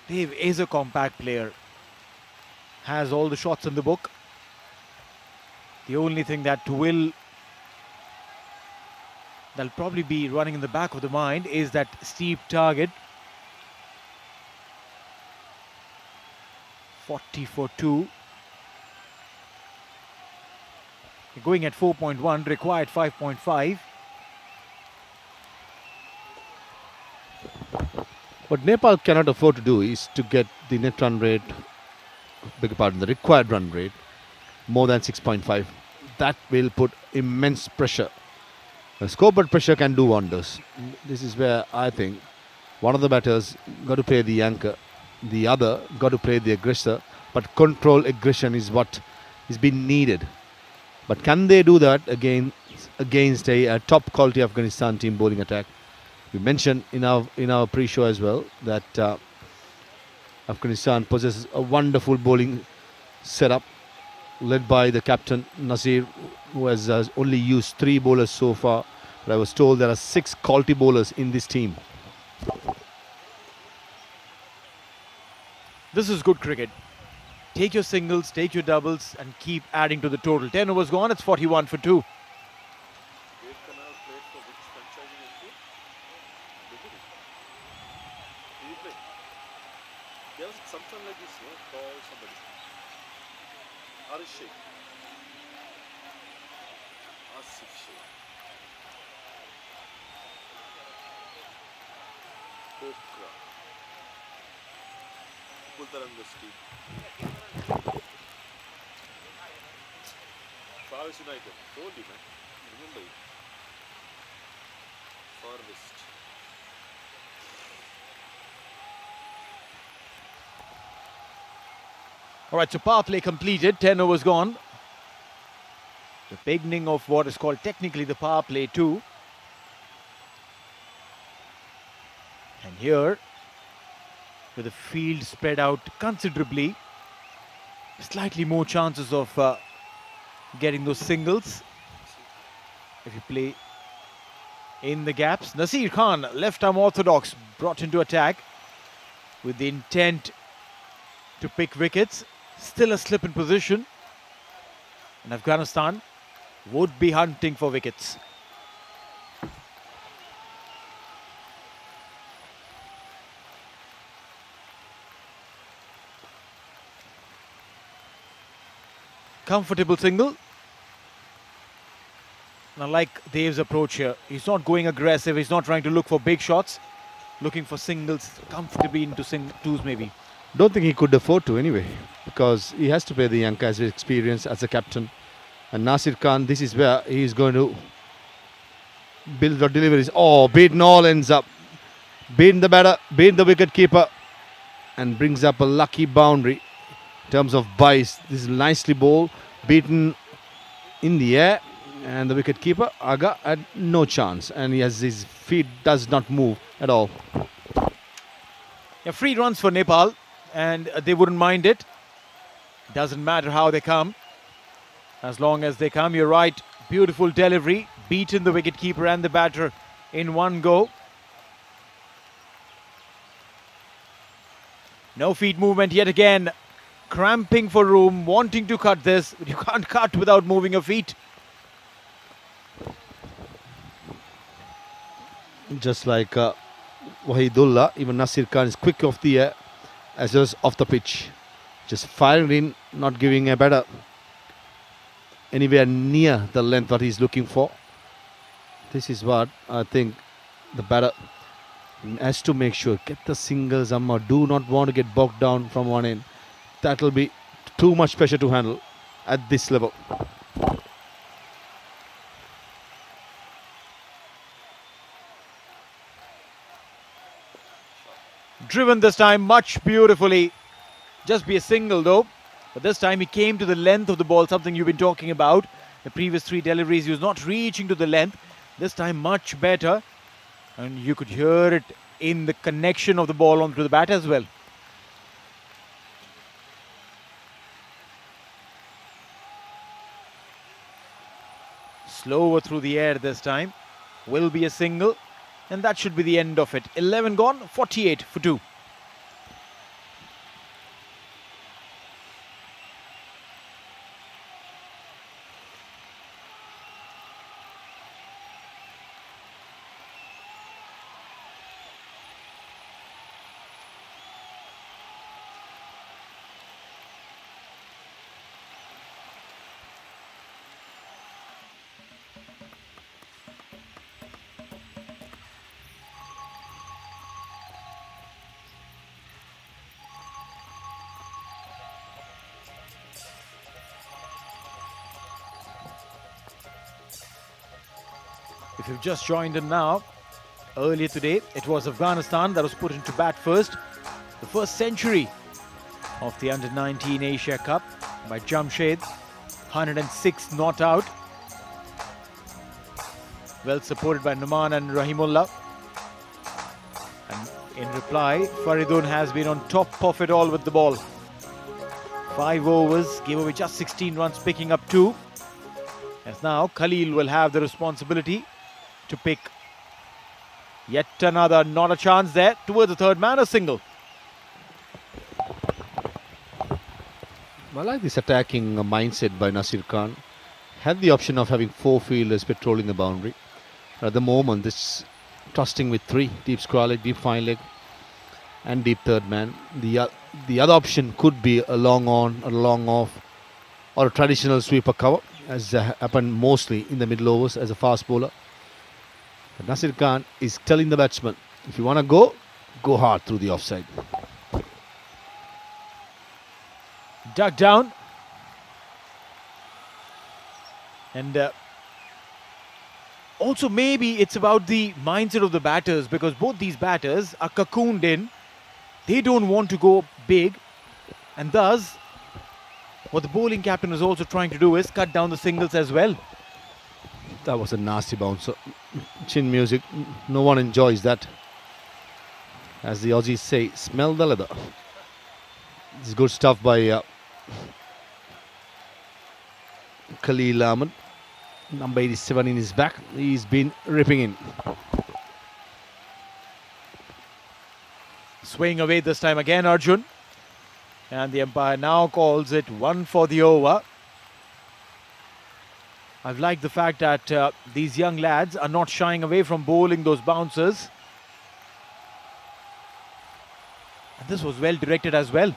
Dave is a compact player. Has all the shots in the book. The only thing that'll probably be running in the back of the mind is that steep target. 40 for 2. Going at 4.1, required 5.5. What Nepal cannot afford to do is to get the net run rate, the required run rate, more than 6.5. That will put immense pressure. The scoreboard pressure can do wonders. This is where I think one of the batters got to play the anchor. The other got to play the aggressor, but control aggression is what is being needed. But can they do that against a top quality Afghanistan team bowling attack? We mentioned in our pre-show as well that Afghanistan possesses a wonderful bowling setup led by the captain Nasir, who has only used 3 bowlers so far. But I was told there are 6 quality bowlers in this team. This is good cricket. Take your singles, take your doubles and keep adding to the total. 10 overs gone, it's 41 for 2. There was something like this, no? Call somebody. Arish Sheikh. Asif Sheikh. Pokra. Kultarangasti. Travis United. Told you, man. Remember it. Far West. Alright, so power play completed, 10 overs gone. The beginning of what is called technically the power play 2. And here, with the field spread out considerably, slightly more chances of getting those singles. If you play in the gaps. Nasir Khan, left arm orthodox, brought into attack with the intent to pick wickets. Still a slip in position, and Afghanistan would be hunting for wickets. Comfortable single. And I like Dev's approach here. He's not going aggressive. He's not trying to look for big shots. Looking for singles comfortably into twos maybe. Don't think he could afford to anyway, because he has to pay the young guys with experience as a captain. And Nasir Khan, this is where he is going to build the deliveries. Oh, beaten all ends up. Beaten the batter, beaten the wicket keeper, and brings up a lucky boundary in terms of buys. This is nicely bowled, beaten in the air, and the wicket keeper Aga had no chance, and his feet does not move at all. Yeah, free runs for Nepal, and they wouldn't mind it. Doesn't matter how they come, as long as they come. You're right, beautiful delivery, beaten the wicket keeper and the batter in one go. No feet movement yet again. Cramping for room, wanting to cut this. But you can't cut without moving your feet. Just like Wahidullah, even Nasir Khan is quick off the air as well as off the pitch. Just firing in, not giving a batter anywhere near the length that he's looking for. This is what I think the batter has to make sure. Get the singles, Amma. Do not want to get bogged down from one end. That will be too much pressure to handle at this level. Driven this time much beautifully. Just be a single though. But this time he came to the length of the ball, something you've been talking about. The previous three deliveries he was not reaching to the length. This time much better. And you could hear it in the connection of the ball onto the bat as well. Slower through the air this time. Will be a single. And that should be the end of it. 11 gone, 48 for 2. If you've just joined in now, earlier today it was Afghanistan that was put into bat first. The first century of the Under-19 Asia Cup by Jamshed, 106 not out. Well supported by Numan and Rahimullah. And in reply, Faridun has been on top of it all with the ball. 5 overs, gave away just 16 runs, picking up 2. As now Khalil will have the responsibility to pick yet another, not a chance there, towards the third man, a single. I like this attacking mindset by Nasir Khan. Had the option of having 4 fielders patrolling the boundary. At the moment, this trusting with 3, deep square leg, deep fine leg and deep third man. The other option could be a long on, a long off, or a traditional sweeper cover, as happened mostly in the middle overs as a fast bowler. But Nasir Khan is telling the batsman, if you want to go hard through the offside. Dug down. And also maybe it's about the mindset of the batters, because both these batters are cocooned in. They don't want to go big, and thus what the bowling captain is also trying to do is cut down the singles as well. That was a nasty bouncer. Chin music, no one enjoys that. As the Aussies say, smell the leather. This is good stuff by Khalil Ahmed. Number 87 in his back. He's been ripping in. Swing away this time again, Arjun. And the umpire now calls it 1 for the over. I've liked the fact that these young lads are not shying away from bowling those bouncers. And this was well directed as well.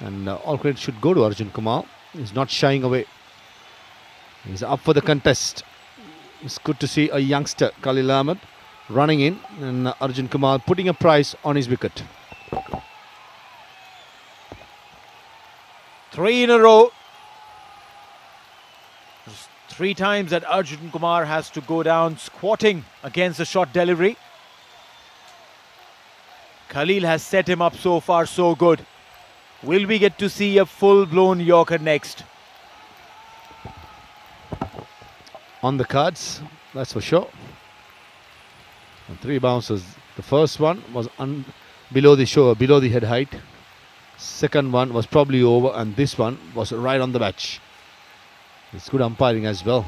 And all credit should go to Arjun Kumar. He's not shying away. He's up for the contest. It's good to see a youngster, Khalil Ahmed, running in, and Arjun Kumar putting a price on his wicket. 3 in a row. 3 times that Arjun Kumar has to go down squatting against the shot delivery. Khalil has set him up so far, so good. Will we get to see a full-blown Yorker next? On the cards, that's for sure. And 3 bounces. The first one was below the head height. Second one was probably over, and this one was right on the match. It's good umpiring as well.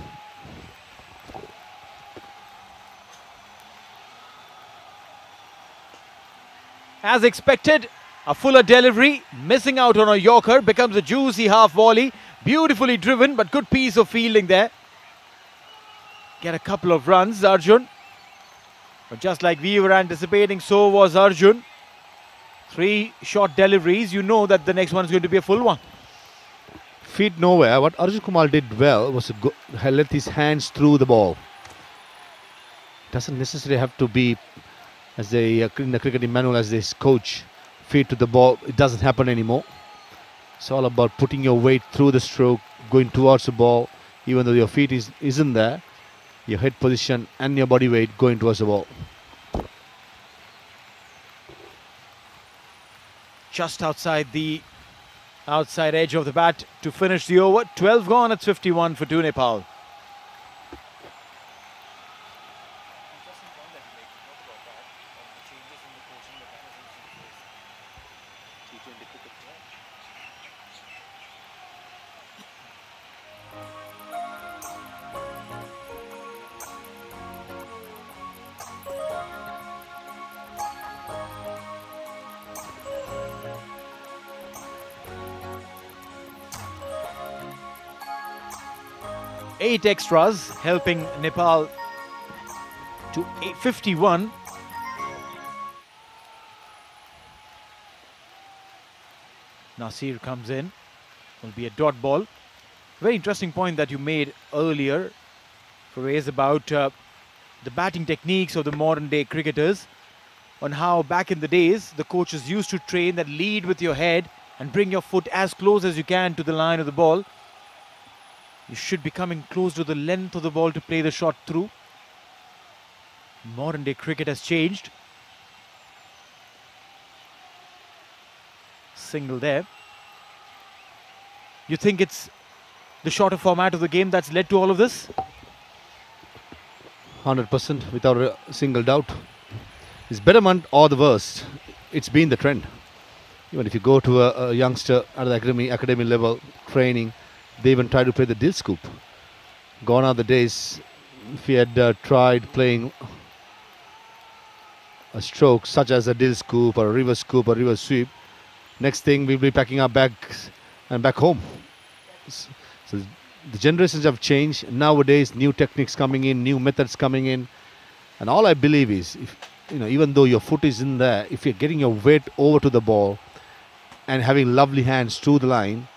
As expected, a fuller delivery, missing out on a Yorker, becomes a juicy half volley. Beautifully driven, but good piece of fielding there. Get a couple of runs, Arjun. But just like we were anticipating, so was Arjun. 3 short deliveries, you know that the next one is going to be a full one. Feet nowhere. What Arjun Kumar did well was to let his hands through the ball. Doesn't necessarily have to be, as in the cricketing manual, as this coach, feet to the ball. It doesn't happen anymore. It's all about putting your weight through the stroke, going towards the ball, even though your feet isn't there. Your head position and your body weight going towards the ball. Just outside the outside edge of the bat to finish the over. 12 gone, it's 51 for 2 Nepal. Eight extras helping Nepal to 51. Nasir comes in. Will be a dot ball. Very interesting point that you made earlier, Faiz, about the batting techniques of the modern day cricketers, on how back in the days the coaches used to train that lead with your head and bring your foot as close as you can to the line of the ball. You should be coming close to the length of the ball to play the shot through. Modern day cricket has changed. Single there. You think it's the shorter format of the game that's led to all of this? 100% without a single doubt. It's betterment or the worst. It's been the trend. Even if you go to a youngster at the academy level training, they even try to play the dill scoop. Gone are the days if you had tried playing a stroke such as a dill scoop or a reverse sweep. Next thing we'll be packing our bags and back home. So the generations have changed. Nowadays, new techniques coming in, new methods coming in, and all I believe is, if even though your foot is in there, if you're getting your weight over to the ball and having lovely hands through the line,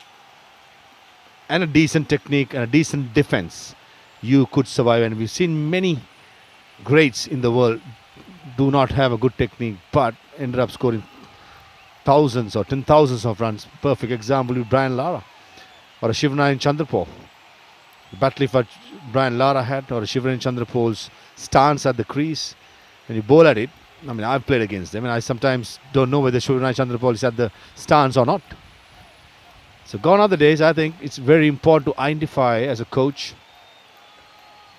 and a decent technique and a decent defense, you could survive. And we've seen many greats in the world do not have a good technique but ended up scoring thousands or 10,000s of runs. Perfect example with Brian Lara or a Shivnarine Chandrapal. The battle for Brian Lara had, or a Shivnarine Chandrapal's stance at the crease. When you bowl at it, I mean, I've played against them and I sometimes don't know whether Shivnarine Chandrapal is at the stance or not. So gone are the days. I think it's very important to identify as a coach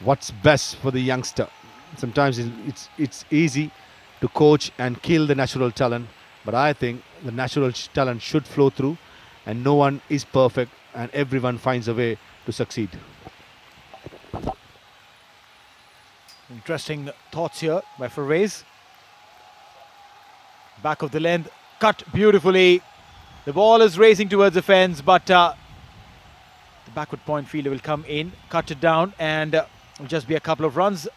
what's best for the youngster. Sometimes it's easy to coach and kill the natural talent, but I think the natural talent should flow through, and no one is perfect and everyone finds a way to succeed. Interesting thoughts here by Faiz. Back of the length, cut beautifully. The ball is racing towards the fence, but the backward point fielder will come in, cut it down, and will just be a couple of runs.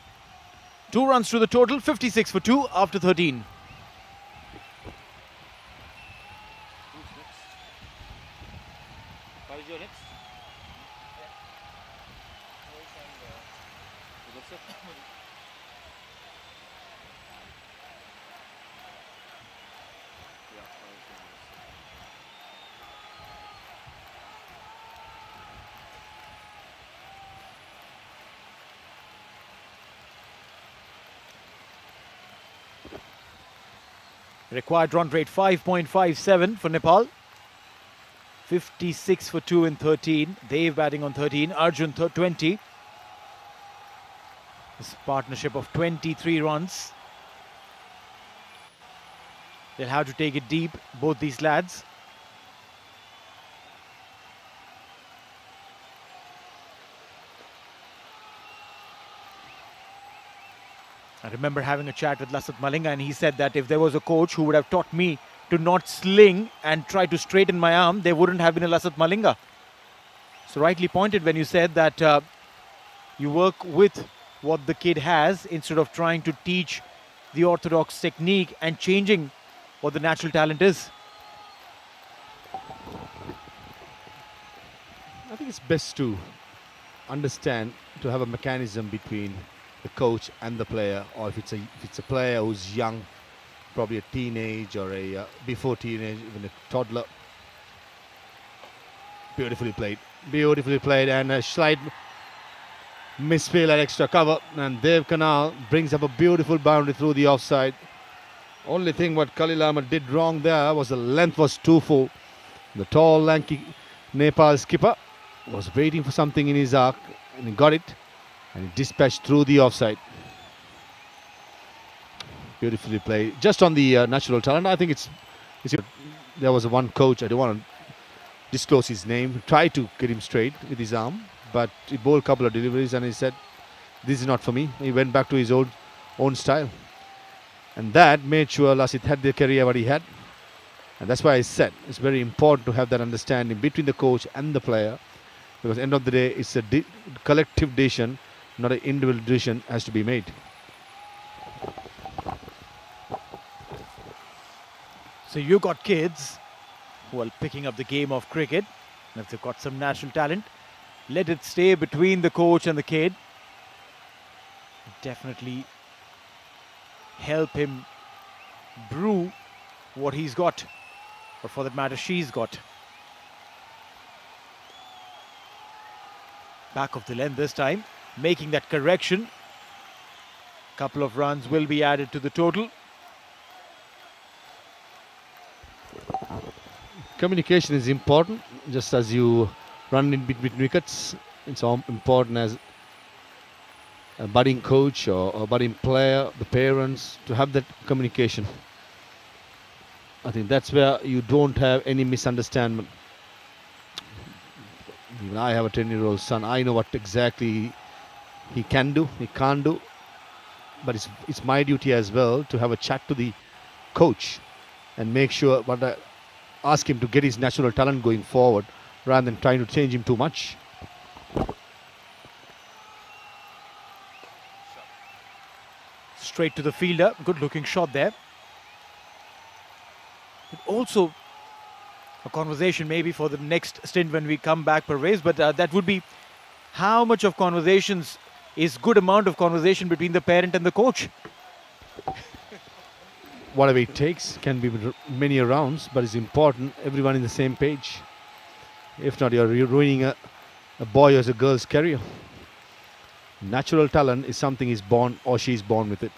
2 runs to the total, 56 for 2 after 13. Required run rate 5.57 for Nepal. 56 for 2 in 13. Dev batting on 13. Arjun 20. This partnership of 23 runs. They'll have to take it deep, both these lads. I remember having a chat with Lasat Malinga, and he said that if there was a coach who would have taught me to not sling and try to straighten my arm, there wouldn't have been a Lasat Malinga. So rightly pointed when you said that you work with what the kid has instead of trying to teach the orthodox technique and changing what the natural talent is. I think it's best to understand, to have a mechanism between the coach and the player, or if it's a player who's young, probably a teenage or a before teenage, even a toddler. Beautifully played, and a slight misfield at extra cover, and Dev Kanal brings up a beautiful boundary through the offside. Only thing what Khalil Ahmed did wrong there was the length was too full. The tall, lanky Nepal skipper was waiting for something in his arc, and he got it, and he dispatched through the offside. Beautifully played, just on the natural talent. I think it's there was one coach, I don't want to disclose his name, tried to get him straight with his arm, but he bowled a couple of deliveries and he said, this is not for me. He went back to his own style, and that made sure Lasith had the career what he had. And that's why I said it's very important to have that understanding between the coach and the player, because at the end of the day it's a collective decision, not an individual decision has to be made. So you got kids who are picking up the game of cricket, and if they've got some natural talent, let it stay between the coach and the kid. Definitely help him brew what he's got, or for that matter she's got. Back of the length this time, making that correction. Couple of runs will be added to the total. Communication is important, just as you run in between wickets. It's all important as a budding coach or a budding player, the parents, to have that communication. I think that's where you don't have any misunderstanding. Even I have a 10-year-old son. I know what exactly he can do, he can't do. But it's my duty as well to have a chat to the coach and make sure ask him to get his natural talent going forward rather than trying to change him too much. Straight to the fielder, good looking shot there. But also a conversation maybe for the next stint when we come back, Parvez, but that would be how much of conversations is good amount of conversation between the parent and the coach. Whatever it takes, can be many rounds, but it's important everyone in the same page. If not, you're ruining a boy or a girl's career. Natural talent is something he's born or she's born with it.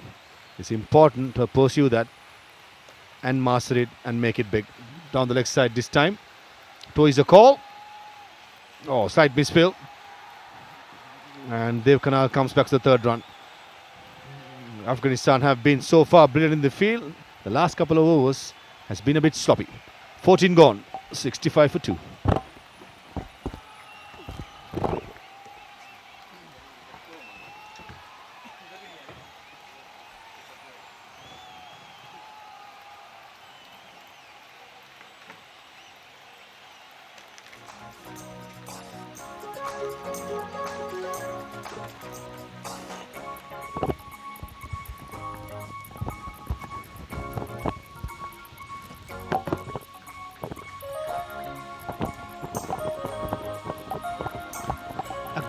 It's important to pursue that and master it and make it big. Down the leg side this time. Toe is a call. Oh, slight misfield. And Dev Kanal comes back to the third run. Afghanistan have been so far brilliant in the field. The last couple of overs has been a bit sloppy. 14 gone, 65 for 2.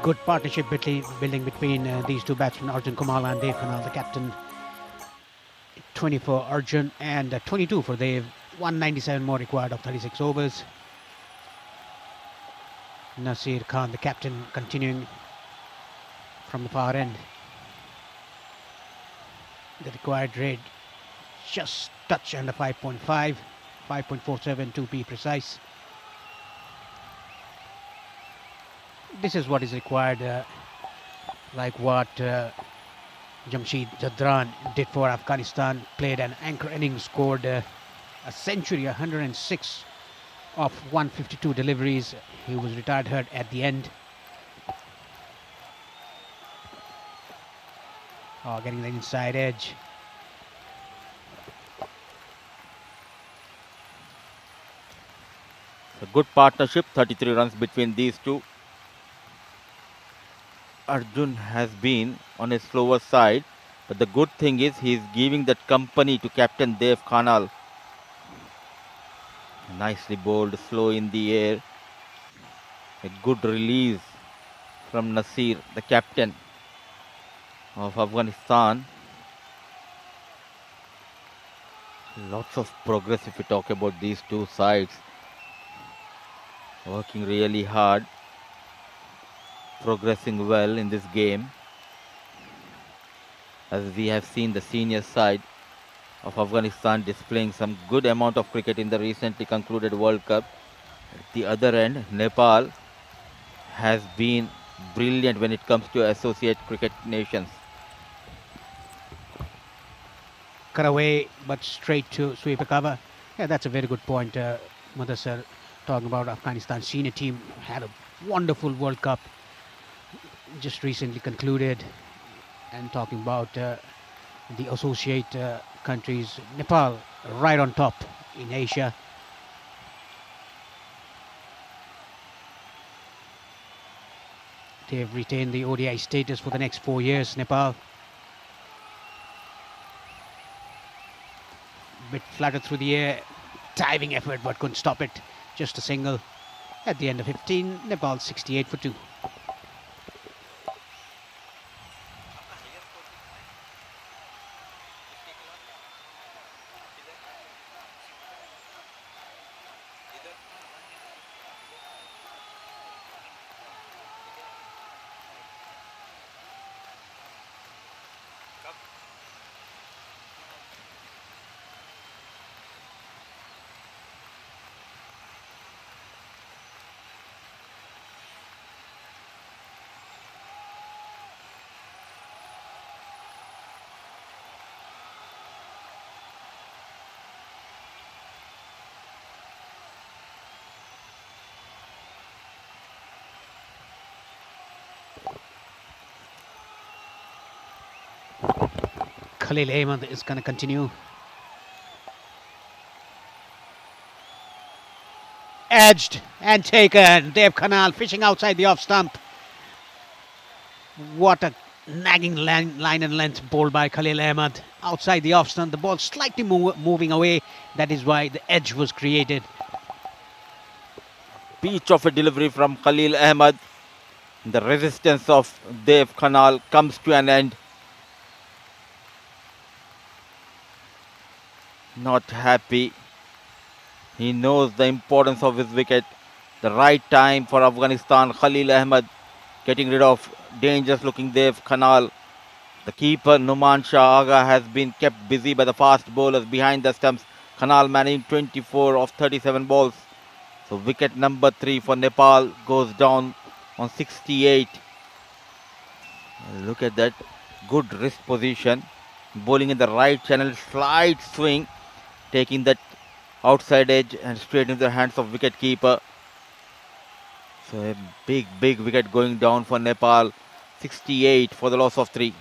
good partnership building between these two batsmen, Arjun Kumala and Dev Khanal, the captain. 20 for Arjun and 22 for Dev. 197 more required of 36 overs. Nasir Khan, the captain, continuing from the far end. The required rate just touch under 5.5, 5.47 to be precise. This is what is required, like what Jamshid Jadran did for Afghanistan. Played an anchor innings, scored a century, 106 of 152 deliveries. He was retired hurt at the end. Oh, getting the inside edge. A good partnership, 33 runs between these two. Arjun has been on a slower side, but the good thing is he is giving that company to captain Dev Khanal. Nicely bowled, slow in the air. A good release from Nasir, the captain of Afghanistan. Lots of progress if we talk about these two sides. Working really hard, progressing well in this game. As we have seen the senior side of Afghanistan displaying some good amount of cricket in the recently concluded World Cup. At the other end, Nepal has been brilliant when it comes to associate cricket nations. Cut away, but straight to sweep a cover. Yeah, that's a very good point, Mudassar. Talking about Afghanistan senior team, had a wonderful World Cup just recently concluded, and talking about the associate countries, Nepal right on top in Asia. They have retained the ODI status for the next 4 years, Nepal. Bit flattered through the air, diving effort, but couldn't stop it. Just a single. At the end of 15, Nepal 68 for 2. Khalil Ahmed is going to continue. Edged and taken. Dev Khanal fishing outside the off stump. What a nagging line and length ball by Khalil Ahmed. Outside the off stump, the ball slightly moving away. That is why the edge was created. Peach of a delivery from Khalil Ahmed. The resistance of Dev Khanal comes to an end. Not happy. He knows the importance of his wicket. The right time for Afghanistan. Khalil Ahmed getting rid of dangerous looking Dev Khanal. The keeper Numan Shah Agha has been kept busy by the fast bowlers behind the stumps. Khanal managing 24 of 37 balls. So wicket number 3 for Nepal goes down on 68. Look at that. Good wrist position. Bowling in the right channel. Slight swing. Taking that outside edge and straight into the hands of wicket keeper. So a big wicket going down for Nepal. 68 for the loss of 3.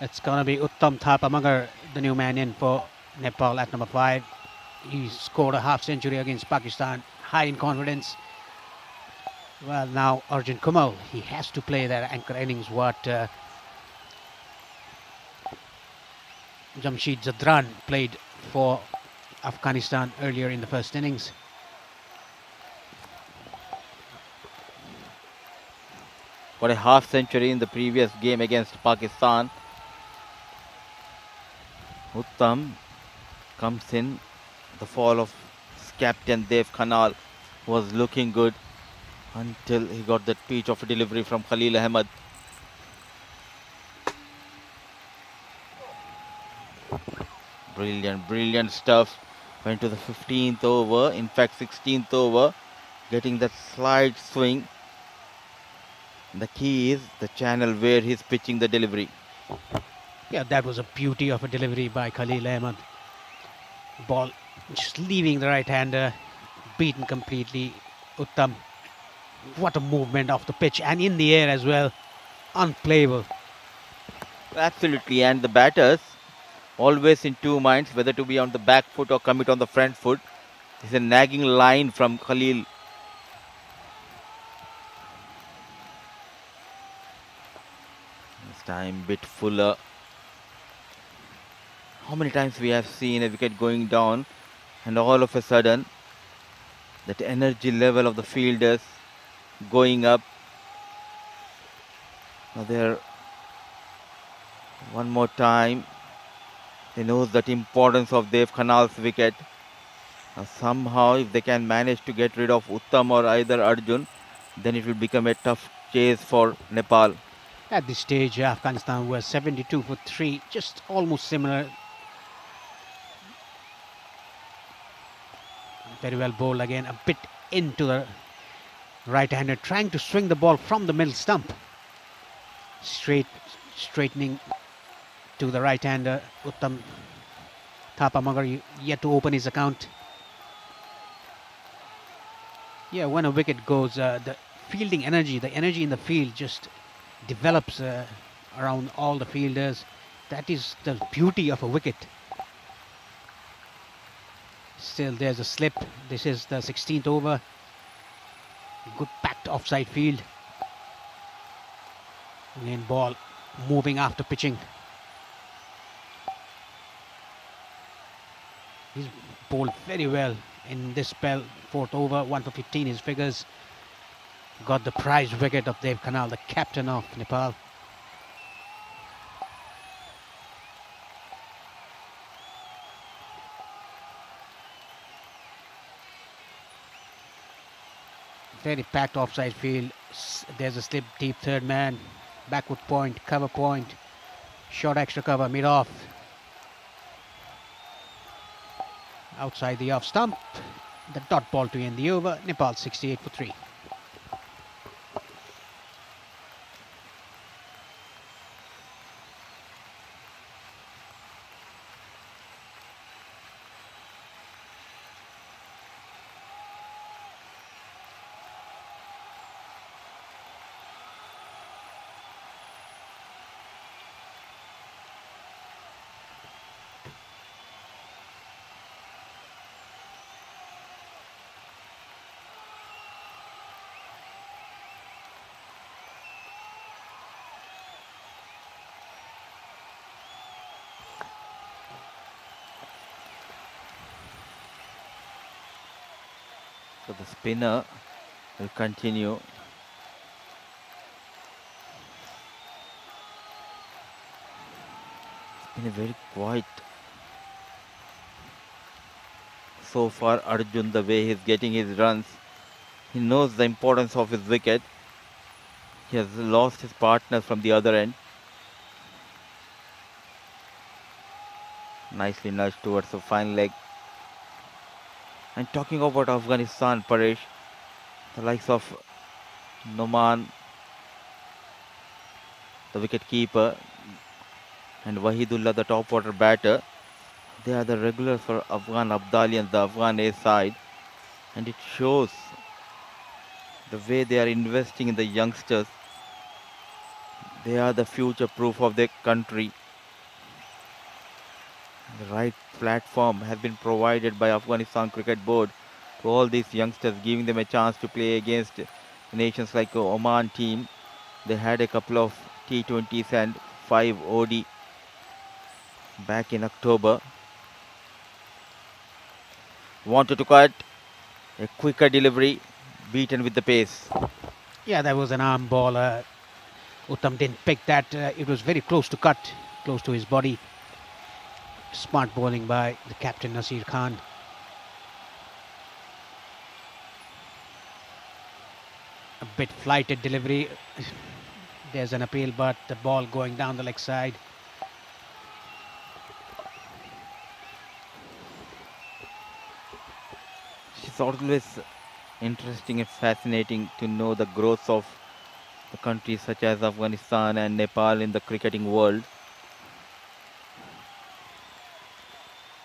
It's going to be Uttam Thapamagar, the new man in for Nepal at number 5. He scored a half century against Pakistan, high in confidence. Well, now Arjun Kumal, he has to play that anchor innings what Jamshid Zadran played for Afghanistan earlier in the first innings. Got a half century in the previous game against Pakistan. Uttam comes in. The fall of captain Dev Khanal was looking good until he got that pitch of a delivery from Khalil Ahmed. Brilliant, brilliant stuff. Went to the 15th over, in fact 16th over, getting that slide swing. The key is the channel where he's pitching the delivery. Yeah, that was a beauty of a delivery by Khalil Ahmed. Ball just leaving the right-hander, beaten completely. Uttam, what a movement off the pitch and in the air as well. Unplayable. Absolutely, and the batters always in two minds whether to be on the back foot or commit on the front foot. It's a nagging line from Khalil. This time bit fuller. How many times we have seen a wicket going down and all of a sudden that energy level of the fielders going up. Now there, one more time, they know that importance of Dev Khanal's wicket. Now somehow if they can manage to get rid of Uttam or either Arjun, then it will become a tough chase for Nepal. At this stage, Afghanistan was 72 for 3, just almost similar. Very well bowled again, a bit into the right-hander, trying to swing the ball from the middle stump. Straightening to the right-hander. Uttam Thapamagar yet to open his account. Yeah, when a wicket goes, the fielding energy, the energy in the field just develops around all the fielders. That is the beauty of a wicket. Still, there's a slip. This is the 16th over. Good packed offside field. Again, ball moving after pitching. He's bowled very well in this spell. 4th over, 1 for 15 his figures. Got the prize wicket of Dev Khanal, the captain of Nepal. Very packed offside field. There's a slip deep third man. Backward point, cover point. Short extra cover, mid off. Outside the off stump. The dot ball to end the over. Nepal 68 for 3. So the spinner will continue. It's been a very quiet so far. Arjun, the way he's getting his runs, he knows the importance of his wicket. He has lost his partner from the other end. Nicely nudged towards the fine leg. And talking about Afghanistan, Paresh, the likes of Noman, the wicket keeper, and Wahidullah, the top order batter, they are the regulars for Afghan Abdalians, the Afghan A side, and it shows the way they are investing in the youngsters. They are the future proof of their country. The right platform has been provided by Afghanistan Cricket Board to all these youngsters, giving them a chance to play against nations like the Oman team. They had a couple of T20s and 5 OD back in October. Wanted to cut a quicker delivery, beaten with the pace. Yeah, that was an arm ball. Uttam didn't pick that. It was very close to cut, close to his body. Smart bowling by the captain Nasir Khan. A bit flighted delivery. There's an appeal, but the ball going down the leg side. It's always interesting and fascinating to know the growth of the countries such as Afghanistan and Nepal in the cricketing world.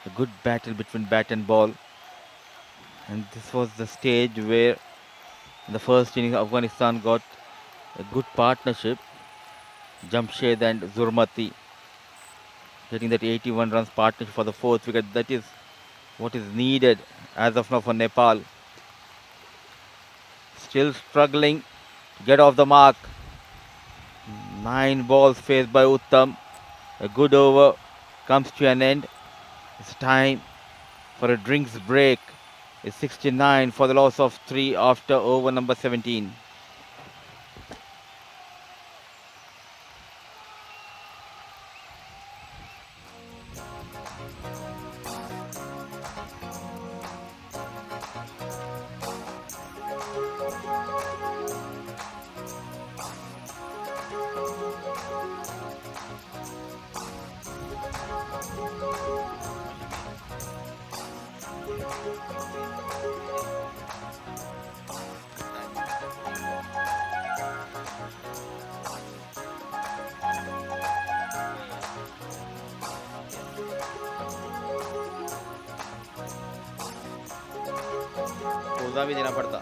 A good battle between bat and ball. And this was the stage where in the first inning Afghanistan got a good partnership. Jamshed and Zurmati getting that 81 runs partnership for the fourth wicket. That is what is needed as of now for Nepal. Still struggling to get off the mark. 9 balls faced by Uttam. A good over comes to an end. It's time for a drinks break. It's 69 for the loss of 3 after over number 17. पोजा भी देना पड़ता.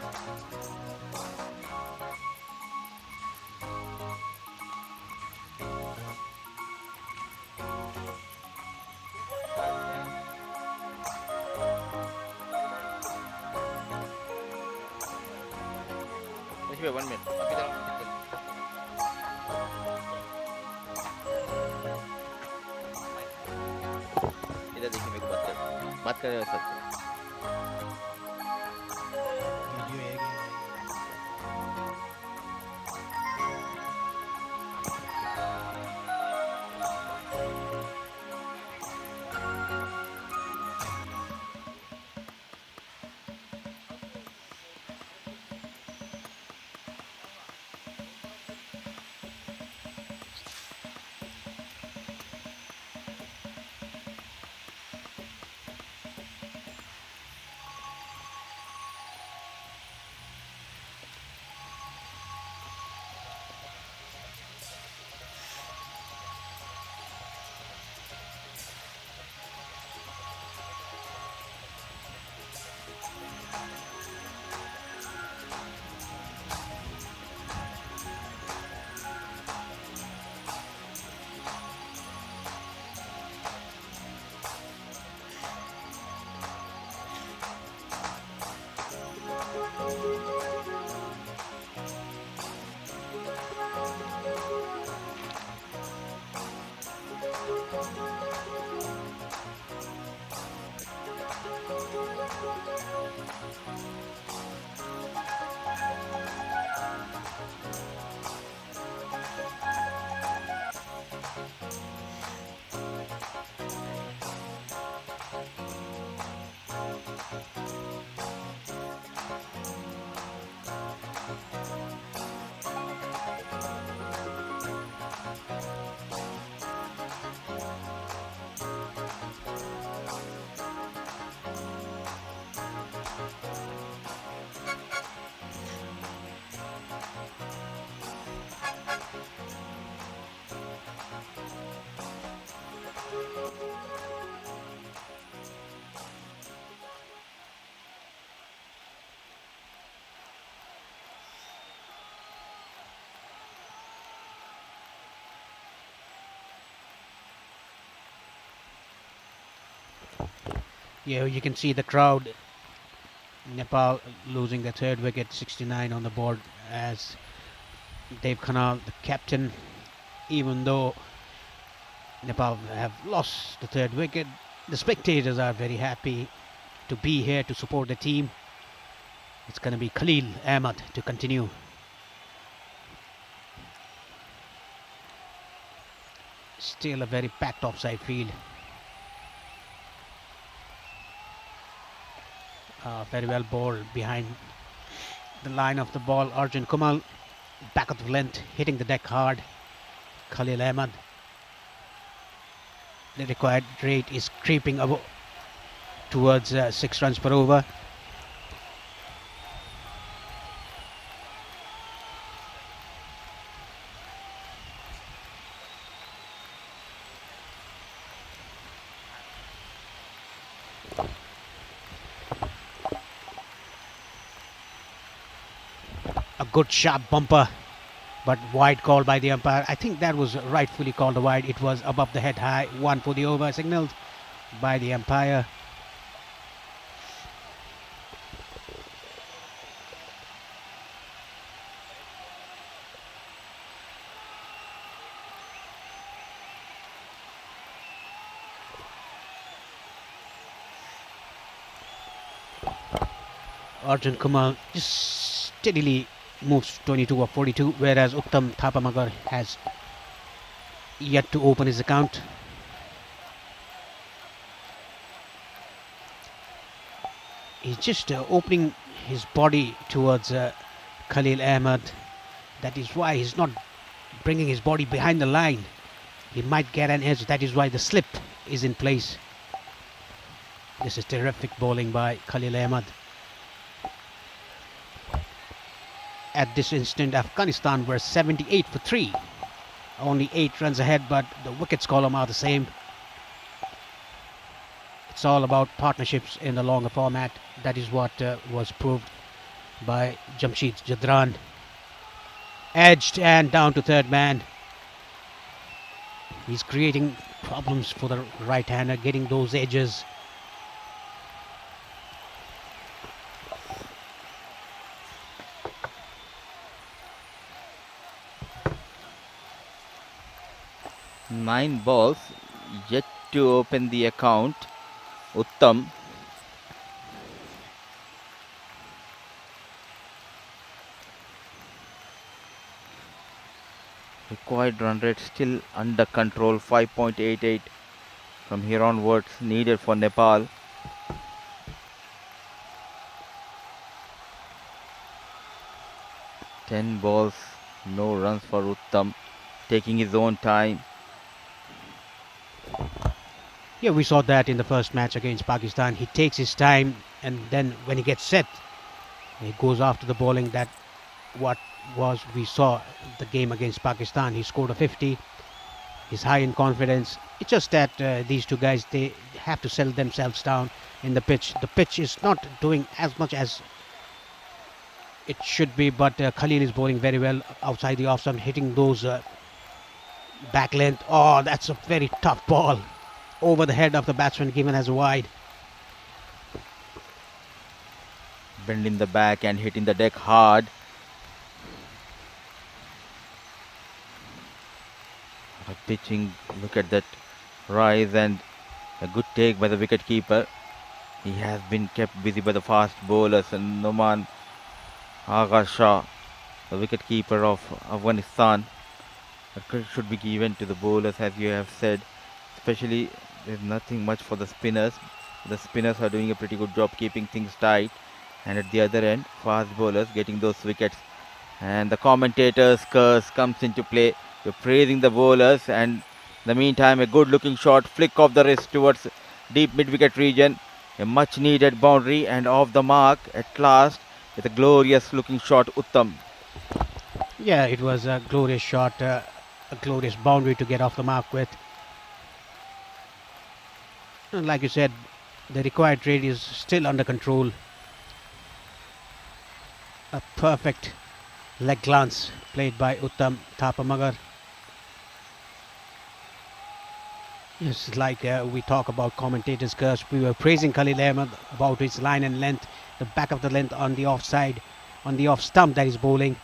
Wait 1 minute. अभी जरा इधर देखिए मेरे को बात कर रहे हो sir. Yeah, you can see the crowd. Nepal losing the third wicket, 69 on the board, as Dave Khanal, the captain, even though Nepal have lost the third wicket, the spectators are very happy to be here to support the team. It's going to be Khalil Ahmed to continue. Still a very packed offside field. Very well bowled behind the line of the ball. Arjun Kumal, back of the length, hitting the deck hard. Khalil Ahmed. The required rate is creeping up towards 6 runs per over. A good sharp bumper, but wide called by the umpire. I think that was rightfully called a wide. It was above the head high. 1 for the over, signalled by the umpire. Arjun Kumar just steadily moves 22 or 42, whereas Uttam Thapamagar has yet to open his account. He's just opening his body towards Khalil Ahmed. That is why he's not bringing his body behind the line. He might get an edge. That is why the slip is in place. This is terrific bowling by Khalil Ahmed. At this instant, Afghanistan were 78 for 3. Only 8 runs ahead, but the wickets column are the same. It's all about partnerships in the longer format. That is what was proved by Jamshid Jadran. Edged and down to third man. He's creating problems for the right-hander, getting those edges. Nine balls, yet to open the account. Uttam. Required run rate still under control, 5.88 from here onwards needed for Nepal. Ten balls, no runs for Uttam, taking his own time. Yeah, we saw that in the first match against Pakistan. He takes his time, and then when he gets set, he goes after the bowling. That what was we saw the game against Pakistan. He scored a 50. He's high in confidence. It's just that these two guys, they have to settle themselves down in the pitch. The pitch is not doing as much as it should be, but Khalil is bowling very well outside the off stump, hitting those back length. Oh, that's a very tough ball over the head of the batsman, given as a wide. Bending the back and hitting the deck hard. Pitching, look at that rise, and a good take by the wicket keeper. He has been kept busy by the fast bowlers, and Noman Agha Shah, the wicket keeper of Afghanistan. That credit should be given to the bowlers, as you have said. Especially, there's nothing much for the spinners. The spinners are doing a pretty good job keeping things tight. And at the other end, fast bowlers getting those wickets. And the commentators' curse comes into play. We're praising the bowlers, and in the meantime, a good looking shot, flick of the wrist towards deep mid-wicket region. A much needed boundary, and off the mark at last with a glorious looking shot, Uttam. Yeah, it was a glorious shot, a glorious boundary to get off the mark with. And like you said, the required rate is still under control. A perfect leg glance played by Uttam Thapamagar. It's like we talk about commentators' curse. We were praising Khalil Ahmed about his line and length, the back of the length on the offside, on the off stump that is bowling.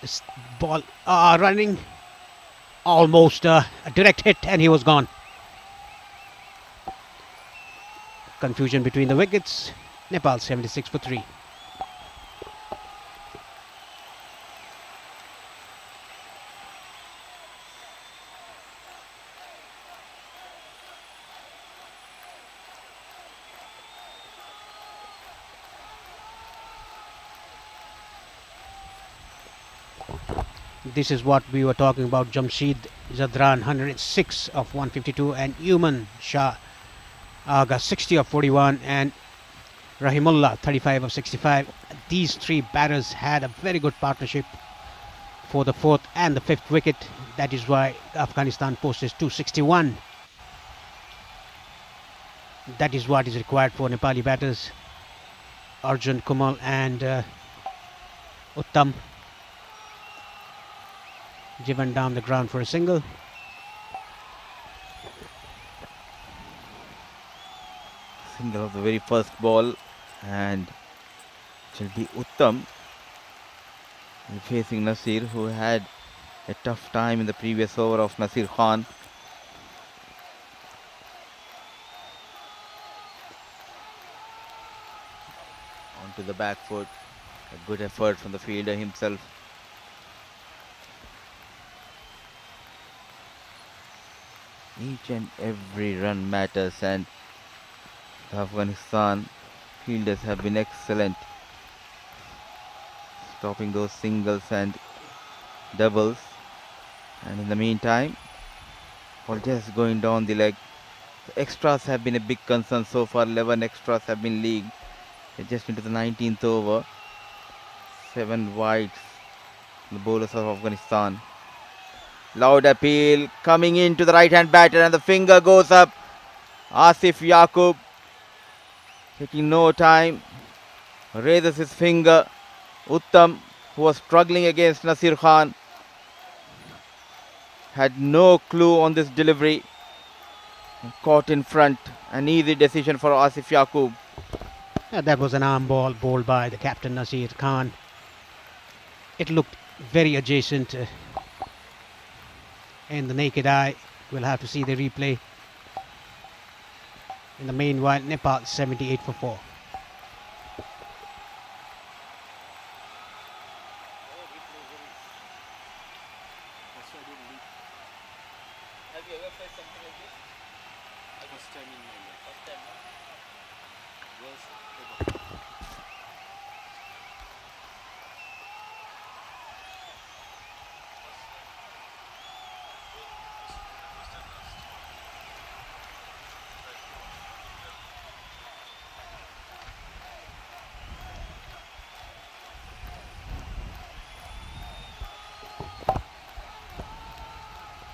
This ball running, almost a direct hit, and he was gone. Confusion between the wickets. Nepal 76 for 3. This is what we were talking about. Jamshid Zadran 106 of 152 and Yuman Shah Aga 60 of 41 and Rahimullah 35 of 65. These three batters had a very good partnership for the fourth and the fifth wicket. That is why Afghanistan posted 261. That is what is required for Nepali batters. Arjun, Kumal and Uttam driven down the ground for a single. Single of the very first ball, and it will be Uttam facing Nasir, who had a tough time in the previous over of Nasir Khan. Onto the back foot, a good effort from the fielder himself. Each and every run matters, and the Afghanistan fielders have been excellent, stopping those singles and doubles. And in the meantime, ball just going down the leg. The extras have been a big concern so far. 11 extras have been leagued. They're just into the 19th over. 7 wides. The bowlers of Afghanistan. Loud appeal coming into the right hand batter, and the finger goes up. Asif Yaqub taking no time, raises his finger. Uttam, who was struggling against Nasir Khan, had no clue on this delivery. Caught in front. An easy decision for Asif Yaqub. That was an arm ball bowled by the captain Nasir Khan. It looked very adjacent. In the naked eye, we'll have to see the replay. In the meanwhile, Nepal 78 for 4. Have you ever faced something like this? First time in my life. First time, no? Worst ever.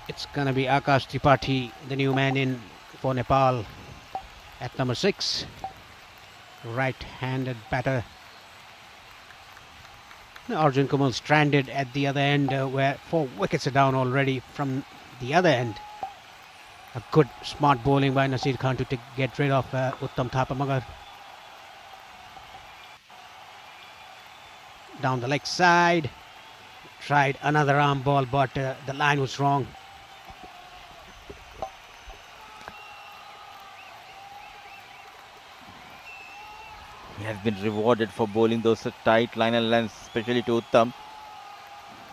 It's going to be Akash Tripathi, the new man in for Nepal, at number 6. Right-handed batter. Arjun Kumar stranded at the other end, where 4 wickets are down already from the other end. A good smart bowling by Nasir Khan to get rid of Uttam Thapamagar. Down the leg side. Tried another arm ball, but the line was wrong. He has been rewarded for bowling those tight line and lengths, especially to Uttam.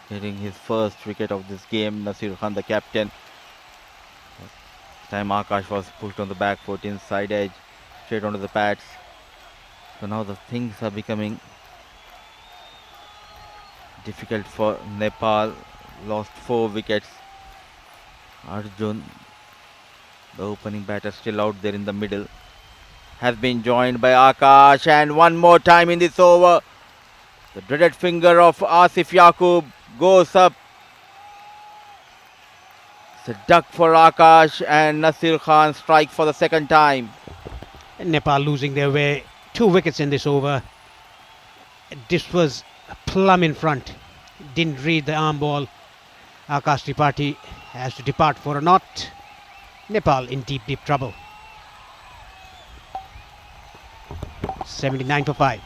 Getting his first wicket of this game, Nasir Khan, the captain. This time Akash was pushed on the back foot, inside edge, straight onto the pads. So now the things are becoming difficult for Nepal. Lost 4 wickets. Arjun, the opening batter, still out there in the middle, has been joined by Akash, and one more time in this over, the dreaded finger of Asif Yaqub goes up. It's a duck for Akash, and Nasir Khan strikes for the second time. Nepal losing their way. 2 wickets in this over. This was plumb in front. Didn't read the arm ball. Akash Tripathi has to depart for a knot. Nepal in deep trouble. 79 for 5.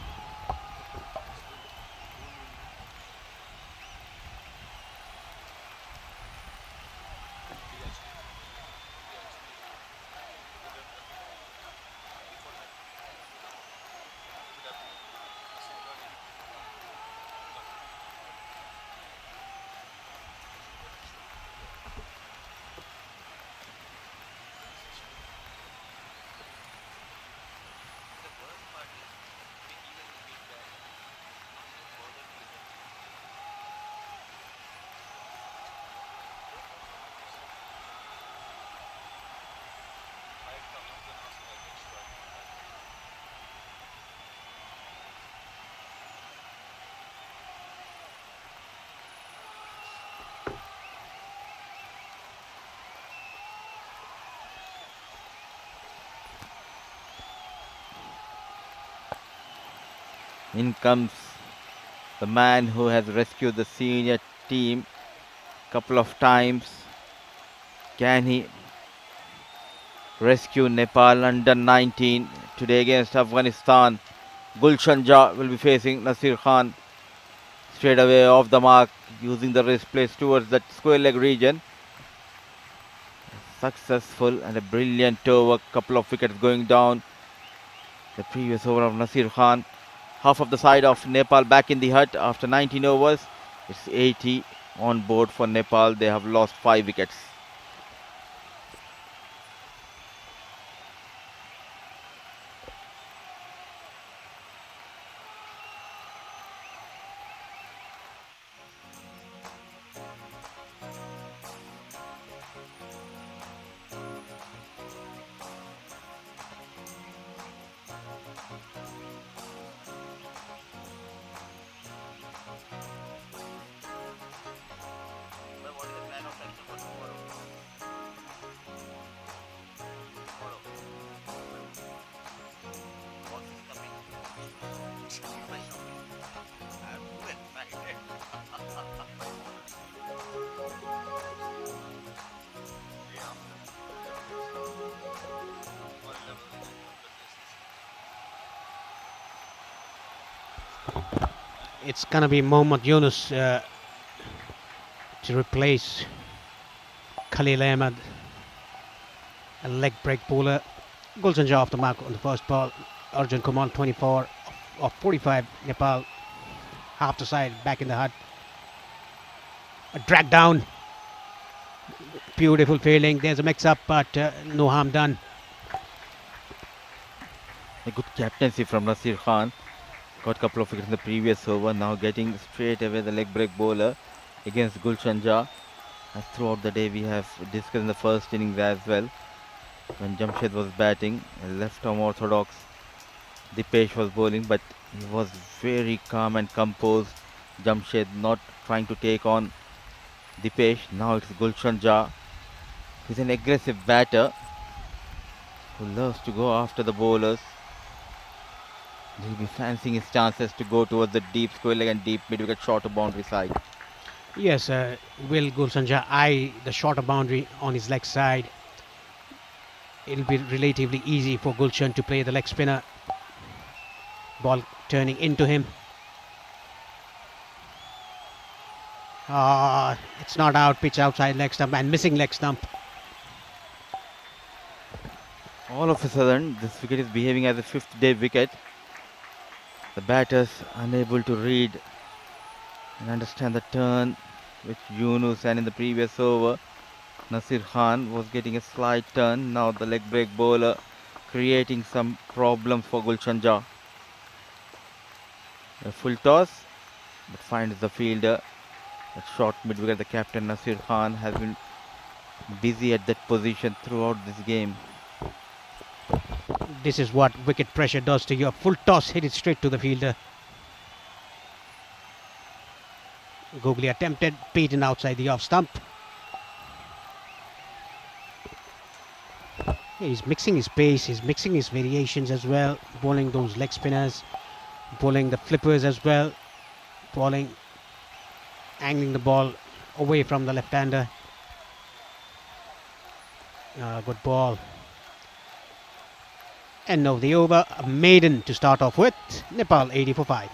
In comes the man who has rescued the senior team couple of times. Can he rescue Nepal under 19 today against Afghanistan? Gulshan Jah will be facing Nasir Khan. Straight away off the mark, using the wrist place towards that square leg region. Successful and a brilliant over. Couple of wickets going down. The previous over of Nasir Khan. Half of the side of Nepal back in the hut after 19 overs. It's 80 on board for Nepal. They have lost 5 wickets. It's gonna be Mohammad Yunus to replace Khalil Ahmed, a leg break bowler. Gulshan Jah off the mark on the first ball. Arjun Kumar 24 of 45. Nepal half the side back in the hut. A drag down. Beautiful fielding. There's a mix up, but no harm done. A good captaincy from Nasir Khan. Got a couple of wickets in the previous over. Now getting straight away the leg break bowler against Gulshan Jah. As throughout the day we have discussed in the first innings as well. When Jamshed was batting, a left arm orthodox Dipesh was bowling, but he was very calm and composed. Jamshed not trying to take on Dipesh. Now it's Gulshan Jah. He's an aggressive batter who loves to go after the bowlers. He'll be fancying his chances to go towards the deep square leg and deep mid-wicket shorter boundary side. Yes, will Gulshan Jah eye the shorter boundary on his leg side? It'll be relatively easy for Gulshan to play the leg spinner. Ball turning into him. It's not out. Pitch outside leg stump and missing leg stump. All of a sudden, this wicket is behaving as a 5th day wicket. The batters unable to read and understand the turn which Yunus, and in the previous over Nasir Khan was getting a slight turn. Now the leg break bowler creating some problems for Gulshan Jah. A full toss, but finds the fielder. At short mid wicket, the captain Nasir Khan has been busy at that position throughout this game. This is what wicket pressure does to you. A full toss, hit it straight to the fielder. Googly attempted, beaten outside the off stump. He's mixing his pace, he's mixing his variations as well, bowling those leg spinners, bowling the flippers as well, bowling, angling the ball away from the left-hander. Good ball. End of the over, a maiden to start off with. Nepal 80 for 5.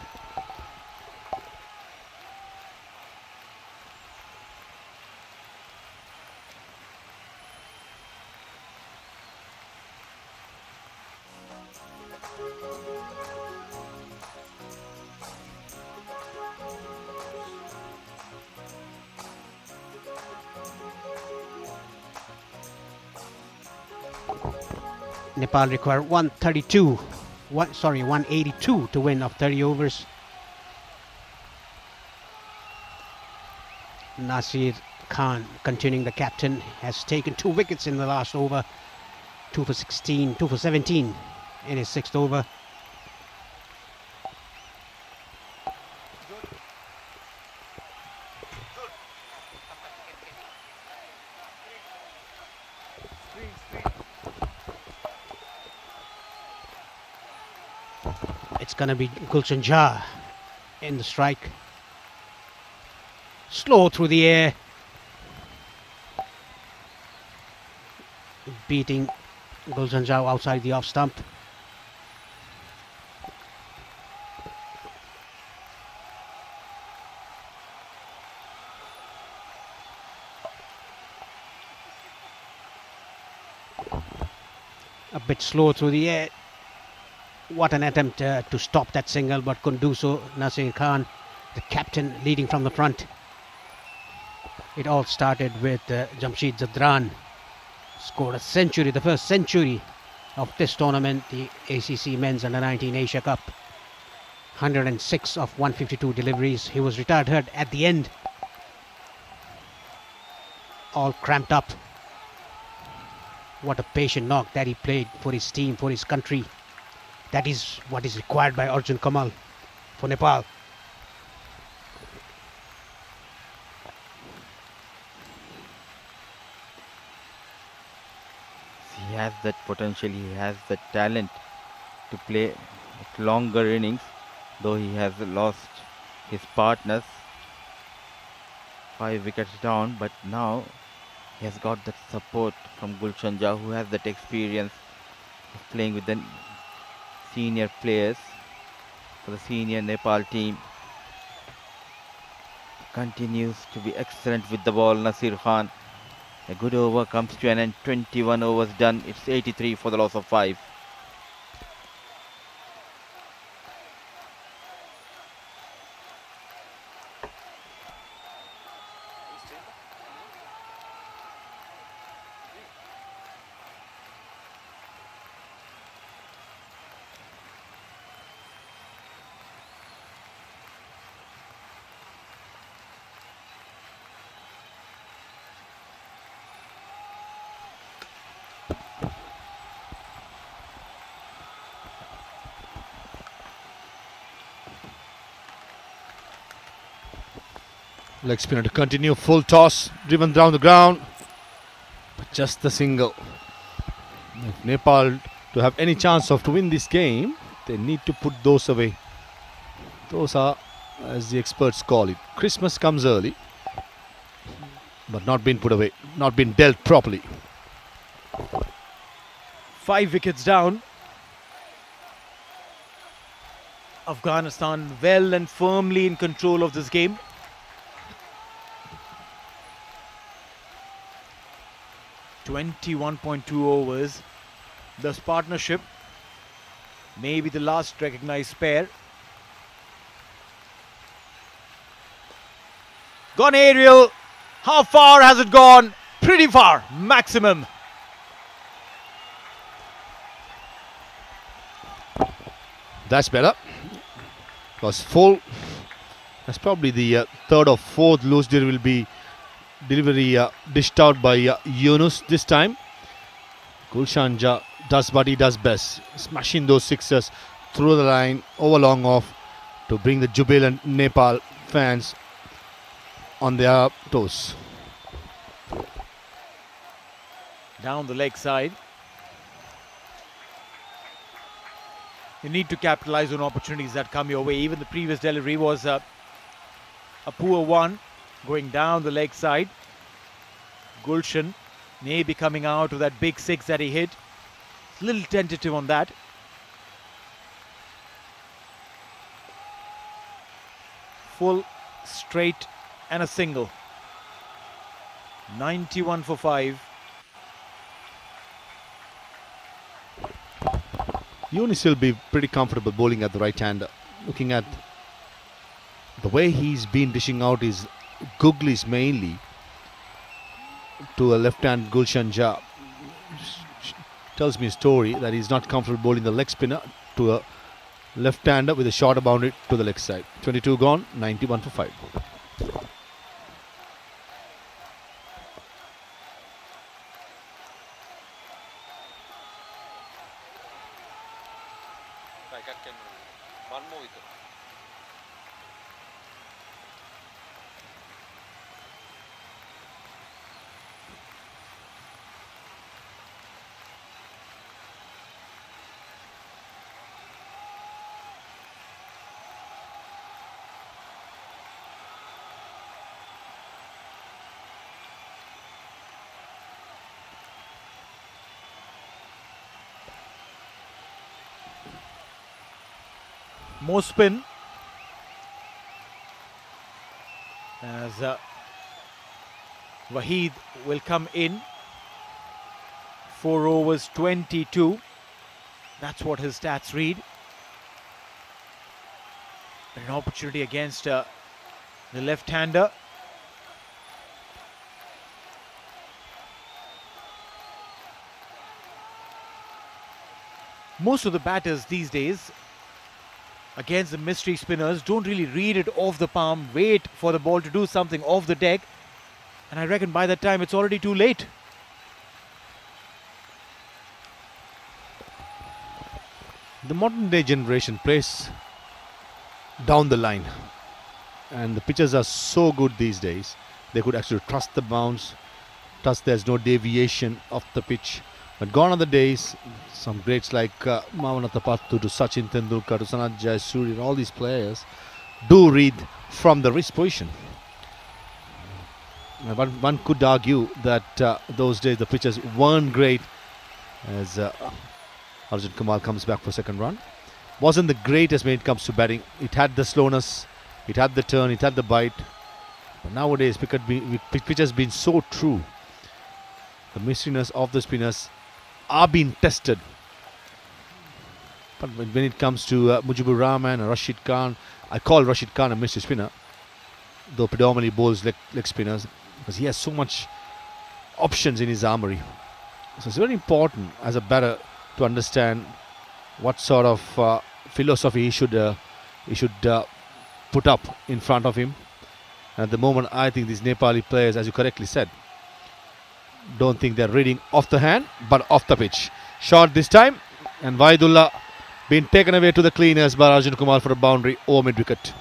Nepal require 182 to win of 30 overs. Nasir Khan, continuing the captain, has taken 2 wickets in the last over. 2 for 16, 2 for 17 in his 6th over. It's going to be Gulshan Jha in the strike. Slow through the air. Beating Gulshan Jha outside the off stump. A bit slow through the air. What an attempt to stop that single, but couldn't do so. Nasir Khan, the captain, leading from the front. It all started with Jamshid Zadran. Scored a century, the first century of this tournament, the ACC Men's Under-19 Asia Cup. 106 of 152 deliveries. He was retired hurt at the end. All cramped up. What a patient knock that he played for his team, for his country. That is what is required by Arjun Kamal for Nepal. He has that potential, he has the talent to play longer innings, though he has lost his partners. 5 wickets down, but now he has got that support from Gulshan Jha, who has that experience of playing with the senior players for the senior Nepal team. Continues to be excellent with the ball, Nasir Khan. A good over comes to an end, 21 overs done. It's 83 for the loss of 5. Leg spinner to continue, full toss, driven down the ground, but just the single. If Nepal to have any chance of to win this game, they need to put those away. Those are, as the experts call it, Christmas comes early, but not been put away, not been dealt properly. 5 wickets down. Afghanistan well and firmly in control of this game. .2 overs. This partnership may be the last recognized pair. Gone aerial. How far has it gone? Pretty far. Maximum. That's better. Was full. That's probably the third or fourth loose delivery dished out by Yunus this time. Gulshan Jha does what he does best, smashing those sixers through the line, over long off, to bring the jubilant Nepal fans on their toes. Down the leg side. You need to capitalize on opportunities that come your way. Even the previous delivery was a poor one, going down the leg side. Gulshan Maybe coming out with that big six that he hit. A little tentative on that. Full, straight and a single. 91 for 5. Yunis will be pretty comfortable bowling at the right hand. Looking at the way he's been dishing out his googlies mainly to a left-hand Gulshan Jah, tells me a story that he's not comfortable bowling the leg spinner to a left-hander with a shorter boundary to the leg side. 22 gone, 91 for 5. More spin as Waheed will come in. 4 overs 22. That's what his stats read. An opportunity against the left-hander. Most of the batters these days against the mystery spinners don't really read it off the palm, wait for the ball to do something off the deck, and I reckon by that time it's already too late. The modern day generation plays down the line, and the pitches are so good these days. They could actually trust the bounce, trust there's no deviation of the pitch. But gone are the days. Some greats like Mavanatha Pattu to Sachin Tendulkar to Sanat Jayasuriya, all these players do read from the wrist position. One could argue that those days the pitches weren't great, as Arjun Kamal comes back for second run. Wasn't the greatest when it comes to batting. It had the slowness, it had the turn, it had the bite. But nowadays, pitch has been so true. The mysteriness of the spinners are being tested. But when it comes to Mujibur Rahman and Rashid Khan, I call Rashid Khan a mystery spinner, though predominantly bowls leg spinners, because he has so much options in his armory. So it's very important as a batter to understand what sort of philosophy he should put up in front of him. And at the moment, I think these Nepali players, as you correctly said, don't think they're reading off the hand, but off the pitch. Shot this time, and Waidullah being taken away to the cleaners by Arjun Kumar for a boundary over mid-wicket.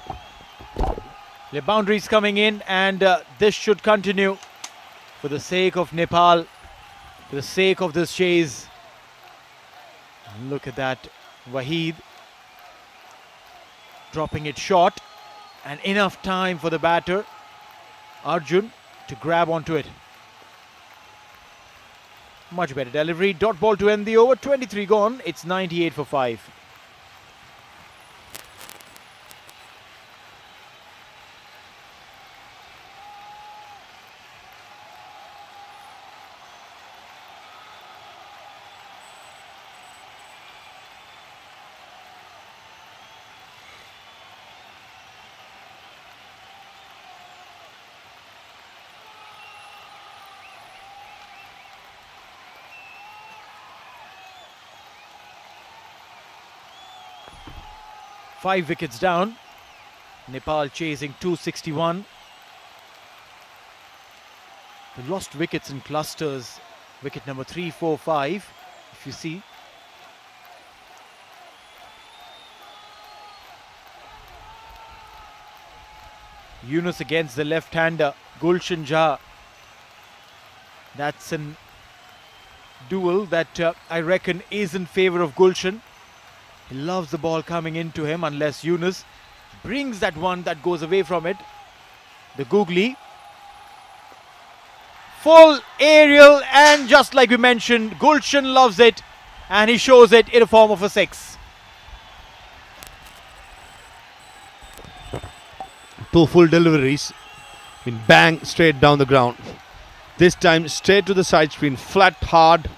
The boundaries coming in, and this should continue for the sake of Nepal, for the sake of this chase. Look at that, Waheed dropping it short, and enough time for the batter, Arjun, to grab onto it. Much better delivery, dot ball to end the over, 23 gone, it's 98 for 5. Five wickets down. Nepal chasing 261. They lost wickets in clusters. Wicket number 3, 4, 5. If you see. Yunus against the left-hander, Gulshan Jah. That's a duel that I reckon is in favour of Gulshan. He loves the ball coming into him unless Yunus brings that one that goes away from it. The googly. Full aerial, and just like we mentioned, Gulshan loves it, and he shows it in the form of a 6. Two full deliveries. Bang, straight down the ground. This time straight to the side screen, flat, hard.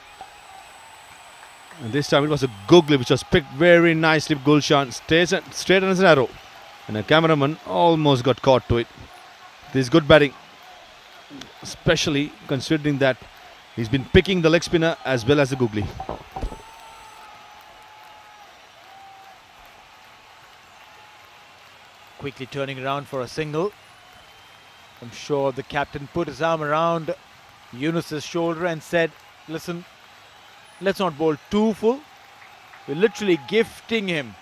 And this time it was a googly which was picked very nicely. Gulshan stays straight as an arrow. And a cameraman almost got caught to it. This is good batting, especially considering that he's been picking the leg spinner as well as the googly. Quickly turning around for a single. I'm sure the captain put his arm around Yunus's shoulder and said, listen, let's not bowl too full. We're literally gifting him.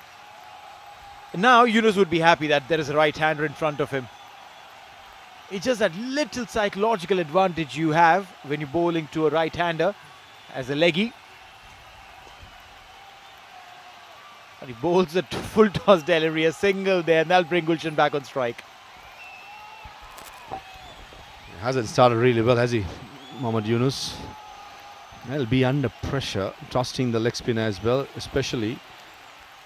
Now Yunus would be happy that there is a right-hander in front of him. It's just that little psychological advantage you have when you're bowling to a right-hander as a leggy. And he bowls a full toss delivery, a single there, and that'll bring Gulshan back on strike. Hasn't started really well, has he, Mohammad Yunus? He'll be under pressure, trusting the leg spinner as well, especially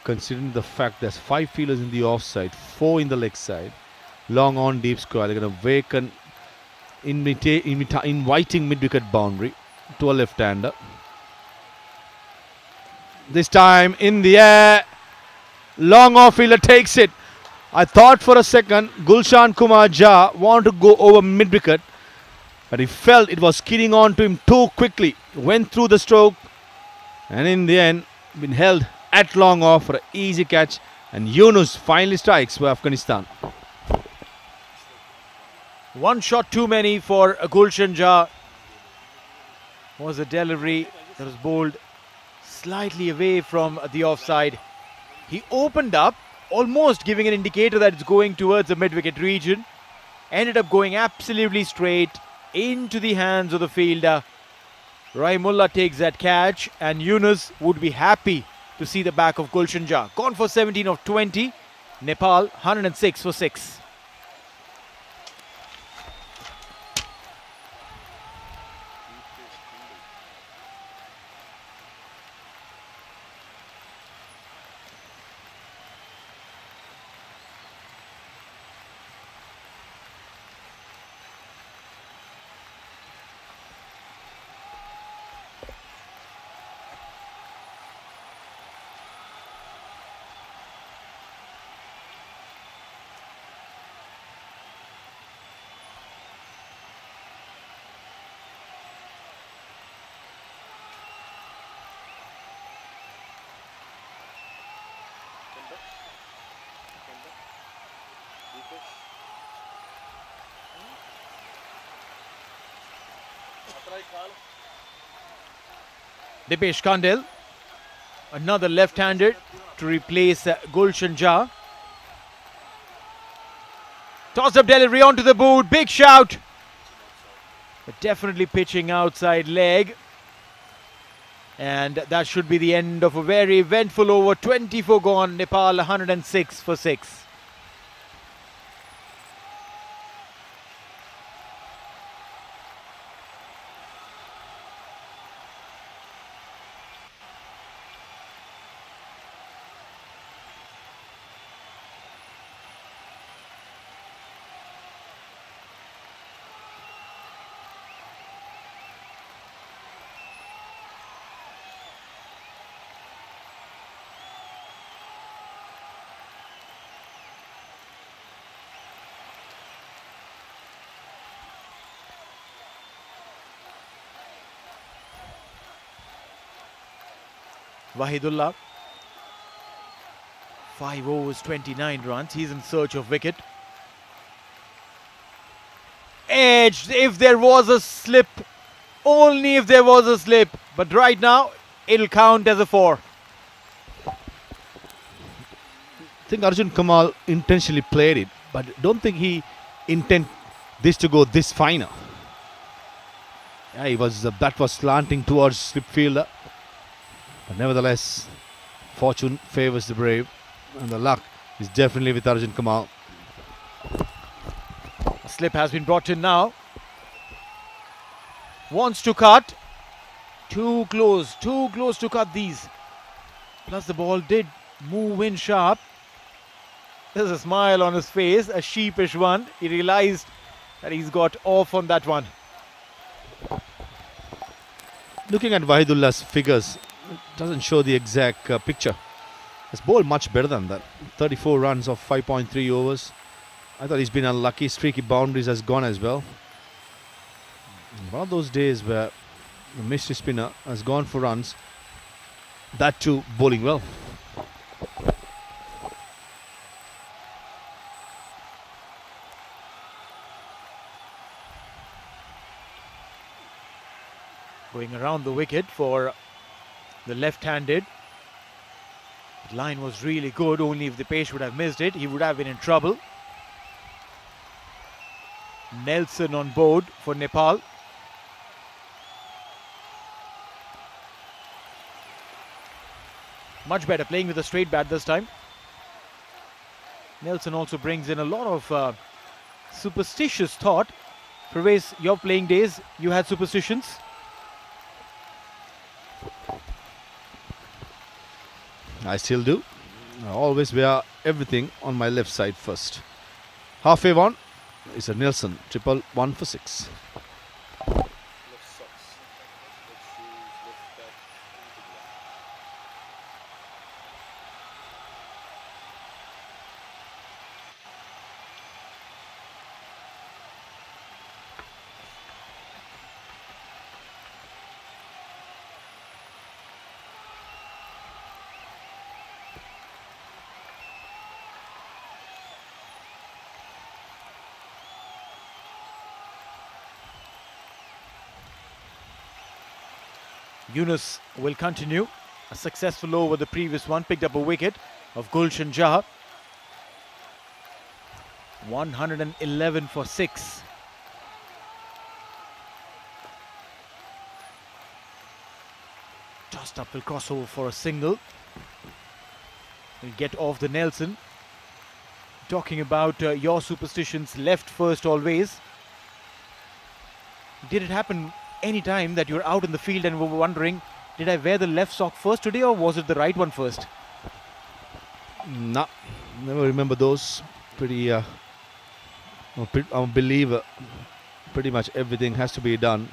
considering the fact there's 5 fielders in the offside, 4 in the leg side. Long on deep square, they're going to vacant, inviting mid-wicket boundary to a left-hander. This time in the air, long off fielder takes it. I thought for a second Gulshan Kumar Jha wanted to go over mid-wicket, but he felt it was skidding on to him too quickly. Went through the stroke, and in the end, been held at long off for an easy catch. And Yunus finally strikes for Afghanistan. One shot too many for Gulshan Jha. Was a delivery that was bowled slightly away from the offside. He opened up, almost giving an indicator that it's going towards the mid-wicket region. Ended up going absolutely straight into the hands of the fielder. Rahimullah takes that catch, and Yunus would be happy to see the back of Gulshan Jha. Gone for 17 of 20. Nepal 106 for 6. Dipesh Kandil, another left-hander to replace Gulshan Jha. Toss-up delivery onto the boot, big shout. But definitely pitching outside leg. And that should be the end of a very eventful over. 24 gone, Nepal 106 for 6. Wahidullah, 5 overs, 29 runs. He's in search of wicket. Edged if there was a slip. Only if there was a slip. But right now, it'll count as a 4. I think Arjun Kamal intentionally played it, but don't think he intended this to go this finer. Yeah, he was that was slanting towards slip fielder. But nevertheless, fortune favours the brave, and the luck is definitely with Arjun Kamal. A slip has been brought in now. Wants to cut. Too close to cut these. Plus the ball did move in sharp. There's a smile on his face, a sheepish one. He realized that he's got off on that one. Looking at Wahidullah's figures, it doesn't show the exact picture. He's bowled much better than that. 34 runs of 5.3 overs. I thought he's been unlucky. Streaky boundaries has gone as well. One of those days where the mystery spinner has gone for runs. That too, bowling well. Going around the wicket for the left-handed. The line was really good. Only if the pace would have missed it, he would have been in trouble. Nelson on board for Nepal. Much better playing with a straight bat this time. Nelson also brings in a lot of superstitious thought. Pervez, your playing days, you had superstitions? I still do. I always wear everything on my left side first. Halfway one is a Nelson. Triple 1 for 6. Yunus will continue. A successful over the previous one. Picked up a wicket of Gulshan Jah. 111 for 6. Tossed up will cross over for a single. Will get off the Nelson. Talking about your superstitions, left first always. Did it happen any time that you're out in the field and were wondering, did I wear the left sock first today or was it the right one first? Nah, never remember those. I'm a believer. Pretty much everything has to be done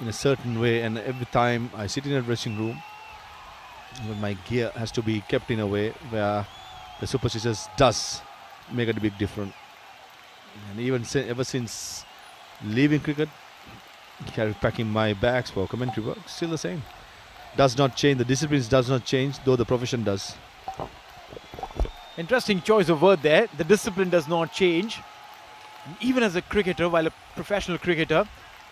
in a certain way, and every time I sit in a dressing room, my gear has to be kept in a way where the superstitious does make a big difference. And even ever since leaving cricket, packing my bags for commentary work, still the same. Does not change. The disciplines does not change, though the profession does. Interesting choice of word there. The discipline does not change. Even as a cricketer, while a professional cricketer,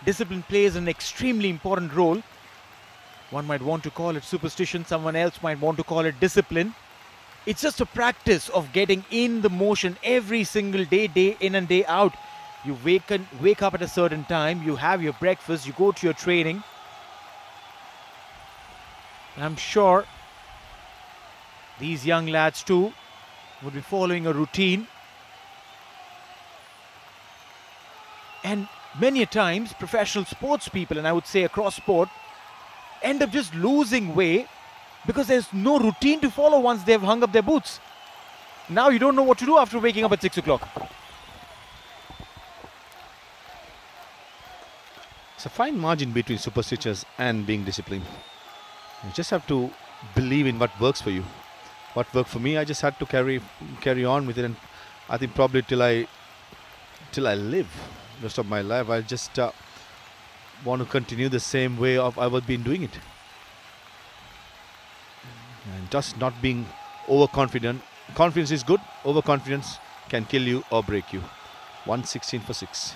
discipline plays an extremely important role. One might want to call it superstition, someone else might want to call it discipline. It's just a practice of getting in the motion every single day, day in and day out. You wake up at a certain time, you have your breakfast, you go to your training. And I'm sure these young lads too would be following a routine. And many a times, professional sports people, and I would say across sport, end up just losing way because there's no routine to follow once they've hung up their boots. Now you don't know what to do after waking up at 6 o'clock. It's a fine margin between superstitious and being disciplined. You just have to believe in what works for you. What worked for me, I just had to carry on with it, and I think probably till I live rest of my life, I just want to continue the same way I've been doing it, and just not being overconfident. Confidence is good. Overconfidence can kill you or break you. 116 for 6.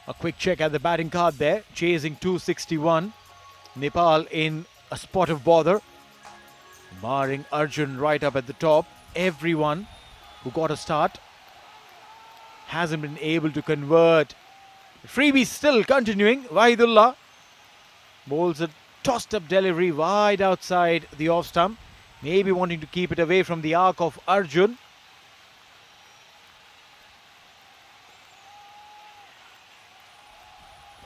A quick check at the batting card there, chasing 261. Nepal in a spot of bother. Barring Arjun right up at the top, everyone who got a start hasn't been able to convert. Freebie still continuing. Wahidullah bowls a tossed up delivery wide outside the off stump, maybe wanting to keep it away from the arc of Arjun.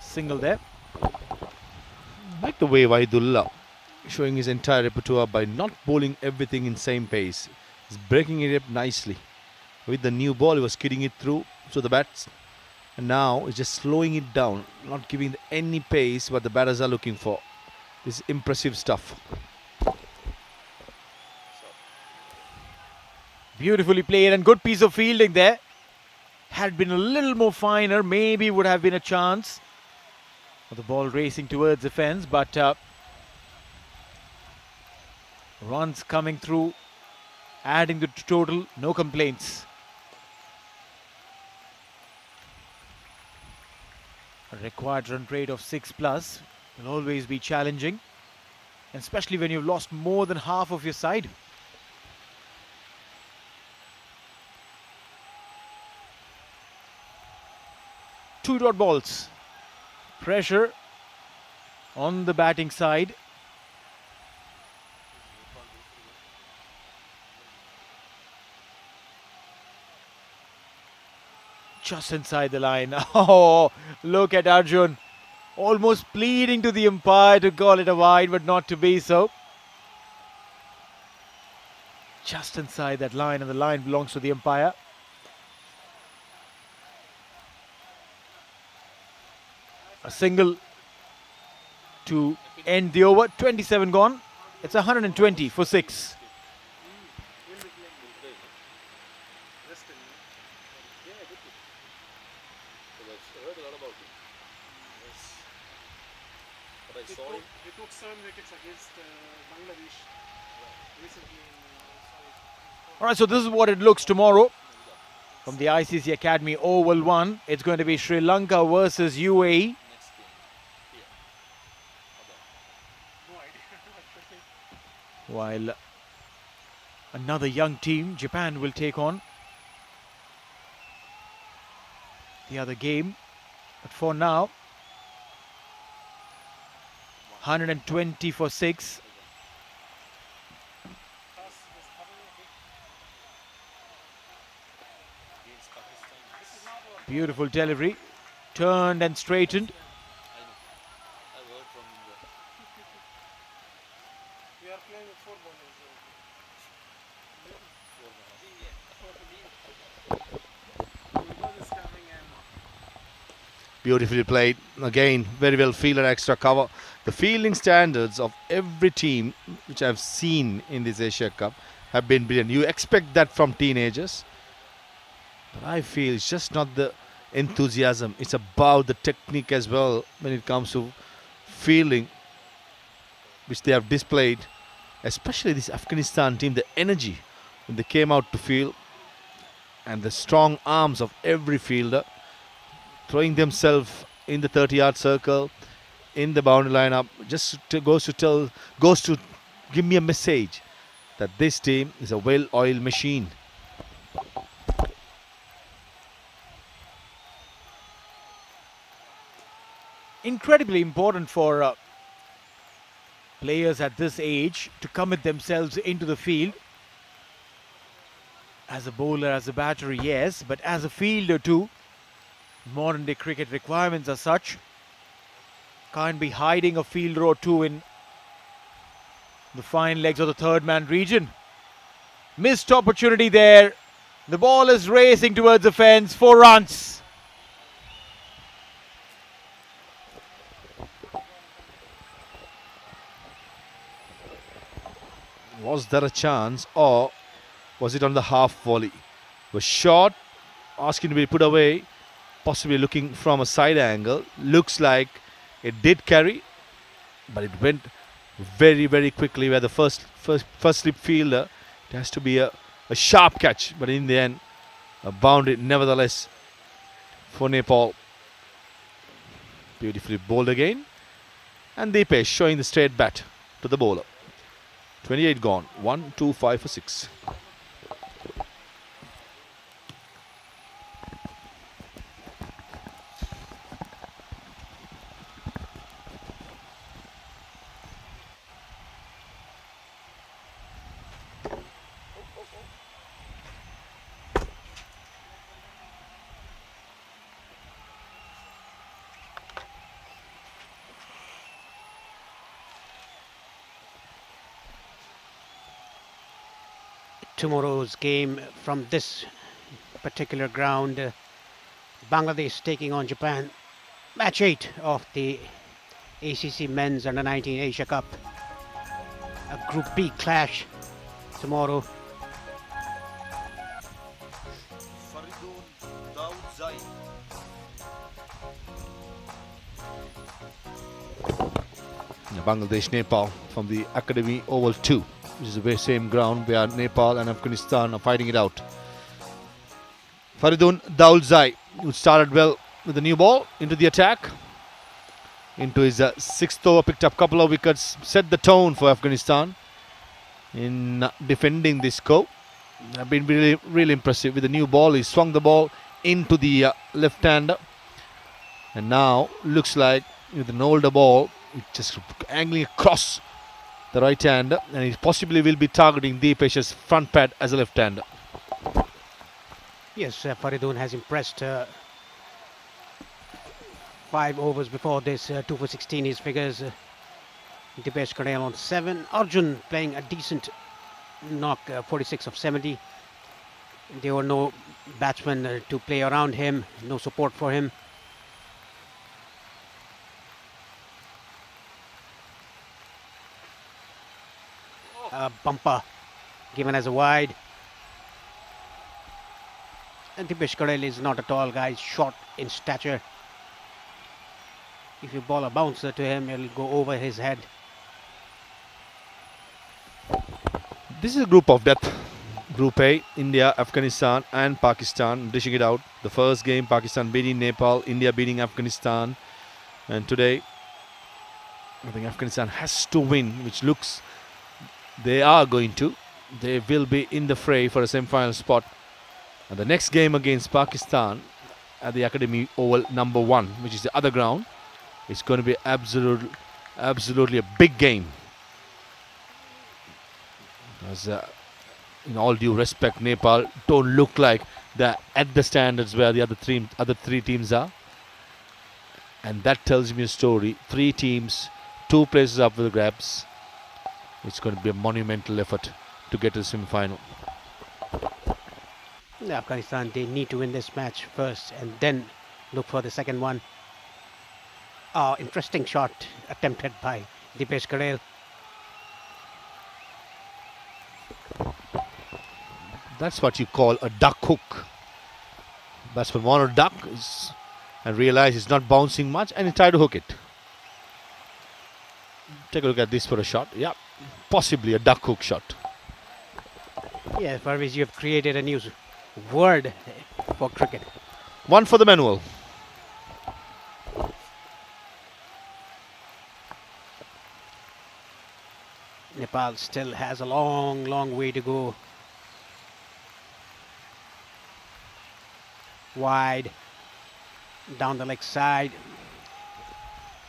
Single there. I like the way Wahidullah showing his entire repertoire by not bowling everything in same pace. He's breaking it up nicely. With the new ball, he was skidding it through to the bats. And now he's just slowing it down, not giving any pace what the batters are looking for. This is impressive stuff. Beautifully played and good piece of fielding there. Had been a little more finer, maybe would have been a chance. The ball racing towards the fence, but runs coming through, adding to the total, no complaints. A required run rate of 6+ will always be challenging, especially when you've lost more than half of your side. Two dot balls. Pressure on the batting side. Just inside the line. Oh, look at Arjun. Almost pleading to the umpire to call it a wide, but not to be so. Just inside that line, and the line belongs to the umpire. A single to end the over. 27 gone. It's 120 for 6. He took 7 wickets against Bangladesh recently. Alright, so this is what it looks tomorrow from the ICC Academy Oval 1. It's going to be Sri Lanka versus UAE. While another young team, Japan, will take on the other game. But for now, 120 for 6. Beautiful delivery. Turned and straightened. We are playing with 4 bowlers. Beautifully played. Again, very well fielded, extra cover. The fielding standards of every team which I've seen in this Asia Cup have been brilliant. You expect that from teenagers. But I feel it's just not the enthusiasm. It's about the technique as well when it comes to fielding, which they have displayed. Especially this Afghanistan team, the energy when they came out to field and the strong arms of every fielder throwing themselves in the 30-yard circle, in the boundary lineup, just goes to give me a message that this team is a well-oiled machine. Incredibly important for players at this age to commit themselves into the field. As a bowler, as a batter, yes, but as a fielder too. Modern day cricket requirements are such. Can't be hiding a fielder or two in the fine legs of the third man region. Missed opportunity there. The ball is racing towards the fence. 4 runs. Was there a chance, or was it on the half volley? It was short, asking to be put away, possibly looking from a side angle. Looks like it did carry, but it went very, very quickly. Where the first slip fielder, it has to be a sharp catch, but in the end, a boundary nevertheless for Nepal. Beautifully bowled again, and Deepesh showing the straight bat to the bowler. 28 gone. 1, 2, 5 for 6. Tomorrow's game from this particular ground, Bangladesh taking on Japan, match 8 of the ACC Men's Under 19 Asia Cup, a Group B clash tomorrow. Bangladesh Nepal from the Academy Oval 2, which is the very same ground where Nepal and Afghanistan are fighting it out. Faridun Daulzai, who started well with the new ball, into the attack. Into his 6th over, picked up a couple of wickets, set the tone for Afghanistan in defending this score. Have been really impressive with the new ball. He swung the ball into the left hander, and now looks like with an older ball, it's just angling across the right hand, and he possibly will be targeting Deepesh's front pad as a left hander. Yes, Faridun has impressed. 5 overs before this, 2 for 16 his figures. Dipesh Karel on 7. Arjun playing a decent knock, 46 of 70. There were no batsmen to play around him, no support for him. Bumper given as a wide. And Dipesh Karel is not a tall guy, he's short in stature. If you ball a bouncer to him, it'll go over his head. This is a group of death. Group A, India, Afghanistan and Pakistan dishing it out. The first game, Pakistan beating Nepal, India beating Afghanistan. And today, I think Afghanistan has to win, which looks they are going to. They will be in the fray for a semi-final spot. And the next game against Pakistan at the Academy Oval number 1, which is the other ground, is going to be absolutely a big game. As in all due respect, Nepal don't look like they're at the standards where the other three teams are. And that tells me a story. 3 teams, 2 places up for the grabs. It's going to be a monumental effort to get to the semi-final. Afghanistan, they need to win this match first and then look for the second one. Interesting shot attempted by Dipesh Karel. That's what you call a duck hook. Batsman want to duck and realize it's not bouncing much, and he tried to hook it. Take a look at this for a shot. Yeah, possibly a duck hook shot. Yeah, Parviz, you have created a new word for cricket. 1 for the manual. Nepal still has a long way to go. Wide, down the leg side.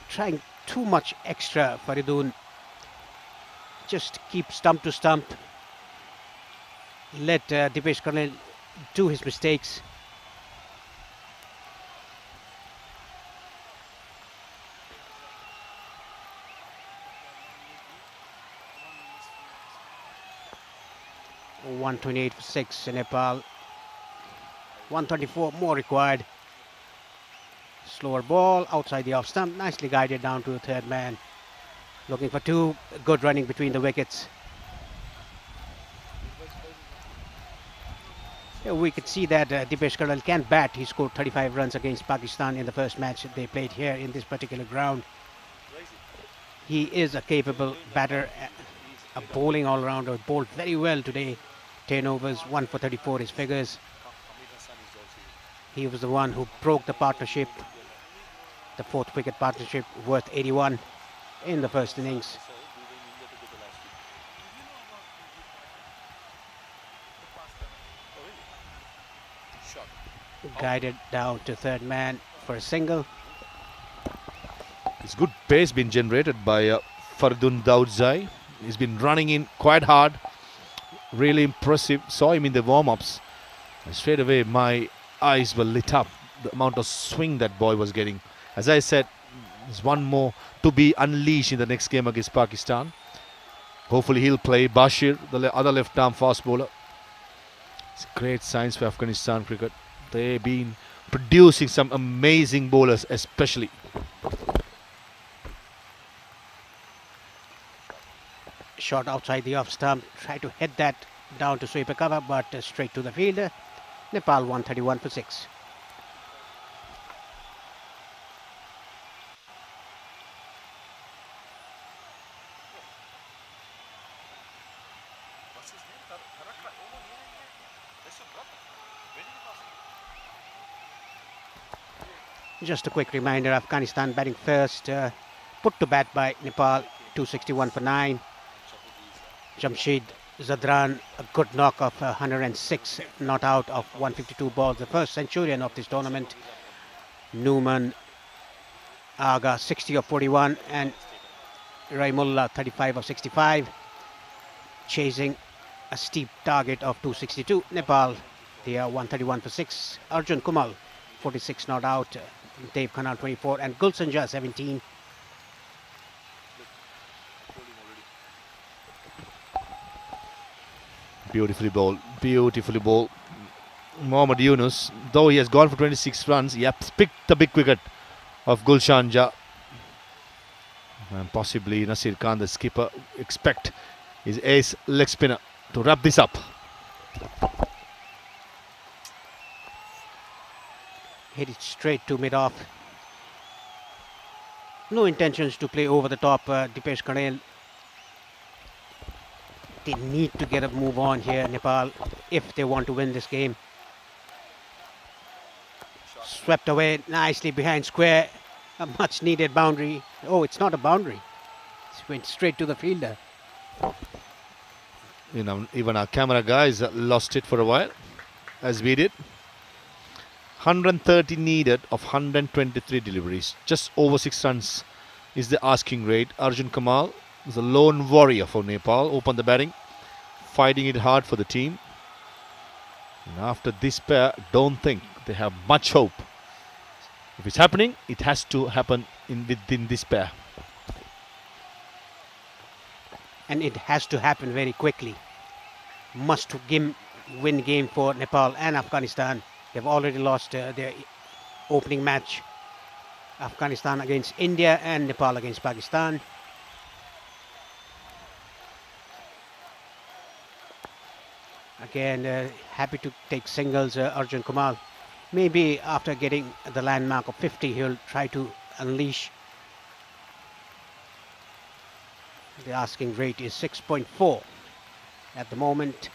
Trying too much extra, Faridun. Just keep stump to stump. Let Dipesh Karel do his mistakes. .128 for 6 in Nepal. 134 more required. Slower ball outside the off stump, nicely guided down to the third man. Looking for 2, good running between the wickets. Yeah, we could see that Dipesh Karel can bat. He scored 35 runs against Pakistan in the first match that they played here in this particular ground. He is a capable batter, a bowling all-rounder, bowled very well today. 10 overs, 1 for 34 his figures. He was the one who broke the partnership, the 4th wicket partnership worth 81 in the first innings. Guided down to third man for a single. It's good pace being generated by Fardun Daudzai. He's been running in quite hard. Really impressive. Saw him in the warm-ups. And straight away, my eyes were lit up. The amount of swing that boy was getting. As I said, there's one more to be unleashed in the next game against Pakistan. Hopefully he'll play. Bashir, the other left-arm fast bowler. It's great signs for Afghanistan cricket. They've been producing some amazing bowlers, especially. Shot outside the off stump. Try to hit that down to sweep a cover, but straight to the fielder. Nepal 131 for 6. Just a quick reminder, Afghanistan batting first, put to bat by Nepal, 261 for 9. Jamshid Zadran, a good knock of 106, not out of 152 balls, the first centurion of this tournament. Numan Aga, 60 of 41, and Raimullah, 35 of 65, chasing a steep target of 262. Nepal, they are 131 for 6. Arjun Kumal, 46 not out. Dave Khanal, 24, and Gulsanja, 17. Beautifully bowled, beautifully bowled. Mohammad Yunus, though he has gone for 26 runs, he has picked the big wicket of Gulsanja. And possibly Nasir Khan, the skipper, expect his ace leg spinner to wrap this up. Hit it straight to mid-off. No intentions to play over the top. Dipesh Karel. They need to get a move on here, Nepal, if they want to win this game. Swept away nicely behind square. A much needed boundary. Oh, it's not a boundary. It went straight to the fielder. You know, even our camera guys lost it for a while, as we did. 130 needed of 123 deliveries. Just over 6 runs is the asking rate. Arjun Kamal is a lone warrior for Nepal. Open the batting, fighting it hard for the team. And after this pair, don't think they have much hope. If it's happening, it has to happen within this pair. And it has to happen very quickly. Must win game for Nepal and Afghanistan. They've already lost their opening match. Afghanistan against India and Nepal against Pakistan. Again, happy to take singles, Arjun Kamal. Maybe after getting the landmark of 50, he'll try to unleash. The asking rate is 6.4 at the moment.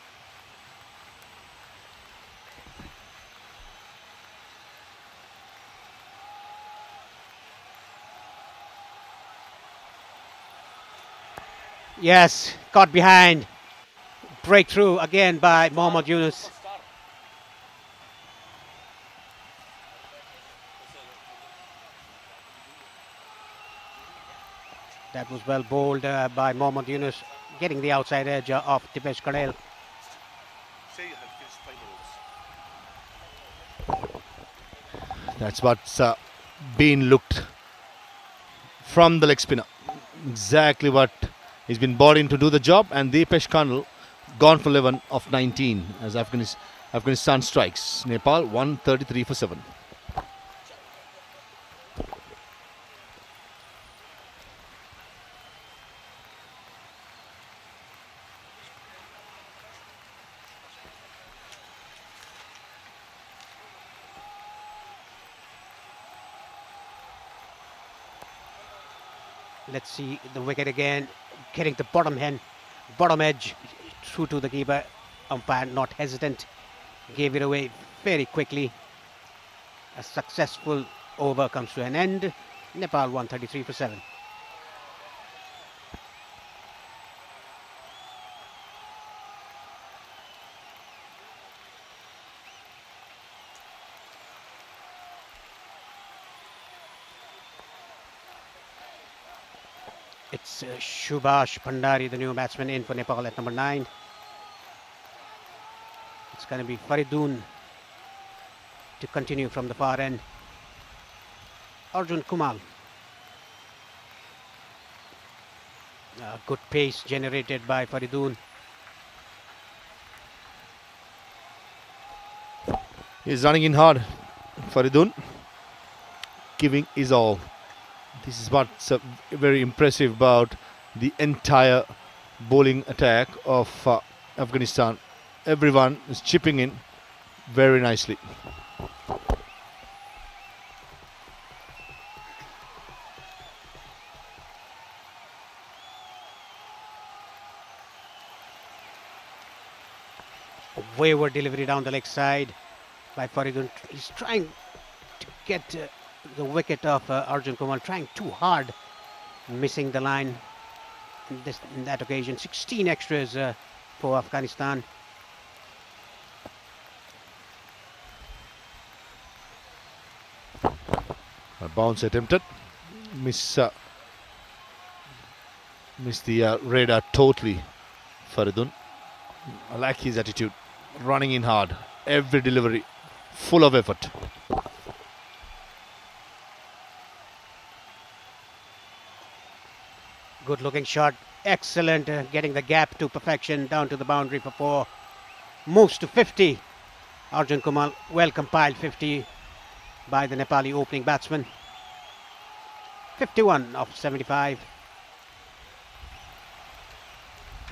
Yes, caught behind. Breakthrough again by Mohammad Yunus. That was well bowled by Mohammad Yunus, getting the outside edge of Dipesh Karel. That's what's been looked from the leg spinner. Exactly what he's been brought in to do the job, and Dipesh Karel gone for 11 of 19 as Afghanistan strikes. Nepal 133 for 7. Let's see the wicket again, getting the bottom edge through to the keeper. Umpire not hesitant, gave it away very quickly. A successful over comes to an end. Nepal 133 for 7. It's Subhash Bhandari, the new batsman, in for Nepal at number 9. It's going to be Faridun to continue from the far end. Arjun Kumal. Good pace generated by Faridun. He's running in hard. Faridun giving his all. This is what's very impressive about the entire bowling attack of Afghanistan. Everyone is chipping in very nicely. Wayward delivery down the leg side by Faridun. He's trying to get the wicket of Arjun Kumal, trying too hard, missing the line in that occasion. 16 extras for Afghanistan. A bounce attempted. Miss the radar totally. Faridun. I like his attitude. Running in hard. Every delivery. Full of effort. Good looking shot. Excellent. Getting the gap to perfection down to the boundary for 4. Moves to 50. Arjun Kumal, well compiled 50 by the Nepali opening batsman. 51 of 75.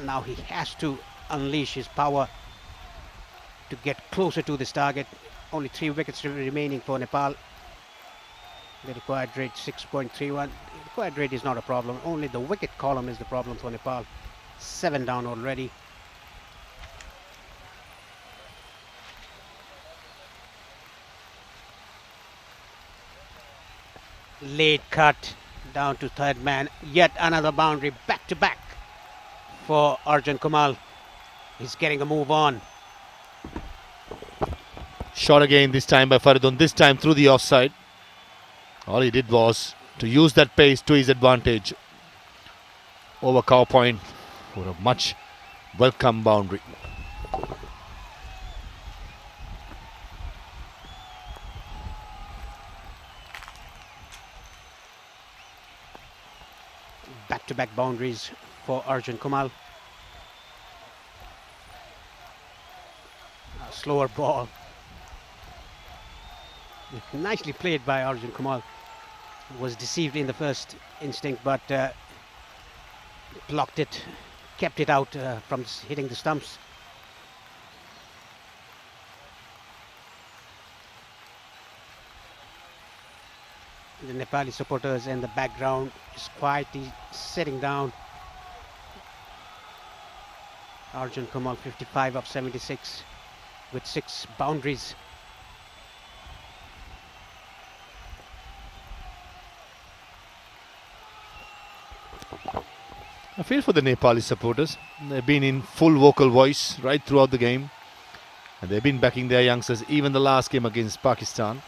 Now he has to unleash his power to get closer to this target. Only 3 wickets remaining for Nepal. The required rate 6.31. The required rate is not a problem. Only the wicket column is the problem for Nepal. 7 down already. Late cut down to third man. Yet another boundary back to back for Arjun Kumal. He's getting a move on. Shot again, this time by Faridun. This time through the offside. All he did was to use that pace to his advantage over cow point for a much welcome boundary. Back-to-back boundaries for Arjun Kumal. A slower ball. Nicely played by Arjun Kumal. Was deceived in the first instinct, but blocked it, kept it out from hitting the stumps. The Nepali supporters in the background is quietly sitting down. Arjun Kumal 55 of 76 with 6 boundaries. I feel for the Nepali supporters. They've been in full vocal voice right throughout the game. And they've been backing their youngsters even the last game against Pakistan.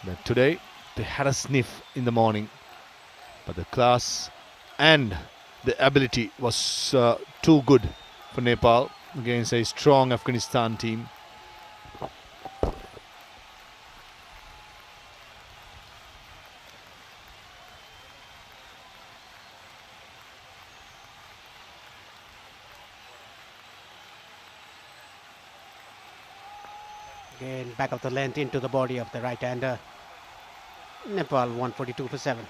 But today, they had a sniff in the morning. But the class and the ability was too good for Nepal against a strong Afghanistan team. Again, back of the length into the body of the right-hander. Nepal 142 for 7.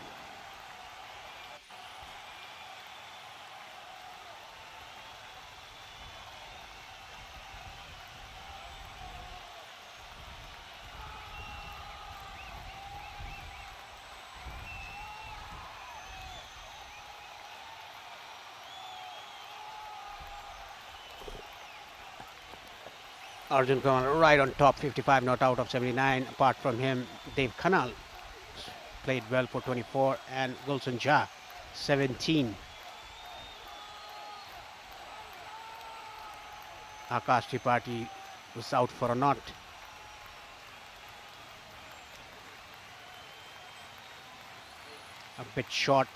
Arjun Kumal right on top, 55 not out of 79. Apart from him, Dave Khanal played well for 24 and Gulshan Jha 17. Akash Tripathi was out for a knot. A bit short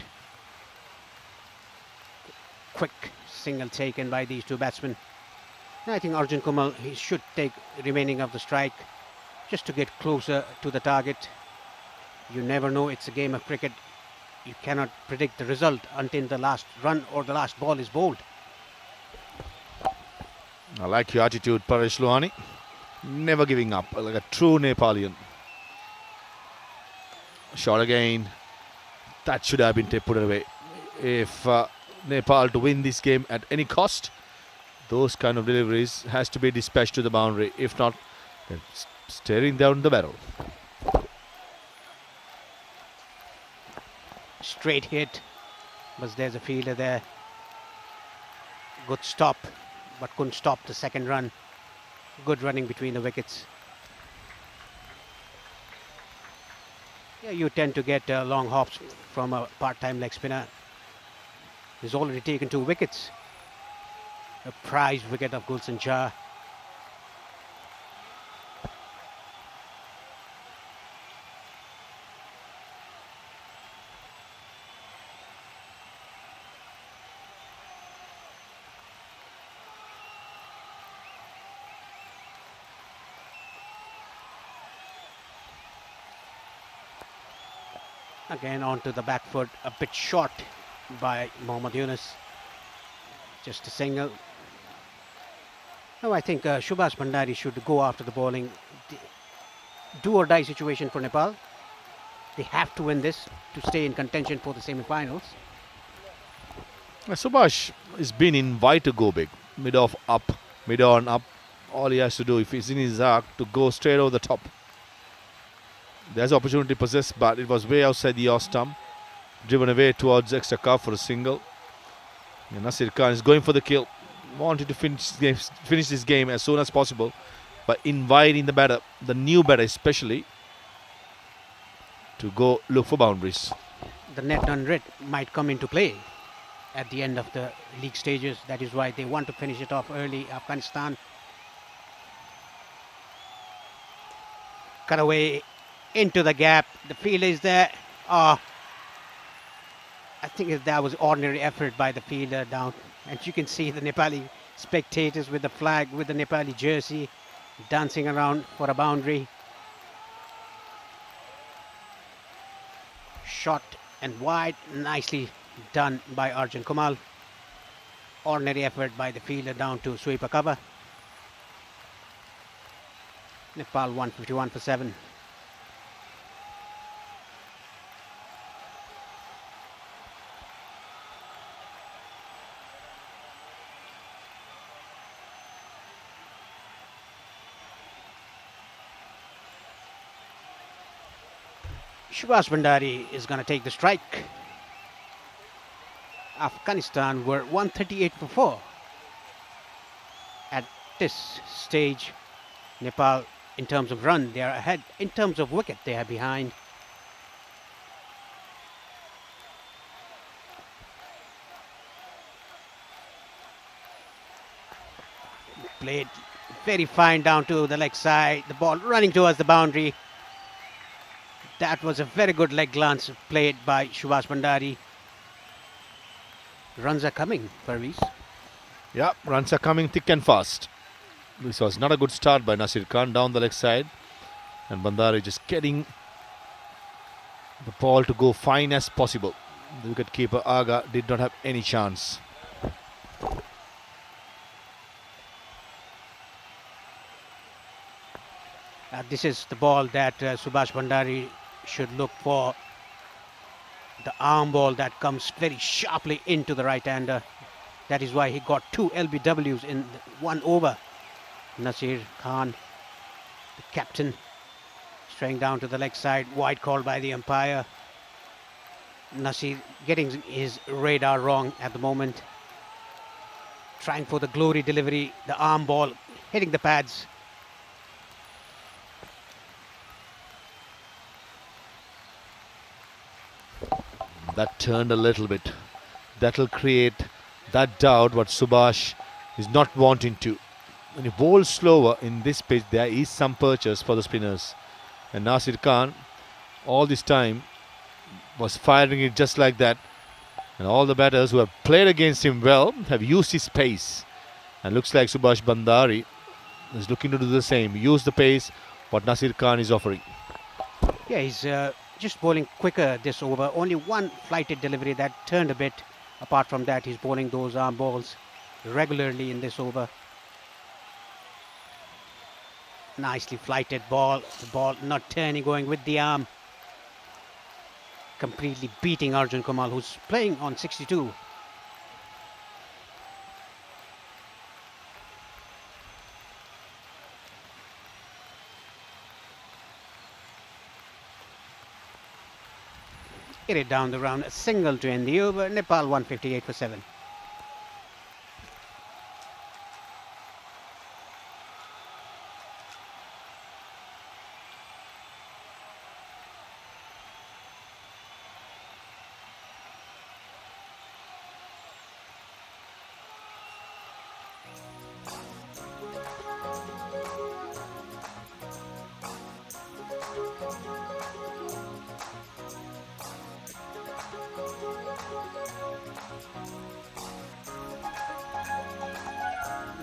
quick single taken by these two batsmen. And I think Arjun Kumal, he should take remaining of the strike just to get closer to the target. You never know, it's a game of cricket. You cannot predict the result until the last run or the last ball is bowled. I like your attitude, Paresh Lohani. Never giving up, like a true Nepalian. Shot again. That should have been put away. If Nepal to win this game at any cost, those kind of deliveries has to be dispatched to the boundary. If not, then staring down the barrel. Straight hit, but there's a fielder there. Good stop, but couldn't stop the second run. Good running between the wickets. Yeah, you tend to get long hops from a part-time leg spinner. He's already taken 2 wickets. A prized wicket of Gulshan Shah. Again onto the back foot, a bit short by Mohammad Yunus. Just a single. No, I think Subhash Bhandari should go after the bowling. Do or die situation for Nepal. They have to win this to stay in contention for the semi-finals. Subhash has been invited to go big. Mid off up, mid on up. All he has to do, if he's in his arc, to go straight over the top. There's opportunity possessed, but it was way outside the off stump. Driven away towards extra cover for a single. And Nasir Khan is going for the kill. Wanted to finish this game as soon as possible, by inviting the batter, the new batter especially, to go look for boundaries. The net run rate might come into play at the end of the league stages. That is why they want to finish it off early. Afghanistan. Cut away into the gap. The fielder is there. I think that was ordinary effort by the fielder down. And you can see the Nepali spectators with the flag, with the Nepali jersey, dancing around for a boundary. Shot and wide, nicely done by Arjun Kumal. Ordinary effort by the fielder down to sweep a cover. Nepal 151 for 7. Subhash Bhandari is going to take the strike. Afghanistan were 138 for 4. At this stage, Nepal, in terms of run, they are ahead. In terms of wicket, they are behind. Played very fine down to the leg side. The ball running towards the boundary. That was a very good leg glance played by Subhash Bhandari. Runs are coming, Parveez. Yeah, runs are coming thick and fast. This was not a good start by Nasir Khan down the leg side. And Bhandari just getting the ball to go fine as possible. The wicketkeeper Aga did not have any chance. This is the ball that Subhash Bhandari should look for. The arm ball that comes very sharply into the right-hander. That is why he got 2 LBWs in 1 over. Nasir Khan, the captain, straying down to the leg side. Wide call by the umpire. Nasir getting his radar wrong at the moment. Trying for the glory delivery. The arm ball hitting the pads. That turned a little bit. That'll create that doubt what Subhash is not wanting to. When you bowl slower in this pitch, there is some purchase for the spinners. And Nasir Khan, all this time, was firing it just like that. And all the batters who have played against him well have used his pace. And looks like Subhash Bandari is looking to do the same. Use the pace what Nasir Khan is offering. Yeah, he's just bowling quicker this over. Only one flighted delivery that turned a bit. Apart from that, he's bowling those arm balls regularly in this over. Nicely flighted ball. The ball not turning, going with the arm. Completely beating Arjun Kamal, who's playing on 62. Hit it down the round, a single to end the over. Nepal 158 for 7.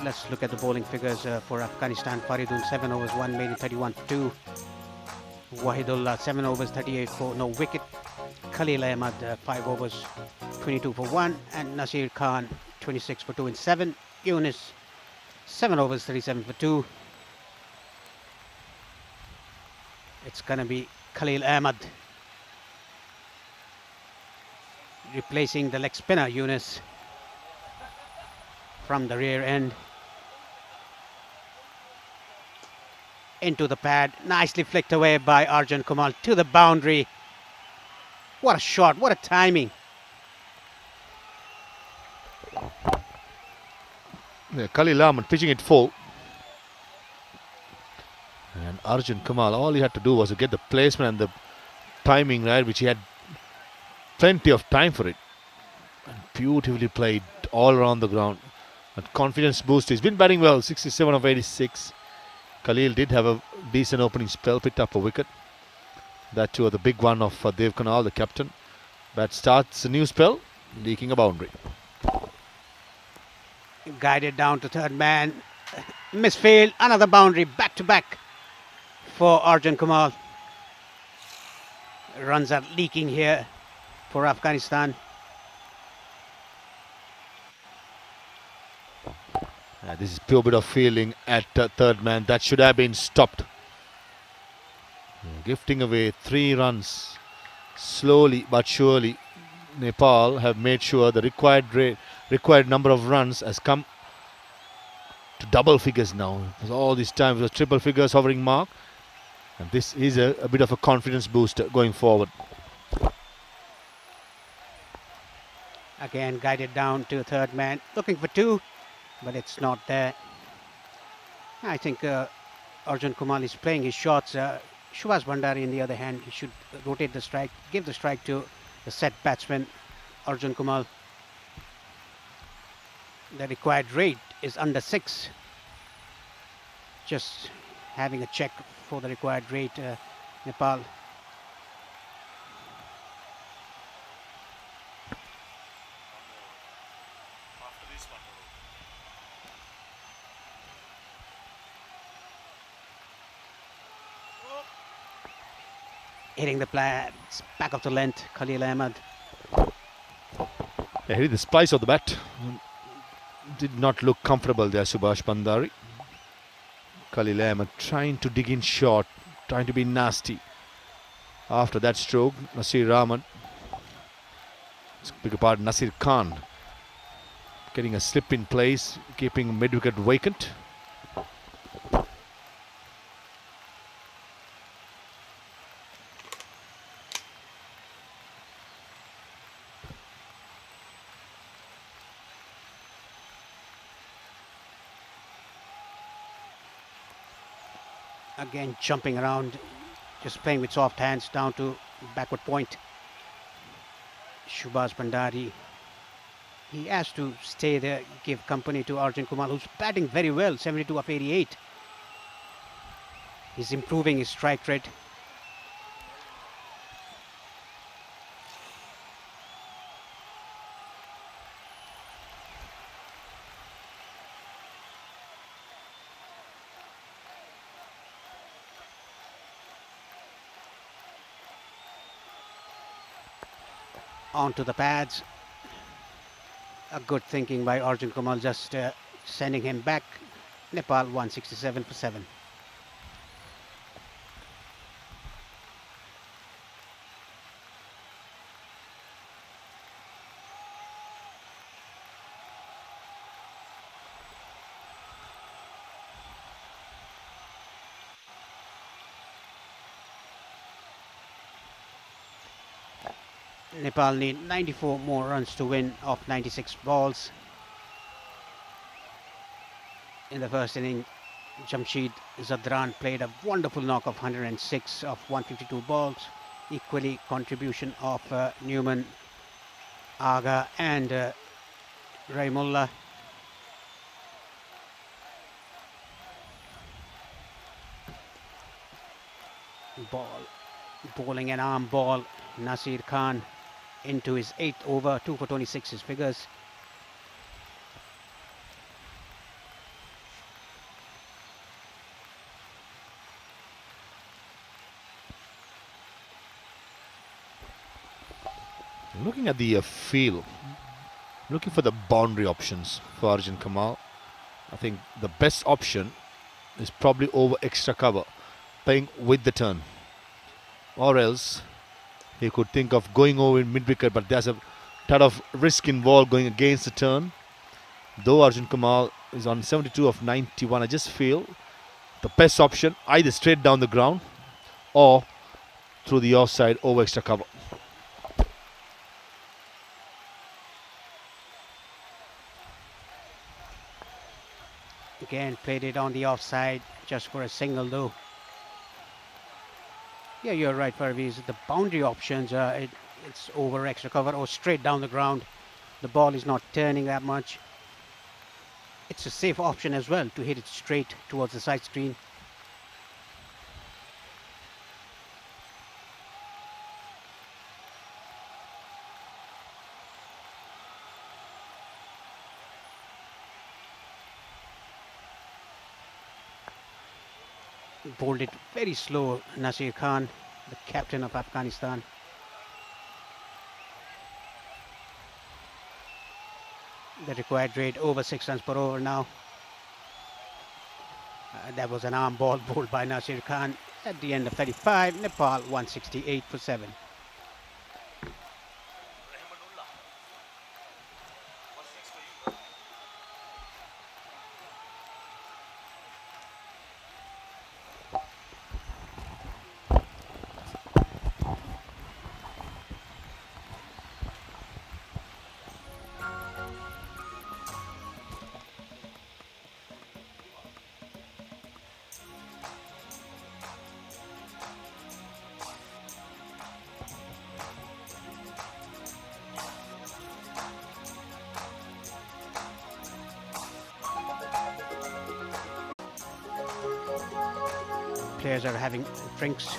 Let's look at the bowling figures for Afghanistan. Faridun 7 overs 1 made in 31 for 2. Wahidullah 7 overs 38 for no wicket. Khalil Ahmad 5 overs 22 for 1, and Nasir Khan 26 for 2 and 7. Yunus 7 overs 37 for 2. It's gonna be Khalil Ahmad replacing the leg spinner Yunus from the rear end. Into the pad, nicely flicked away by Arjun Kamal to the boundary. What a shot, what a timing. Yeah, Khalil Ahmad pitching it full. And Arjun Kamal, all he had to do was to get the placement and the timing right, which he had plenty of time for it. And beautifully played all around the ground. And confidence boost. He's been batting well, 67 of 86. Khalil did have a decent opening spell, picked up a wicket. That too, the big one of Dev Kanal, the captain. Bat starts a new spell, leaking a boundary. Guided down to third man. Misfield, another boundary, back to back for Arjun Kamal. Runs are leaking here for Afghanistan. This is pure bit of fielding at third man. That should have been stopped. Gifting away 3 runs. Slowly but surely, Nepal have made sure the required number of runs has come to double figures now. All this time it was triple figures hovering mark. And this is a bit of a confidence booster going forward. Again guided down to third man, looking for 2. But it's not there. I think Arjun Kamal is playing his shots. Subhash Bandari, on the other hand, he should rotate the strike, give the strike to the set batsman, Arjun Kamal. The required rate is under 6. Just having a check for the required rate, Nepal. Hitting the plants, back of the length, Khalil Ahmad. Yeah, hitting the splice of the bat. Did not look comfortable there, Subhash Bandari. Khalil Ahmad trying to dig in short, trying to be nasty. After that stroke, Nasir Ahmad, beg your pardon, Nasir Khan, getting a slip in place, keeping mid-wicket vacant. Again jumping around, just playing with soft hands down to backward point. Subhash Bandari, he has to stay there, give company to Arjun Kamal, who's batting very well, 72 of 88. He's improving his strike rate. onto the pads. A good thinking by Arjun Kamal, just sending him back. Nepal 167 for 7. Nepal need 94 more runs to win off 96 balls. In the first inning, Jamshid Zadran played a wonderful knock of 106 of 152 balls. Equally contribution of Newman, Aga and Raimullah. Bowling an arm ball, Nasir Khan into his 8th over, 2 for 26 his figures. Looking at the field, looking for the boundary options for Arjun Kamal. I think the best option is probably over extra cover, playing with the turn. Or else he could think of going over in mid-wicket, but there's a ton of risk involved going against the turn. Though Arjun Kamal is on 72 of 91, I just feel the best option either straight down the ground or through the offside over extra cover. Again, played it on the offside just for a single though. Yeah, you're right, Parviz. The boundary options, it's over extra cover or straight down the ground. The ball is not turning that much. It's a safe option as well to hit it straight towards the side screen. Bowled it very slow, Nasir Khan, the captain of Afghanistan. The required rate over 6 runs per over now. That was an arm ball bowled by Nasir Khan at the end of 35. Nepal 168 for 7. Players are having drinks.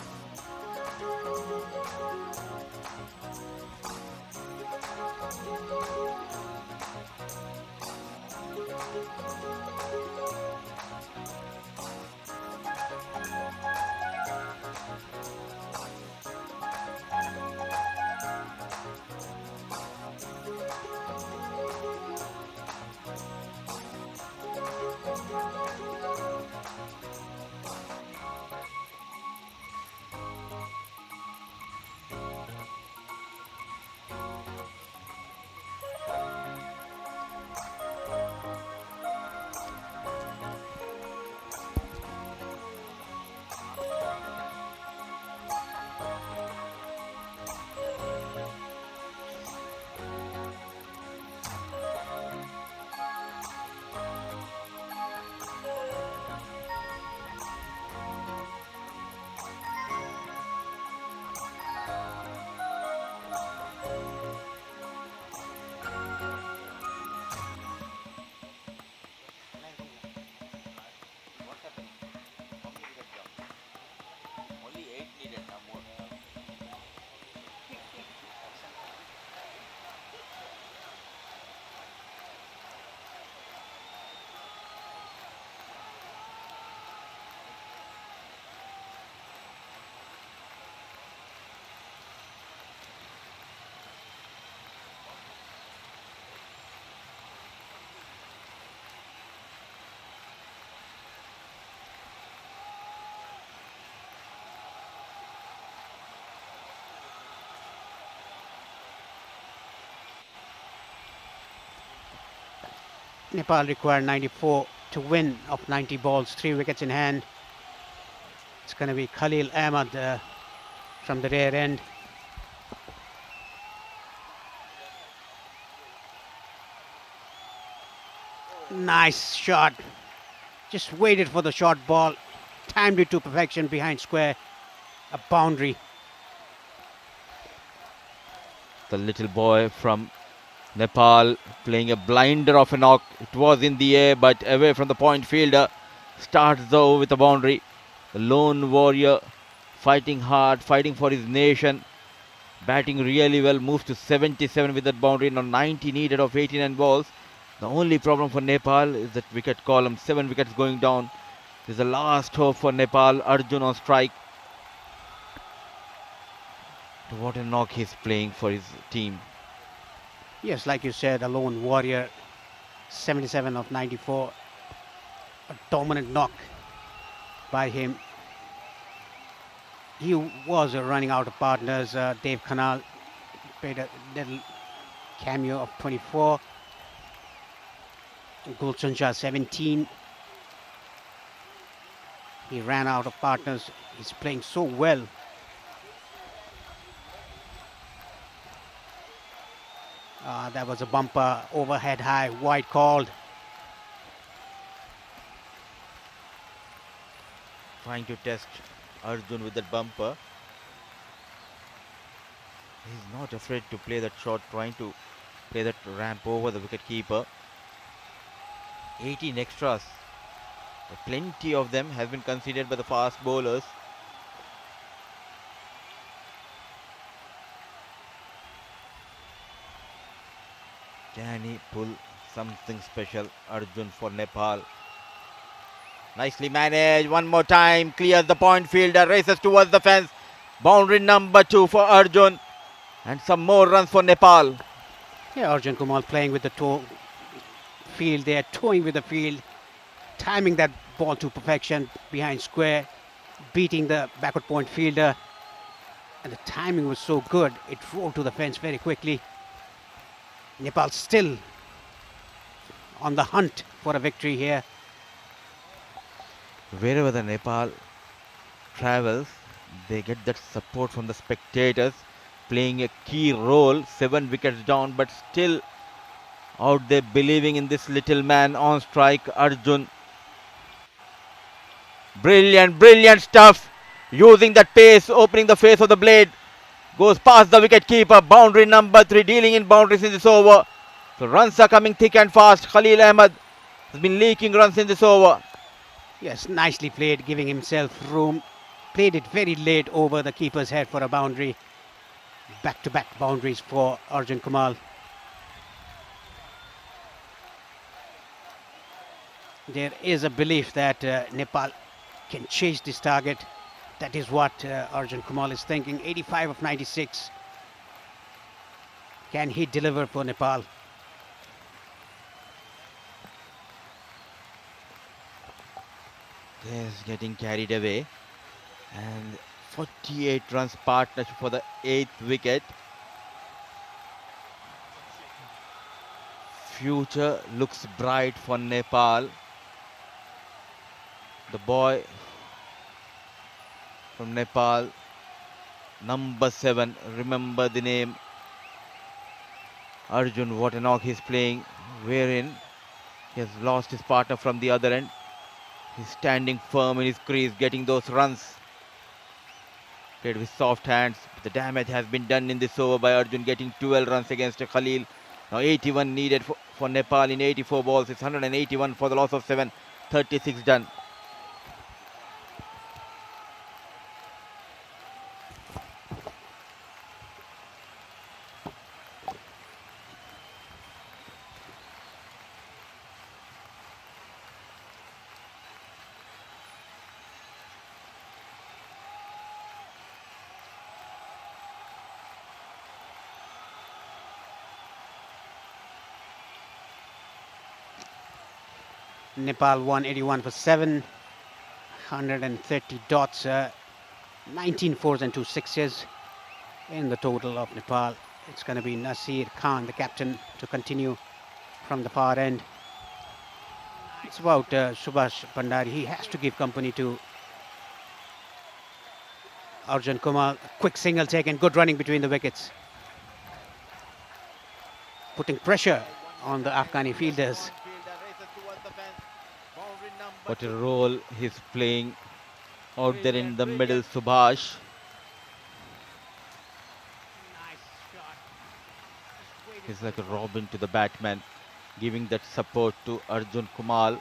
Nepal required 94 to win of 90 balls, 3 wickets in hand. It's going to be Khalil Ahmad from the rear end. Nice shot. Just waited for the short ball, timed it to perfection behind square. A boundary. The little boy from Nepal playing a blinder of a knock. It was in the air but away from the point fielder. Starts though with a boundary. The lone warrior fighting hard, fighting for his nation. Batting really well, moves to 77 with that boundary. Now 90 needed of 89 balls. The only problem for Nepal is that wicket column. 7 wickets going down. This is the last hope for Nepal. Arjun on strike. What a knock he's playing for his team. Yes, like you said, a lone warrior. 77 of 94. A dominant knock by him. He was running out of partners. Dave Khanal played a little cameo of 24. Gulshan Shah 17. He ran out of partners. He's playing so well. That was a bumper, overhead high, wide called. Trying to test Arjun with that bumper. He's not afraid to play that shot, trying to play that ramp over the wicket keeper. 18 extras. Plenty of them have been conceded by the fast bowlers. Can he pull something special? Arjun for Nepal. Nicely managed. One more time. Clears the point fielder. Races towards the fence. Boundary number 2 for Arjun. And some more runs for Nepal. Yeah, Arjun Kumar playing with the toe field there, towing with the field, timing that ball to perfection behind square, beating the backward point fielder. And the timing was so good, it rolled to the fence very quickly. Nepal still on the hunt for a victory here. Wherever the Nepal travels, they get that support from the spectators, playing a key role. 7 wickets down, but still out there believing in this little man on strike, Arjun. Brilliant, brilliant stuff. Using that pace, opening the face of the blade. Goes past the wicket keeper. Boundary number 3, dealing in boundaries in this over. So runs are coming thick and fast. Khalil Ahmad has been leaking runs in this over. Yes, nicely played, giving himself room. Played it very late over the keeper's head for a boundary. Back-to-back boundaries for Arjun Kumar. There is a belief that Nepal can chase this target. That is what Arjun Kumar is thinking. 85 of 96. Can he deliver for Nepal? He's getting carried away. And 48 runs partnership for the 8th wicket. Future looks bright for Nepal. The boy from Nepal, number 7, remember the name. Arjun, what a knock he's playing, wherein he has lost his partner from the other end. He's standing firm in his crease, getting those runs. Played with soft hands. The damage has been done in this over by Arjun, getting 12 runs against Khalil. Now 81 needed for Nepal in 84 balls. It's 181 for the loss of 7. 36 done. Nepal 181 for 7, 130 dots, 19 fours and 2 sixes in the total of Nepal. It's going to be Nasir Khan, the captain, to continue from the far end. It's about Subhash Bhandari. He has to give company to Arjun Kumar. Quick single taken, good running between the wickets. Putting pressure on the Afghani fielders. What a role he's playing out there in the middle, Subhash. He's like a Robin to the batman, giving that support to Arjun Kumar,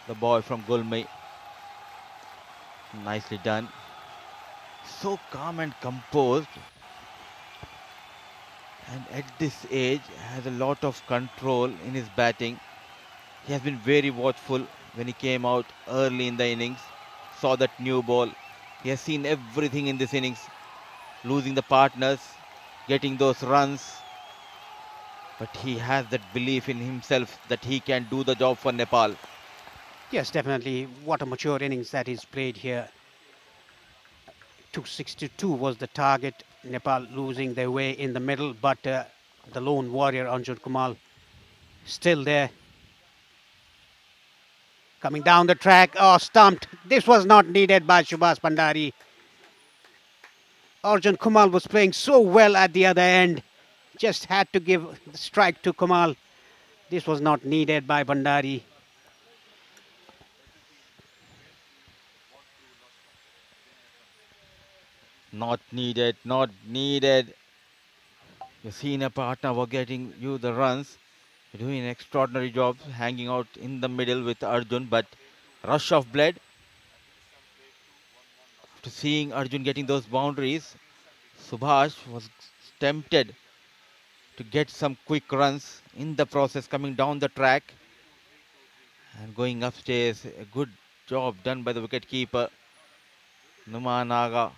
the boy from Gulmi. Nicely done. So calm and composed. And at this age, has a lot of control in his batting. He has been very watchful when he came out early in the innings, saw that new ball. He has seen everything in this innings, losing the partners, getting those runs. But he has that belief in himself that he can do the job for Nepal. Yes, definitely. What a mature innings that he's played here. 262 was the target. Nepal losing their way in the middle, but the lone warrior Arjun Kumar still there. Coming down the track. Oh, stumped. This was not needed by Subhash Bhandari. Arjun Kumar was playing so well at the other end. Just had to give the strike to Kumar. This was not needed by Bhandari. Not needed, not needed. Your senior partner were getting you the runs. You're doing an extraordinary job hanging out in the middle with Arjun, but rush of blood. After seeing Arjun getting those boundaries, Subhash was tempted to get some quick runs in the process coming down the track and going upstairs. A good job done by the wicketkeeper. Numan Naga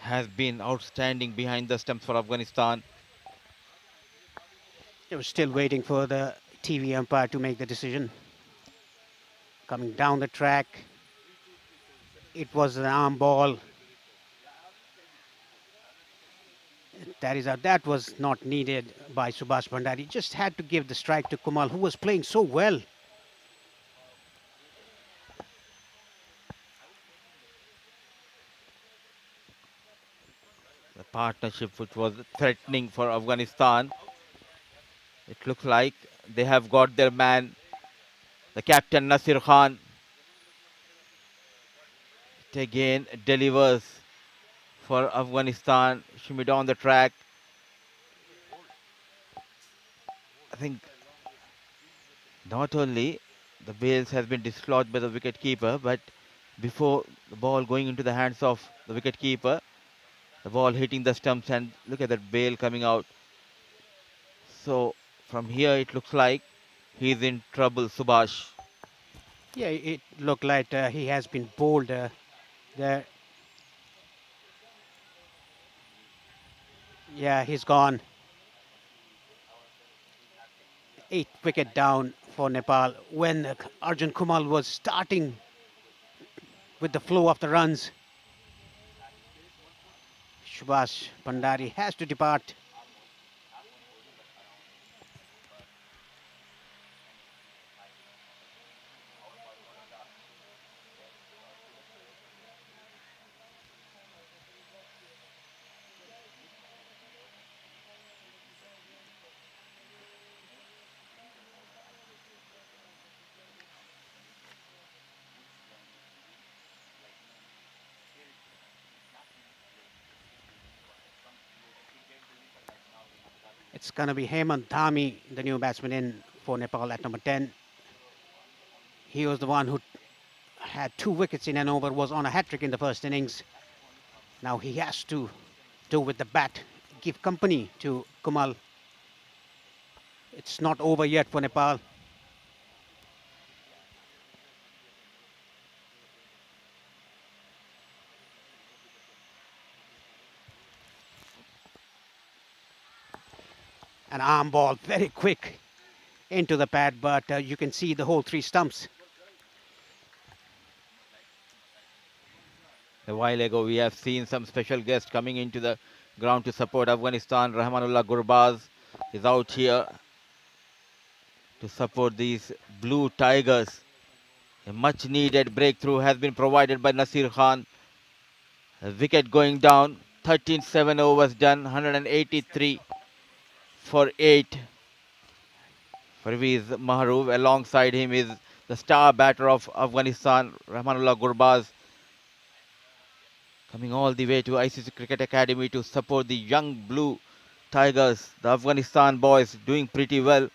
has been outstanding behind the stumps for Afghanistan. They were still waiting for the TV umpire to make the decision. Coming down the track. It was an arm ball. That was not needed by Subhash Bhandari. Just had to give the strike to Kumar, who was playing so well. The partnership which was threatening for Afghanistan. It looks like they have got their man, the captain Nasir Khan. It again delivers for Afghanistan. Shimmy down the track. I think not only the bails has been dislodged by the wicketkeeper, but before the ball going into the hands of the wicketkeeper, the ball hitting the stumps, and look at that bail coming out. So from here it looks like he's in trouble, Subhash. Yeah, it looked like he has been bowled there. Yeah, he's gone. 8 wicket down for Nepal when Arjun Kumar was starting with the flow of the runs. Subhash Bhandari has to depart. It's going to be Hemant Dhami, the new batsman in for Nepal at number 10. He was the one who had 2 wickets in an over, was on a hat-trick in the first innings. Now he has to do with the bat, give company to Kumar. It's not over yet for Nepal. An arm ball, very quick into the pad, but you can see the whole 3 stumps. A while ago, we have seen some special guests coming into the ground to support Afghanistan. Rahmanullah Gurbaz is out here. to support these blue tigers. A much needed breakthrough has been provided by Nasir Khan. A wicket going down, 13-7 overs done, 183 for 8. Parvez Maharoov, alongside him is the star batter of Afghanistan, Rahmanullah Gurbaz, coming all the way to ICC Cricket Academy to support the young blue tigers. The Afghanistan boys doing pretty well,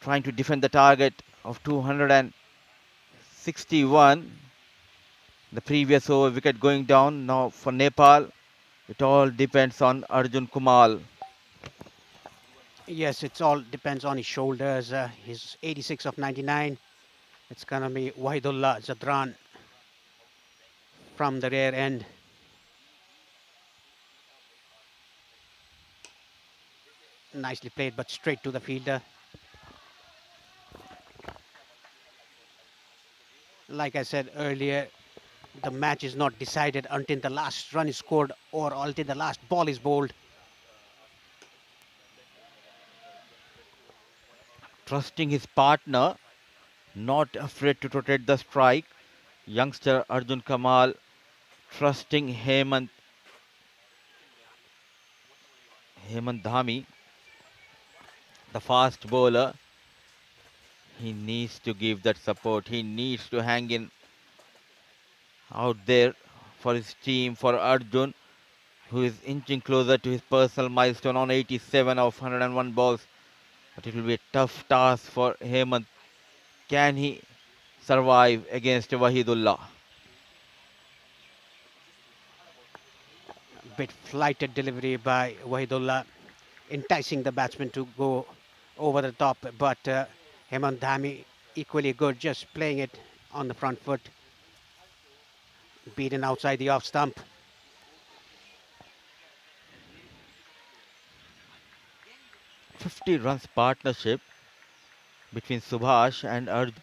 trying to defend the target of 261. The previous over wicket going down. Now for Nepal, it all depends on Arjun Kumal. Yes, it all depends on his shoulders. He's 86 of 99. It's going to be Wahidullah Zadran from the rear end. Nicely played, but straight to the fielder. Like I said earlier, the match is not decided until the last run is scored or until the last ball is bowled. Trusting his partner, not afraid to rotate the strike. Youngster Arjun Kamal trusting Hemant Dhami, the fast bowler. He needs to give that support. He needs to hang in out there for his team, for Arjun, who is inching closer to his personal milestone on 87 of 101 balls. But it will be a tough task for Hemant. Can he survive against Wahidullah? A bit flighted delivery by Wahidullah, enticing the batsman to go over the top, but Hemant Dhami equally good, just playing it on the front foot. Beaten outside the off stump. "50 runs partnership between Subhash and Arjun.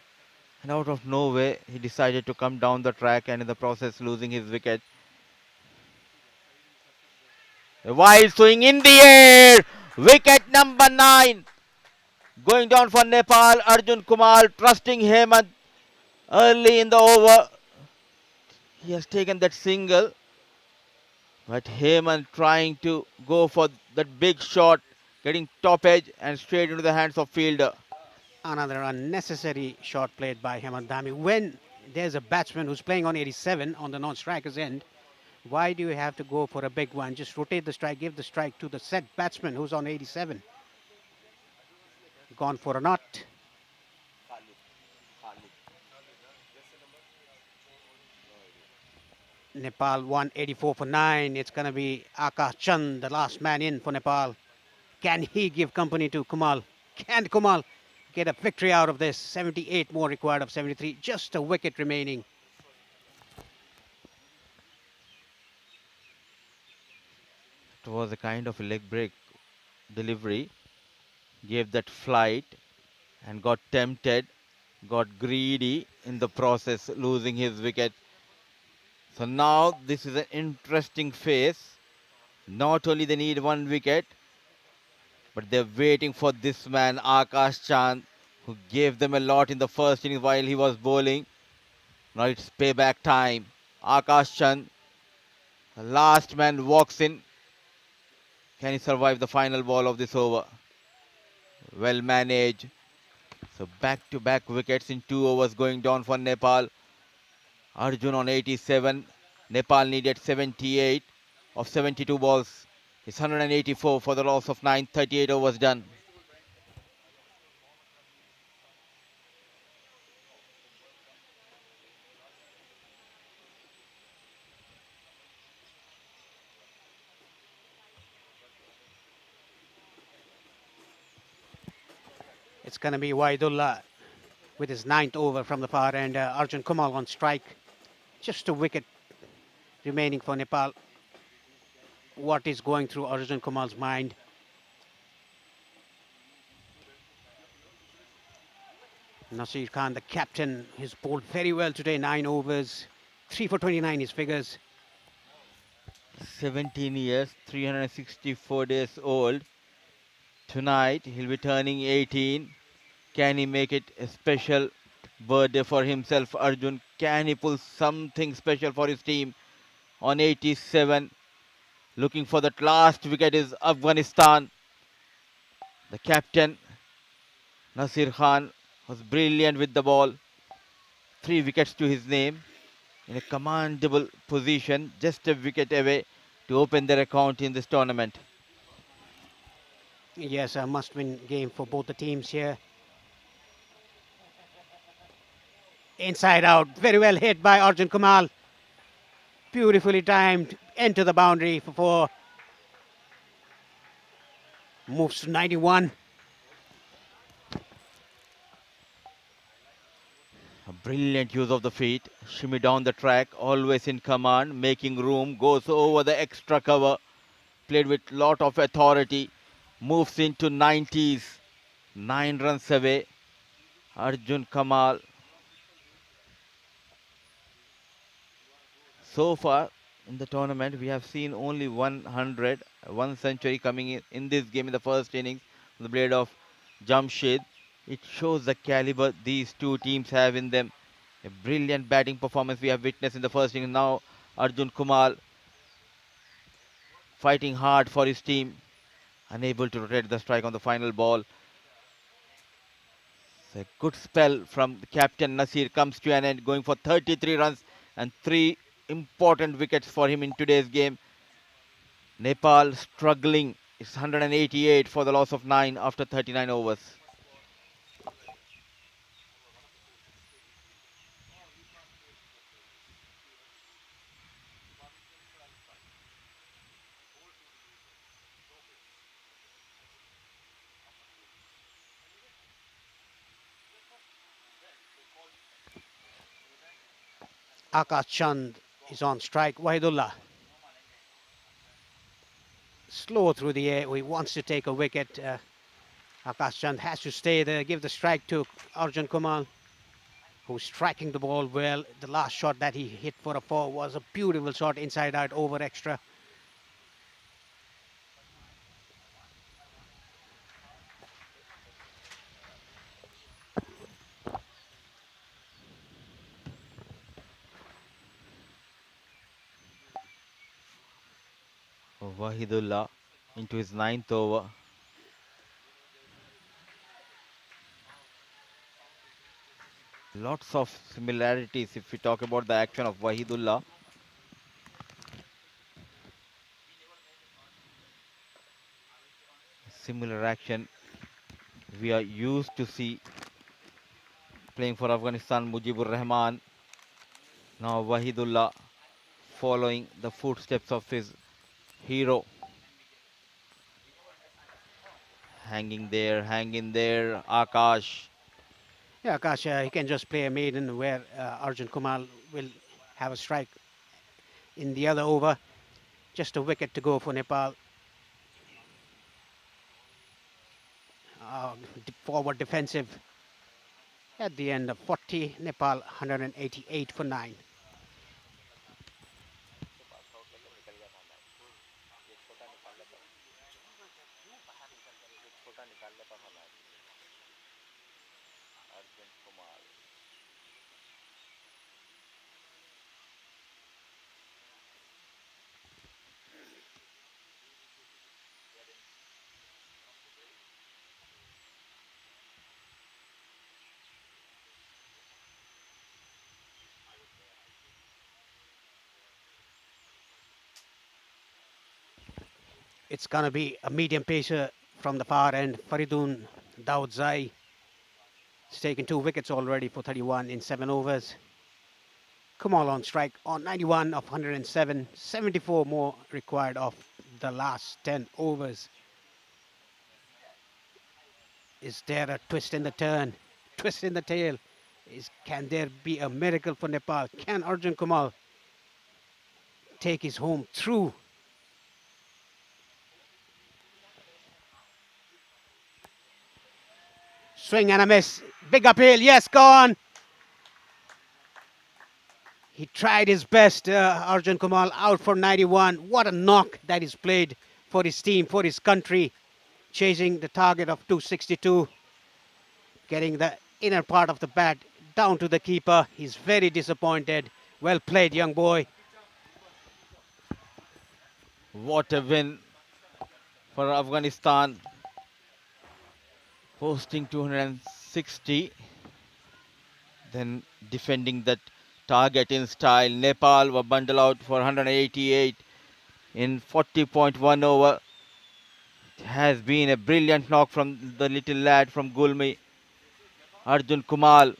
And out of nowhere, he decided to come down the track and in the process losing his wicket. A wild swing in the air. Wicket number 9. Going down for Nepal, Arjun Kumar trusting Hemant early in the over. He has taken that single. But Hemant trying to go for that big shot, getting top edge and straight into the hands of fielder. Another unnecessary shot played by Hemant Dhami. When there's a batsman who's playing on 87 on the non-striker's end, why do you have to go for a big one? Just rotate the strike, give the strike to the set batsman who's on 87. Gone for a knot. Nepal 184 for 9. It's going to be Akash Chand, the last man in for Nepal. Can he give company to Kumal? Can Kumal get a victory out of this? 78 more required of 73. Just a wicket remaining. It was a kind of a leg break delivery. Gave that flight and got tempted, got greedy in the process, losing his wicket. So now this is an interesting phase. Not only they need one wicket, but they're waiting for this man, Akash Chand, who gave them a lot in the first innings while he was bowling. Now it's payback time. Akash Chand, the last man, walks in. Can he survive the final ball of this over? Well managed. So back-to-back wickets in 2 overs going down for Nepal. Arjun on 87. Nepal needed 78 of 72 balls. It's 184 for the loss of 9. 38 overs done. It's going to be Waidullah with his 9th over from the far end. Arjun Kumal on strike. Just a wicket remaining for Nepal. What is going through Arjun Kumal's mind? Nasir Khan, the captain, has bowled very well today. 9 overs, 3 for 29 his figures. 17 years, 364 days old. Tonight he'll be turning 18. Can he make it a special birthday for himself, Arjun? Can he pull something special for his team on 87? Looking for that last wicket is Afghanistan. The captain, Nasir Khan, was brilliant with the ball. 3 wickets to his name in a commandable position, just a wicket away to open their account in this tournament. Yes, a must-win game for both the teams here. Inside out, very well hit by Arjun Kamal. Beautifully timed into the boundary for 4. Moves to 91. A brilliant use of the feet, shimmy down the track, always in command, making room, goes over the extra cover, played with lot of authority, moves into 90s, 9 runs away. Arjun Kamal. So far in the tournament, we have seen only 100, 1 century coming in this game in the first innings, the blade of Jamshed. It shows the caliber these two teams have in them. A brilliant batting performance we have witnessed in the first inning. Now Arjun Kumar fighting hard for his team, unable to rotate the strike on the final ball. A good spell from the captain Nasir comes to an end, going for 33 runs and 3 important wickets for him in today's game. Nepal struggling. It's 188 for the loss of 9 after 39 overs. Akash Chand is on strike. Wahidullah. Slow through the air. He wants to take a wicket. Akash Chand has to stay there. Give the strike to Arjun Kumar, who's striking the ball well. The last shot that he hit for a 4 was a beautiful shot, inside out, over extra. Wahidullah into his 9th over. Lots of similarities if we talk about the action of Wahidullah. Similar action we are used to see playing for Afghanistan, Mujibur Rahman. Now Wahidullah following the footsteps of his hero. Hanging there, Akash. Yeah, Akash, he can just play a maiden where Arjun Kumar will have a strike in the other over. Just a wicket to go for Nepal. Forward defensive at the end of 40. Nepal 188 for 9. It's going to be a medium pacer from the far end. Faridun Daoudzai has taken 2 wickets already for 31 in 7 overs. Kamal on strike on 91 of 107. 74 more required of the last 10 overs. Is there a twist in the turn? Twist in the tail? Can there be a miracle for Nepal? Can Arjun Kamal take his home through? Swing and a miss. Big uphill. Yes, gone. He tried his best. Arjun Kamal out for 91. What a knock that is played for his team, for his country. Chasing the target of 262. getting the inner part of the bat down to the keeper. He's very disappointed. Well played, young boy. What a win for Afghanistan, posting 260, then defending that target in style. Nepal were bundled out for 188 in 40.1 over. It has been a brilliant knock from the little lad from Gulmi. Arjun Kumar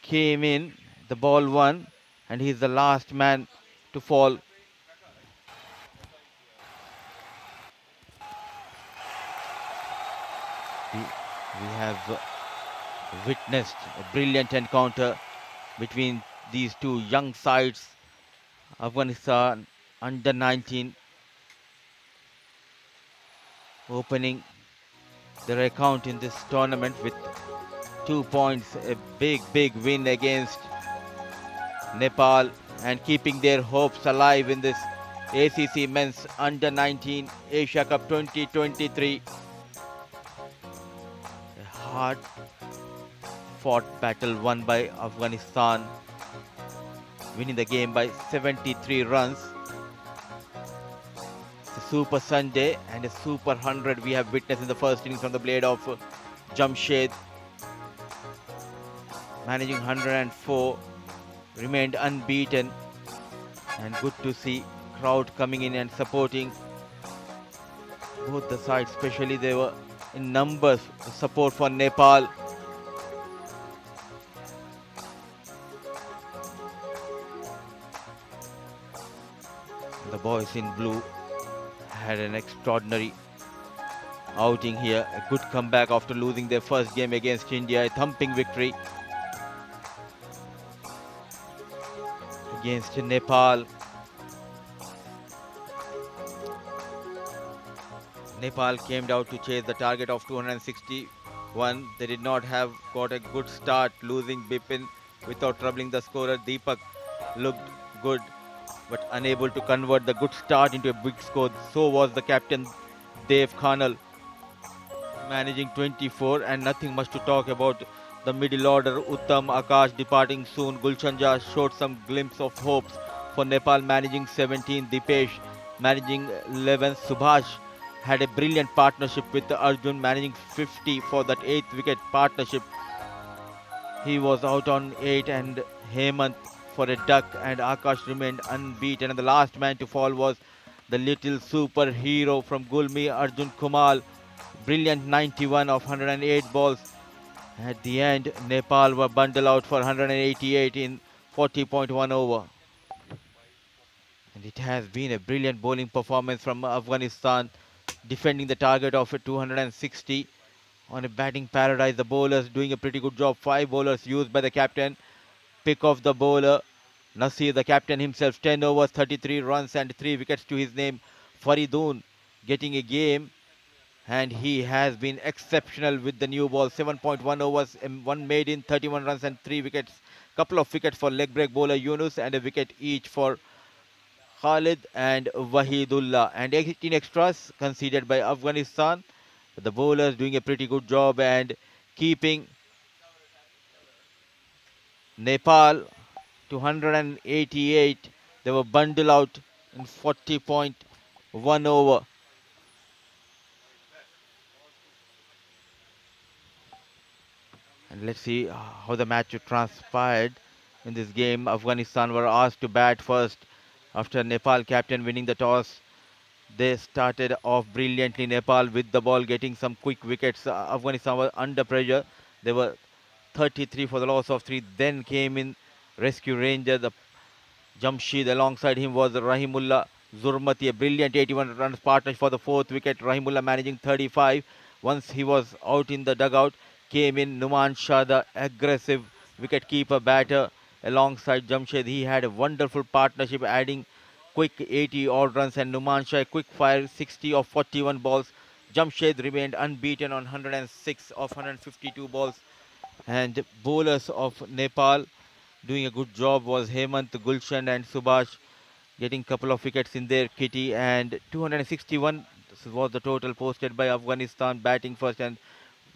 came in, the ball won, and he's the last man to fall. We have witnessed a brilliant encounter between these two young sides. Afghanistan under 19 opening their account in this tournament with 2 points, a big win against Nepal, and keeping their hopes alive in this ACC Men's Under 19 Asia Cup 2023. A hard fought battle won by Afghanistan, winning the game by 73 runs. It's a super Sunday and a super 100 we have witnessed in the first innings from the blade of Jamshed. Managing 104, remained unbeaten, and good to see crowd coming in and supporting both the sides, especially they were in numbers support for Nepal. The boys in blue had an extraordinary outing here, a good comeback after losing their first game against India, a thumping victory against Nepal. Nepal came out to chase the target of 261. They did not have got a good start, losing Bipin without troubling the scorer. Deepak looked good, but unable to convert the good start into a big score. So was the captain Dev Khanal, managing 24, and nothing much to talk about. The middle order, Uttam, Akash departing soon. Gulchanja showed some glimpse of hopes for Nepal, managing 17. Dipesh managing 11. Subhash had a brilliant partnership with Arjun, managing 50 for that 8th wicket partnership. He was out on 8, and Hemant for a duck, and Akash remained unbeaten. And the last man to fall was the little superhero from Gulmi, Arjun Kumar. Brilliant 91 of 108 balls. At the end, Nepal were bundled out for 188 in 40.1 over. And it has been a brilliant bowling performance from Afghanistan, defending the target of 260 on a batting paradise. The bowlers doing a pretty good job. 5 bowlers used by the captain. Pick of the bowler, Nasir, the captain himself, 10 overs, 33 runs and 3 wickets to his name. Faridun getting a game, and he has been exceptional with the new ball. 7.1 overs, 1 made in, 31 runs and 3 wickets. Couple of wickets for leg break bowler Yunus, and a wicket each for Khalid and Wahidullah. And 18 extras conceded by Afghanistan. The bowlers doing a pretty good job and keeping Nepal to 188. They were bundled out in 40.1 over. And let's see how the match transpired in this game. Afghanistan were asked to bat first after Nepal captain winning the toss. They started off brilliantly. Nepal with the ball getting some quick wickets. Afghanistan were under pressure. They were 33 for the loss of 3. Then came in rescue ranger, the Jamshid. Alongside him was Rahimullah Zurmati, a brilliant 81 runs partner for the 4th wicket. Rahimullah managing 35. Once he was out in the dugout, came in Numan Shah, the aggressive wicket-keeper batter. Alongside Jamshed, he had a wonderful partnership, adding quick 80 odd runs, and Numan Shah quick fire 60 of 41 balls. Jamshed remained unbeaten on 106 of 152 balls. And bowlers of Nepal doing a good job was Hemant, Gulshan and Subhash, getting couple of wickets in their kitty, and 261 This was the total posted by Afghanistan batting first, and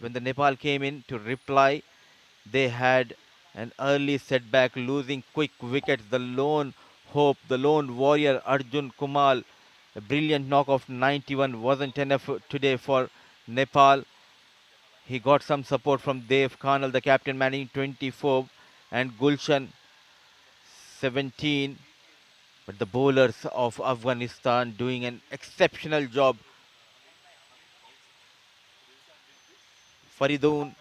when the Nepal came in to reply, they had an early setback, losing quick wickets. The lone hope, the lone warrior Arjun Kumal, a brilliant knock of 91 wasn't enough today for Nepal. He got some support from Dev Khanal, the captain, managing 24, and Gulshan 17. But the bowlers of Afghanistan doing an exceptional job. Faridoon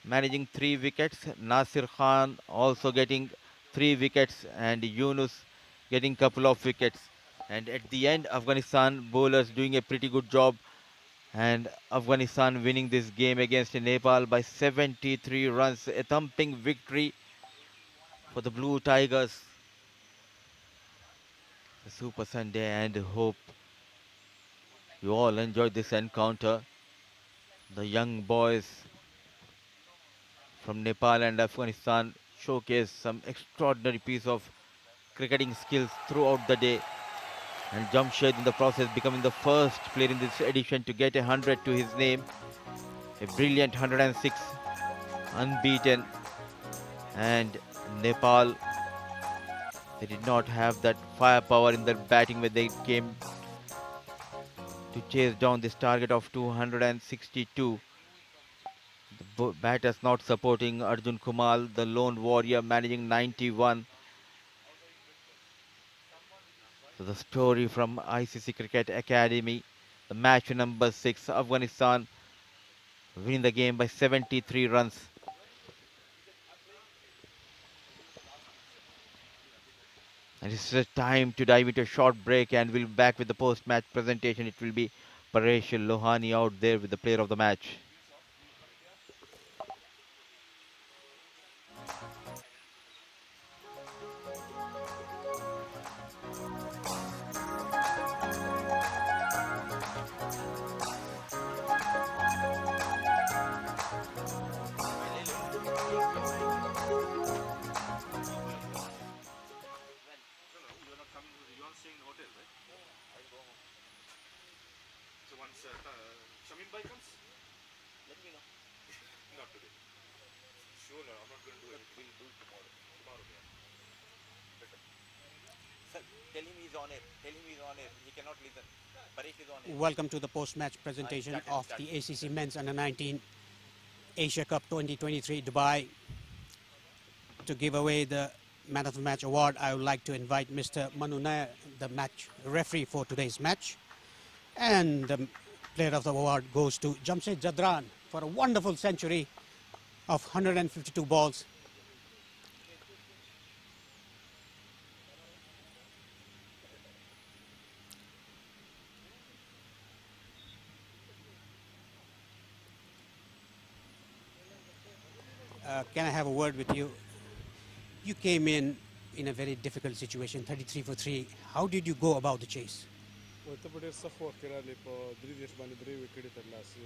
managing 3 wickets, Nasir Khan also getting 3 wickets, and Yunus getting couple of wickets. And at the end, Afghanistan bowlers doing a pretty good job, and Afghanistan winning this game against Nepal by 73 runs. A thumping victory for the Blue Tigers. A Super Sunday, and hope you all enjoyed this encounter. The young boys from Nepal and Afghanistan showcased some extraordinary piece of cricketing skills throughout the day, and Jamshed in the process becoming the first player in this edition to get 100 to his name. A brilliant 106, unbeaten, and Nepal, they did not have that firepower in their batting when they came to chase down this target of 262. The batters not supporting Arjun Kumal, the lone warrior, managing 91. So the story from ICC Cricket Academy, the match number 6, Afghanistan winning the game by 73 runs. And it's time to dive into a short break, and we'll be back with the post-match presentation. It will be Paresh Lohani out there with the player of the match. Shamim bhai comes? Let me know. Not today. Sure, no, I'm not going to do it. We'll do it tomorrow. Tomorrow, yeah. Better. Sir, tell him he's on it. Tell him he's on it. He cannot listen. Paresh is on it. Welcome to the post-match presentation of the ACC Men's Under-19 Asia Cup 2023 Dubai. To give away the Man of the Match award, I would like to invite Mr. Manu Nair, the match referee for today's match. And the player of the award goes to Jamshed Jadran for a wonderful century of 152 balls. Can I have a word with you? You came in a very difficult situation, 33 for 3. How did you go about the chase? ورته په ډېر سخت وخت کې راغلی په 3 باندې 3 وکټې ترلاسه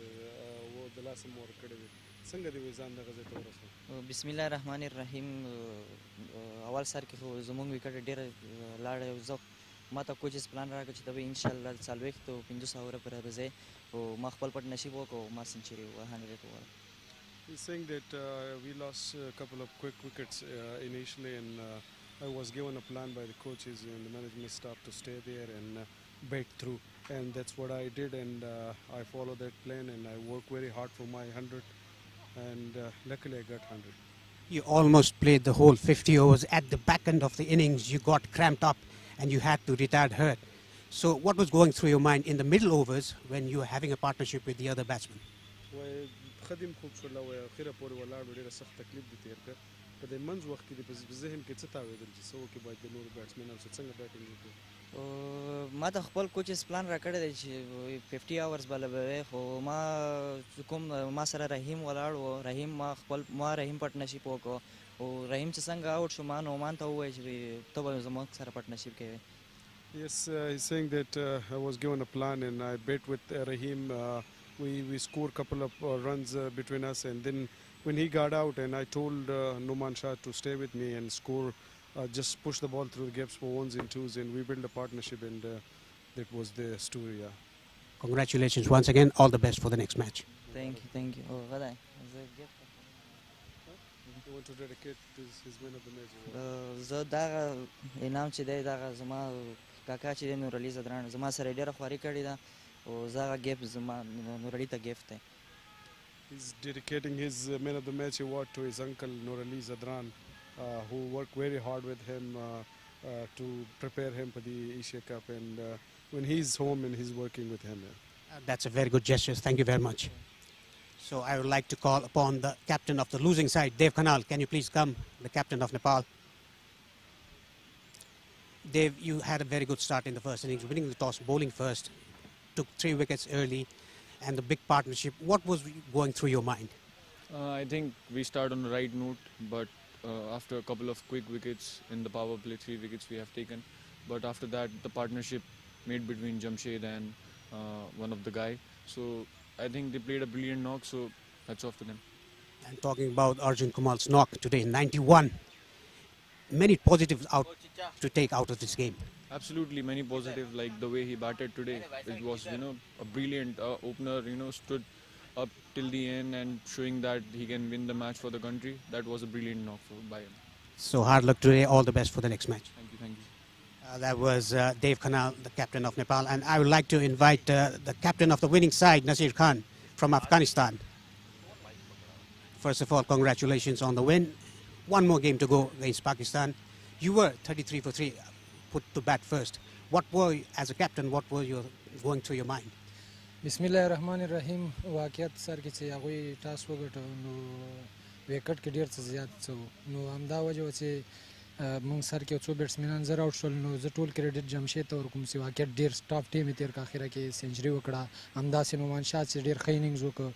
و د لاسه مو ورکړې وې څنګه دې وې ځان دغه ځای ته ورسول؟ بسم الله الرحمن الرحیم. اول سر کې خو زموږ وکټ ډېره لاړه، زه ما ته کوچز پلان راکړ چې ته به انشاءالله 40 او 500 اوره پورې به ځې، او ما خپل پټ نصیب وکړو، ما سنچري 100 وکړه. He's saying that we lost a couple of quick wickets initially, and I was given a plan by the coaches and the management staff to stay there and bait through, and that's what I did, and I followed that plan and I worked very hard for my 100, and luckily I got 100. You almost played the whole 50 overs. At the back end of the innings, you got cramped up and you had to retire hurt. So what was going through your mind in the middle overs when you were having a partnership with the other batsmen? خدم خوب شو لا و اخیره پورې ولاړ ډېر سخت تکلیف دي تیر کړ په دې منځ وخت کې په ذهن کې څه تاویدل چې څو کې باید د نور بیټسمنانو سره څنګه بیټینګ وکړو؟ ما ته خپل کوچز پلان راکړی دی چې 50 اورز به لوبوي، خو ما کوم ما سره رحیم ولاړ و، ما رحیم پارټنرشپ وکړو، او رحیم چې څنګه آوټ شو ما نعمان ته ووایي چې ته به زموږ سره پارټنرشپ کوې. Yes, he's saying that I was given a plan and I bet with Rahim. We scored a couple of runs between us, and then when he got out and I told Numan Shah to stay with me and score, just push the ball through the gaps for ones and twos, and we built a partnership, and that was the story. Yeah. Congratulations once again. All the best for the next match. Thank you, thank you. Oh, what I? You want to dedicate his win of the match? زه دا انعام چې دی دغه زما کاکا چې دی نورعلي زدران زما سره یې ډېره خواري کړې ده او زه هغه ګیفټ زما نورعلي ته ګیفټ دی. He's dedicating his man of the match award to his uncle Noorali Zadran, who worked very hard with him to prepare him for the Asia Cup, and when he's home and he's working with him. That's a very good gesture. Thank you very much. So I would like to call upon the captain of the losing side, Dev Khanal. Can you please come, the captain of Nepal? Dev, you had a very good start in the first innings, winning the toss, bowling first, took 3 wickets early, and the big partnership. What was going through your mind? I think we start on the right note, but after a couple of quick wickets in the power play, 3 wickets we have taken. But after that, the partnership made between Jamshed and one of the guy. So I think they played a brilliant knock, so hats off to them. And talking about Arjun Kumal's knock today, 91. Many positives out to take out of this game. Absolutely, many positive, like the way he batted today. It was, a brilliant opener, stood up till the end and showing that he can win the match for the country. That was a brilliant knock by him. So hard luck today, all the best for the next match. Thank you, thank you. That was Dev Khanal, the captain of Nepal. And I would like to invite the captain of the winning side, Nasir Khan, from Afghanistan. First of all, congratulations on the win. One more game to go against Pakistan. You were 33 for 3, put to bat first. What were, as a captain, what were you going through your mind? Bismillahirrahmanirrahim. واقعیت سر کې چې هغوی ټاس وګټو نو وکټ کې ډېر څه زیات څه نو همدا وجه و چې موږ سر کې یو څو بیټسمینان زر آوټ شول نو زه ټول کریډټ جمشید ته ورکوم چې واقعیت ډېر ټاپ ټیم یې تېر کړ اخره کې سینچري وکړه همداسې نعمان شاه چې ډېر ښه انینګز وکړ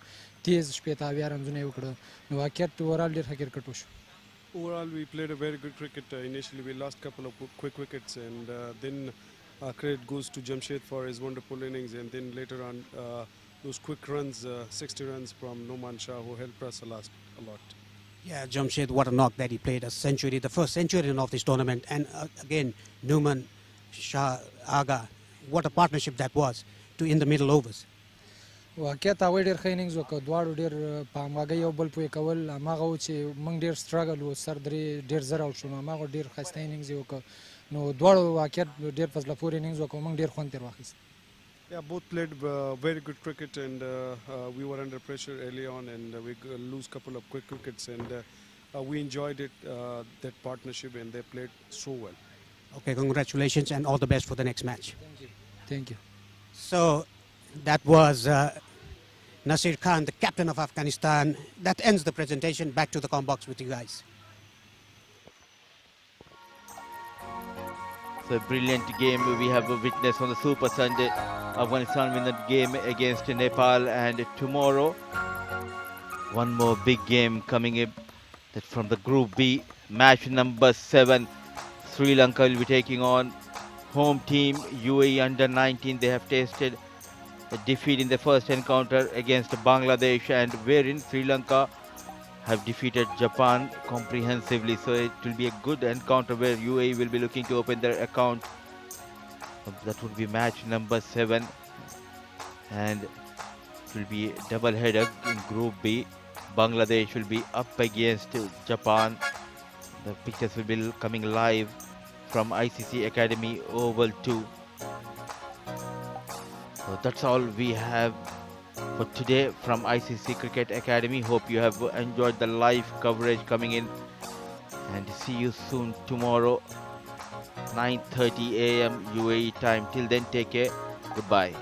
تیز شپېته اویا رنزونه یې وکړه نو واقعیت اوورال ډېر ښه کرکټ وشو. Overall, we played a very good cricket. Initially, we lost a couple of quick wickets, and then credit goes to Jamshed for his wonderful innings. And then later on, those quick runs, 60 runs from Noman Shah, who helped us a lot. Yeah, Jamshed, what a knock that he played, a century, the first century of this tournament. And again, Numan Shah Aga, what a partnership that was to in the middle overs. واقعیت هغوی ډېر ښه انینګز وکړ دواړو ډېر په همغږۍ یو بل پوی کول هماغه و چې موږ ډېر سټرګل و سر ډېر زر آوټ شو نو هماغه ډېر ښایسته انینګز یې وکړ نو دواړو واقعیت ډېر په زړه پورې انینګز وکړ موږ ډېر خوند ترې واخیست. Yeah, both played very good cricket, and we were under pressure early on, and we lose a couple of quick wickets, and we enjoyed it, that partnership, and they played so well. Okay, congratulations and all the best for the next match. Thank you. Thank you. So that was Nasir Khan, the captain of Afghanistan. That ends the presentation. Back to the comm box with you guys. So a brilliant game we have witnessed on the Super Sunday. Afghanistan win that game against Nepal, and tomorrow one more big game coming up. That from the Group B, match number 7. Sri Lanka will be taking on home team UAE under 19. They have tasted a defeat in the first encounter against Bangladesh, and wherein Sri Lanka have defeated Japan comprehensively. So it will be a good encounter where UAE will be looking to open their account. That would be match number 7, and it will be a double header in Group B. Bangladesh will be up against Japan. The pictures will be coming live from ICC Academy Oval 2. So that's all we have for today from ICC Cricket Academy. Hope you have enjoyed the live coverage coming in, and see you soon tomorrow 9:30 AM UAE time. Till then, take care. Goodbye.